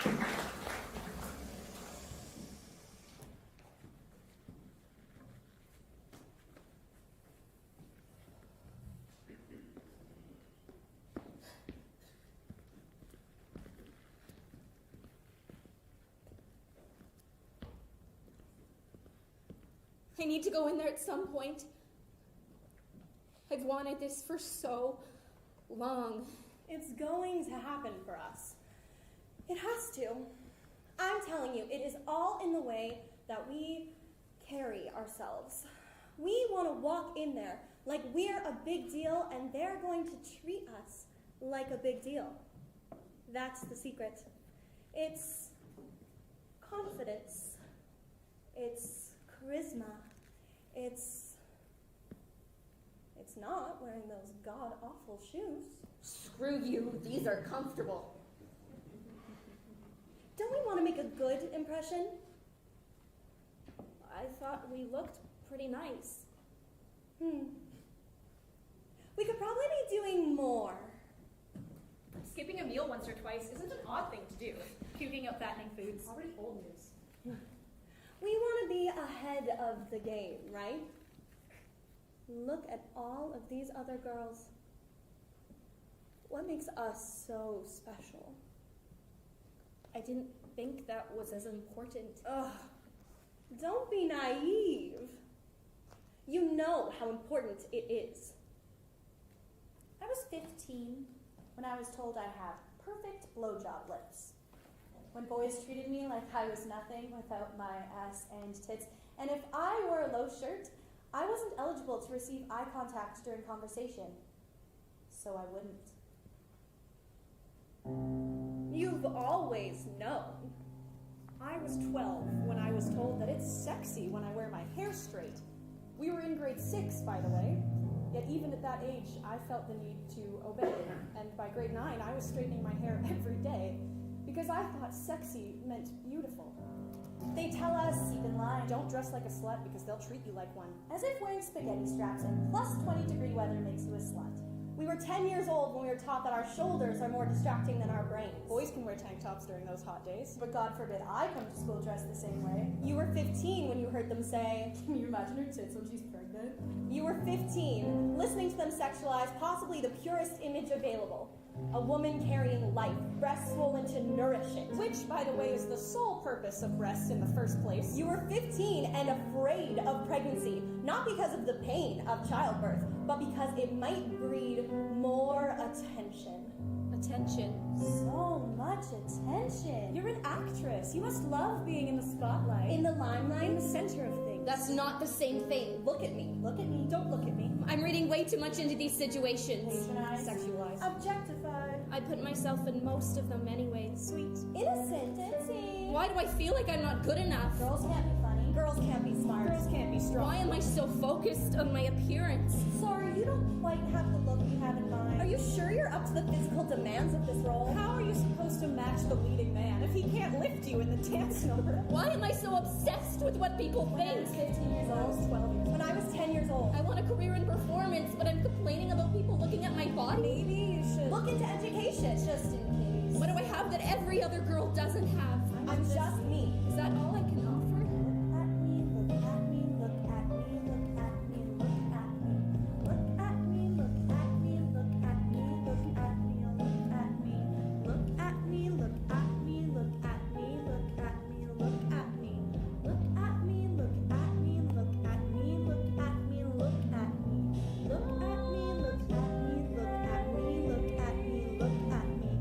I need to go in there at some point. I've wanted this for so long. It's going to happen for us. It has to. I'm telling you, it is all in the way that we carry ourselves. We want to walk in there like we're a big deal, and they're going to treat us like a big deal. That's the secret. It's confidence. It's charisma. It's not wearing those god-awful shoes. Screw you, these are comfortable. Don't we want to make a good impression? I thought we looked pretty nice. We could probably be doing more. Skipping a meal once or twice isn't an odd thing to do. Puking up fattening foods. Already old news. We want to be ahead of the game, right? Look at all of these other girls. What makes us so special? I didn't think that was as important. Ugh, don't be naive. You know how important it is. I was 15 when I was told I have perfect blowjob lips. When boys treated me like I was nothing without my ass and tits. And if I wore a low shirt, I wasn't eligible to receive eye contact during conversation. So I wouldn't. You've always known. I was 12 when I was told that it's sexy when I wear my hair straight. We were in grade 6, by the way. Yet even at that age, I felt the need to obey. And by grade 9, I was straightening my hair every day because I thought sexy meant beautiful. They tell us, keep in line, don't dress like a slut because they'll treat you like one. As if wearing spaghetti straps in plus 20-degree weather makes you a slut. We were 10 years old when we were taught that our shoulders are more distracting than our brains. Boys can wear tank tops during those hot days. But God forbid I come to school dressed the same way. You were 15 when you heard them say, "Can you imagine her tits when she's pregnant?" You were 15, listening to them sexualize possibly the purest image available. A woman carrying life, breasts swollen to nourish it. Which, by the way, is the sole purpose of breasts in the first place. You were 15 and afraid of pregnancy, not because of the pain of childbirth, but because it might breed more attention. Attention. So much attention. You're an actress. You must love being in the spotlight. In the limelight. In the center of things. That's not the same thing. Look at me. Look at me. Don't look at me. I'm reading way too much into these situations. Patronized. Sexualized. Objectified. I put myself in most of them anyway. Sweet. Innocent. Ditzy. Why do I feel like I'm not good enough? Girls can't be funny. Girls can't be smart. Girls can't be strong. Why am I so focused on my appearance? Sorry, you don't quite have the look you have in mind. Are you sure you're up to the physical demands of this role? How are you supposed to match the leading man if he can't lift you in the dance number? Why am I so obsessed with what people When I think? was 15 years old. 12 years. When I was 10 years old. I want a career in performance, but I'm complaining about people looking at my body. Maybe you should look into education. Just in case. What do I have that every other girl doesn't have? I'm just me. Is that all I can offer? Look at me, look at me, look at me, look at me, look at me. Look at me, look at me, look at me, look at me, look at me. Look at me, look at me, look at me, look at me, look at me. Look at me, look at me, look at me, look at me, look at me. Look at me, look at me, look at me, look at me, look at me.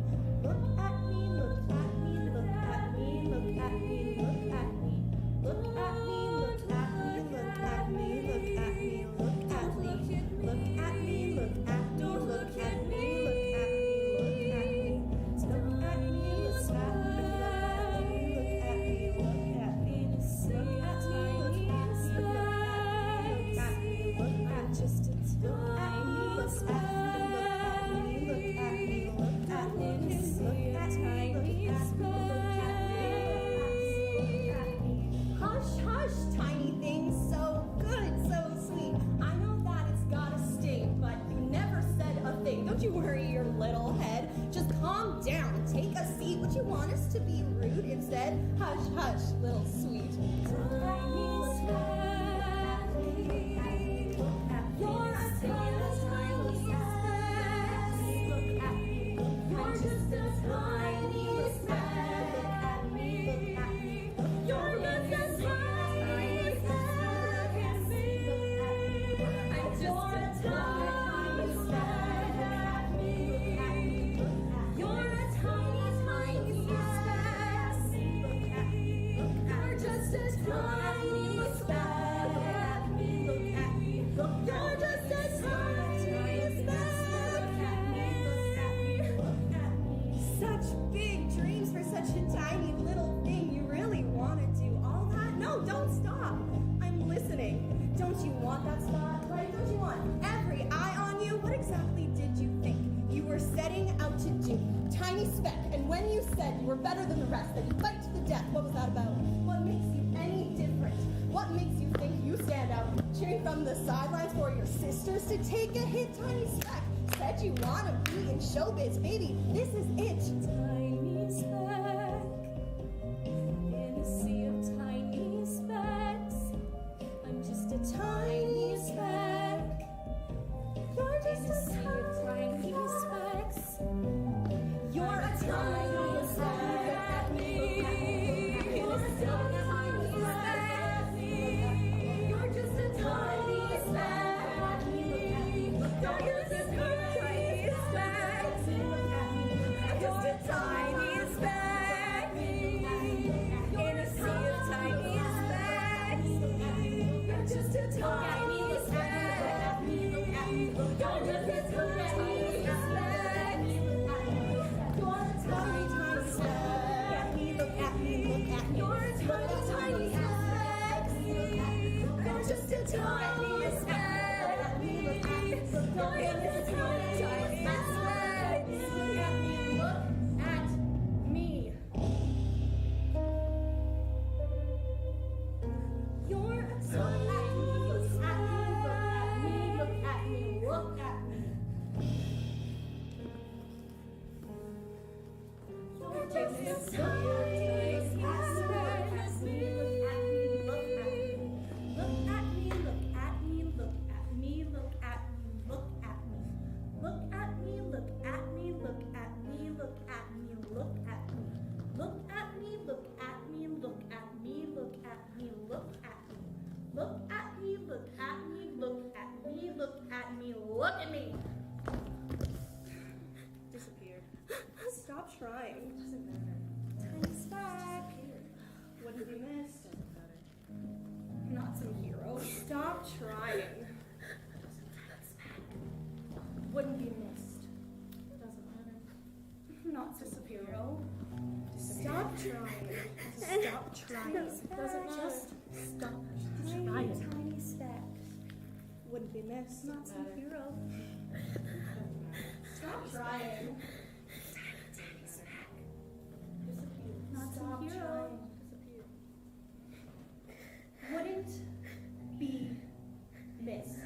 Look at me, look at me, look at me, look at me, look at me. want us to be rude? Instead, hush, hush, little sweet. Tiny speck. You're a tiny speck. Look at me. You're just a tiny speck. Look at me. You're just a tiny speck in me. I'm just a tiny speck. You're a tiny, tiny speck. You're just a tiny speck. Look at me. You're just a tiny speck. Such big dreams for such a tiny little thing. You really want to do all that? No, don't stop. I'm listening. Don't you want that spotlight? Don't you want every eye on you? What exactly did you think you were setting out to do? Tiny speck. And when you said you were better than the rest, that you fight to the death, what was that about? What makes you any different? What makes you think you stand out? Cheering from the sidelines for your sisters to take a hit? Tiny speck. Said you want to be in showbiz, baby. This is it. Tiny speck. In a sea of tiny specks. I'm just a tiny speck. You're just a tiny specks. You're a tiny speck. You're a tiny speck. You're just a tiny speck. You're just a tiny speck. Just a tiny speck. In a sea of tiny specks. You're just a tiny speck. You're just a tiny speck. You're a tiny, tiny speck. Look at me, look at me. You're a tiny, tiny speck. You're just a tiny speck. Look at me, look at me. You're just a tiny, tiny speck. Look at me, look at me. You're a tiny speck. Look at me, look at me. You're just a tiny speck. Look at me, look at me. Look at me, look at me, look at me. Look at me, look at me, look at me, look at me, look at me. Look at me, look at me, look at me, look at me, look at me. Look at me, look at me, look at me, look at me, look at me. Disappeared. Stop trying. Doesn't matter. Tiny speck. Wouldn't be missed. Doesn't matter. Not some hero. Stop trying. Wouldn't be missed. Doesn't matter. Not some hero. Stop trying. Stop trying. Doesn't matter. Just stop trying. Tiny speck. Wouldn't be missed. Not some hero. Stop trying. Tiny speck. Disappear. Not some hero. Disappear. Wouldn't be missed.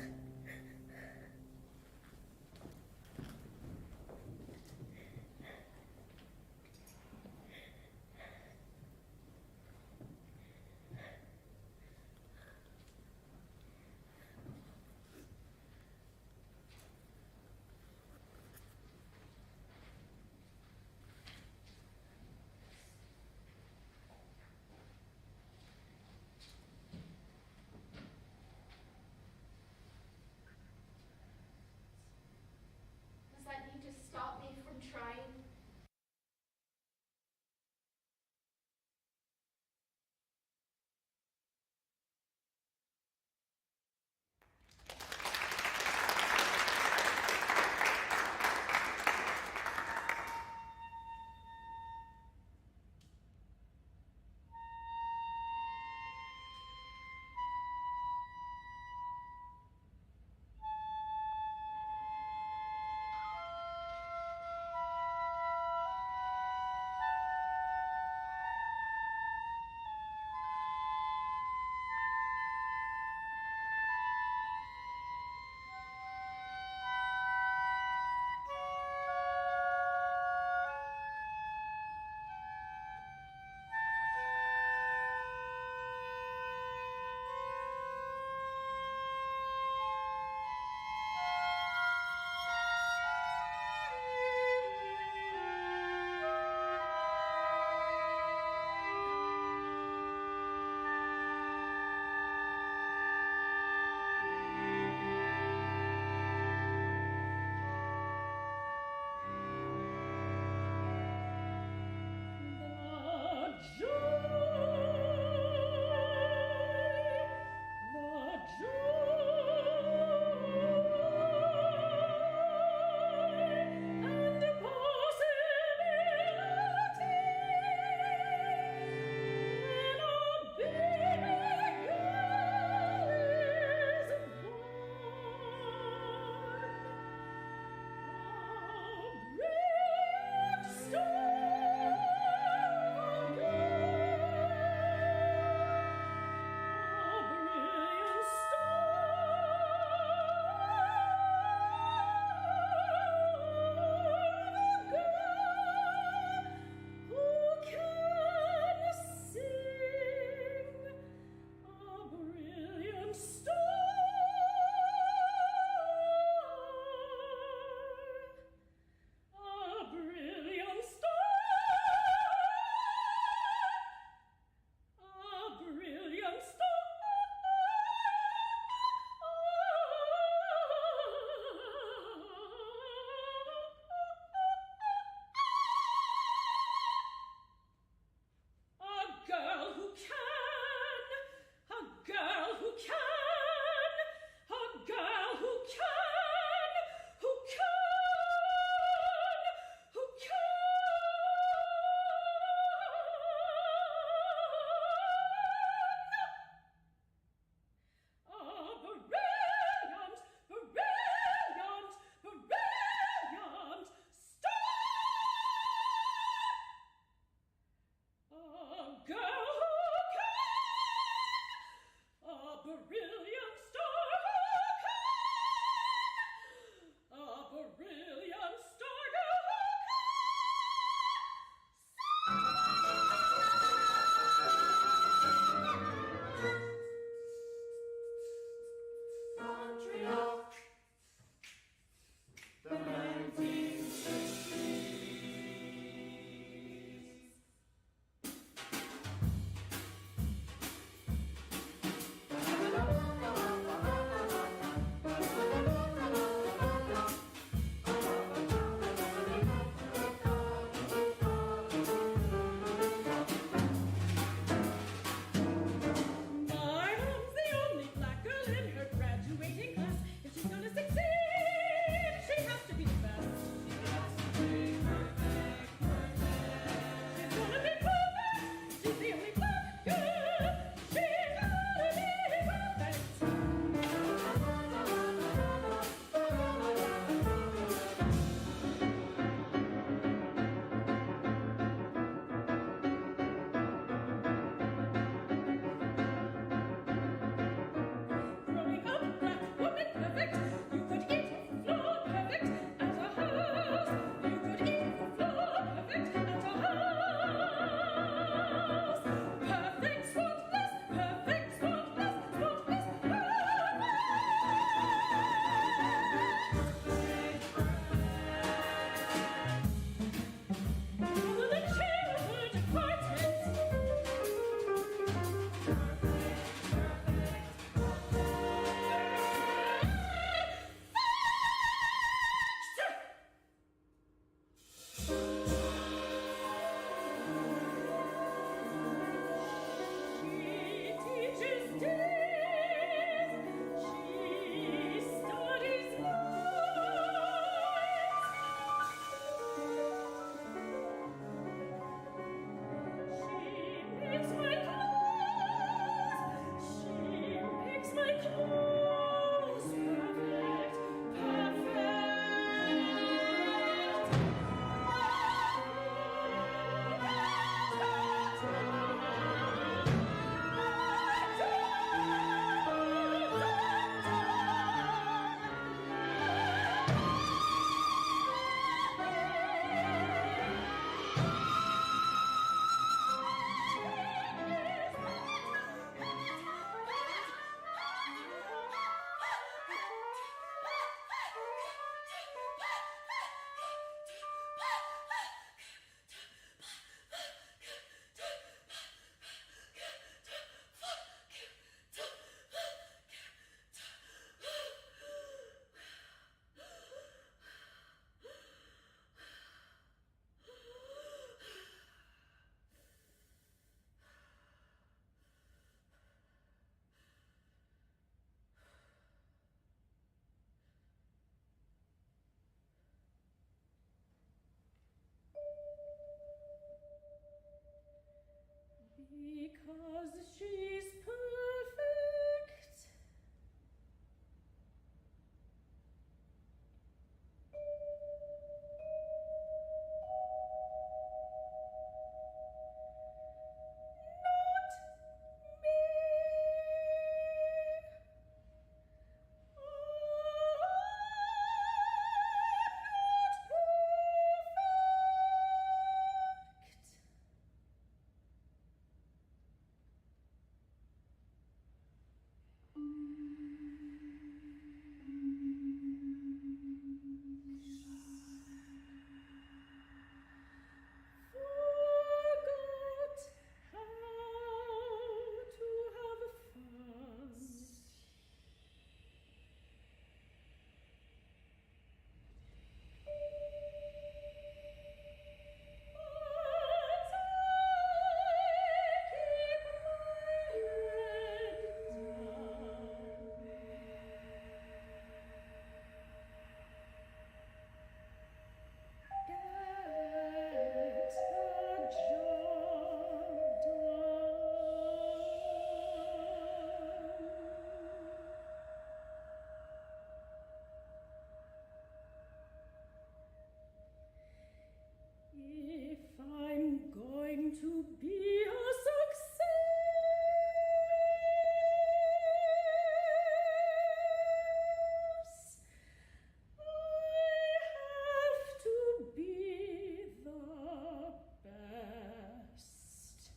because she's perfect. If I'm going to be a success, I have to be the best.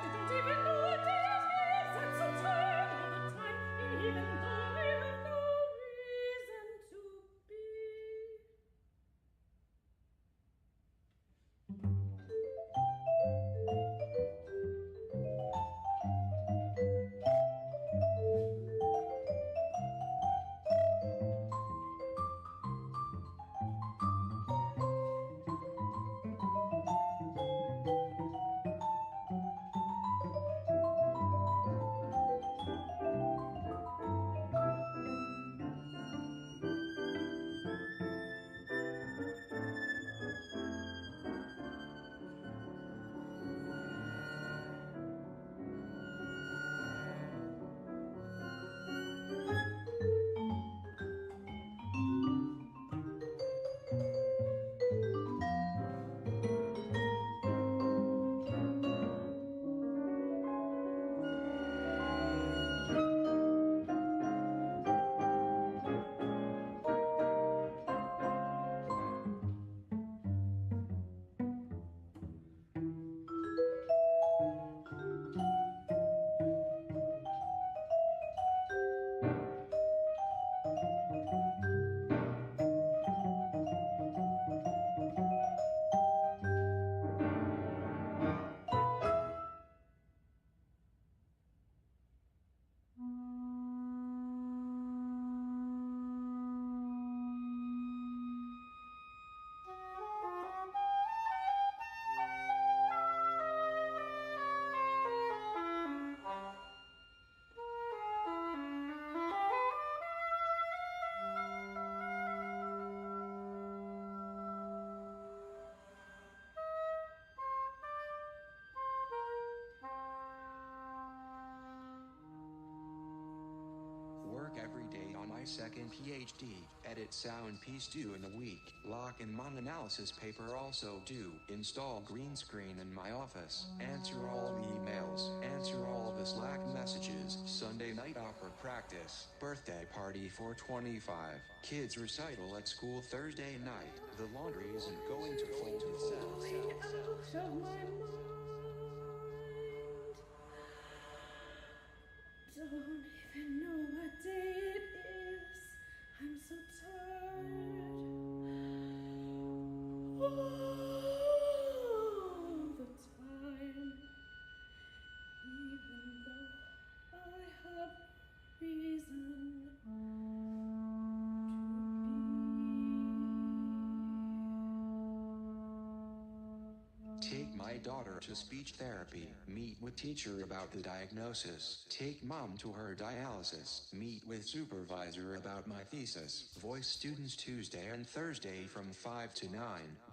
Don't even know what day it is. I'm so tired all the time, even though I have no reason to be. Work every day on my second PhD, edit sound piece due in a week, lock and mon analysis paper also due, install green screen in my office, answer all emails, answer all the Slack messages, Sunday night opera practice, birthday party for 25, kids recital at school Thursday night, the laundry isn't going to fold itself. Out of my mind. Don't even know what day it is. I'm so tired. All the time. Even though I have reason Take my daughter to speech therapy. Meet with teacher about the diagnosis. Take mom to her dialysis. Meet with supervisor about my thesis. Voice students Tuesday and Thursday from 5 to 9.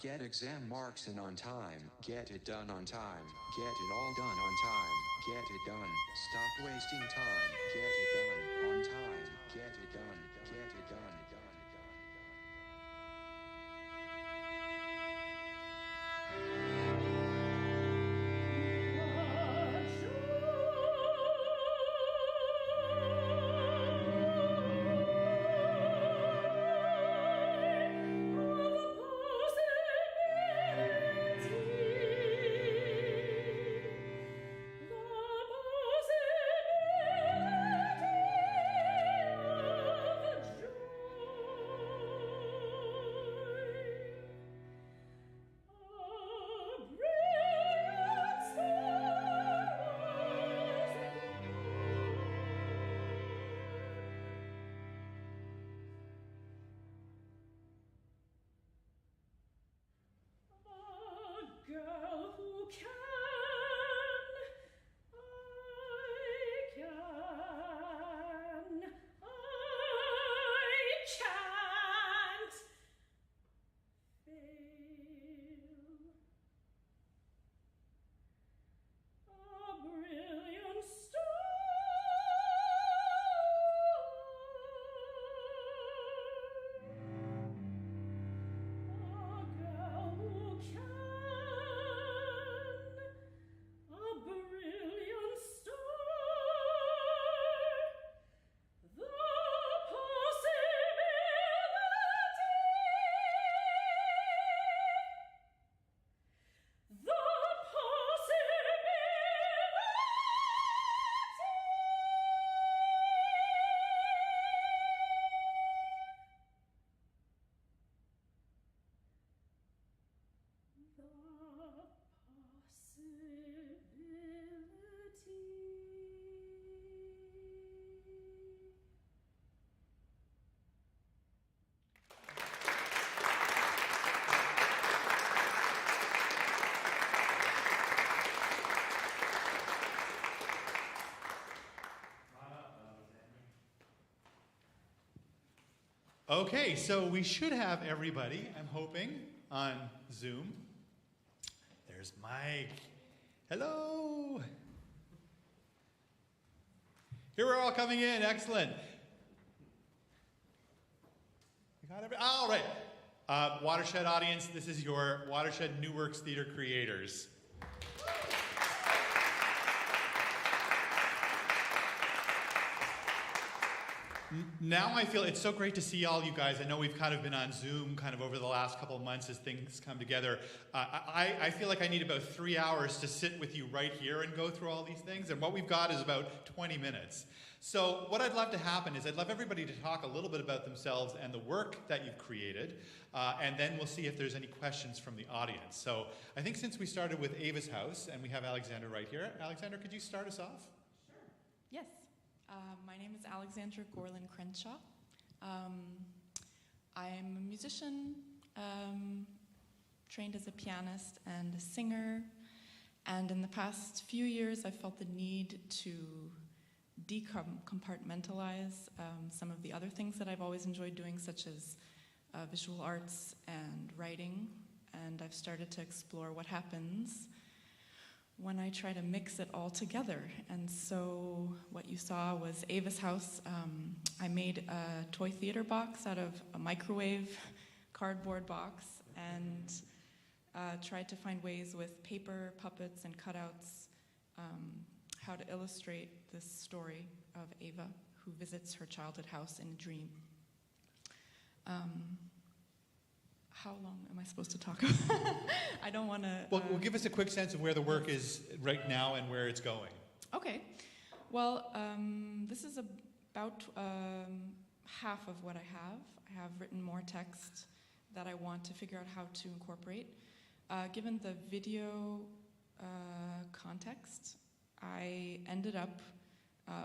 Get exam marks in on time. Get it done on time. Get it all done on time. Get it done. Stop wasting time. Get it done on time. Get it done. Get it done. Girl who can, I can't fail. A brilliant star. A girl who can. A brilliant star. The Okay, so we should have everybody, I'm hoping, on Zoom. There's Mike. Hello. Here we're all coming in. Excellent. We got all right. Watershed audience, this is your Watershed New Works Theater creators. Now I feel it's so great to see all you guys. I know we've kind of been on Zoom kind of over the last couple of months as things come together. I feel like I need about 3 hours to sit with you right here and go through all these things. And what we've got is about 20 minutes. So what I'd love to happen is I'd love everybody to talk a little bit about themselves and the work that you've created. And then we'll see if there's any questions from the audience. So I think since we started with Ava's house and we have Alexander right here. Alexander, could you start us off? Yes. My name is Alexandra Gorlin Crenshaw. I'm a musician, trained as a pianist and a singer, and in the past few years I've felt the need to decompartmentalize some of the other things that I've always enjoyed doing, such as visual arts and writing, and I've started to explore what happens when I try to mix it all together. And so what you saw was Ava's house. I made a toy theater box out of a microwave cardboard box and tried to find ways with paper, puppets, and cutouts how to illustrate this story of Ava, who visits her childhood house in a dream. How long am I supposed to talk about? I don't want to... Well, give us a quick sense of where the work is right now and where it's going. Okay. Well, this is about half of what I have. I have written more text that I want to figure out how to incorporate. Given the video context, I ended up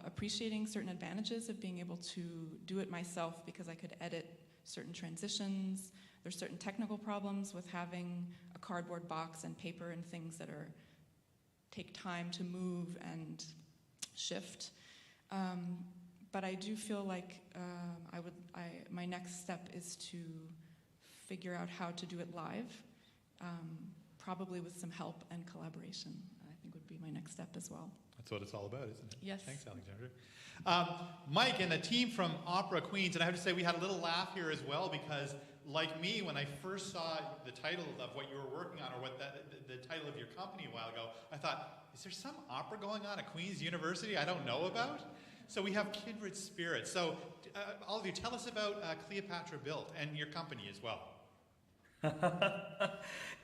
appreciating certain advantages of being able to do it myself because I could edit certain transitions. There's certain technical problems with having a cardboard box and paper and things that take time to move and shift. But I do feel like my next step is to figure out how to do it live, probably with some help and collaboration. I think would be my next step as well. That's what it's all about, isn't it? Yes. Thanks, Alexandra. Mike and the team from Opera Queens, and I have to say we had a little laugh here as well because, like me, when I first saw the title of what you were working on or what the title of your company a while ago, I thought, is there some opera going on at Queen's University I don't know about? So we have Kindred Spirits. So all of you, tell us about Cleopatra Built and your company as well.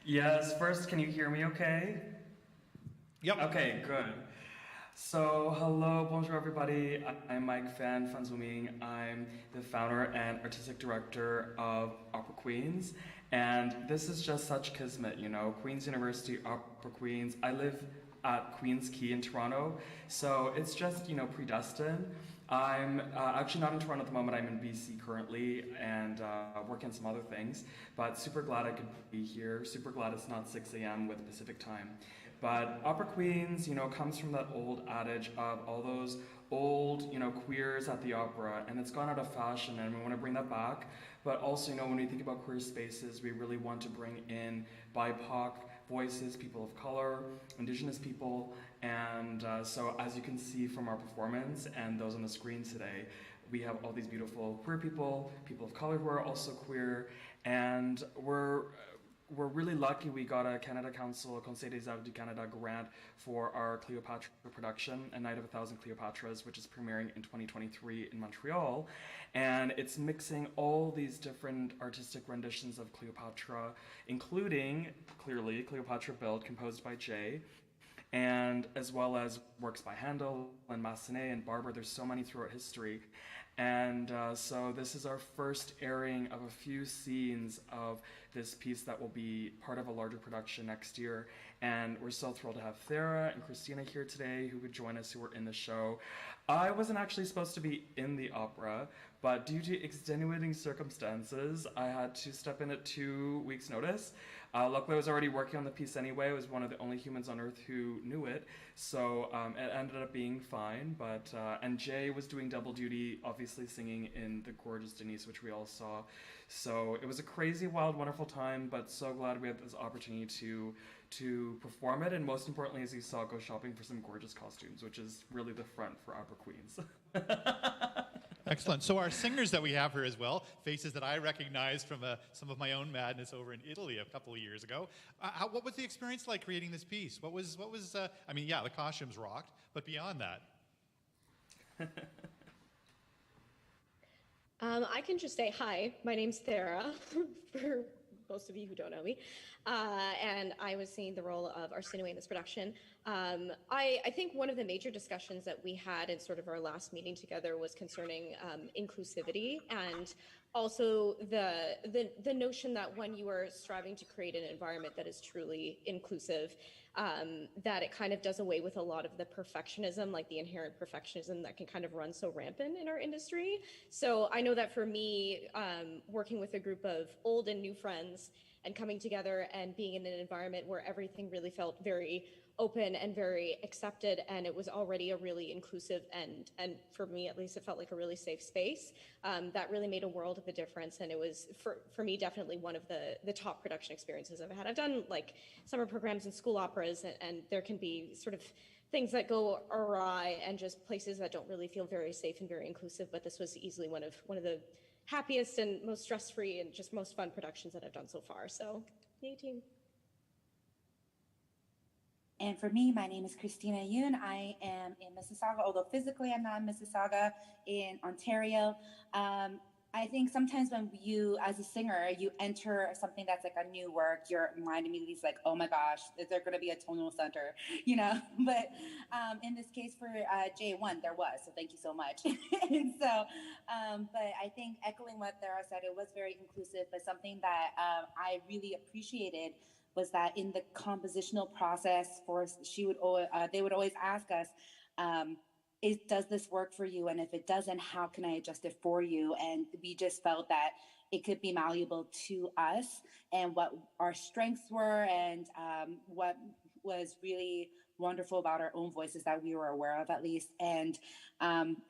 Yes, first, can you hear me okay? Yep. Okay, good. So, hello, bonjour everybody. I'm Mike Van Zooming. I'm the founder and artistic director of Opera Queens. And this is just such kismet, you know, Queen's University, Opera Queens. I live at Queen's Quay in Toronto, so it's just, you know, predestined. I'm actually not in Toronto at the moment. I'm in BC currently and working on some other things, but super glad I could be here. Super glad it's not 6 a.m. with Pacific time. But Opera Queens, you know, comes from that old adage of all those old, you know, queers at the opera, and it's gone out of fashion, and we want to bring that back. But also, you know, when we think about queer spaces, we really want to bring in BIPOC voices, people of color, Indigenous people, and so as you can see from our performance and those on the screen today, we have all these beautiful queer people, people of color who are also queer, and we're really lucky we got a Canada Council, Conseil des Arts du Canada grant for our Cleopatra production, A Night of a Thousand Cleopatras, which is premiering in 2023 in Montreal. And it's mixing all these different artistic renditions of Cleopatra, including, clearly, Cleopatra Built, composed by Jay, and as well as works by Handel and Massenet and Barber. There's so many throughout history. And so this is our first airing of a few scenes of this piece that will be part of a larger production next year. And we're so thrilled to have Thera and Christina here today who would join us, who were in the show. I wasn't actually supposed to be in the opera, but due to extenuating circumstances, I had to step in at 2 weeks' notice. Luckily, I was already working on the piece anyway. I was one of the only humans on Earth who knew it, so it ended up being fine. But and Jay was doing double duty, obviously singing in the gorgeous Denise, which we all saw. So it was a crazy, wild, wonderful time. But so glad we had this opportunity to perform it, and most importantly, as you saw, go shopping for some gorgeous costumes, which is really the front for Opera Queens. Excellent. So our singers that we have here as well, faces that I recognize from some of my own madness over in Italy a couple of years ago. What was the experience like creating this piece? What was? I mean, yeah, the costumes rocked, but beyond that. I can just say hi. My name's Thera, for most of you who don't know me. And I was singing the role of Arsinoe in this production. I think one of the major discussions that we had in sort of our last meeting together was concerning inclusivity, and also the notion that when you are striving to create an environment that is truly inclusive, that it kind of does away with a lot of the perfectionism, like the inherent perfectionism that can kind of run so rampant in our industry. So I know that for me, working with a group of old and new friends and coming together and being in an environment where everything really felt very open and very accepted, and it was already a really inclusive and for me at least, it felt like a really safe space. That really made a world of a difference, and it was for me definitely one of the top production experiences I've had. I've done like summer programs and school operas, and there can be sort of things that go awry and just places that don't really feel very safe and very inclusive. But this was easily one of the happiest and most stress-free and just most fun productions that I've done so far. So, yay team. And for me, my name is Christina Yoon. I am in Mississauga, although physically I'm not in Mississauga, in Ontario. I think sometimes when you, as a singer, you enter something that's like a new work, your mind immediately is like, oh my gosh, is there going to be a tonal center, you know? But in this case for J1, there was, so thank you so much. And so, but I think echoing what Thera said, it was very inclusive, but something that I really appreciated was that in the compositional process, they would always ask us, does this work for you? And if it doesn't, how can I adjust it for you? And we just felt that it could be malleable to us and what our strengths were, and what was really wonderful about our own voices that we were aware of, at least, and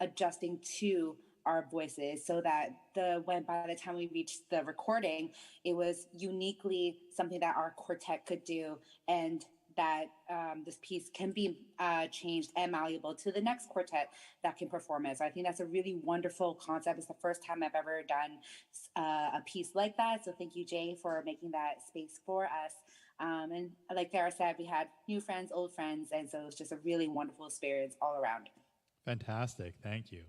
adjusting to our voices, so that by the time we reached the recording, it was uniquely something that our quartet could do, and that this piece can be changed and malleable to the next quartet that can perform it. So I think that's a really wonderful concept. It's the first time I've ever done a piece like that. So thank you, Jay, for making that space for us. And like Sarah said, we had new friends, old friends, and so it was just a really wonderful experience all around. Fantastic. Thank you.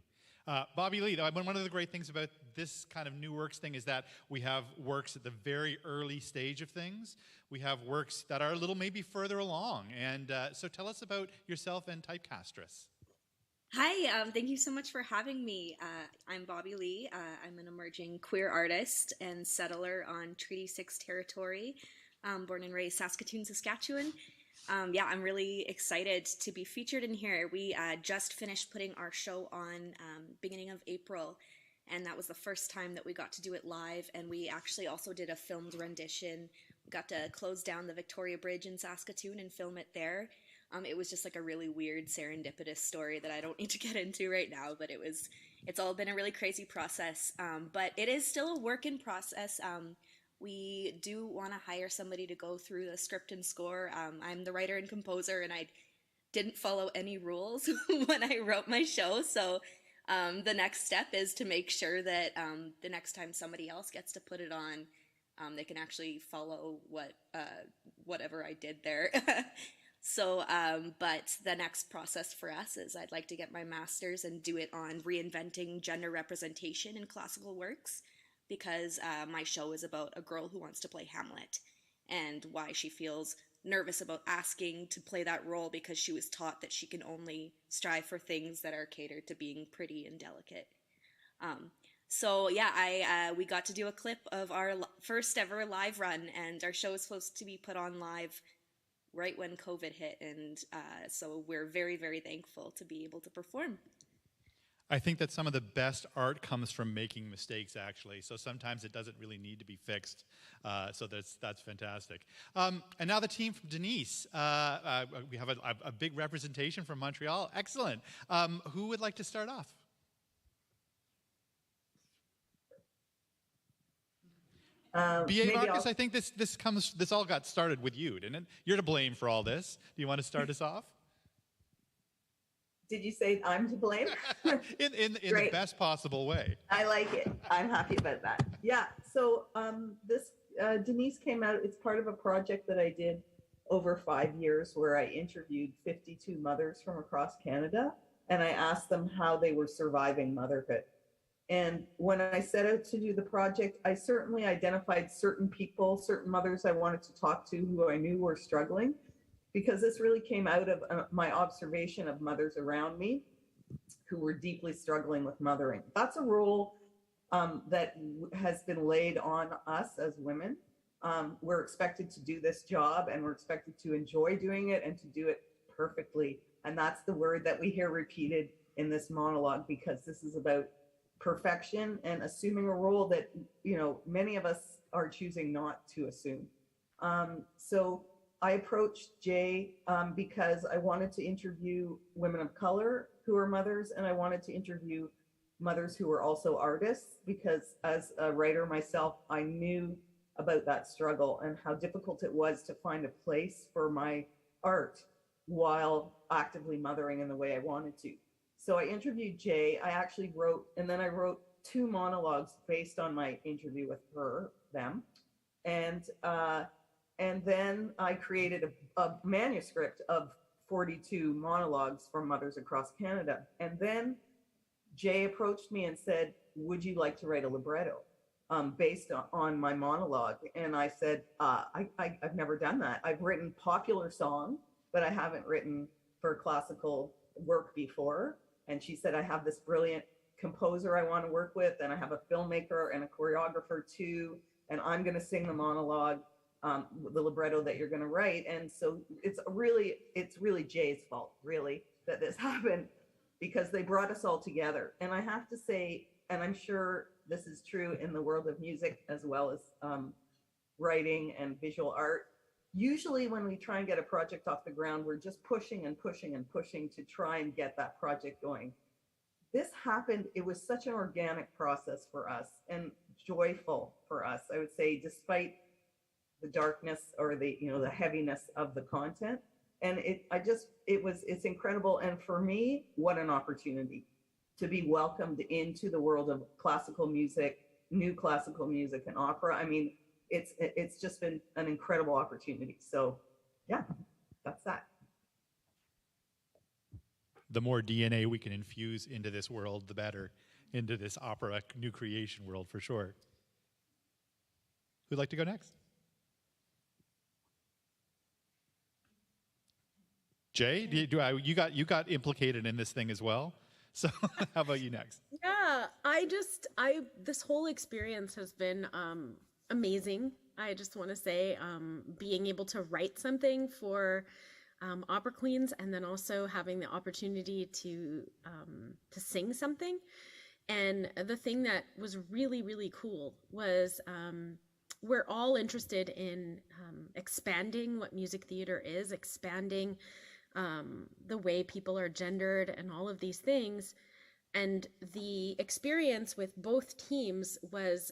Bobby Lee, one of the great things about this kind of new works thing is that we have works at the very early stage of things. We have works that are a little maybe further along. And so tell us about yourself and Typecastress. Hi, thank you so much for having me. I'm Bobby Lee. I'm an emerging queer artist and settler on Treaty 6 territory, born and raised Saskatoon, Saskatchewan. I'm really excited to be featured in here. We just finished putting our show on beginning of April, and that was the first time that we got to do it live, and we actually also did a filmed rendition. We got to close down the Victoria Bridge in Saskatoon and film it there. It was just like a really weird serendipitous story that I don't need to get into right now, but it's all been a really crazy process, but it is still a work in process. We do want to hire somebody to go through the script and score. I'm the writer and composer, and I didn't follow any rules when I wrote my show. So the next step is to make sure that the next time somebody else gets to put it on, they can actually follow whatever I did there. So, but the next process for us is I'd like to get my master's and do it on reinventing gender representation in classical works, because my show is about a girl who wants to play Hamlet and why she feels nervous about asking to play that role, because she was taught that she can only strive for things that are catered to being pretty and delicate. We got to do a clip of our first ever live run, and our show is supposed to be put on live right when COVID hit, and so we're very, very thankful to be able to perform. I think that some of the best art comes from making mistakes, actually. So sometimes it doesn't really need to be fixed. So that's fantastic. And now the team from Denise. We have a big representation from Montreal. Excellent. Who would like to start off? B.A. Marcus, I think this all got started with you, didn't it? You're to blame for all this. Do you want to start us off? Did you say I'm to blame? in the best possible way. I like it. I'm happy about that. Yeah. So this Denise came out. It's part of a project that I did over 5 years, where I interviewed 52 mothers from across Canada, and I asked them how they were surviving motherhood. And when I set out to do the project, I certainly identified certain people, certain mothers I wanted to talk to who I knew were struggling, because this really came out of my observation of mothers around me who were deeply struggling with mothering. That's a role that has been laid on us as women. We're expected to do this job, and we're expected to enjoy doing it and to do it perfectly. And that's the word that we hear repeated in this monologue, because this is about perfection and assuming a role that, many of us are choosing not to assume. So I approached Jay because I wanted to interview women of color who are mothers, and I wanted to interview mothers who were also artists, because as a writer myself, I knew about that struggle and how difficult it was to find a place for my art while actively mothering in the way I wanted to. So I interviewed Jay. I actually wrote 2 monologues based on my interview with them. And then I created a manuscript of 42 monologues from mothers across Canada. And then Jay approached me and said, would you like to write a libretto based on my monologue? And I said, I've never done that. I've written popular song, but I haven't written for classical work before. And she said, I have this brilliant composer I want to work with, and I have a filmmaker and a choreographer too, and I'm going to sing the monologue, the libretto that you're going to write. And so it's really Jay's fault, really, that this happened. because they brought us all together. And I have to say, and I'm sure this is true in the world of music as well as writing and visual art. Usually when we try and get a project off the ground, we're just pushing and pushing and pushing to try and get that project going. This happened, it was such an organic process for us and joyful for us, I would say, despite the darkness or the, you know, the heaviness of the content. And it's incredible. And for me, what an opportunity to be welcomed into the world of classical music, new classical music and opera. I mean, it's just been an incredible opportunity. So yeah, that's that. The more DNA we can infuse into this world, the better, into this opera new creation world for sure. Who'd like to go next? Jay, you got implicated in this thing as well. So how about you next? Yeah, this whole experience has been amazing. I just want to say, being able to write something for Opera Queens, and then also having the opportunity to sing something. And the thing that was really, really cool was we're all interested in expanding what music theater is, expanding the way people are gendered and all of these things. And the experience with both teams was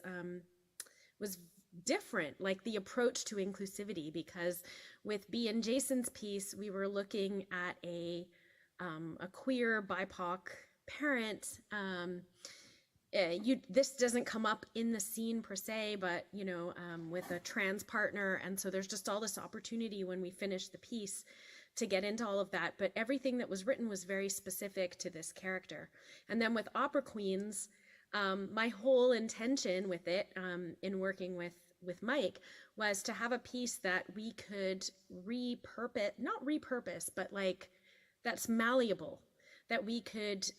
different, like the approach to inclusivity, because with B and Jason's piece, we were looking at a queer BIPOC parent. This doesn't come up in the scene per se, but with a trans partner, and so there's just all this opportunity when we finish the piece to get into all of that. But everything that was written was very specific to this character. And then with Opera Queens, my whole intention with it, in working with Mike, was to have a piece that we could not repurpose, but like that's malleable, that we could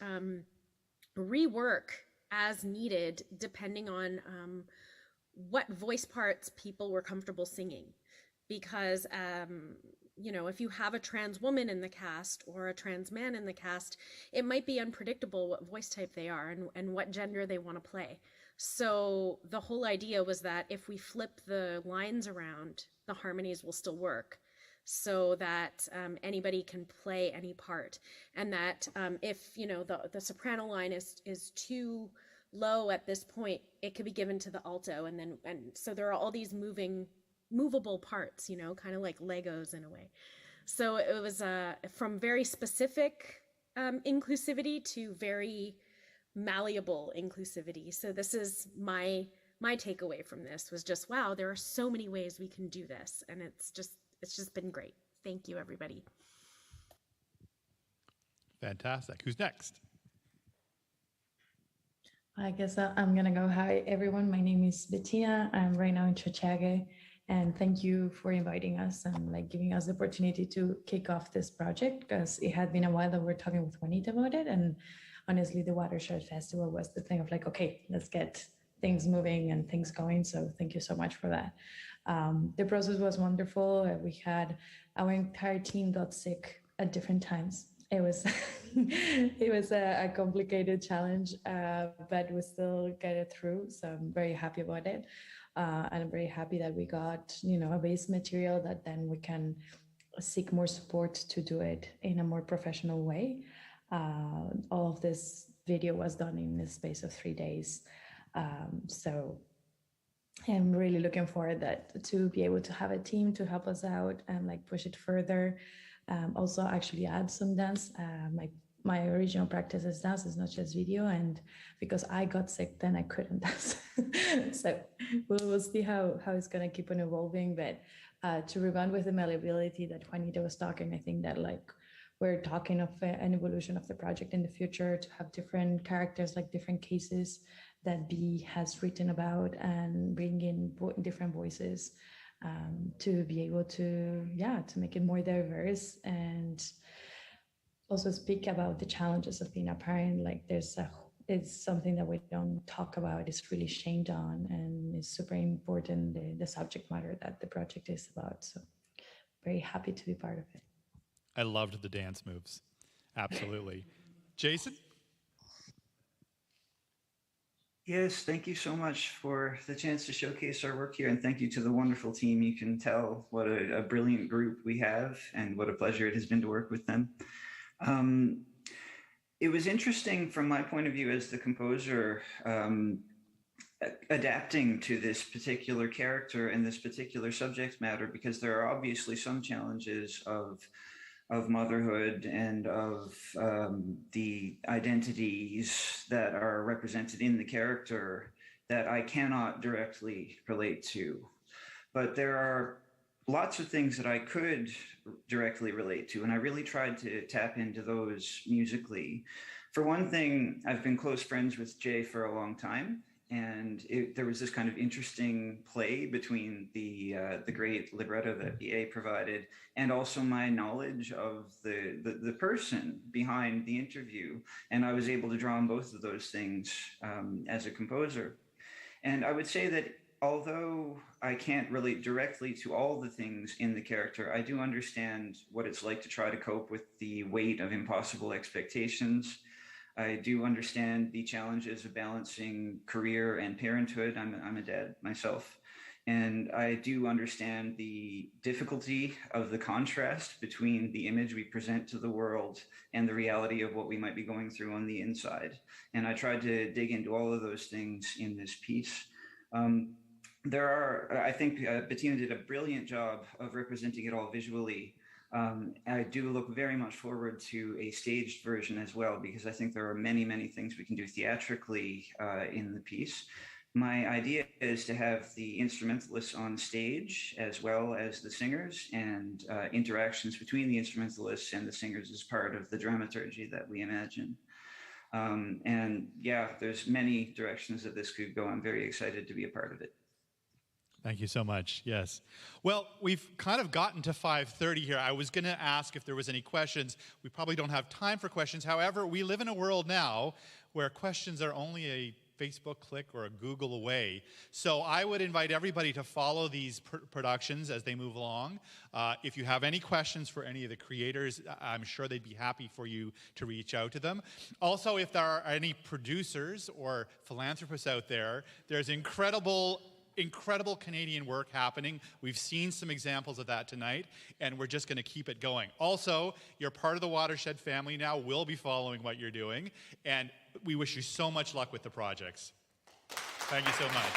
rework as needed depending on what voice parts people were comfortable singing. Because if you have a trans woman in the cast or a trans man in the cast, it might be unpredictable what voice type they are and what gender they want to play. So the whole idea was that if we flip the lines around, the harmonies will still work, so that anybody can play any part. And that if the soprano line is too low at this point, it could be given to the alto, and so there are all these movable parts, kind of like Legos in a way. So it was from very specific inclusivity to very malleable inclusivity. So this is my takeaway from this, was just, wow, there are so many ways we can do this, and it's just been great. Thank you, everybody. Fantastic. Who's next? I guess I'm gonna go. Hi, everyone. My name is Bettina. I'm right now in Chichage, and thank you for inviting us and giving us the opportunity to kick off this project, because it had been a while that we're talking with Juanita about it. And honestly, the Watershed Festival was the thing of okay, let's get things moving and things going. So thank you so much for that. The process was wonderful. We had our entire team got sick at different times. It was it was a complicated challenge, but we still get it through. So I'm very happy about it. And I'm very happy that we got, a base material that then we can seek more support to do it in a more professional way. All of this video was done in the space of 3 days. So I'm really looking forward to be able to have a team to help us out and push it further. Also actually add some dance. My original practice is dance, is not just video, and because I got sick, then I couldn't dance. So we'll see how it's gonna keep on evolving. But to rebound with the malleability that Juanita was talking, I think that we're talking of an evolution of the project in the future, to have different characters, different cases that B has written about, and bring in different voices. To be able to make it more diverse, and also speak about the challenges of being a parent. It's something that we don't talk about, it's really shamed on, and it's super important, the subject matter that the project is about. So very happy to be part of it. I loved the dance moves. Absolutely. Jason? Yes, thank you so much for the chance to showcase our work here, and thank you to the wonderful team. You can tell what a brilliant group we have and what a pleasure it has been to work with them. It was interesting from my point of view as the composer, adapting to this particular character and this particular subject matter, because there are obviously some challenges of motherhood and of the identities that are represented in the character that I cannot directly relate to. But there are lots of things that I could directly relate to, and I really tried to tap into those musically. For one thing, I've been close friends with Jay for a long time, and there was this kind of interesting play between the great libretto that BA provided and also my knowledge of the person behind the interview, and I was able to draw on both of those things as a composer. And I would say that although I can't relate directly to all the things in the character, I do understand what it's like to try to cope with the weight of impossible expectations. I do understand the challenges of balancing career and parenthood. I'm a dad myself. And I do understand the difficulty of the contrast between the image we present to the world and the reality of what we might be going through on the inside. And I tried to dig into all of those things in this piece. I think Bettina did a brilliant job of representing it all visually. I do look very much forward to a staged version as well, because I think there are many, many things we can do theatrically in the piece. My idea is to have the instrumentalists on stage as well as the singers, and interactions between the instrumentalists and the singers as part of the dramaturgy that we imagine. And yeah, there's many directions that this could go. I'm very excited to be a part of it. Thank you so much. Yes. Well, we've kind of gotten to 5:30 here. I was going to ask if there was any questions. We probably don't have time for questions. However, we live in a world now where questions are only a Facebook click or a Google away. So I would invite everybody to follow these productions as they move along. If you have any questions for any of the creators, I'm sure they'd be happy for you to reach out to them. Also, if there are any producers or philanthropists out there, there's incredible Canadian work happening. We've seen some examples of that tonight, and we're just going to keep it going. Also, you're part of the Watershed family now. We'll be following what you're doing, and we wish you so much luck with the projects. Thank you so much.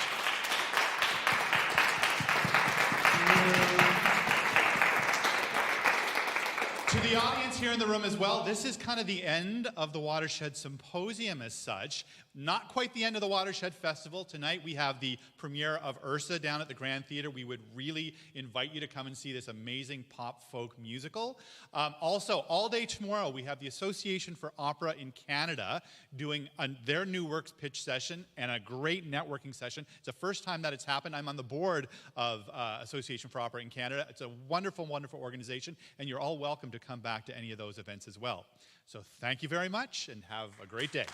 To the audience here in the room as well, this is kind of the end of the Watershed Symposium as such. Not quite the end of the Watershed Festival. Tonight we have the premiere of Ursa down at the Grand Theatre. We would really invite you to come and see this amazing pop folk musical. Also, all day tomorrow we have the Association for Opera in Canada doing their new works pitch session and a great networking session. It's the first time that it's happened. I'm on the board of Association for Opera in Canada. It's a wonderful, wonderful organization, and you're all welcome to come back to any of those events as well. So thank you very much, and have a great day.